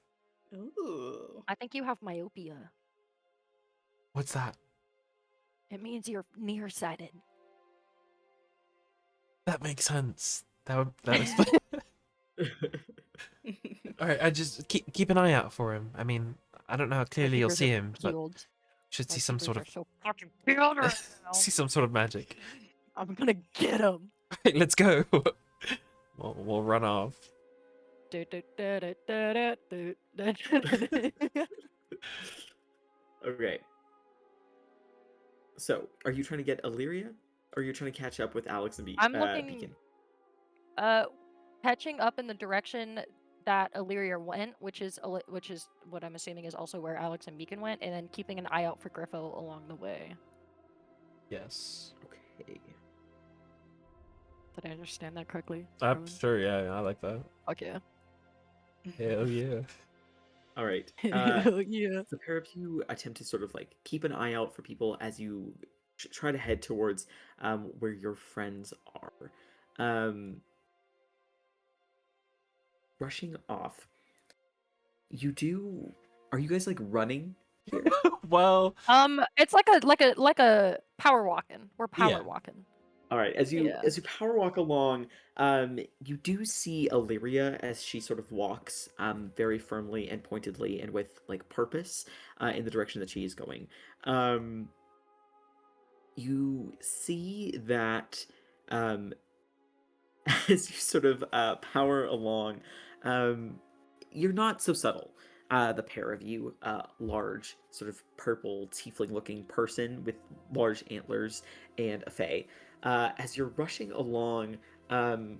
Ooh. I think you have myopia. What's that? It means you're nearsighted. That makes sense. That explains. All right, I just keep an eye out for him. I mean, I don't know how clearly you'll fingers see are him, but peeled. should My see some fingers sort are of so fucking peeled right now. see some sort of magic. I'm gonna get him. Right, let's go. We'll run off. okay. So, are you trying to get Illyria, or are you trying to catch up with Alex and I'm looking- Beacon? Catching up in the direction that Illyria went, which is what I'm assuming is also where Alex and Beacon went, and then keeping an eye out for Griffo along the way. Yes. Okay. Did I understand that correctly? I'm Rowan? sure. Yeah, I like that. Fuck yeah. Hell yeah. All right. Hell yeah. The pair of you attempt to sort of like keep an eye out for people as you try to head towards where your friends are. Rushing off, you do Are you guys like running here? Well, It's like a power walking. We're power Yeah. walking. All right, as you Yeah. as you power walk along, you do see Illyria as she sort of walks, very firmly and pointedly and with like purpose, in the direction that she is going. Um, you see that, um, as you sort of power along, you're not so subtle. The pair of you, large, sort of purple, tiefling-looking person with large antlers and a fae. As you're rushing along,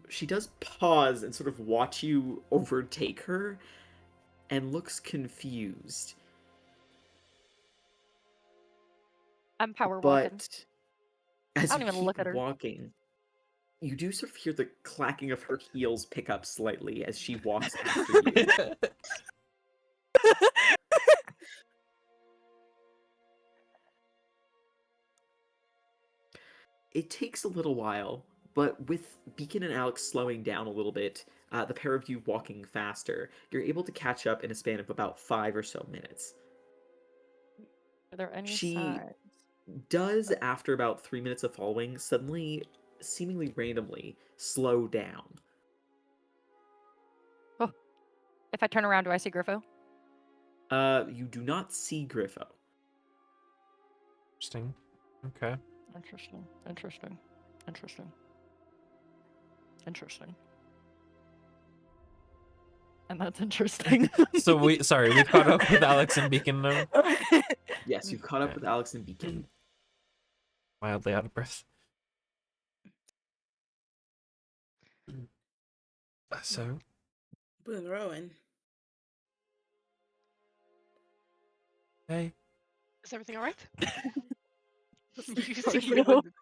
she does pause and sort of watch you overtake her, and looks confused. I'm power walking. But as I you don't even keep look at her. walking, you do sort of hear the clacking of her heels pick up slightly as she walks after you. It takes a little while, but with Beacon and Alex slowing down a little bit, the pair of you walking faster, you're able to catch up in a span of about 5 or so minutes. Are there any She signs? does, after about 3 minutes of following, suddenly, seemingly randomly, slow down. If I turn around, do I see Griffo? You do not see Griffo. Interesting. Okay. Interesting. Interesting. Interesting. Interesting. And that's interesting. So we caught up with Alex and Beacon now. Yes, you've caught up Okay. with Alex and Beacon. Wildly out of breath. So, Boone Rowan. hey. Is everything all right? You Oh, seem pretty no. winded.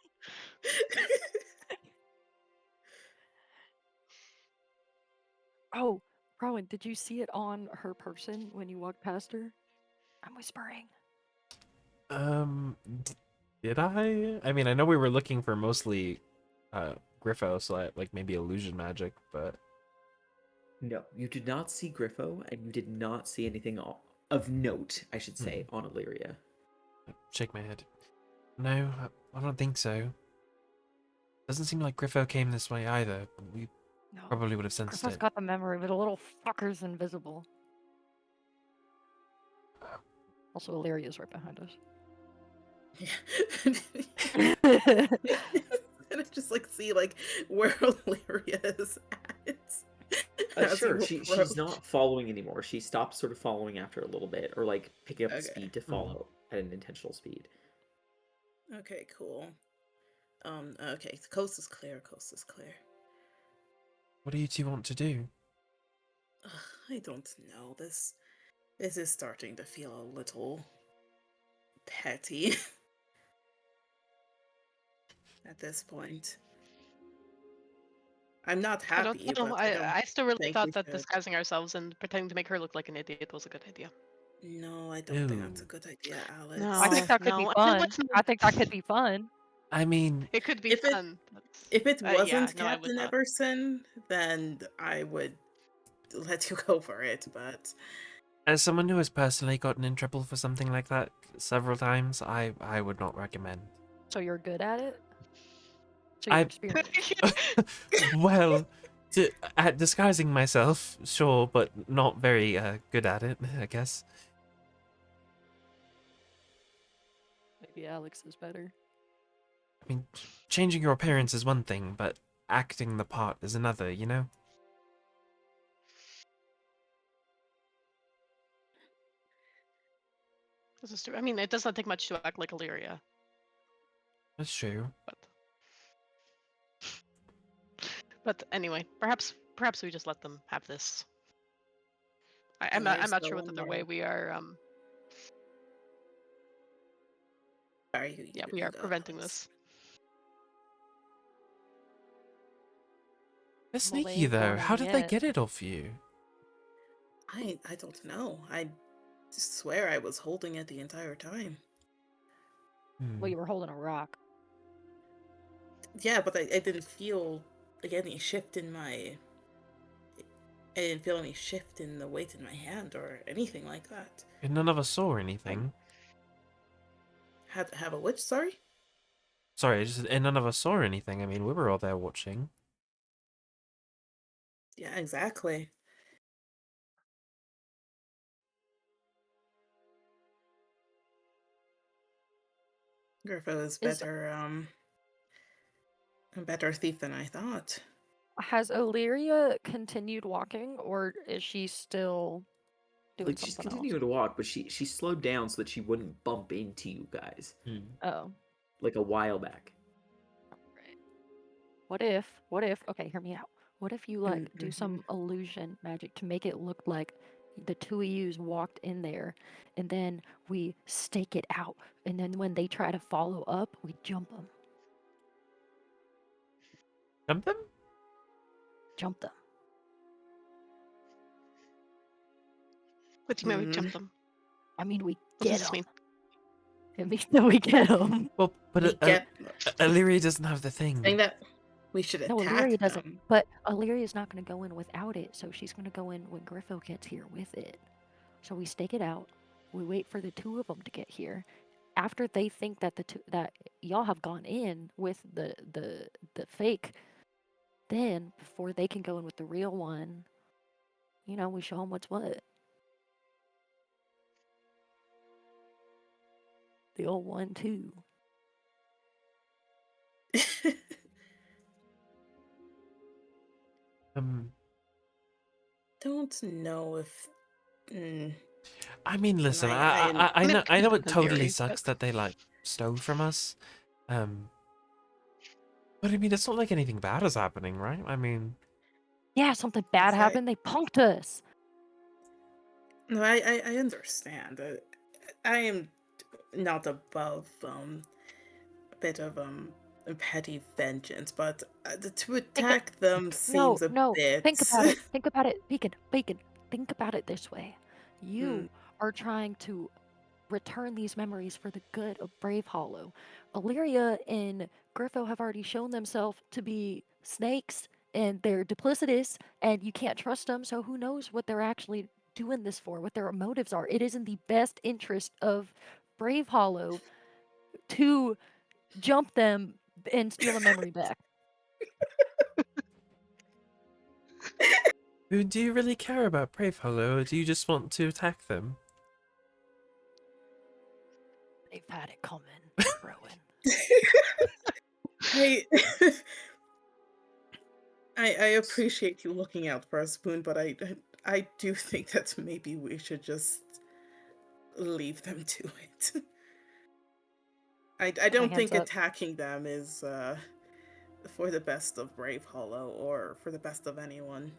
Oh, Rowan, did you see it on her person when you walked past her? I'm whispering. Did I? I mean, I know we were looking for mostly Griffo, so like maybe illusion magic, but No, you did not see Griffo, and you did not see anything of note, I should say, on Illyria. shake my head. No, I don't think so. Doesn't seem like Griffo came this way either. We No. probably would have sensed Griffo's it. got the memory, but a little fucker's invisible. Also, Illyria's right behind us. And I just like see like where Illyria is at. as Sure, you she's approach. not following anymore. She stopped sort of following after a little bit, or like picking up the Okay. speed to follow at an intentional speed. Okay, cool. Okay, the coast is clear. Coast is clear. What do you two want to do? Ugh, I don't know. This is starting to feel a little petty at this point. I'm not I happy, don't know. but I don't I still really think thought we that should. disguising ourselves and pretending to make her look like an idiot was a good idea. No, I don't think that's a Ew. good idea, Alex. No. I think that could be No, fun. what's I think that could be fun. I mean, It could be If it- fun. If it yeah, wasn't no, I would Captain not. Everson, then I would let you go for it, but as someone who has personally gotten in trouble for something like that several times, I would not recommend. So you're good at it? So you're I- experienced. Well, at disguising myself, sure, but not very good at it, I guess. Maybe Alex is better. I mean, changing your appearance is one thing, but acting the part is another, you know? This is true. I mean, it does not take much to act like Illyria, That's true. but anyway, perhaps we just let them have this. I'm And not there's sure no what other way more- we are. sorry, Yeah, you we are go, preventing Alex. this. They're Well, they sneaky, ain't though. going How did they yet. get it off you? I don't know. I swear I was holding it the entire time. Well, you were holding a rock. Yeah, but I didn't feel like any shift in my I didn't feel any shift in the weight in my hand or anything like that. And none of us saw anything. Had to have a witch, sorry? Sorry, and none of us saw anything. I mean, we were all there watching. Yeah, exactly. Griffo is Is a better thief than I thought. Has Illyria continued walking, or is she still doing Like she's something continuing to walk, but she slowed down so that she wouldn't bump into you guys. else? Oh, Like a while back. right. What if, okay, hear me out. What if you like do some illusion magic to make it look like the two of yous walked in there, and then we stake it out, and then when they try to follow up, we jump them. Jump them? Jump them. What do you mean we jump them? I mean, we What does get this them. mean? It means that we get them. Well, but We get Illyria doesn't have the saying thing. that we should No, attack Illyria them. doesn't. But Illyria's not going to go in without it, so she's going to go in when Griffo gets here with it. So we stake it out. We wait for the two of them to get here. After they think that that y'all have gone in with the fake, then before they can go in with the real one, you know, we show them what's what. The old 1-2. Don't know if. I mean, listen, I- I know, I know it in totally theory, sucks but- that they like stole from us. But I mean, it's not like anything bad is happening, right? I mean, Yeah, something bad It's like- happened. They punked us. No, I understand. I am not above a bit of petty vengeance, but to attack them seems a no. bit. Think about it. Think about it. Beacon. Think about it this way. You Hmm. are trying to return these memories for the good of Brave Hollow. Illyria and Griffo have already shown themselves to be snakes, and they're duplicitous, and you can't trust them. So who knows what they're actually doing this for? What their motives are? It is in the best interest of Brave Hollow to jump them and steal the memory back. do you really care about Brave Hollow, or do you just want to attack them? They've had it coming, Rowan. I appreciate you looking out for us, Spoon, but I do think that maybe we should just leave them to it. I don't think hands up. attacking them is for the best of Brave Hollow or for the best of anyone.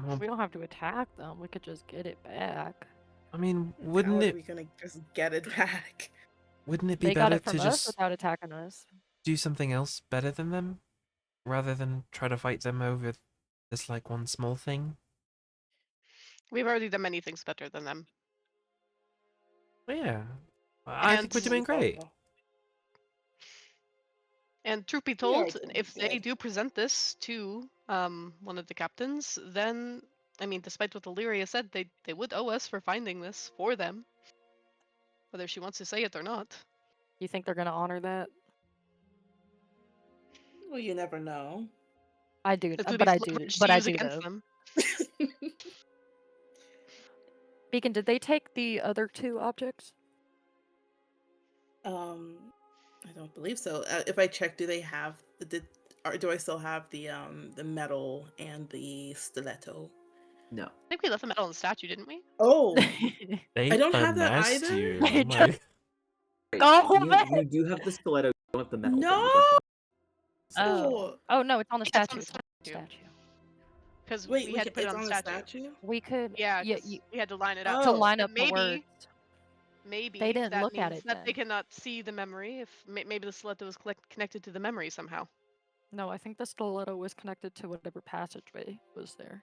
Well, We don't have to attack them. We could just get it back. I mean, How wouldn't are it we gonna just get it back? be They got better it from to us just without attacking us. do something else better than them, rather than try to fight them over this like one small thing? We've already done many things better than them. But yeah, I think we're And- doing great. And truth be are told, doing if they good. do present this to one of the captains, then I mean, despite what Illyria said, they would owe us for finding this for them, whether she wants to say it or not. You think they're gonna honor that? Well, you never know. I do, It would but be I do, foolish but to I use do against though. them. Beacon, did they take the other two objects? I don't believe so. If I check, do they have or do I still have the medal and the stiletto? No. I think we left the medal on the statue, didn't we? Oh, They I don't have that finessed either. you. They Oh my- just- Oh, you, man! you do have the stiletto, you don't have the medal. but you No! definitely- Oh. Oh no, it's on the Yeah, it's statue. on the It's on the statue. statue. Because Wait, we had to put it it's on the statue. We could, Yeah, yeah, 'cause we had to line it up. to Oh. line And up the words. Maybe They didn't that look at means it that they then. cannot see the memory. If maybe the stiletto was connected to the memory somehow. No, I think the stiletto was connected to whatever passageway was there.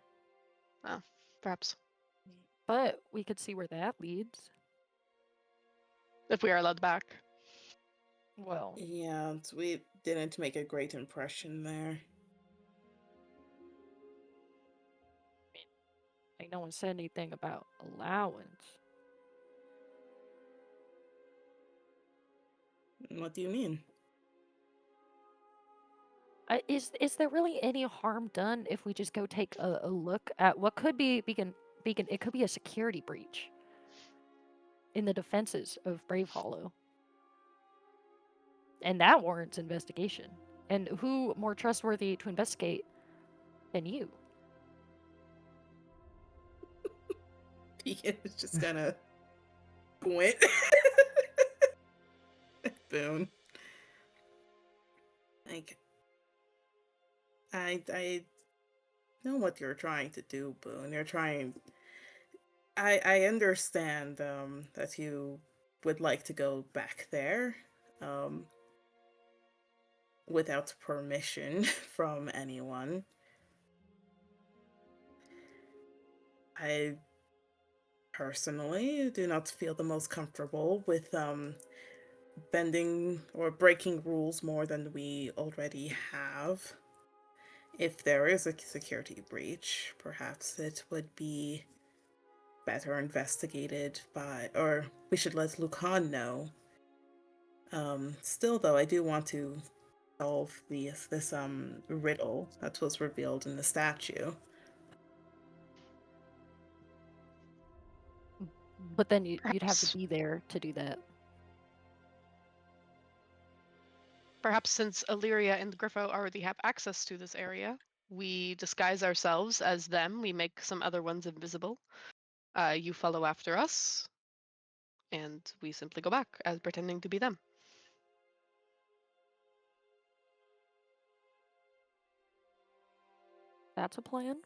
Perhaps But we could see where that leads. if we are allowed back. Well, Yeah, we didn't make a great impression there. no one said anything about allowance. What do you mean? Is there really any harm done if we just go take a look at what could be beacon? It could be a security breach in the defenses of Brave Hollow, and that warrants investigation. And who more trustworthy to investigate than you? Deacon is just gonna squint. Boone. Like, I know what you're trying to do, Boone. You're trying. I understand that you would like to go back there without permission from anyone. I personally do not feel the most comfortable with bending or breaking rules more than we already have. If there is a security breach, perhaps it would be better investigated by, or we should let Lucan know. Still though, I do want to solve this riddle that was revealed in the statue. But then you'd have Perhaps- to be there to do that. Perhaps since Illyria and Griffo already have access to this area, we disguise ourselves as them. We make some other ones invisible. You follow after us, and we simply go back as pretending to be them. That's a plan.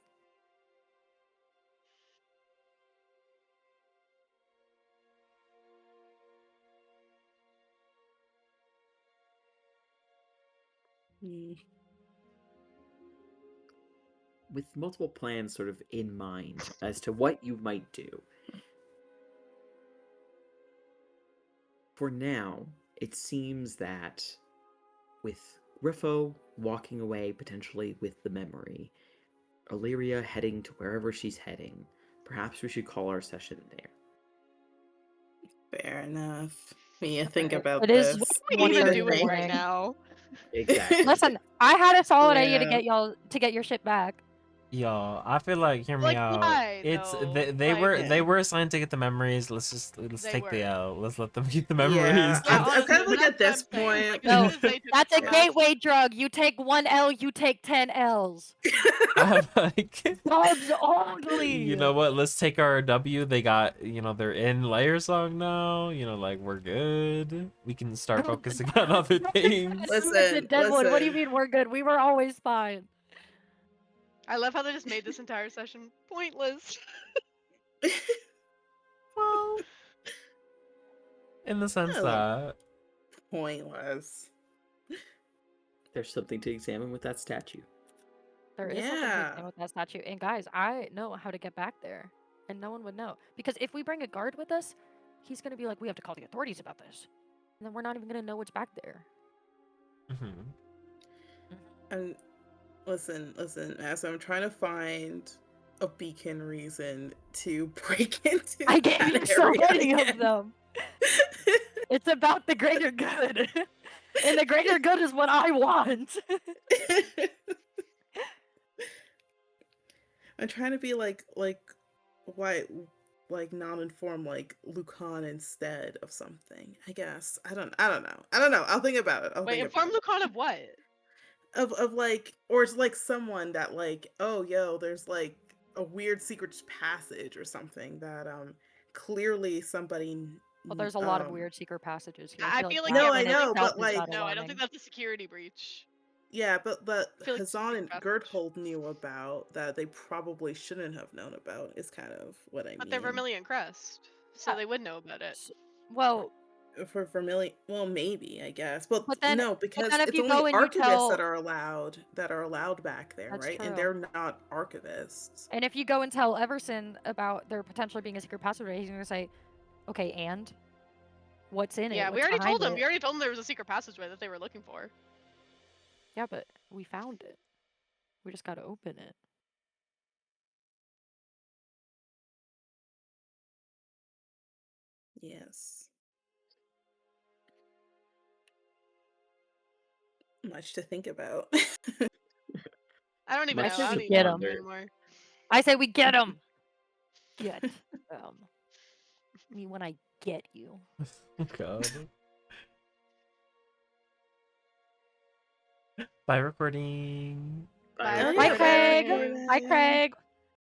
With multiple plans sort of in mind as to what you might do. For now, it seems that with Griffo walking away potentially with the memory, Illyria heading to wherever she's heading, perhaps we should call our session there. Fair enough. When you think about It is this, What are One we even thirty doing in the right morning. now? Exactly. Listen, I had a solid idea to Yeah. get your shit back. Y'all, I feel like hear me Like, out. why, It's though? they Like- were they Yeah. were assigned to get the memories. Let's They take the were. L. Let's let them keep the Yeah, memories. I'm kind of like honestly, at that's this what I'm saying. point. Like, as soon as they took That's it a from us- gateway drug. You take 1 L, you take 10 L's. I'm like, Dubs only. you know what? Let's take our W. They got, they're in layer song now. Like we're good. We can start focusing on other things. Listen, Deadwood, what do you listen. mean we're good? We were always fine. I love how they just made this entire session pointless. Well, in the sense Yeah, that Pointless. There's something to examine with that statue. There is something to Yeah. explain with that statue. And guys, I know how to get back there. And no one would know. Because if we bring a guard with us, he's going to be like, we have to call the authorities about this. And then we're not even going to know what's back there. mhm. And listen, as I'm trying to find a beacon reason to break into I gave that you so area many of again. them. It's about the greater good. And the greater good is what I want. I'm trying to be like why like non-informed like Lucan instead of something. I guess. I don't know. I'll think about it. Wait, inform Lucan of what? Of like, or it's like someone that like, oh yo, there's like a weird secret passage or something that clearly somebody Well, there's a lot of weird secret passages here. I feel like No, yeah, I but know, like, but, itself is like- not No, I don't alarming. think that's a security breach. Yeah, but feel like Hazan and secret passage. Gerthold knew about that they probably shouldn't have known about is kind of what I mean. But they're Vermilion Crest, so Yeah. they would know about it. Well, For Vermilion, well, maybe I guess, but, But then- no, because then if it's you only go and you archivists tell- that are allowed back there, That's right? And true. they're not archivists. and if you go and tell Everson about there potentially being a secret passageway, he's going to say, okay, and? What's in it? Yeah, we What's already behind told them. it?" We already told them there was a secret passageway that they were looking for. Yeah, but we found it. We just got to open it. Yes. Much to think about. I don't even Much know. I to don't even get know 'em. anymore. I say we get them. Get them. Me when I get you. God. Bye, recording. Bye, Oh, Bye, yeah, Craig. recording. Bye, Craig.